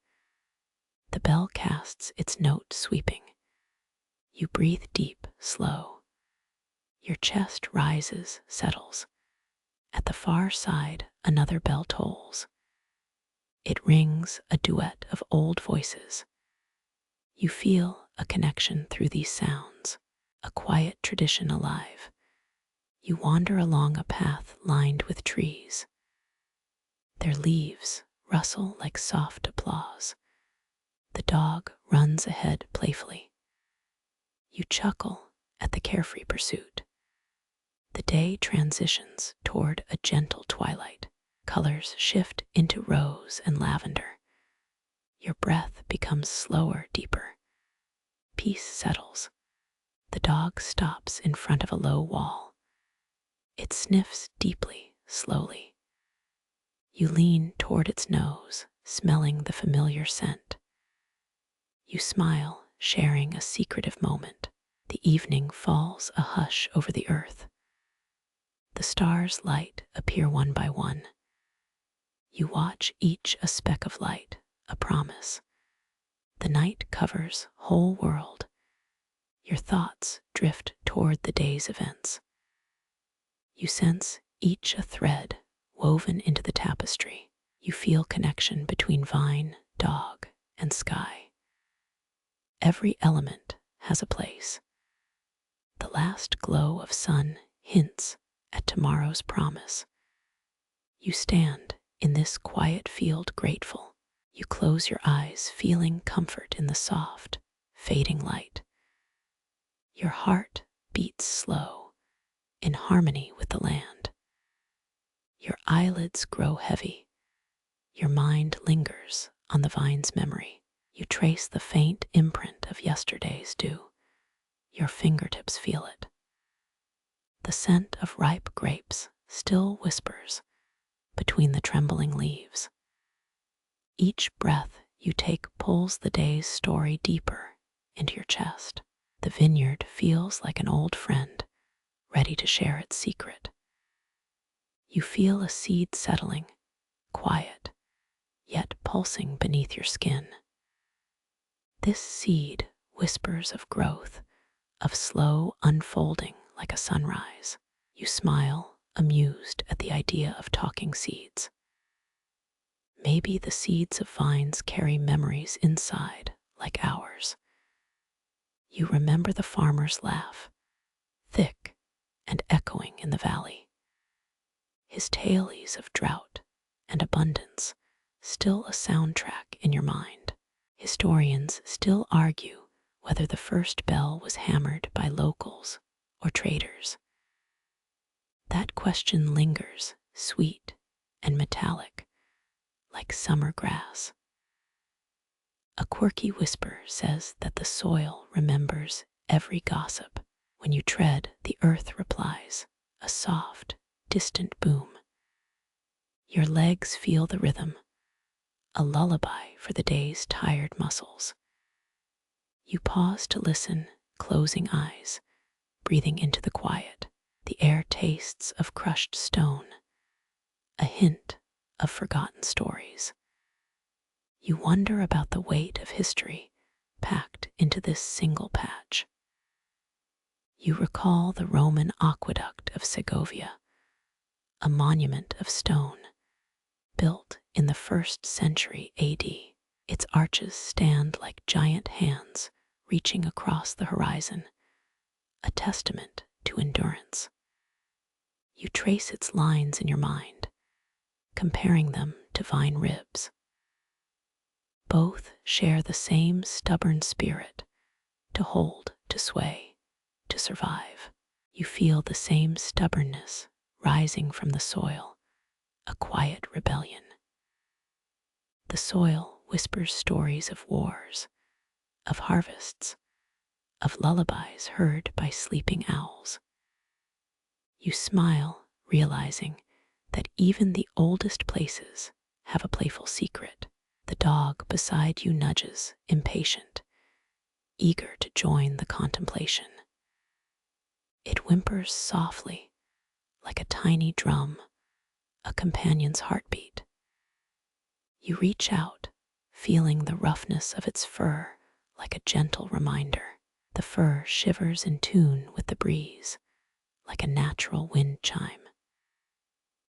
The bell casts its note sweeping. You breathe deep, slow. Your chest rises, settles. At the far side, another bell tolls. It rings, a duet of old voices. You feel a connection through these sounds, a quiet tradition alive. You wander along a path lined with trees. Their leaves rustle like soft applause. The dog runs ahead playfully. You chuckle at the carefree pursuit. The day transitions toward a gentle twilight. Colors shift into rose and lavender. Your breath becomes slower, deeper. Peace settles. The dog stops in front of a low wall. It sniffs deeply, slowly. You lean toward its nose, smelling the familiar scent. You smile, sharing a secretive moment. The evening falls a hush over the earth. The stars' light appear one by one. You watch each a speck of light, a promise. The night covers whole world. Your thoughts drift toward the day's events. You sense each a thread woven into the tapestry. You feel connection between vine, dog, and sky. Every element has a place. The last glow of sun hints at tomorrow's promise. You stand in this quiet field grateful. You close your eyes, feeling comfort in the soft, fading light. Your heart beats slow, in harmony with the land. Your eyelids grow heavy. Your mind lingers on the vine's memory. You trace the faint imprint of yesterday's dew. Your fingertips feel it. The scent of ripe grapes still whispers between the trembling leaves. Each breath you take pulls the day's story deeper into your chest. The vineyard feels like an old friend, ready to share its secret. You feel a seed settling, quiet, yet pulsing beneath your skin. This seed whispers of growth, of slow unfolding like a sunrise. You smile, amused at the idea of talking seeds. Maybe the seeds of vines carry memories inside, like ours. You remember the farmer's laugh, thick and echoing in the valley. His tales of drought and abundance, still a soundtrack in your mind. Historians still argue whether the first bell was hammered by locals or traders. That question lingers, sweet and metallic, like summer grass. A quirky whisper says that the soil remembers every gossip. When you tread, the earth replies, a soft, distant boom. Your legs feel the rhythm, a lullaby for the day's tired muscles. You pause to listen, closing eyes, breathing into the quiet. The air tastes of crushed stone, a hint of forgotten stories. You wonder about the weight of history packed into this single patch. You recall the Roman aqueduct of Segovia, a monument of stone built in the 1st century AD. Its arches stand like giant hands reaching across the horizon, a testament to endurance. You trace its lines in your mind, comparing them to vine ribs. Both share the same stubborn spirit, to hold, to sway, to survive. You feel the same stubbornness rising from the soil, a quiet rebellion. The soil whispers stories of wars, of harvests, of lullabies heard by sleeping owls. You smile, realizing that even the oldest places have a playful secret. The dog beside you nudges, impatient, eager to join the contemplation. It whimpers softly, like a tiny drum, a companion's heartbeat. You reach out, feeling the roughness of its fur like a gentle reminder. The fur shivers in tune with the breeze, like a natural wind chime.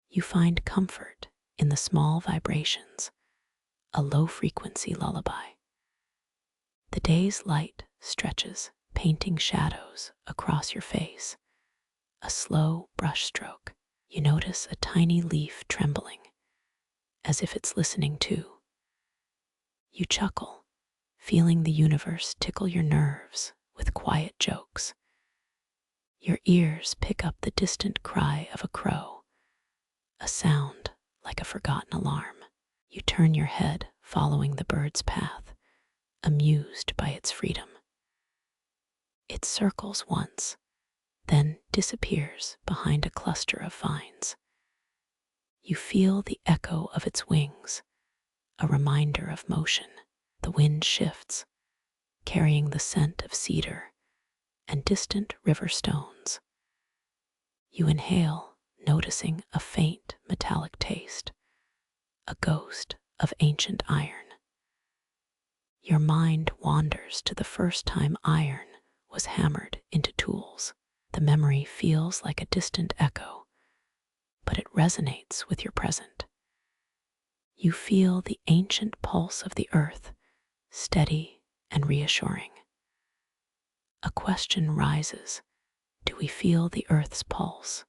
You find comfort in the small vibrations, a low-frequency lullaby. The day's light stretches, painting shadows across your face, a slow brushstroke. You notice a tiny leaf trembling, as if it's listening too. You chuckle, feeling the universe tickle your nerves with quiet jokes. Your ears pick up the distant cry of a crow, a sound like a forgotten alarm. You turn your head, following the bird's path, amused by its freedom. It circles once, then disappears behind a cluster of vines. You feel the echo of its wings, a reminder of motion. The wind shifts, carrying the scent of cedar and distant river stones. You inhale, noticing a faint metallic taste, a ghost of ancient iron. Your mind wanders to the first time iron was hammered into tools. The memory feels like a distant echo, but it resonates with your present. You feel the ancient pulse of the earth, steady and reassuring. A question rises: do we feel the earth's pulse,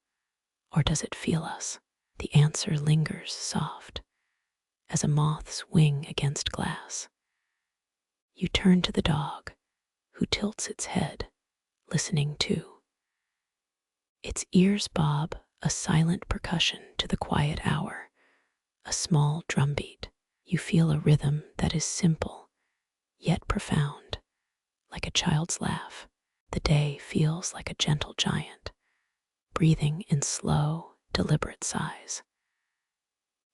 or does it feel us? The answer lingers soft, as a moth's wing against glass. You turn to the dog, who tilts its head, listening too. Its ears bob a silent percussion to the quiet hour, a small drumbeat. You feel a rhythm that is simple, yet profound, like a child's laugh. The day feels like a gentle giant, breathing in slow, deliberate sighs.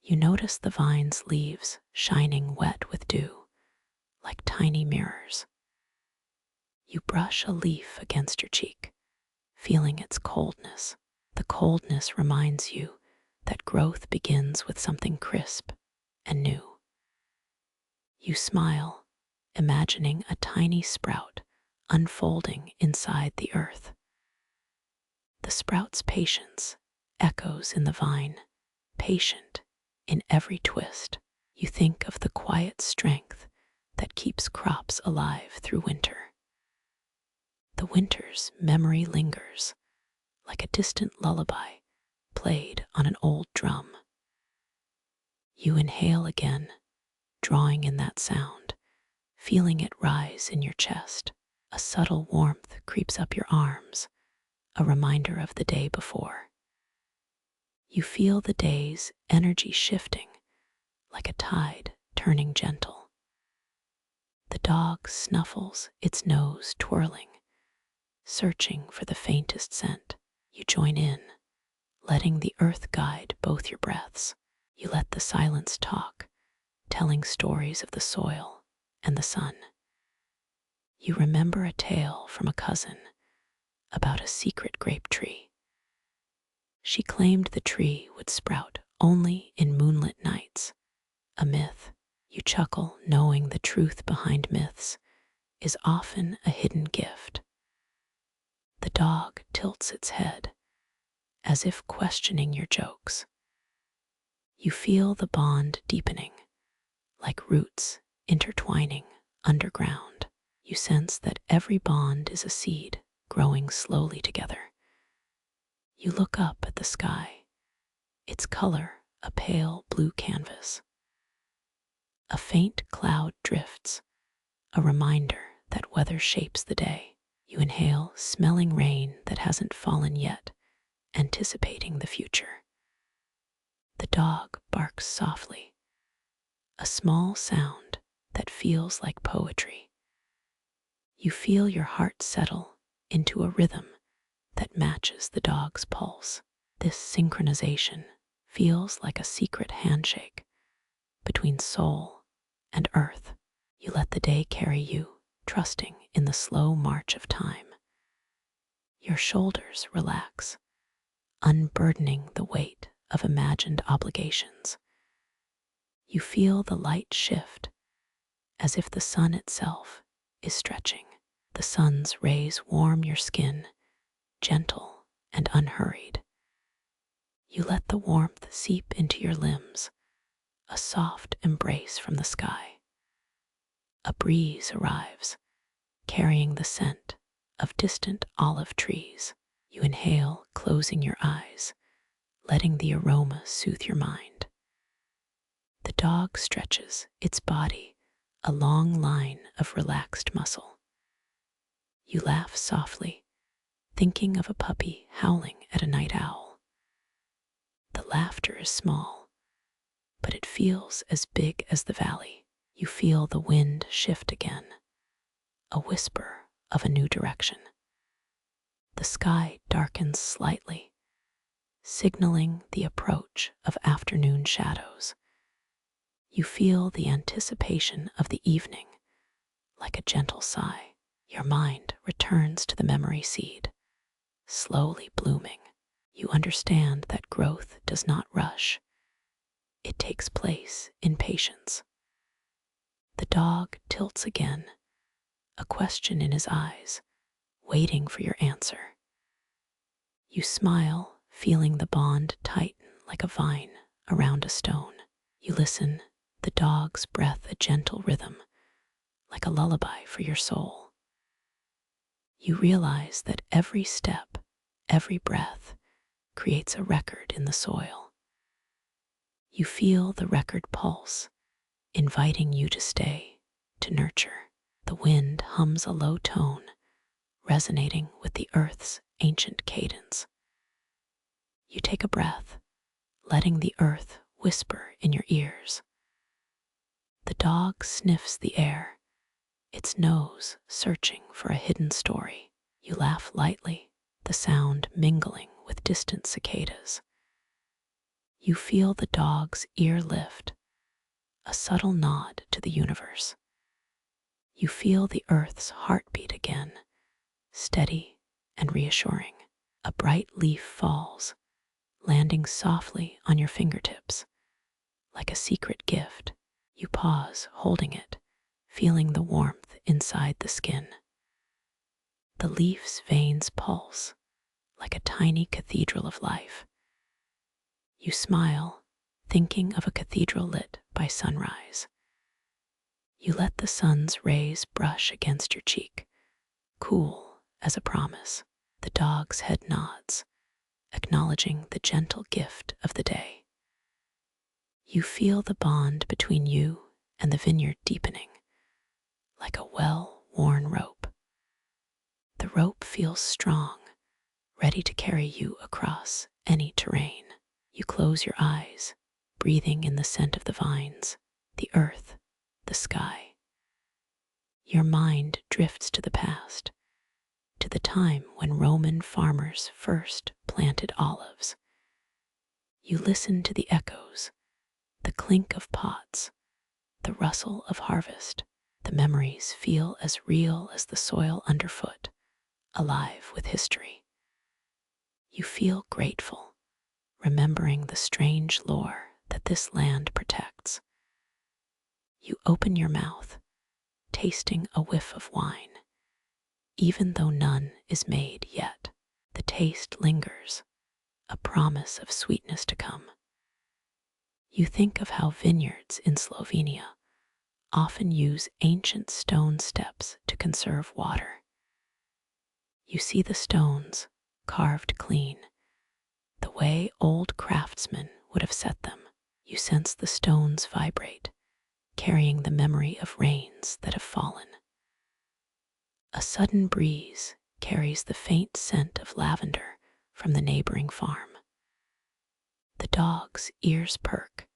You notice the vine's leaves shining wet with dew, like tiny mirrors. You brush a leaf against your cheek, feeling its coldness. The coldness reminds you that growth begins with something crisp and new. You smile, imagining a tiny sprout unfolding inside the earth. The sprout's patience echoes in the vine, patient in every twist. You think of the quiet strength that keeps crops alive through winter. The winter's memory lingers, like a distant lullaby played on an old drum. You inhale again, drawing in that sound, feeling it rise in your chest. A subtle warmth creeps up your arms, a reminder of the day before. You feel the day's energy shifting, like a tide turning gentle. The dog snuffles, its nose twirling, searching for the faintest scent. You join in, letting the earth guide both your breaths. You let the silence talk, telling stories of the soil and the sun. You remember a tale from a cousin about a secret grape tree. She claimed the tree would sprout only in moonlit nights, a myth. You chuckle, knowing the truth behind myths is often a hidden gift. The dog tilts its head, as if questioning your jokes. You feel the bond deepening, like roots intertwining underground. You sense that every bond is a seed growing slowly together. You look up at the sky, its color a pale blue canvas. A faint cloud drifts, a reminder that weather shapes the day. You inhale, smelling rain that hasn't fallen yet, anticipating the future. The dog barks softly, a small sound that feels like poetry. You feel your heart settle into a rhythm that matches the dog's pulse. This synchronization feels like a secret handshake between soul and earth. You let the day carry you, trusting in the slow march of time. Your shoulders relax, unburdening the weight of imagined obligations. You feel the light shift, as if the sun itself is stretching. The sun's rays warm your skin, gentle and unhurried. You let the warmth seep into your limbs, a soft embrace from the sky. A breeze arrives, carrying the scent of distant olive trees. You inhale, closing your eyes, letting the aroma soothe your mind. The dog stretches its body, a long line of relaxed muscle. You laugh softly, thinking of a puppy howling at a night owl. The laughter is small, but it feels as big as the valley. You feel the wind shift again, a whisper of a new direction. The sky darkens slightly, signaling the approach of afternoon shadows. You feel the anticipation of the evening, like a gentle sigh. Your mind returns to the memory seed, slowly blooming. You understand that growth does not rush. It takes place in patience. The dog tilts again, a question in his eyes, waiting for your answer. You smile, feeling the bond tighten like a vine around a stone. You listen, the dog's breath a gentle rhythm, like a lullaby for your soul. You realize that every step, every breath, creates a record in the soil. You feel the record pulse, inviting you to stay, to nurture. The wind hums a low tone, resonating with the earth's ancient cadence. You take a breath, letting the earth whisper in your ears. The dog sniffs the air, its nose searching for a hidden story. You laugh lightly, the sound mingling with distant cicadas. You feel the dog's ear lift, a subtle nod to the universe. You feel the earth's heartbeat again, steady and reassuring. A bright leaf falls, landing softly on your fingertips. Like a secret gift, you pause, holding it, feeling the warmth inside the skin. The leaf's veins pulse, like a tiny cathedral of life. You smile, thinking of a cathedral lit by sunrise. You let the sun's rays brush against your cheek, cool as a promise. The dog's head nods, acknowledging the gentle gift of the day. You feel the bond between you and the vineyard deepening, like a well-worn rope. The rope feels strong, ready to carry you across any terrain. You close your eyes, breathing in the scent of the vines, the earth, the sky. Your mind drifts to the past, to the time when Roman farmers first planted olives. You listen to the echoes, the clink of pots, the rustle of harvest. The memories feel as real as the soil underfoot, alive with history. You feel grateful, remembering the strange lore that this land protects. You open your mouth, tasting a whiff of wine. Even though none is made yet, the taste lingers, a promise of sweetness to come. You think of how vineyards in Slovenia often use ancient stone steps to conserve water. You see the stones carved clean, the way old craftsmen would have set them. You sense the stones vibrate, carrying the memory of rains that have fallen. A sudden breeze carries the faint scent of lavender from the neighboring farm. The dog's ears perk,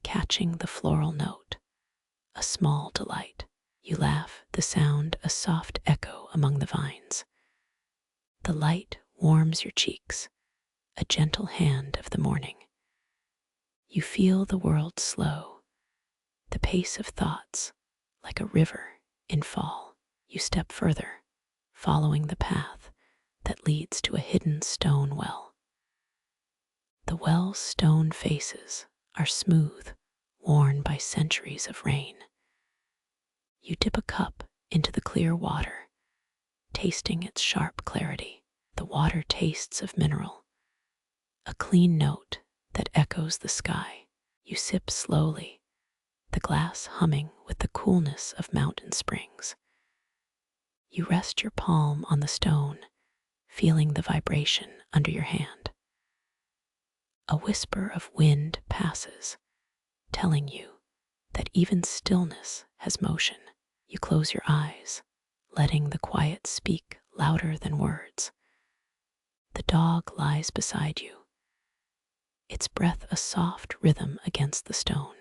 catching the floral note, a small delight. You laugh, the sound a soft echo among the vines. The light warms your cheeks, a gentle hand of the morning. You feel the world slow, the pace of thoughts like a river in fall. You step further, following the path that leads to a hidden stone well. The well's stone faces are smooth, worn by centuries of rain. You dip a cup into the clear water, tasting its sharp clarity. The water tastes of mineral, a clean note that echoes the sky. You sip slowly, the glass humming with the coolness of mountain springs. You rest your palm on the stone, feeling the vibration under your hand. A whisper of wind passes, telling you that even stillness has motion. You close your eyes, letting the quiet speak louder than words. The dog lies beside you, its breath a soft rhythm against the stone.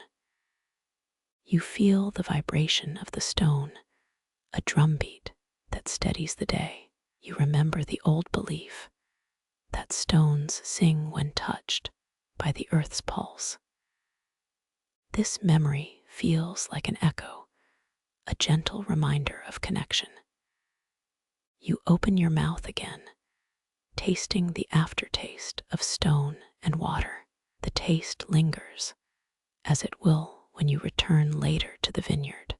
You feel the vibration of the stone, a drumbeat that steadies the day. You remember the old belief that stones sing when touched by the earth's pulse. This memory feels like an echo, a gentle reminder of connection. You open your mouth again, tasting the aftertaste of stone and water. The taste lingers, as it will when you return later to the vineyard.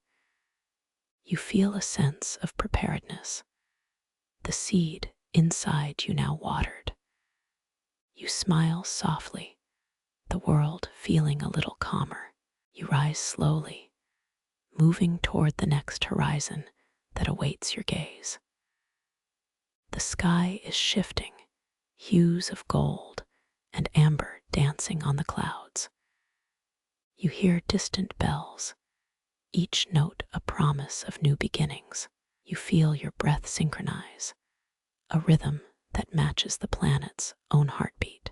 You feel a sense of preparedness, the seed inside you now watered. You smile softly, the world feeling a little calmer. You rise slowly, moving toward the next horizon that awaits your gaze. The sky is shifting, hues of gold and amber dancing on the clouds. You hear distant bells, each note a promise of new beginnings. You feel your breath synchronize, a rhythm that matches the planet's own heartbeat.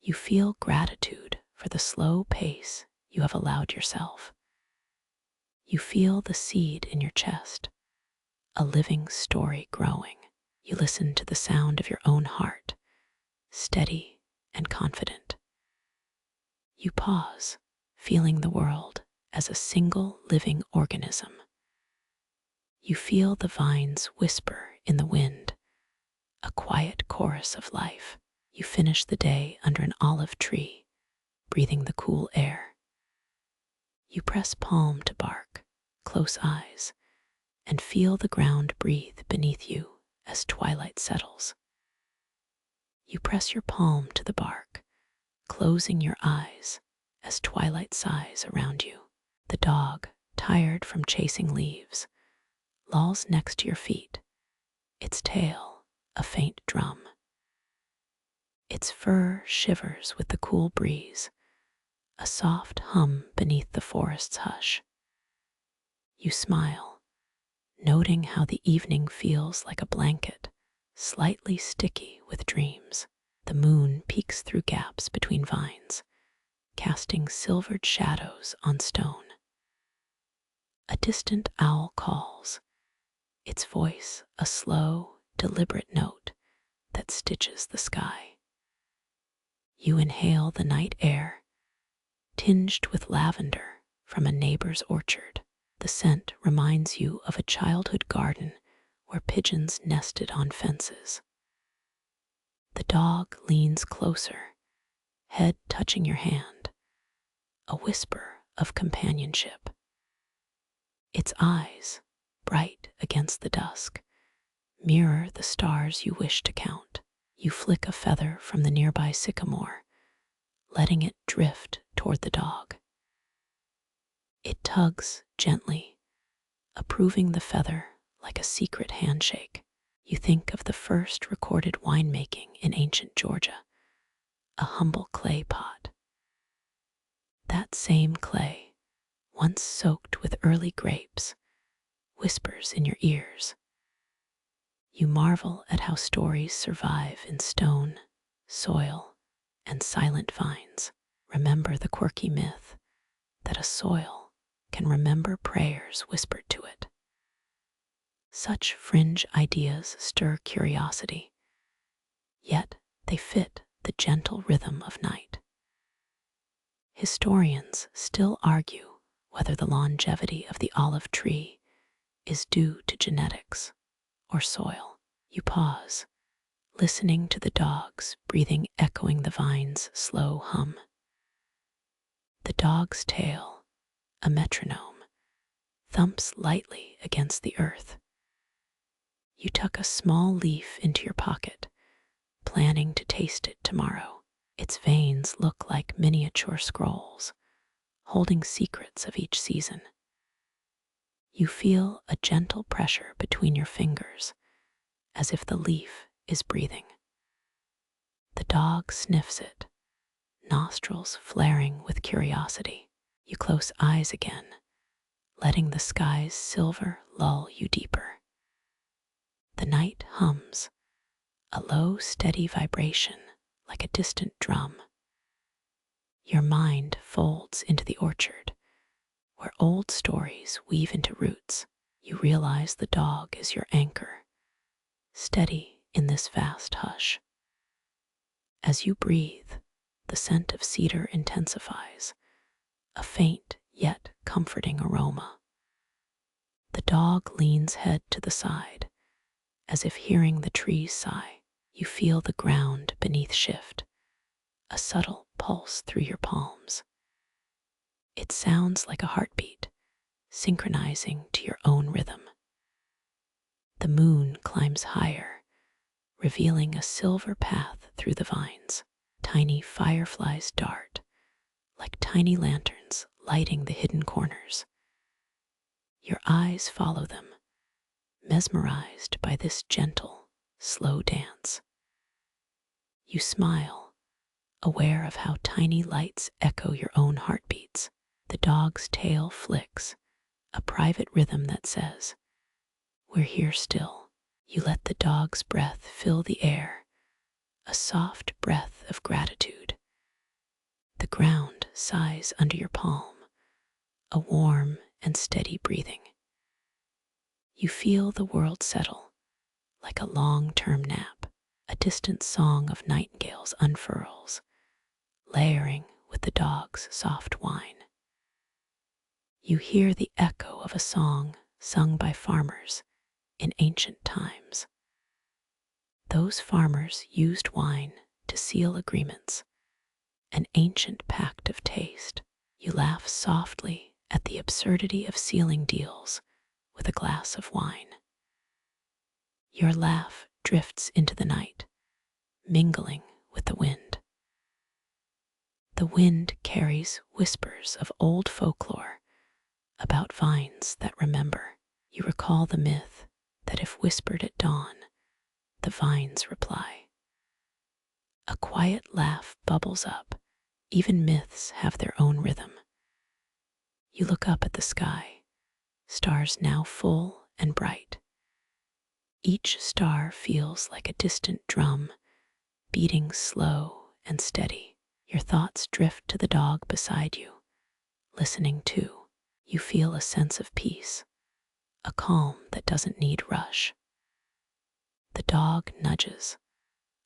You feel gratitude for the slow pace you have allowed yourself. You feel the seed in your chest, a living story growing. You listen to the sound of your own heart, steady and confident. You pause, feeling the world as a single living organism. You feel the vines whisper in the wind, a quiet chorus of life. You finish the day under an olive tree, breathing the cool air. You press palm to bark, close eyes, and feel the ground breathe beneath you as twilight settles. You press your palm to the bark, closing your eyes as twilight sighs around you. The dog, tired from chasing leaves, lolls next to your feet, its tail a faint drum. Its fur shivers with the cool breeze, a soft hum beneath the forest's hush. You smile, noting how the evening feels like a blanket, slightly sticky with dreams. The moon peeks through gaps between vines, casting silvered shadows on stone. A distant owl calls, its voice a slow, deliberate note that stitches the sky. You inhale the night air, tinged with lavender from a neighbor's orchard. The scent reminds you of a childhood garden where pigeons nested on fences. The dog leans closer, head touching your hand, a whisper of companionship. Its eyes, bright against the dusk, mirror the stars you wish to count. You flick a feather from the nearby sycamore, letting it drift toward the dog. It tugs gently, approving the feather like a secret handshake. You think of the first recorded winemaking in ancient Georgia, a humble clay pot. That same clay, once soaked with early grapes, whispers in your ears. You marvel at how stories survive in stone, soil, and silent vines. Remember the quirky myth that a soil can remember prayers whispered to it. Such fringe ideas stir curiosity, yet they fit the gentle rhythm of night. Historians still argue whether the longevity of the olive tree is due to genetics or soil. You pause, listening to the dog's breathing echoing the vine's slow hum. The dog's tail, a metronome, thumps lightly against the earth. You tuck a small leaf into your pocket, planning to taste it tomorrow. Its veins look like miniature scrolls, holding secrets of each season. You feel a gentle pressure between your fingers, as if the leaf is breathing. The dog sniffs it, nostrils flaring with curiosity. You close eyes again, letting the sky's silver lull you deeper. The night hums, a low, steady vibration like a distant drum. Your mind folds into the orchard, where old stories weave into roots. You realize the dog is your anchor, steady in this vast hush. As you breathe, the scent of cedar intensifies, a faint yet comforting aroma. The dog leans head to the side, as if hearing the trees sigh. You feel the ground beneath shift, a subtle pulse through your palms. It sounds like a heartbeat, synchronizing to your own rhythm. The moon climbs higher, revealing a silver path through the vines. Tiny fireflies dart, like tiny lanterns lighting the hidden corners. Your eyes follow them, mesmerized by this gentle, slow dance. You smile, aware of how tiny lights echo your own heartbeats. The dog's tail flicks, a private rhythm that says, "We're here still." You let the dog's breath fill the air, a soft breath of gratitude. The ground sighs under your palm, a warm and steady breathing. You feel the world settle, like a long-term nap. A distant song of nightingales unfurls, layering with the dog's soft whine. You hear the echo of a song sung by farmers in ancient times. Those farmers used wine to seal agreements, an ancient pact of taste. You laugh softly at the absurdity of sealing deals with a glass of wine. Your laugh drifts into the night, mingling with the wind. The wind carries whispers of old folklore about vines that remember. You recall the myth that if whispered at dawn, the vines reply. A quiet laugh bubbles up. Even myths have their own rhythm. You look up at the sky, stars now full and bright. Each star feels like a distant drum, beating slow and steady. Your thoughts drift to the dog beside you, listening too. You feel a sense of peace, a calm that doesn't need rush. The dog nudges,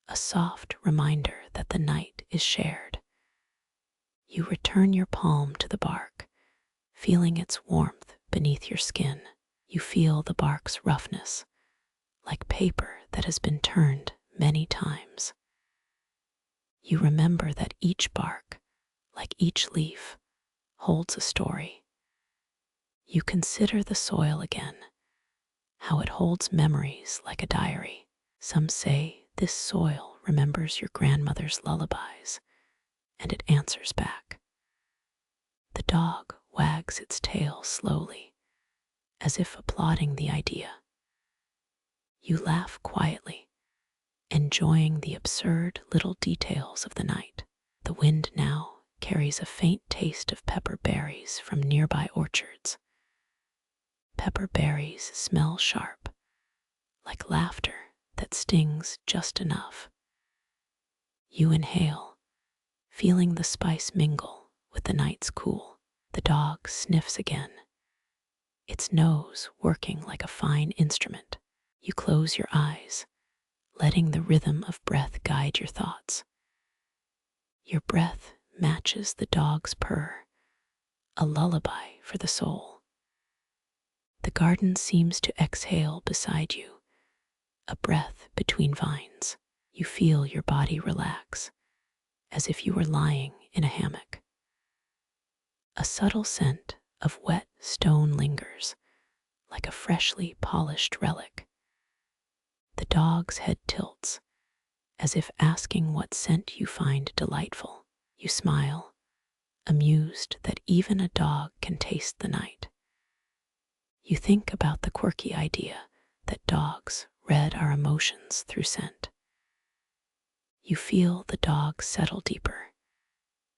a soft reminder that the night is shared. You return your palm to the bark, feeling its warmth beneath your skin. You feel the bark's roughness, like paper that has been turned many times. You remember that each bark, like each leaf, holds a story. You consider the soil again, how it holds memories like a diary. Some say this soil remembers your grandmother's lullabies, and it answers back. The dog wags its tail slowly, as if applauding the idea. You laugh quietly, enjoying the absurd little details of the night. The wind now carries a faint taste of pepper berries from nearby orchards. Pepper berries smell sharp, like laughter that stings just enough. You inhale, feeling the spice mingle with the night's cool. The dog sniffs again, its nose working like a fine instrument. You close your eyes, letting the rhythm of breath guide your thoughts. Your breath matches the dog's purr, a lullaby for the soul. The garden seems to exhale beside you, a breath between vines. You feel your body relax, as if you were lying in a hammock. A subtle scent of wet stone lingers, like a freshly polished relic. The dog's head tilts, as if asking what scent you find delightful. You smile, amused that even a dog can taste the night. You think about the quirky idea that dogs read our emotions through scent. You feel the dog settle deeper,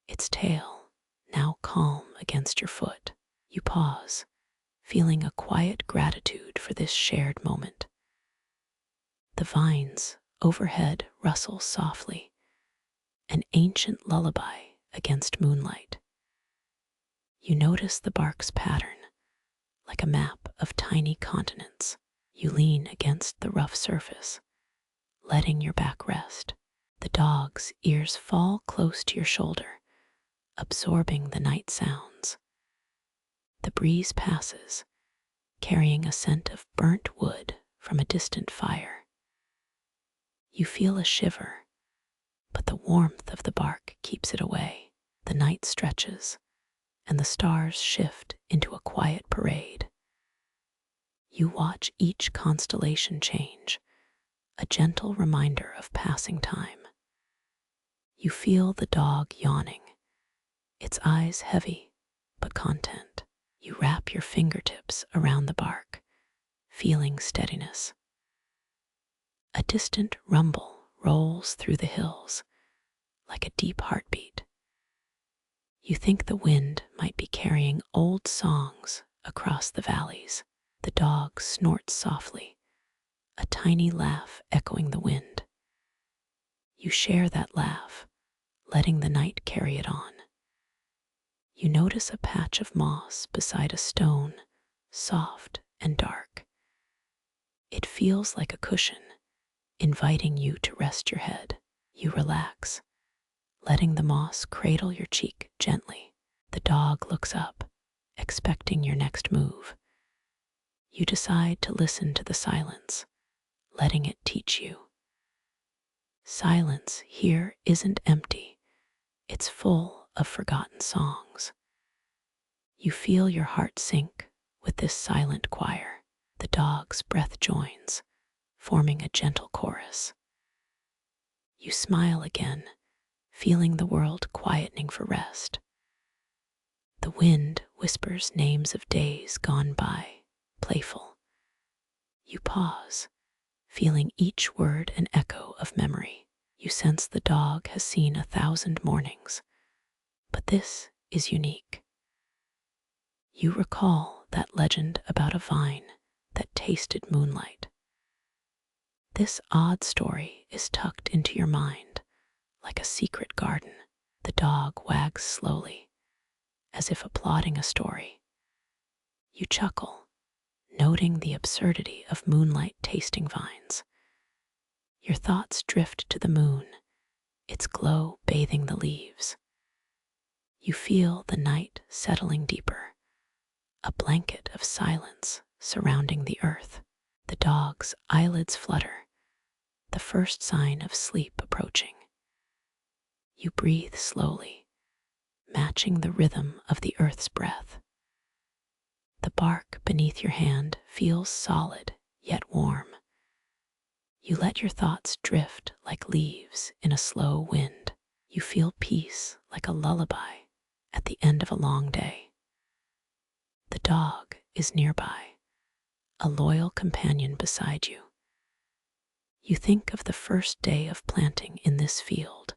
its tail now calm against your foot. You pause, feeling a quiet gratitude for this shared moment. The vines overhead rustle softly, an ancient lullaby against moonlight. You notice the bark's pattern, like a map of tiny continents. You lean against the rough surface, letting your back rest. The dog's ears fall close to your shoulder, absorbing the night sounds. The breeze passes, carrying a scent of burnt wood from a distant fire. You feel a shiver, but the warmth of the bark keeps it away. The night stretches, and the stars shift into a quiet parade. You watch each constellation change, a gentle reminder of passing time. You feel the dog yawning, its eyes heavy but content. You wrap your fingertips around the bark, feeling steadiness. A distant rumble rolls through the hills, like a deep heartbeat. You think the wind might be carrying old songs across the valleys. The dog snorts softly, a tiny laugh echoing the wind. You share that laugh, letting the night carry it on. You notice a patch of moss beside a stone, soft and dark. It feels like a cushion, inviting you to rest your head. You relax, letting the moss cradle your cheek gently. The dog looks up, expecting your next move. You decide to listen to the silence, letting it teach you. Silence here isn't empty, it's full of forgotten songs. You feel your heart sink with this silent choir. The dog's breath joins, forming a gentle chorus. You smile again, feeling the world quietening for rest. The wind whispers names of days gone by, playful. You pause, feeling each word an echo of memory. You sense the dog has seen 1,000 mornings, but this is unique. You recall that legend about a vine that tasted moonlight. This odd story is tucked into your mind like a secret garden. The dog wags slowly, as if applauding a story. You chuckle, noting the absurdity of moonlight tasting vines. Your thoughts drift to the moon, its glow bathing the leaves. You feel the night settling deeper, a blanket of silence surrounding the earth. The dog's eyelids flutter, the first sign of sleep approaching. You breathe slowly, matching the rhythm of the earth's breath. The bark beneath your hand feels solid yet warm. You let your thoughts drift like leaves in a slow wind. You feel peace like a lullaby at the end of a long day. The dog is nearby, a loyal companion beside you. You think of the first day of planting in this field,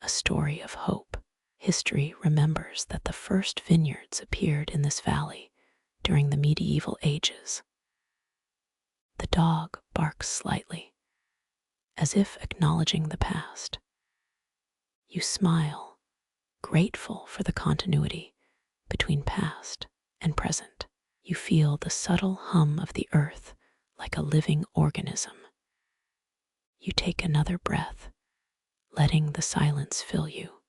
a story of hope. History remembers that the first vineyards appeared in this valley during the medieval ages. The dog barks slightly, as if acknowledging the past. You smile, grateful for the continuity between past and present. You feel the subtle hum of the earth like a living organism. You take another breath, letting the silence fill you.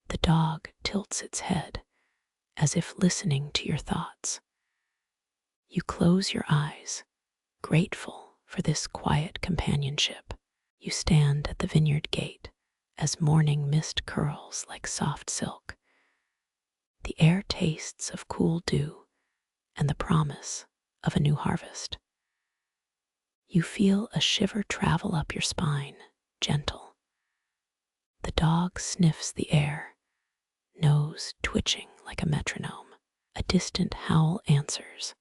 The dog tilts its head, as if listening to your thoughts. You close your eyes, grateful for this quiet companionship. You stand at the vineyard gate as morning mist curls like soft silk. The air tastes of cool dew and the promise of a new harvest. You feel a shiver travel up your spine, gentle. The dog sniffs the air, nose twitching like a metronome. A distant howl answers,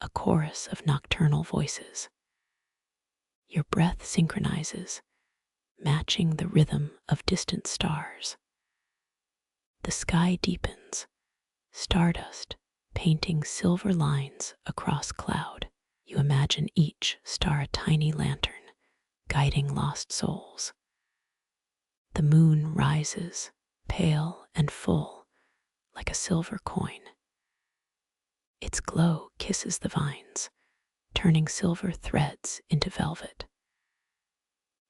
a chorus of nocturnal voices. Your breath synchronizes, matching the rhythm of distant stars. The sky deepens, stardust painting silver lines across cloud. You imagine each star a tiny lantern, guiding lost souls. The moon rises, pale and full, like a silver coin. Its glow kisses the vines, turning silver threads into velvet.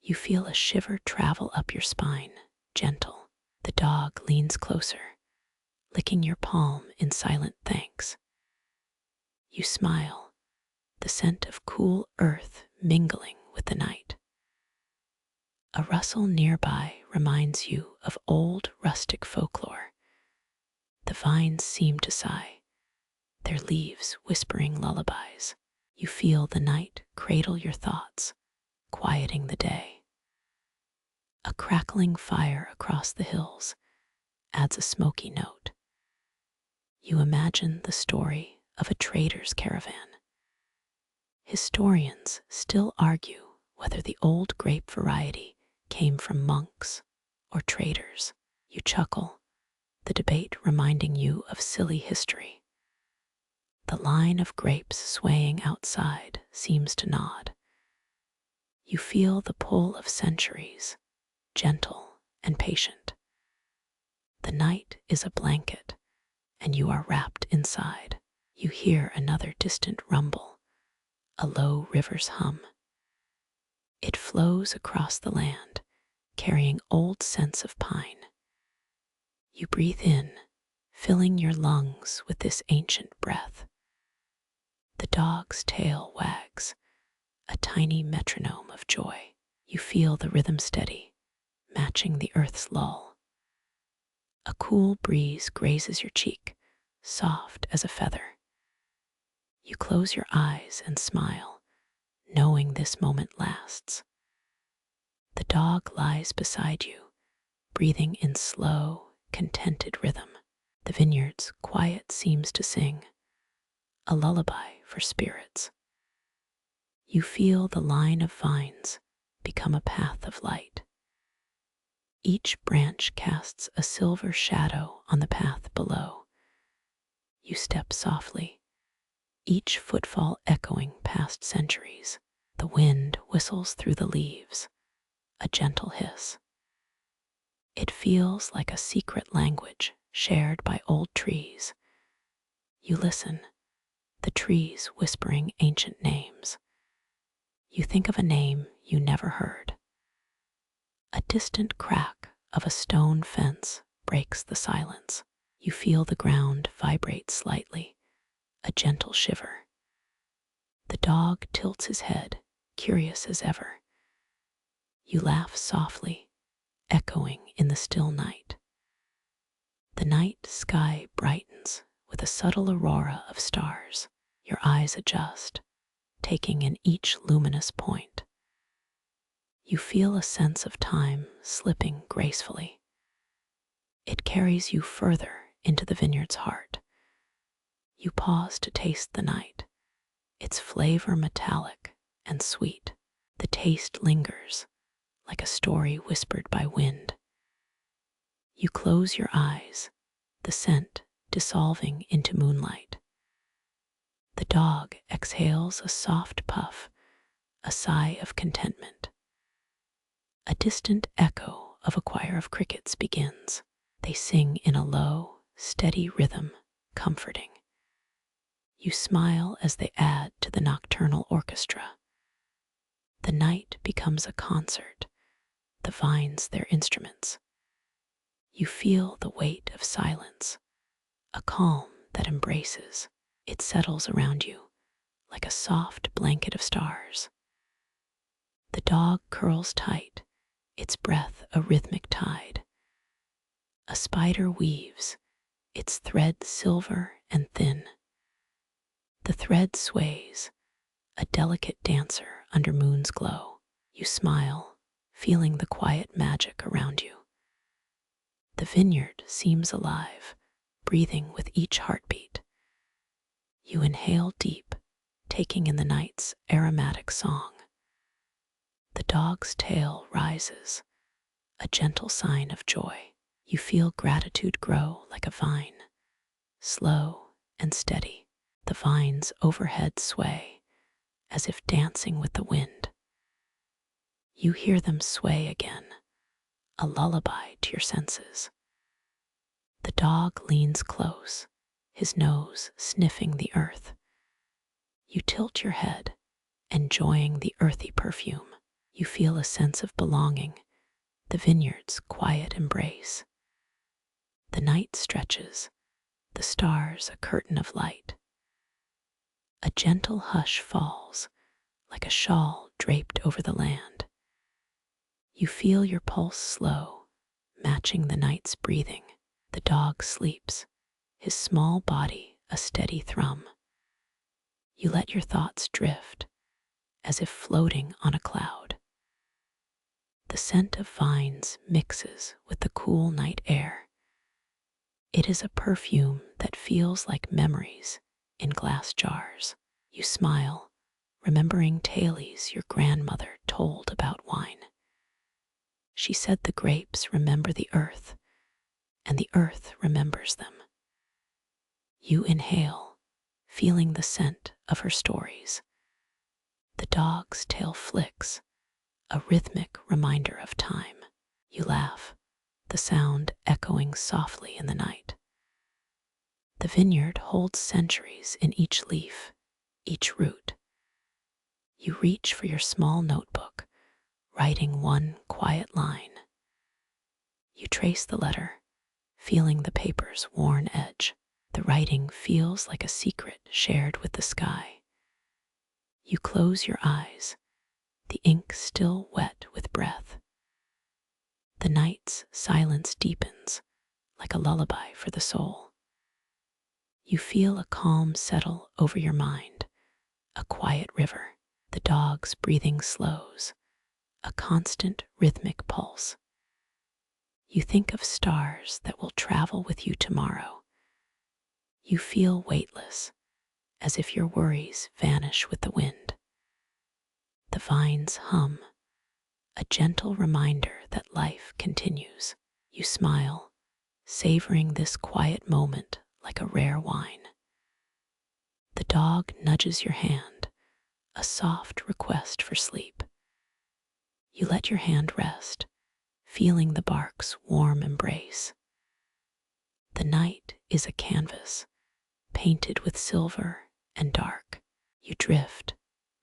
You feel a shiver travel up your spine, gentle. The dog leans closer, licking your palm in silent thanks. You smile, the scent of cool earth mingling with the night. A rustle nearby reminds you of old rustic folklore. The vines seem to sigh, their leaves whispering lullabies. You feel the night cradle your thoughts, quieting the day. A crackling fire across the hills adds a smoky note. You imagine the story of a trader's caravan. Historians still argue whether the old grape variety came from monks or traders. You chuckle, the debate reminding you of silly history. The line of grapes swaying outside seems to nod. You feel the pull of centuries, gentle and patient. The night is a blanket, and you are wrapped inside. You hear another distant rumble, a low river's hum. It flows across the land, carrying old scents of pine. You breathe in, filling your lungs with this ancient breath. The dog's tail wags, a tiny metronome of joy. You feel the rhythm steady, matching the earth's lull. A cool breeze grazes your cheek, soft as a feather. You close your eyes and smile, knowing this moment lasts. The dog lies beside you, breathing in slow, contented rhythm. The vineyard's quiet seems to sing, a lullaby for spirits. You feel the line of vines become a path of light. Each branch casts a silver shadow on the path below. You step softly, each footfall echoing past centuries. The wind whistles through the leaves, a gentle hiss. It feels like a secret language shared by old trees. You listen, the trees whispering ancient names. You think of a name you never heard. A distant crack of a stone fence breaks the silence. You feel the ground vibrate slightly, a gentle shiver. The dog tilts his head, curious as ever. You laugh softly, echoing in the still night. The night sky brightens with a subtle aurora of stars. Your eyes adjust, taking in each luminous point. You feel a sense of time slipping gracefully. It carries you further into the vineyard's heart. You pause to taste the night, its flavor metallic and sweet. The taste lingers, like a story whispered by wind. You close your eyes, the scent dissolving into moonlight. The dog exhales a soft puff, a sigh of contentment. A distant echo of a choir of crickets begins. They sing in a low, steady rhythm, comforting. You smile as they add to the nocturnal orchestra. The night becomes a concert, the vines their instruments. You feel the weight of silence, a calm that embraces. It settles around you like a soft blanket of stars. The dog curls tight, its breath a rhythmic tide. A spider weaves, its thread silver and thin. The thread sways, a delicate dancer under moon's glow. You smile, feeling the quiet magic around you. The vineyard seems alive, breathing with each heartbeat. You inhale deep, taking in the night's aromatic song. The dog's tail rises, a gentle sign of joy. You feel gratitude grow like a vine, slow and steady. The vines overhead sway, as if dancing with the wind. You hear them sway again, a lullaby to your senses. The dog leans close, his nose sniffing the earth. You tilt your head, enjoying the earthy perfume. You feel a sense of belonging, the vineyard's quiet embrace. The night stretches, the stars a curtain of light. A gentle hush falls, like a shawl draped over the land. You feel your pulse slow, matching the night's breathing. The dog sleeps, his small body a steady thrum. You let your thoughts drift, as if floating on a cloud. The scent of vines mixes with the cool night air. It is a perfume that feels like memories in glass jars. You smile, remembering tales your grandmother told about wine. She said the grapes remember the earth, and the earth remembers them. You inhale, feeling the scent of her stories. The dog's tail flicks, a rhythmic reminder of time. You laugh, the sound echoing softly in the night. The vineyard holds centuries in each leaf, each root. You reach for your small notebook, writing one quiet line. You trace the letter, feeling the paper's worn edge. The writing feels like a secret shared with the sky. You close your eyes, the ink still wet with breath. The night's silence deepens, like a lullaby for the soul. You feel a calm settle over your mind, a quiet river, the dog's breathing slows, a constant rhythmic pulse. You think of stars that will travel with you tomorrow. You feel weightless, as if your worries vanish with the wind. The vines hum, a gentle reminder that life continues. You smile, savoring this quiet moment like a rare wine. The dog nudges your hand, a soft request for sleep. You let your hand rest, feeling the bark's warm embrace. The night is a canvas, painted with silver and dark. You drift,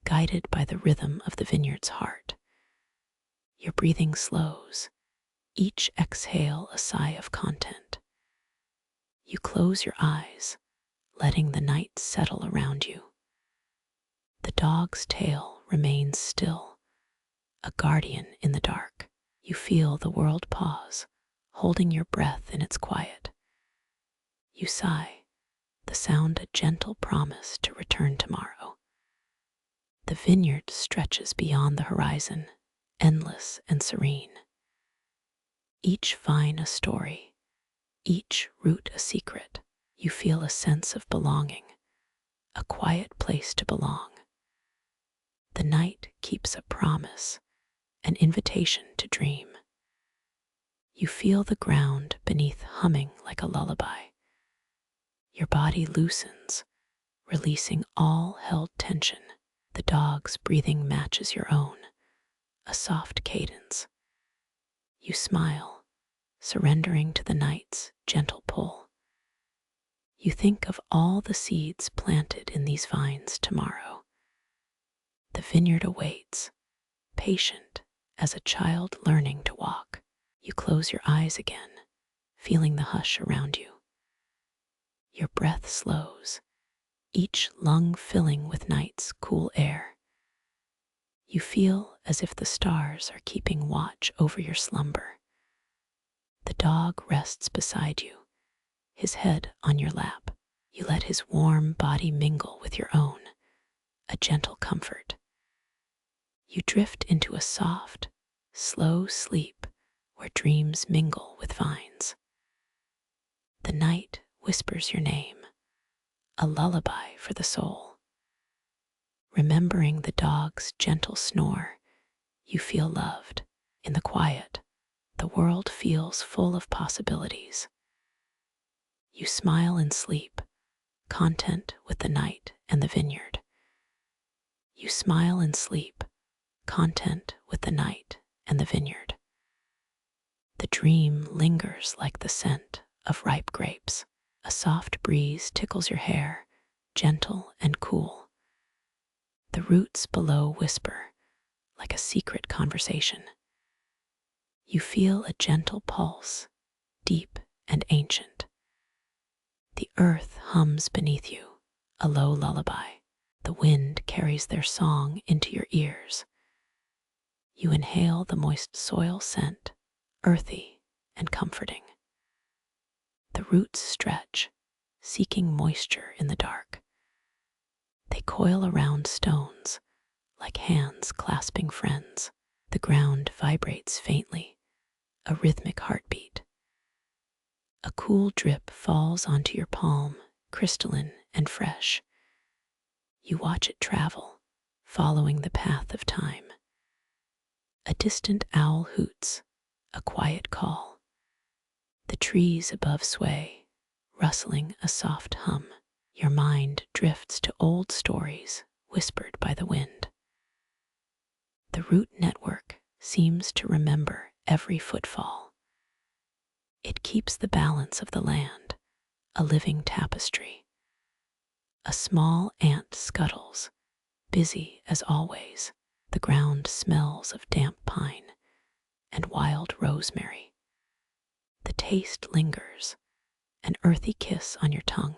guided by the rhythm of the vineyard's heart. Your breathing slows, each exhale a sigh of content. You close your eyes, letting the night settle around you. The dog's tail remains still, a guardian in the dark. You feel the world pause, holding your breath in its quiet. You sigh, the sound a gentle promise to return tomorrow. The vineyard stretches beyond the horizon, endless and serene. Each vine a story, each root a secret. You feel a sense of belonging, a quiet place to belong. The night keeps a promise, an invitation to dream. You feel the ground beneath humming like a lullaby. Your body loosens, releasing all held tension. The dog's breathing matches your own, a soft cadence. You smile, surrendering to the night's gentle pull. You think of all the seeds planted in these vines tomorrow. The vineyard awaits, patient as a child learning to walk. You close your eyes again, feeling the hush around you. Your breath slows, each lung filling with night's cool air. You feel as if the stars are keeping watch over your slumber. The dog rests beside you, his head on your lap. You let his warm body mingle with your own, a gentle comfort. You drift into a soft, slow sleep where dreams mingle with vines. The night whispers your name, a lullaby for the soul. Remembering the dog's gentle snore, you feel loved. In the quiet, the world feels full of possibilities. You smile in sleep, content with the night and the vineyard. You smile in sleep, content with the night and the vineyard. The dream lingers like the scent of ripe grapes. A soft breeze tickles your hair, gentle and cool. The roots below whisper, like a secret conversation. You feel a gentle pulse, deep and ancient. The earth hums beneath you, a low lullaby. The wind carries their song into your ears. You inhale the moist soil scent, earthy and comforting. The roots stretch, seeking moisture in the dark. They coil around stones, like hands clasping friends. The ground vibrates faintly, a rhythmic heartbeat. A cool drip falls onto your palm, crystalline and fresh. You watch it travel, following the path of time. A distant owl hoots, a quiet call. The trees above sway, rustling a soft hum. Your mind drifts to old stories whispered by the wind. The root network seems to remember every footfall. It keeps the balance of the land, a living tapestry. A small ant scuttles, busy as always. The ground smells of damp pine and wild rosemary. The taste lingers, an earthy kiss on your tongue.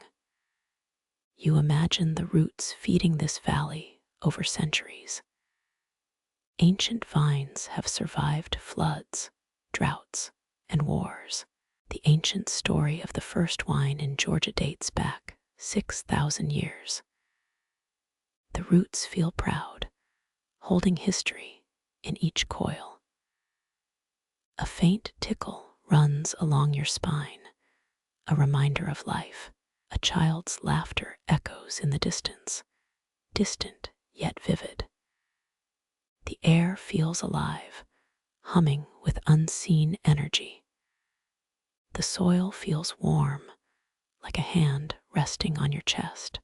You imagine the roots feeding this valley over centuries. Ancient vines have survived floods, droughts, and wars. The ancient story of the first wine in Georgia dates back 6,000 years. The roots feel proud, holding history in each coil. A faint tickle runs along your spine, a reminder of life. A child's laughter echoes in the distance, distant yet vivid. The air feels alive, humming with unseen energy. The soil feels warm, like a hand resting on your chest.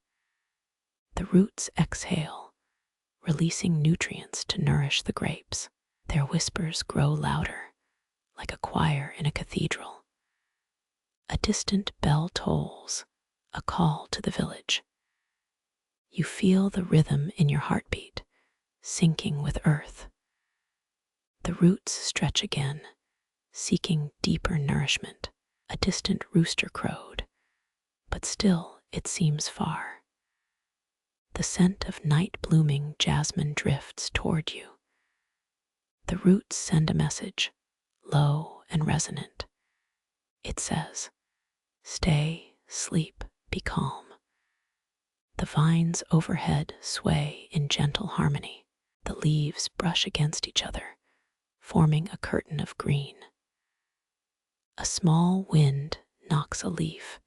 The roots exhale, releasing nutrients to nourish the grapes. Their whispers grow louder, like a choir in a cathedral. A distant bell tolls, a call to the village. You feel the rhythm in your heartbeat, syncing with earth. The roots stretch again, seeking deeper nourishment. A distant rooster crowed, but still it seems far. The scent of night-blooming jasmine drifts toward you. The roots send a message, low and resonant. It says, "Stay, sleep, be calm." The vines overhead sway in gentle harmony. The leaves brush against each other, forming a curtain of green. A small wind knocks a leaf,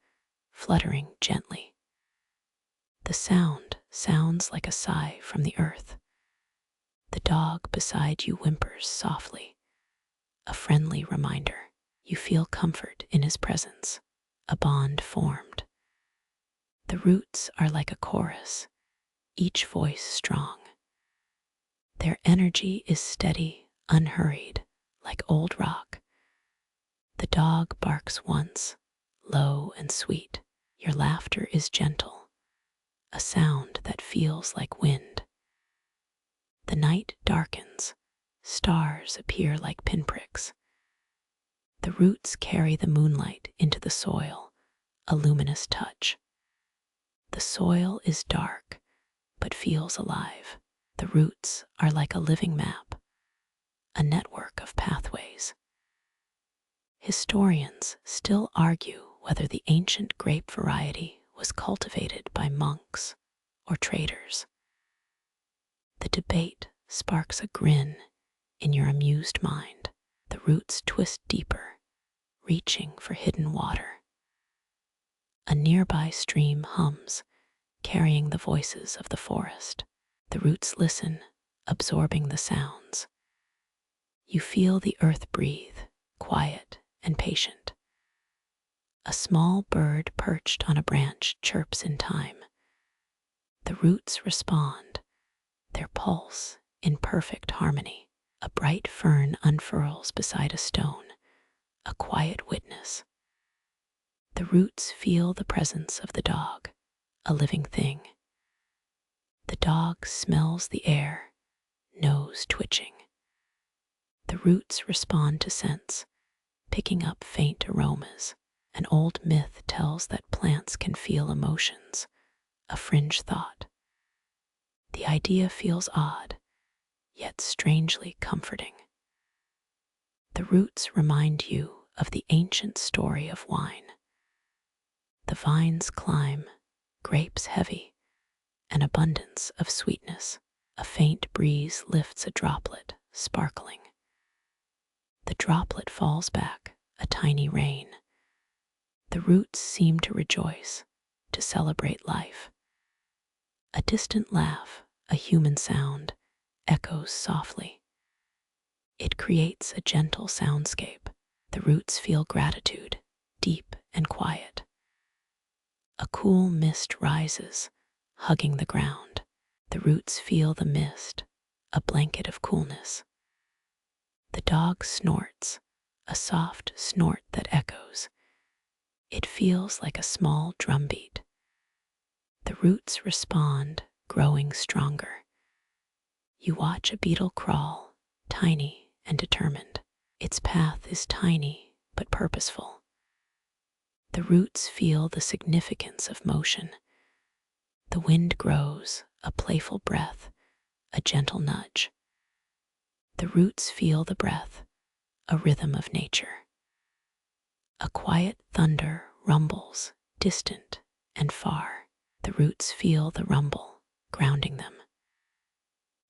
fluttering gently. The sound sounds like a sigh from the earth. The dog beside you whimpers softly, a friendly reminder. You feel comfort in his presence, a bond formed. The roots are like a chorus, each voice strong. Their energy is steady, unhurried, like old rock. The dog barks once, low and sweet. Your laughter is gentle, a sound that feels like wind. The night darkens, stars appear like pinpricks. The roots carry the moonlight into the soil, a luminous touch. The soil is dark, but feels alive. The roots are like a living map, a network of pathways. Historians still argue whether the ancient grape variety was cultivated by monks or traders. The debate sparks a grin in your amused mind. The roots twist deeper, reaching for hidden water. A nearby stream hums, carrying the voices of the forest. The roots listen, absorbing the sounds. You feel the earth breathe, quiet and patient. A small bird perched on a branch chirps in time. The roots respond, their pulse in perfect harmony. A bright fern unfurls beside a stone, a quiet witness. The roots feel the presence of the dog, a living thing. The dog smells the air, nose twitching. The roots respond to scents, picking up faint aromas. An old myth tells that plants can feel emotions, a fringe thought. The idea feels odd, yet strangely comforting. The roots remind you of the ancient story of wine. The vines climb, grapes heavy, an abundance of sweetness. A faint breeze lifts a droplet, sparkling. The droplet falls back, a tiny rain. The roots seem to rejoice, to celebrate life. A distant laugh, a human sound, echoes softly. It creates a gentle soundscape. The roots feel gratitude, deep and quiet. A cool mist rises, hugging the ground. The roots feel the mist, a blanket of coolness. The dog snorts, a soft snort that echoes. It feels like a small drumbeat. The roots respond, growing stronger. You watch a beetle crawl, tiny and determined. Its path is tiny but purposeful. The roots feel the significance of motion. The wind grows, a playful breath, a gentle nudge. The roots feel the breath, a rhythm of nature. A quiet thunder rumbles, distant and far. The roots feel the rumble, grounding them.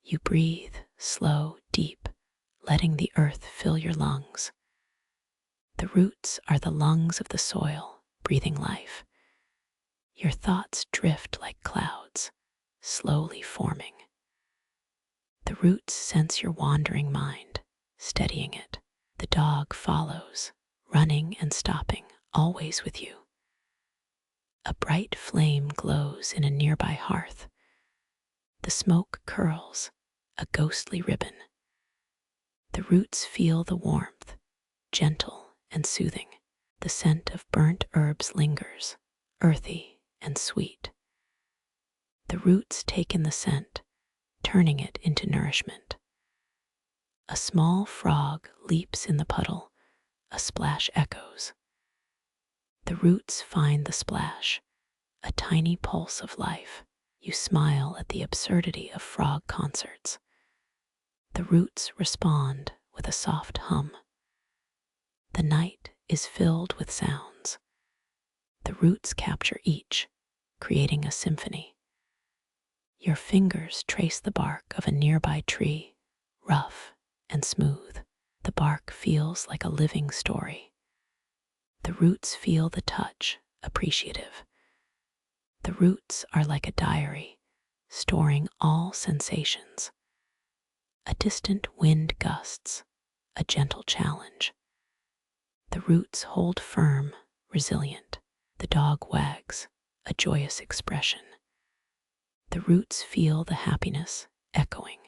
You breathe, slow, deep, letting the earth fill your lungs. The roots are the lungs of the soil, breathing life. Your thoughts drift like clouds, slowly forming. The roots sense your wandering mind, steadying it. The dog follows, running and stopping, always with you. A bright flame glows in a nearby hearth. The smoke curls, a ghostly ribbon. The roots feel the warmth, gentle and soothing. The scent of burnt herbs lingers, earthy and sweet. The roots take in the scent, turning it into nourishment. A small frog leaps in the puddle, a splash echoes. The roots find the splash, a tiny pulse of life. You smile at the absurdity of frog concerts. The roots respond with a soft hum. The night is filled with sounds. The roots capture each, creating a symphony. Your fingers trace the bark of a nearby tree, rough and smooth. The bark feels like a living story. The roots feel the touch, appreciative. The roots are like a diary, storing all sensations. A distant wind gusts, a gentle challenge. The roots hold firm, resilient. The dog wags, a joyous expression. The roots feel the happiness, echoing.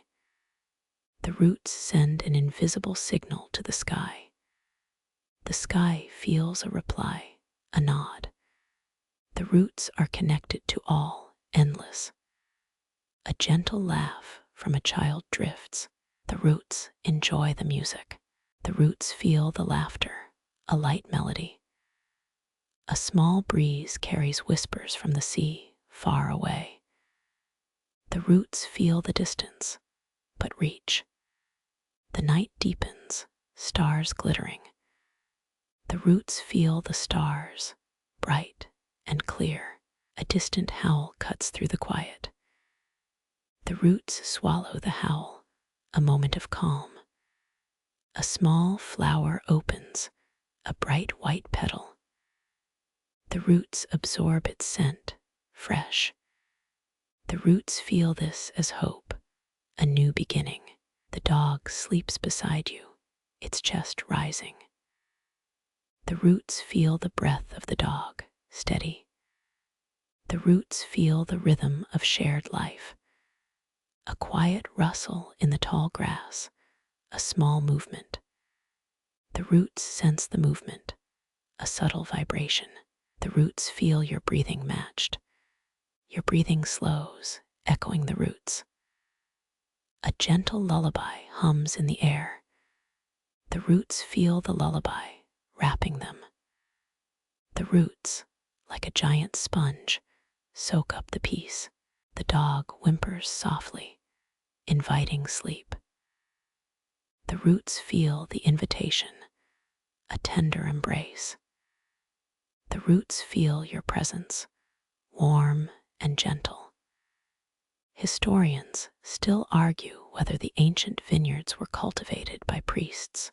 The roots send an invisible signal to the sky. The sky feels a reply, a nod. The roots are connected to all, endless. A gentle laugh from a child drifts. The roots enjoy the music. The roots feel the laughter, a light melody. A small breeze carries whispers from the sea, far away. The roots feel the distance, but reach. The night deepens, stars glittering. The roots feel the stars, bright and clear. A distant howl cuts through the quiet. The roots swallow the howl, a moment of calm. A small flower opens, a bright white petal. The roots absorb its scent, fresh. The roots feel this as hope, a new beginning. The dog sleeps beside you, its chest rising. The roots feel the breath of the dog, steady. The roots feel the rhythm of shared life. A quiet rustle in the tall grass, a small movement. The roots sense the movement, a subtle vibration. The roots feel your breathing matched. Your breathing slows, echoing the roots. A gentle lullaby hums in the air. The roots feel the lullaby, wrapping them. The roots, like a giant sponge, soak up the peace. The dog whimpers softly, inviting sleep. The roots feel the invitation, a tender embrace. The roots feel your presence, warm and gentle. Historians still argue whether the ancient vineyards were cultivated by priests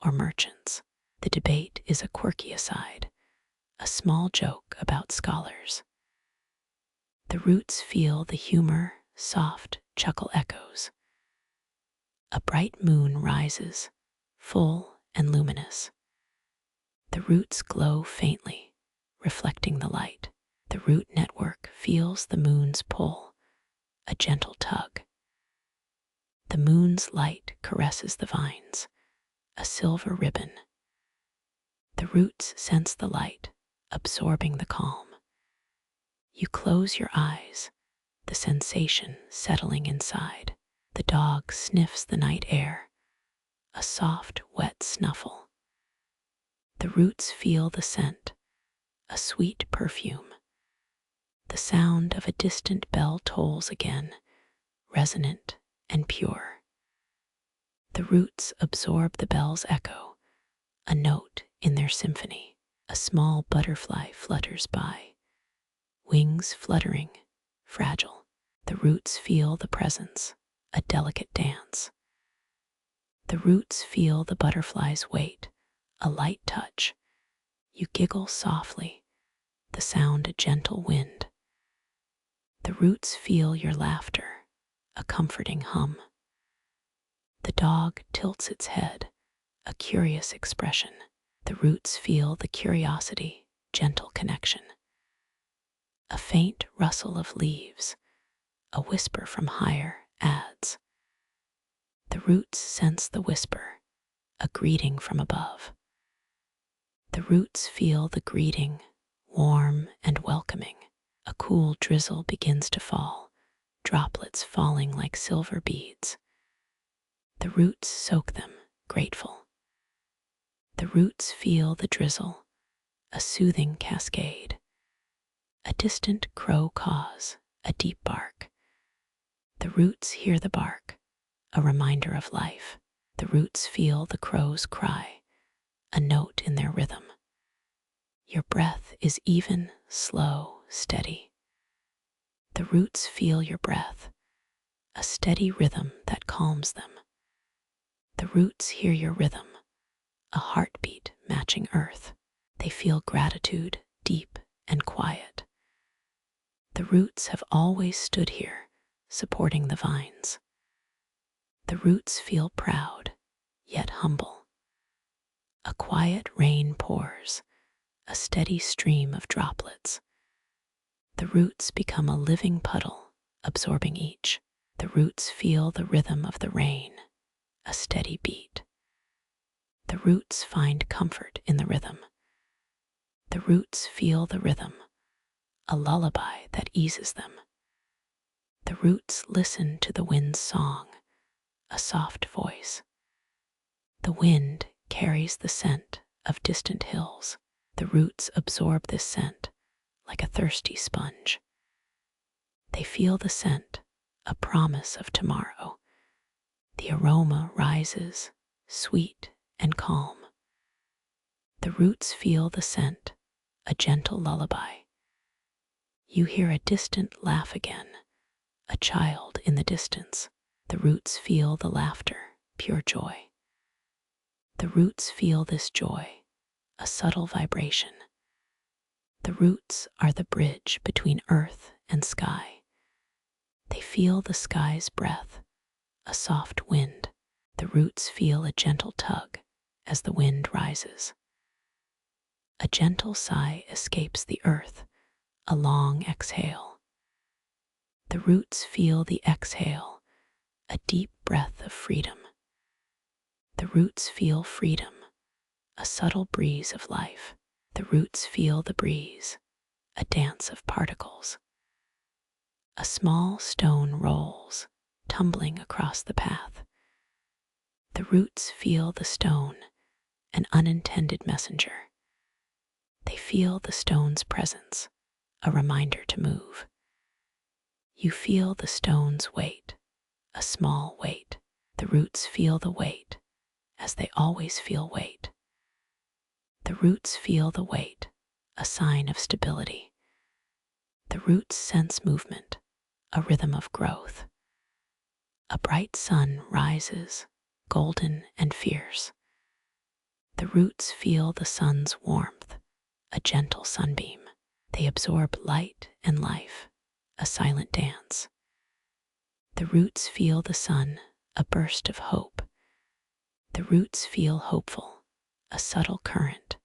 or merchants. The debate is a quirky aside, a small joke about scholars. The roots feel the humor, soft chuckle echoes. A bright moon rises, full and luminous. The roots glow faintly, reflecting the light. The root network feels the moon's pull, a gentle tug. The moon's light caresses the vines, a silver ribbon. The roots sense the light, absorbing the calm. You close your eyes, the sensation settling inside. The dog sniffs the night air, a soft, wet snuffle. The roots feel the scent, a sweet perfume. The sound of a distant bell tolls again, resonant and pure. The roots absorb the bell's echo, a note in their symphony. A small butterfly flutters by, wings fluttering, fragile. The roots feel the presence, a delicate dance. The roots feel the butterfly's weight, a light touch. You giggle softly, the sound a gentle wind. The roots feel your laughter, a comforting hum. The dog tilts its head, a curious expression. The roots feel the curiosity, gentle connection. A faint rustle of leaves, a whisper from higher adds. The roots sense the whisper, a greeting from above. The roots feel the greeting, warm and welcoming. A cool drizzle begins to fall, droplets falling like silver beads. The roots soak them, grateful. The roots feel the drizzle, a soothing cascade. A distant crow caws, a deep bark. The roots hear the bark, a reminder of life. The roots feel the crow's cry, a note in their rhythm. Your breath is even, slow, steady. The roots feel your breath, a steady rhythm that calms them. The roots hear your rhythm, a heartbeat matching earth. They feel gratitude, deep and quiet. The roots have always stood here, supporting the vines. The roots feel proud, yet humble. A quiet rain pours, a steady stream of droplets. The roots become a living puddle, absorbing each. The roots feel the rhythm of the rain, a steady beat. The roots find comfort in the rhythm. The roots feel the rhythm, a lullaby that eases them. The roots listen to the wind's song, a soft voice. The wind carries the scent of distant hills. The roots absorb this scent like a thirsty sponge. They feel the scent, a promise of tomorrow. The aroma rises, sweet and calm. The roots feel the scent, a gentle lullaby. You hear a distant laugh again, a child in the distance. The roots feel the laughter, pure joy. The roots feel this joy, a subtle vibration. The roots are the bridge between earth and sky. They feel the sky's breath, a soft wind. The roots feel a gentle tug as the wind rises. A gentle sigh escapes the earth, a long exhale. The roots feel the exhale, a deep breath of freedom. The roots feel freedom, a subtle breeze of life. The roots feel the breeze, a dance of particles. A small stone rolls, tumbling across the path. The roots feel the stone, an unintended messenger. They feel the stone's presence, a reminder to move. You feel the stone's weight, a small weight. The roots feel the weight, as they always feel weight. The roots feel the weight, a sign of stability. The roots sense movement, a rhythm of growth. A bright sun rises, golden and fierce. The roots feel the sun's warmth, a gentle sunbeam. They absorb light and life, a silent dance. The roots feel the sun, a burst of hope. The roots feel hopeful, a subtle current.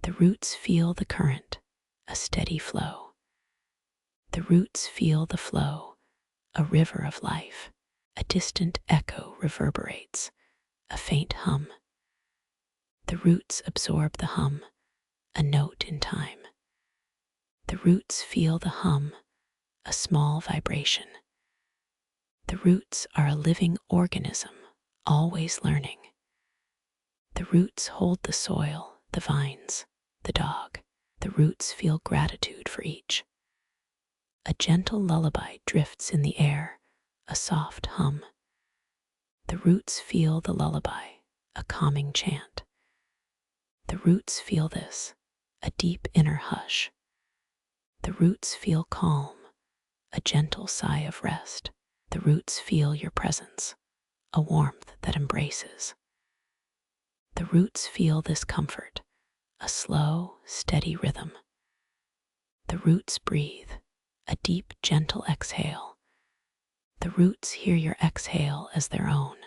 The roots feel the current, a steady flow. The roots feel the flow, a river of life. A distant echo reverberates, a faint hum. The roots absorb the hum, a note in time. The roots feel the hum, a small vibration. The roots are a living organism, always learning. The roots hold the soil, the vines, the dog. The roots feel gratitude for each. A gentle lullaby drifts in the air, a soft hum. The roots feel the lullaby, a calming chant. The roots feel this, a deep inner hush. The roots feel calm, a gentle sigh of rest. The roots feel your presence, a warmth that embraces. The roots feel this comfort, a slow, steady rhythm. The roots breathe, a deep, gentle exhale. The roots hear your exhale as their own.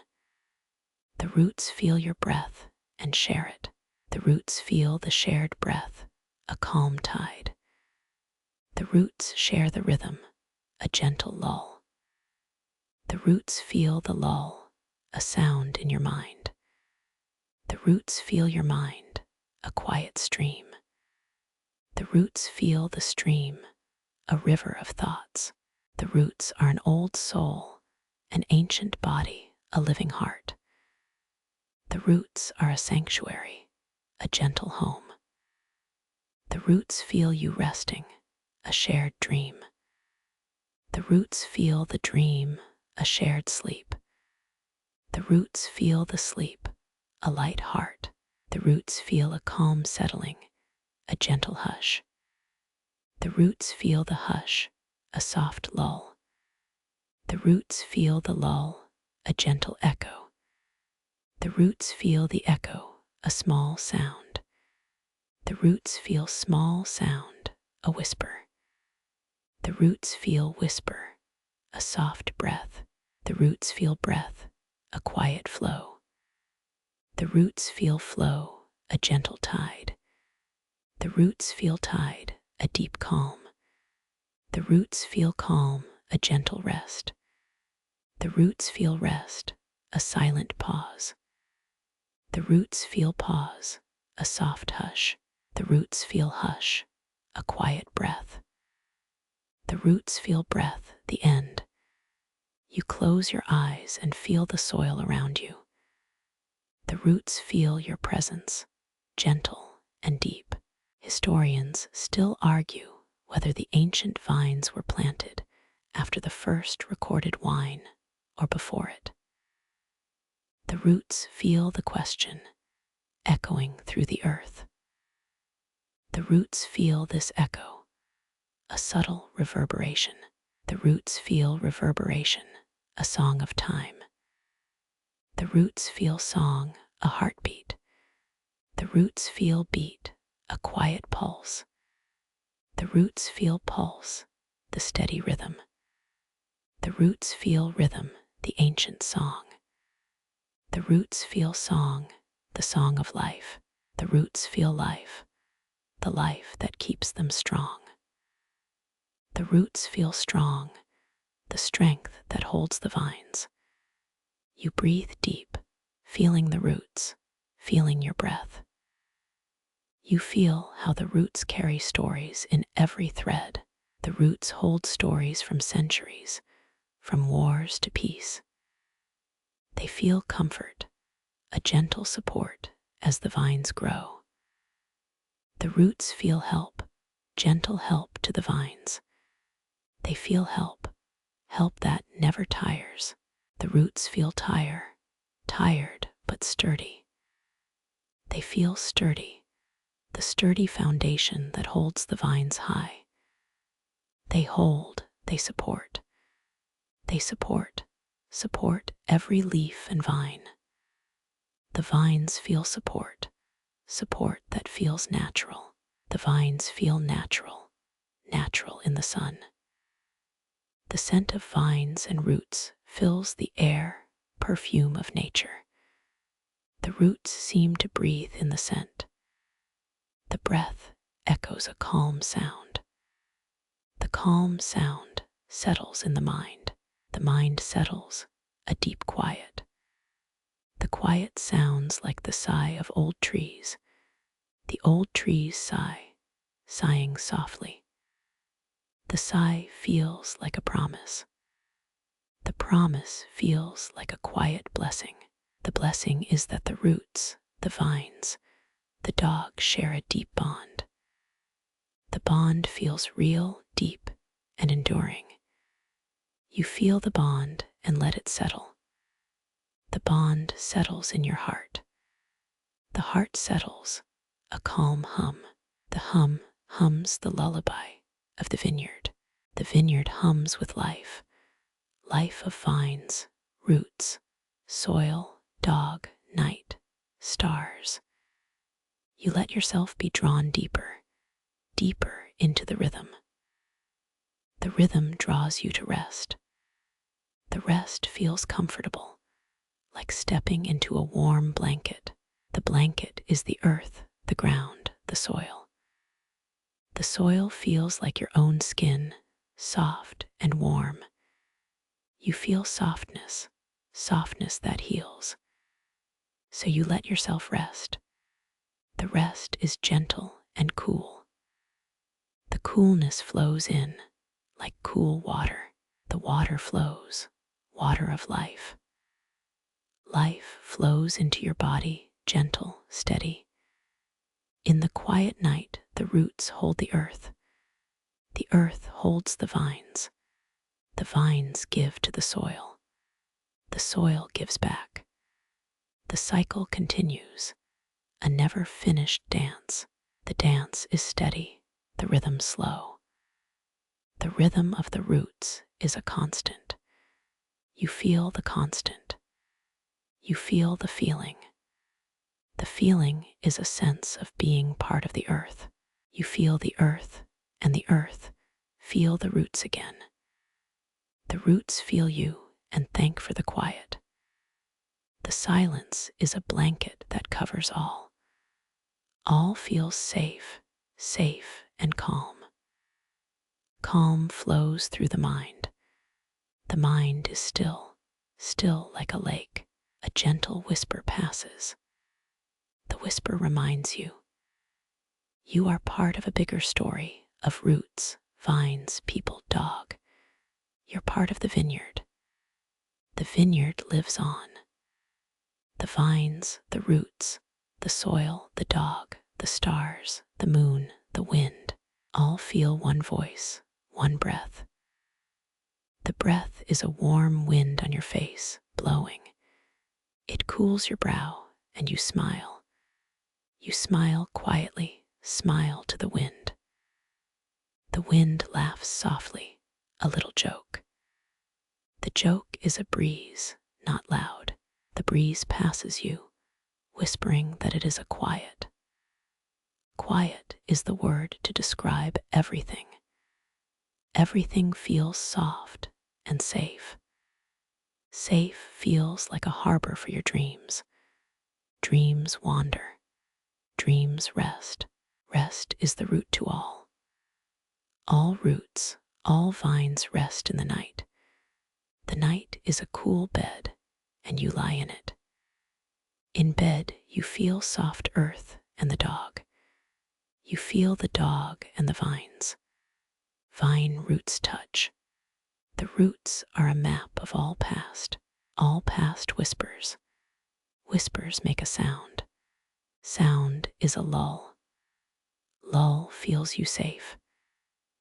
The roots feel your breath and share it. The roots feel the shared breath, a calm tide. The roots share the rhythm, a gentle lull. The roots feel the lull, a sound in your mind. The roots feel your mind, a quiet stream. The roots feel the stream, a river of thoughts. The roots are an old soul, an ancient body, a living heart. The roots are a sanctuary, a gentle home. The roots feel you resting, a shared dream. The roots feel the dream, a shared sleep. The roots feel the sleep, a light heart. The roots feel a calm settling, a gentle hush. The roots feel the hush, a soft lull. The roots feel the lull, a gentle echo. The roots feel the echo, a small sound. The roots feel small sound, a whisper. The roots feel whisper, a soft breath. The roots feel breath, a quiet flow. The roots feel flow, a gentle tide. The roots feel tide, a deep calm. The roots feel calm, a gentle rest. The roots feel rest, a silent pause. The roots feel pause, a soft hush. The roots feel hush, a quiet breath. The roots feel breath, the end. You close your eyes and feel the soil around you. The roots feel your presence, gentle and deep. Historians still argue whether the ancient vines were planted after the first recorded wine or before it. The roots feel the question, echoing through the earth. The roots feel this echo, a subtle reverberation. The roots feel reverberation, a song of time. The roots feel song, a heartbeat. The roots feel beat, a quiet pulse. The roots feel pulse, the steady rhythm. The roots feel rhythm, the ancient song. The roots feel song, the song of life. The roots feel life, the life that keeps them strong. The roots feel strong, the strength that holds the vines. You breathe deep, feeling the roots, feeling your breath. You feel how the roots carry stories in every thread. The roots hold stories from centuries, from wars to peace. They feel comfort, a gentle support as the vines grow. The roots feel help, gentle help to the vines. They feel help, help that never tires. The roots feel tired but sturdy. They feel sturdy, the sturdy foundation that holds the vines high. They hold, they support. They support every leaf and vine. The vines feel support that feels natural. The vines feel natural in the sun. The scent of vines and roots fills the air, perfume of nature. The roots seem to breathe in the scent. The breath echoes a calm sound. The calm sound settles in the mind. The mind settles, a deep quiet. The The quiet sounds like the sigh of old trees. The old trees sigh, sighing softly. The sigh feels like a promise. The promise feels like a quiet blessing. The blessing is that the roots, the vines, the dog share a deep bond. The bond feels real, deep, and enduring. You feel the bond and let it settle. The bond settles in your heart. The heart settles, a calm hum. The hum hums the lullaby of the vineyard. The vineyard hums with life, life of vines, roots, soil, dog, night, stars. You let yourself be drawn deeper, deeper into the rhythm. The rhythm draws you to rest. The rest feels comfortable, like stepping into a warm blanket. The blanket is the earth, the ground, the soil. The soil feels like your own skin, soft and warm. You feel softness, softness that heals. So you let yourself rest. The rest is gentle and cool. The coolness flows in, like cool water. The water flows, water of life. Life flows into your body, gentle, steady. In the quiet night, the roots hold the earth. The earth holds the vines. The vines give to the soil. The soil gives back. The cycle continues, a never-finished dance. The dance is steady, the rhythm slow. The rhythm of the roots is a constant. You feel the constant. You feel the feeling. The feeling is a sense of being part of the earth. You feel the earth, and the earth feel the roots again. The roots feel you and thank for the quiet. The silence is a blanket that covers all. All feels safe, safe and calm. Calm flows through the mind. The mind is still, still like a lake. A gentle whisper passes. The whisper reminds you, you are part of a bigger story of roots, vines, people, dog. You're part of the vineyard. The vineyard lives on. The vines, the roots, the soil, the dog, the stars, the moon, the wind, all feel one voice, one breath. The breath is a warm wind on your face, blowing. It cools your brow, and you smile. You smile quietly, smile to the wind. The wind laughs softly, a little joke. The joke is a breeze, not loud. The breeze passes you, whispering that it is a quiet. Quiet is the word to describe everything. Everything feels soft and safe. Safe feels like a harbor for your dreams. Dreams wander. Dreams rest. Rest is the root to all. All roots, all vines rest in the night. The night is a cool bed, and you lie in it. In bed, you feel soft earth and the dog. You feel the dog and the vines. Vine roots touch. The roots are a map of all past whispers. Whispers make a sound. Sound is a lull. Lull feels you safe.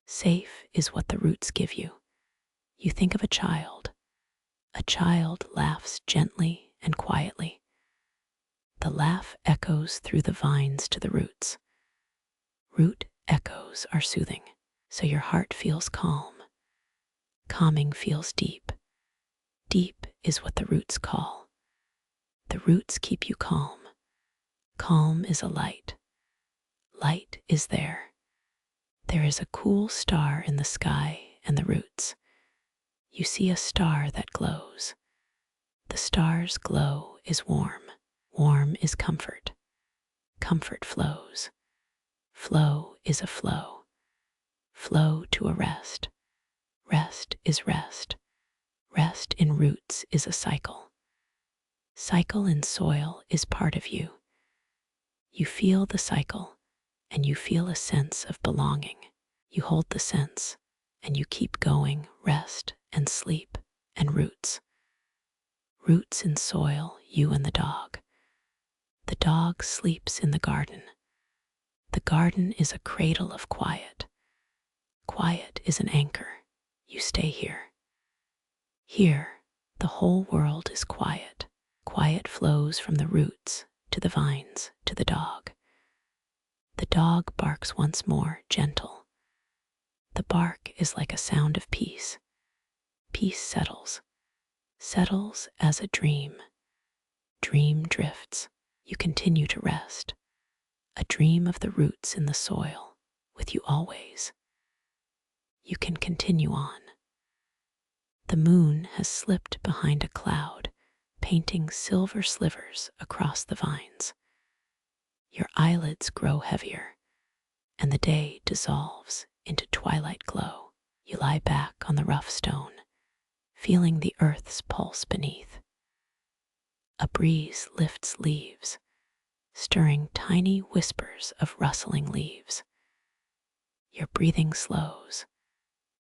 Safe is what the roots give you. You think of a child. A child laughs gently and quietly. The laugh echoes through the vines to the roots. Root echoes are soothing, so your heart feels calm. Calming feels deep. Deep is what the roots call. The roots keep you calm. Calm is a light. Light is there. There is a cool star in the sky and the roots. You see a star that glows. The star's glow is warm. Warm is comfort. Comfort flows. Flow is a flow. Flow to a rest. Rest is rest. Rest in roots is a cycle. Cycle in soil is part of you. You feel the cycle, and you feel a sense of belonging. You hold the sense, and you keep going, rest and sleep and roots. Roots in soil, you and the dog. The dog sleeps in the garden. The garden is a cradle of quiet. Quiet is an anchor. You stay here. Here, the whole world is quiet. Quiet flows from the roots to the vines to the dog. The dog barks once more, gentle. The bark is like a sound of peace. Peace settles as a dream. Dream drifts. You continue to rest. A dream of the roots in the soil, with you always. You can continue on. The moon has slipped behind a cloud, painting silver slivers across the vines. Your eyelids grow heavier, and the day dissolves into twilight glow. You lie back on the rough stone, feeling the earth's pulse beneath. A breeze lifts leaves, stirring tiny whispers of rustling leaves. Your breathing slows,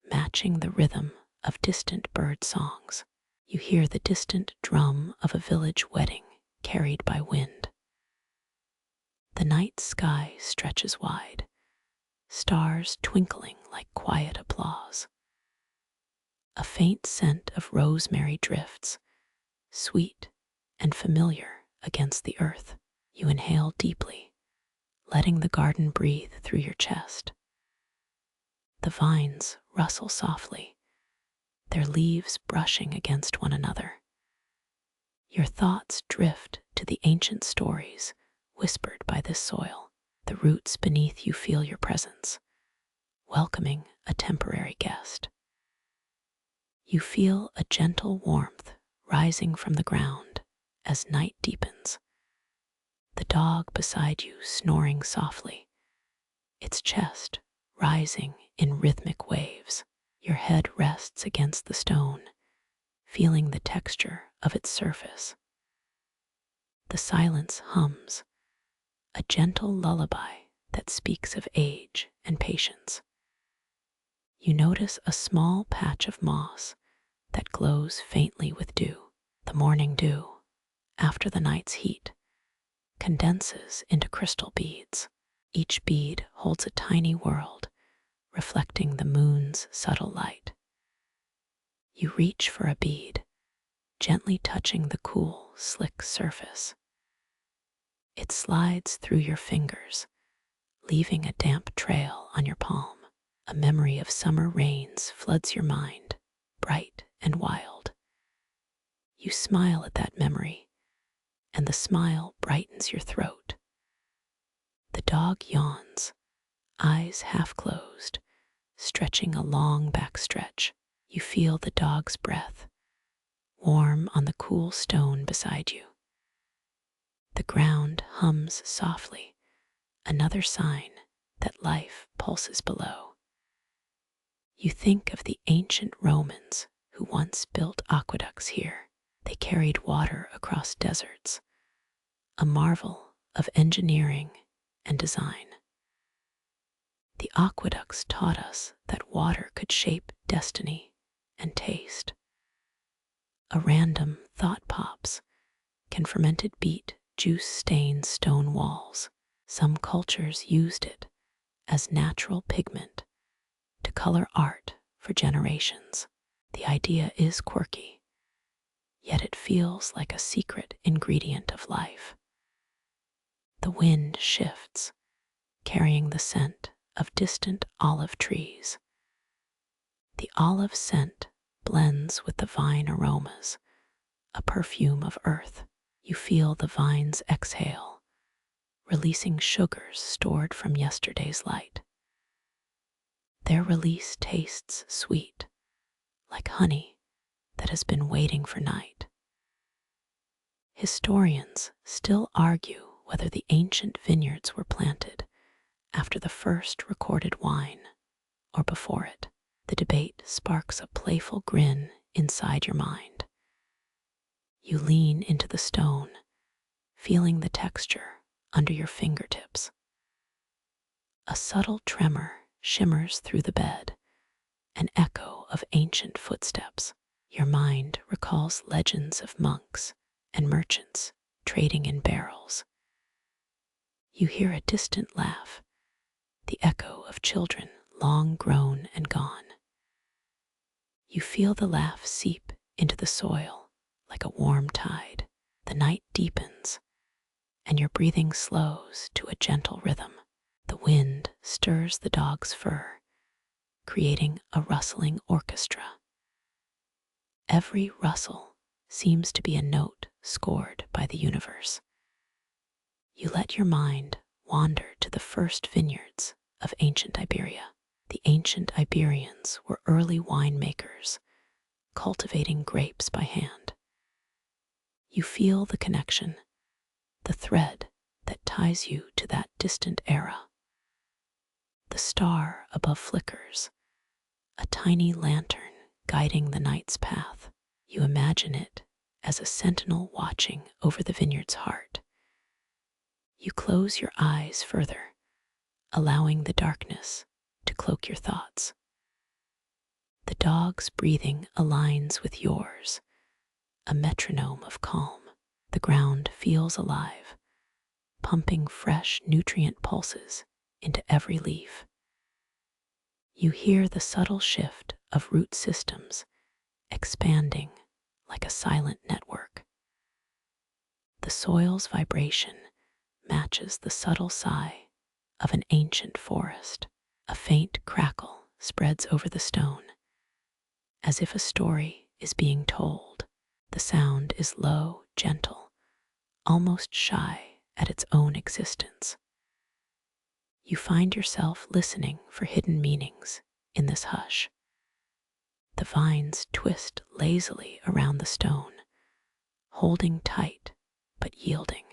matching the rhythm of distant bird songs. You hear the distant drum of a village wedding carried by wind. The night sky stretches wide, stars twinkling like quiet applause. A faint scent of rosemary drifts, sweet and familiar against the earth. You inhale deeply, letting the garden breathe through your chest. The vines rustle softly, their leaves brushing against one another. Your thoughts drift to the ancient stories whispered by this soil. The roots beneath you feel your presence, welcoming a temporary guest. You feel a gentle warmth rising from the ground as night deepens. The dog beside you snoring softly, its chest rising in rhythmic waves. Your head rests against the stone, feeling the texture of its surface. The silence hums, a gentle lullaby that speaks of age and patience. You notice a small patch of moss that glows faintly with dew. The morning dew, after the night's heat, condenses into crystal beads. Each bead holds a tiny world, reflecting the moon's subtle light. You reach for a bead, gently touching the cool, slick surface. It slides through your fingers, leaving a damp trail on your palm. A memory of summer rains floods your mind, bright and wild. You smile at that memory, and the smile brightens your throat. The dog yawns, eyes half closed, stretching a long back stretch. You feel the dog's breath, warm on the cool stone beside you. The ground hums softly, another sign that life pulses below. You think of the ancient Romans who once built aqueducts here. They carried water across deserts, a marvel of engineering and design. The aqueducts taught us that water could shape destiny and taste. A random thought pops. Can fermented beet juice stain stone walls? Some cultures used it as natural pigment to color art for generations. The idea is quirky, yet it feels like a secret ingredient of life. The wind shifts, carrying the scent of distant olive trees. The olive scent blends with the vine aromas, a perfume of earth. You feel the vines exhale, releasing sugars stored from yesterday's light. Their release tastes sweet, like honey that has been waiting for night. Historians still argue whether the ancient vineyards were planted after the first recorded wine or before it. The debate sparks a playful grin inside your mind. You lean into the stone, feeling the texture under your fingertips. A subtle tremor shimmers through the bed, an echo of ancient footsteps. Your mind recalls legends of monks and merchants trading in barrels. You hear a distant laugh, the echo of children long grown and gone. You feel the laugh seep into the soil like a warm tide. The night deepens, and your breathing slows to a gentle rhythm. The wind stirs the dog's fur, creating a rustling orchestra. Every rustle seems to be a note scored by the universe. You let your mind wander to the first vineyards of ancient Iberia. The ancient Iberians were early winemakers, cultivating grapes by hand. You feel the connection, the thread that ties you to that distant era. The star above flickers, a tiny lantern guiding the night's path. You imagine it as a sentinel watching over the vineyard's heart. You close your eyes further, allowing the darkness to cloak your thoughts. The dog's breathing aligns with yours, a metronome of calm. The ground feels alive, pumping fresh nutrient pulses into every leaf. You hear the subtle shift of root systems expanding like a silent network. The soil's vibration matches the subtle sigh of an ancient forest. A faint crackle spreads over the stone, as if a story is being told. The sound is low, gentle, almost shy at its own existence. You find yourself listening for hidden meanings in this hush. The vines twist lazily around the stone, holding tight but yielding.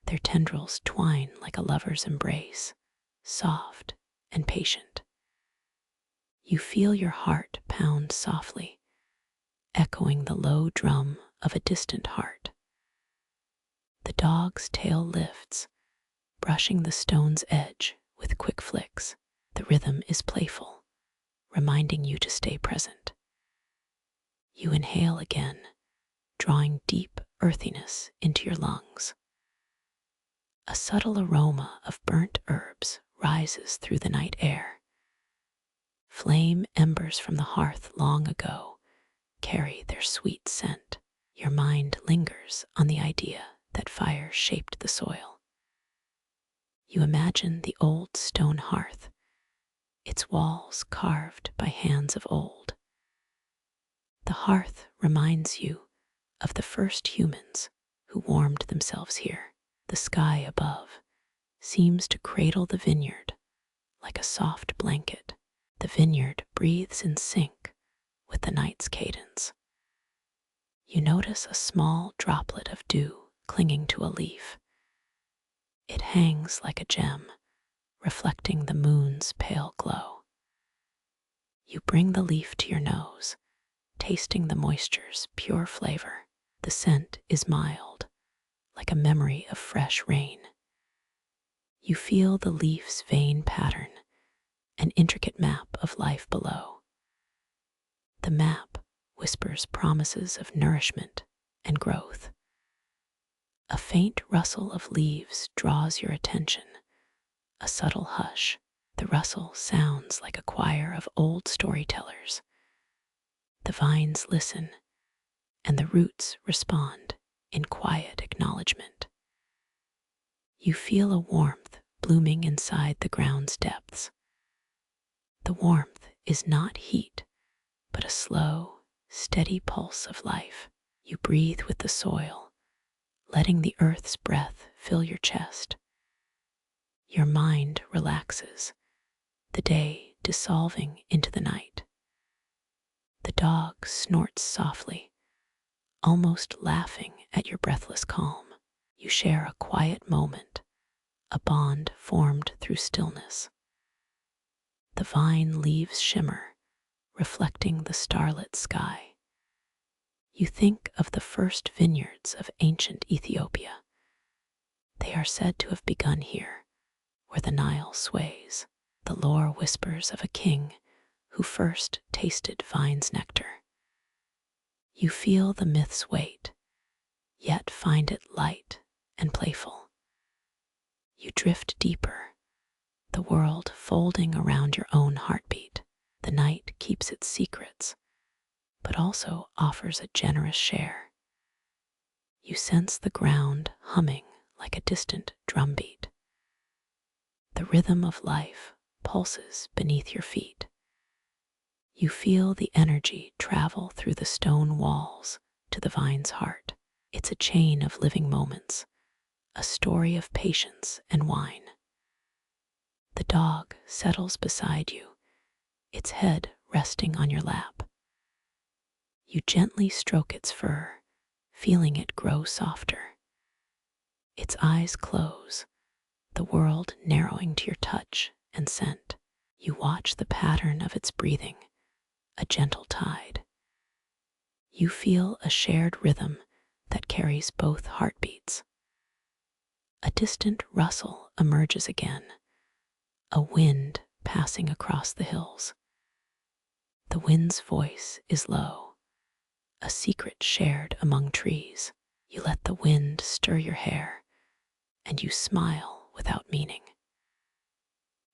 Their tendrils twine like a lover's embrace, soft and patient. You feel your heart pound softly, echoing the low drum of a distant heart. The dog's tail lifts, brushing the stone's edge with quick flicks. The rhythm is playful, reminding you to stay present. You inhale again, drawing deep earthiness into your lungs. A subtle aroma of burnt herbs rises through the night air. Flame embers from the hearth long ago carry their sweet scent. Your mind lingers on the idea that fire shaped the soil. You imagine the old stone hearth, its walls carved by hands of old. The hearth reminds you of the first humans who warmed themselves here. The sky above seems to cradle the vineyard like a soft blanket. The vineyard breathes in sync with the night's cadence. You notice a small droplet of dew clinging to a leaf. It hangs like a gem, reflecting the moon's pale glow. You bring the leaf to your nose, tasting the moisture's pure flavor. The scent is mild, like a memory of fresh rain. You feel the leaf's vein pattern, an intricate map of life below. The map whispers promises of nourishment and growth. A faint rustle of leaves draws your attention, a subtle hush. The rustle sounds like a choir of old storytellers. The vines listen, and the roots respond in quiet acknowledgement. You feel a warmth blooming inside the ground's depths. The warmth is not heat, but a slow, steady pulse of life. You breathe with the soil, letting the earth's breath fill your chest. Your mind relaxes, the day dissolving into the night. The dog snorts softly, almost laughing at your breathless calm. You share a quiet moment, a bond formed through stillness. The vine leaves shimmer, reflecting the starlit sky. You think of the first vineyards of ancient Ethiopia. They are said to have begun here, where the Nile sways. The lore whispers of a king who first tasted vine's nectar. You feel the myth's weight, yet find it light and playful. You drift deeper, the world folding around your own heartbeat. The night keeps its secrets, but also offers a generous share. You sense the ground humming like a distant drumbeat. The rhythm of life pulses beneath your feet. You feel the energy travel through the stone walls to the vine's heart. It's a chain of living moments, a story of patience and wine. The dog settles beside you, its head resting on your lap. You gently stroke its fur, feeling it grow softer. Its eyes close, the world narrowing to your touch and scent. You watch the pattern of its breathing, a gentle tide. You feel a shared rhythm that carries both heartbeats. A distant rustle emerges again, a wind passing across the hills. The wind's voice is low, a secret shared among trees. You let the wind stir your hair, and you smile without meaning.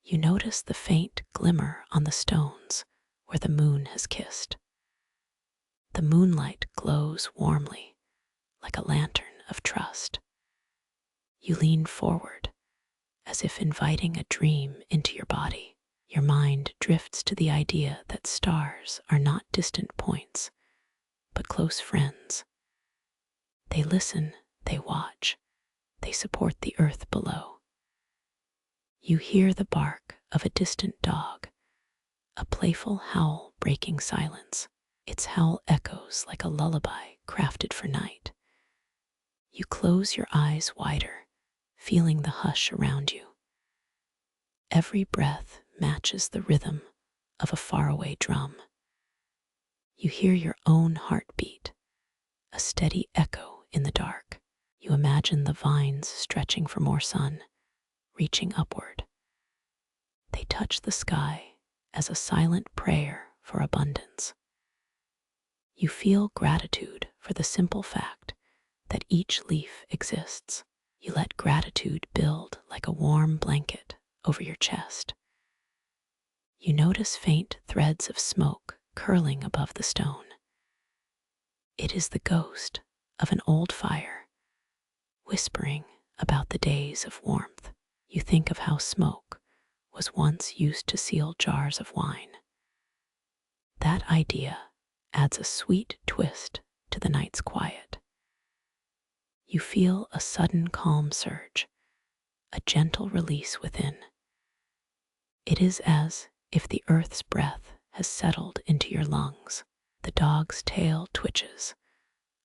You notice the faint glimmer on the stones where the moon has kissed. The moonlight glows warmly, like a lantern of trust. You lean forward, as if inviting a dream into your body. Your mind drifts to the idea that stars are not distant points, but close friends. They listen, they watch, they support the earth below. You hear the bark of a distant dog, a playful howl breaking silence. Its howl echoes like a lullaby crafted for night. You close your eyes wider, feeling the hush around you. Every breath matches the rhythm of a faraway drum. You hear your own heartbeat, a steady echo in the dark. You imagine the vines stretching for more sun, reaching upward. They touch the sky as a silent prayer for abundance. You feel gratitude for the simple fact that each leaf exists. You let gratitude build like a warm blanket over your chest. You notice faint threads of smoke curling above the stone. It is the ghost of an old fire, whispering about the days of warmth. You think of how smoke was once used to seal jars of wine. That idea adds a sweet twist to the night's quiet. You feel a sudden calm surge, a gentle release within. It is as if the earth's breath has settled into your lungs. The dog's tail twitches,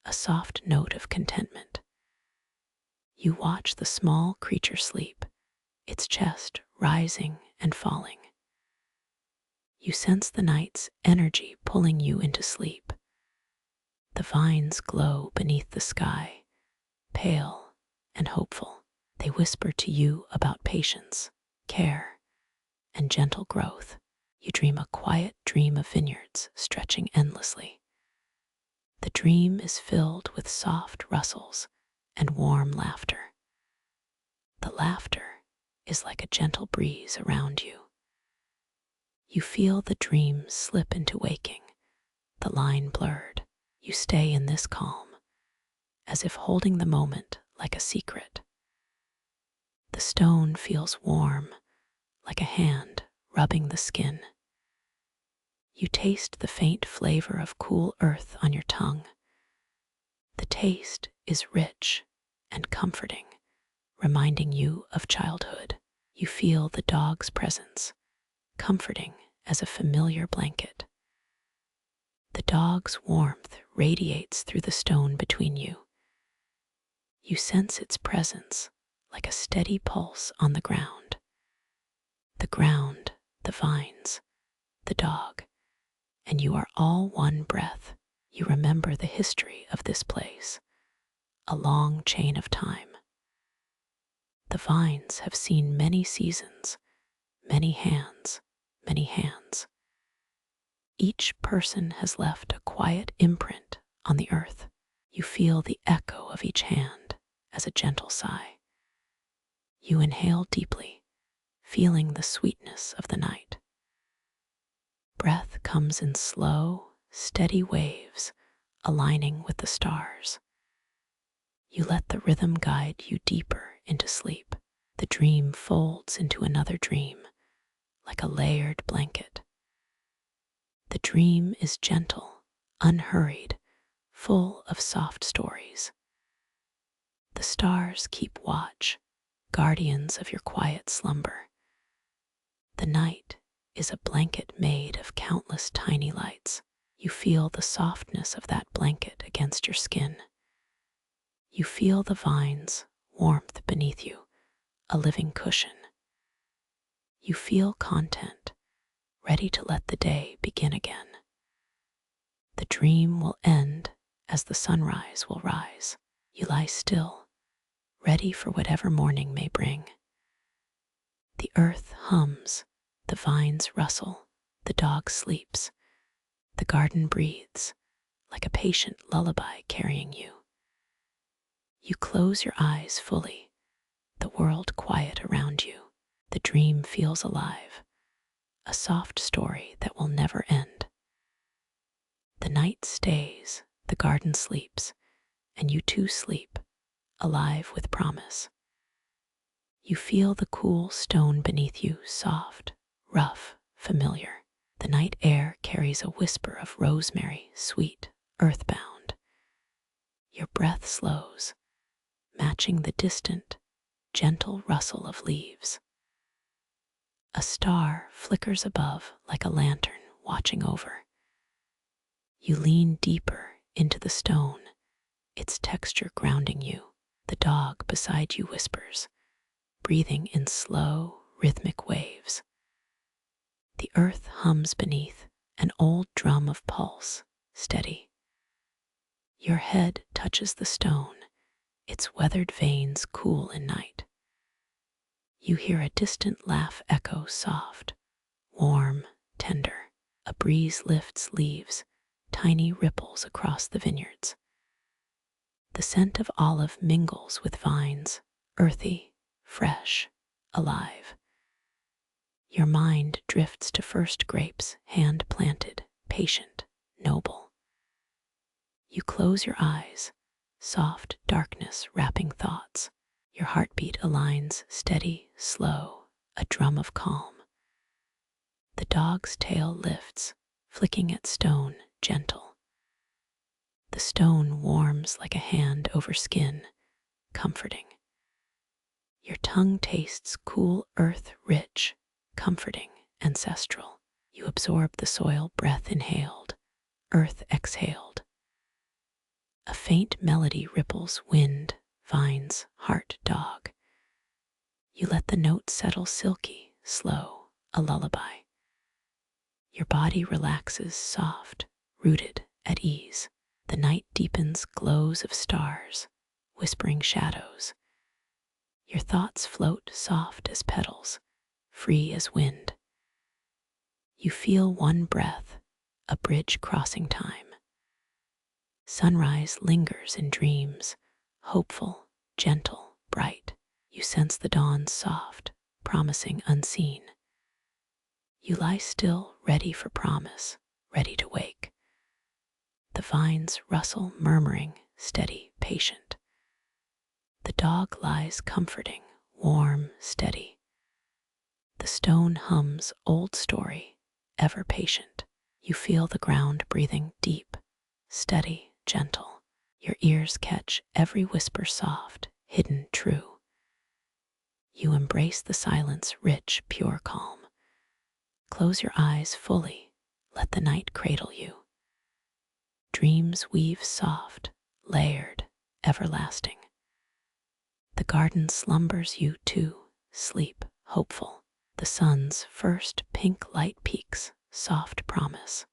a soft note of contentment. You watch the small creature sleep, its chest rising and falling. You sense the night's energy pulling you into sleep. The vines glow beneath the sky, pale and hopeful. They whisper to you about patience, care, and gentle growth. You dream a quiet dream of vineyards stretching endlessly. The dream is filled with soft rustles and warm laughter. The laughter is like a gentle breeze around you. You feel the dream slip into waking, the line blurred. You stay in this calm, as if holding the moment like a secret. The stone feels warm, like a hand rubbing the skin. You taste the faint flavor of cool earth on your tongue. The taste is rich and comforting, reminding you of childhood. You feel the dog's presence, comforting as a familiar blanket. The dog's warmth radiates through the stone between you. You sense its presence like a steady pulse on the ground. The ground, the vines, the dog, and you are all one breath. You remember the history of this place, a long chain of time. The vines have seen many seasons, many hands, many hands. Each person has left a quiet imprint on the earth. You feel the echo of each hand as a gentle sigh. You inhale deeply, feeling the sweetness of the night. Breath comes in slow, steady waves, aligning with the stars. You let the rhythm guide you deeper into sleep. The dream folds into another dream, like a layered blanket. The dream is gentle, unhurried, full of soft stories. The stars keep watch, guardians of your quiet slumber. The night is a blanket made of countless tiny lights. You feel the softness of that blanket against your skin. You feel the vines' warmth beneath you, a living cushion. You feel content, ready to let the day begin again. The dream will end as the sunrise will rise. You lie still, ready for whatever morning may bring. The earth hums, the vines rustle, the dog sleeps, the garden breathes, like a patient lullaby carrying you. You close your eyes fully, the world quiet around you. The dream feels alive, a soft story that will never end. The night stays, the garden sleeps, and you too sleep, alive with promise. You feel the cool stone beneath you, soft, rough, familiar. The night air carries a whisper of rosemary, sweet, earthbound. Your breath slows, matching the distant, gentle rustle of leaves. A star flickers above like a lantern watching over. You lean deeper into the stone, its texture grounding you. The dog beside you whispers, breathing in slow, rhythmic waves. The earth hums beneath, an old drum of pulse, steady. Your head touches the stone, its weathered veins cool in night. You hear a distant laugh echo, soft, warm, tender. A breeze lifts leaves, tiny ripples across the vineyards. The scent of olive mingles with vines, earthy, fresh, alive. Your mind drifts to first grapes, hand-planted, patient, noble. You close your eyes, soft darkness wrapping thoughts. Your heartbeat aligns, steady, slow, a drum of calm. The dog's tail lifts, flicking at stone, gentle. The stone warms like a hand over skin, comforting. Your tongue tastes cool earth, rich, comforting, ancestral. You absorb the soil, breath inhaled, earth exhaled. A faint melody ripples, wind, vines, heart, dog. You let the notes settle, silky, slow, a lullaby. Your body relaxes, soft, rooted, at ease. The night deepens, glows of stars, whispering shadows. Your thoughts float, soft as petals, free as wind. You feel one breath, a bridge crossing time. Sunrise lingers in dreams, hopeful, gentle, bright. You sense the dawn, soft, promising, unseen. You lie still, ready for promise, ready to wake. The vines rustle, murmuring, steady, patient. The dog lies comforting, warm, steady. The stone hums, old story, ever patient. You feel the ground breathing deep, steady, gentle. Your ears catch every whisper, soft, hidden, true. You embrace the silence, rich, pure calm. Close your eyes fully, let the night cradle you. Dreams weave soft, layered, everlasting. The garden slumbers, you too, sleep, hopeful. The sun's first pink light peaks, soft promise.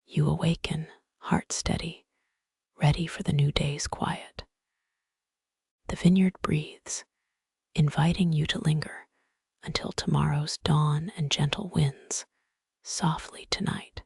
You awaken, heart steady, ready for the new day's quiet. The vineyard breathes, inviting you to linger until tomorrow's dawn and gentle winds softly tonight.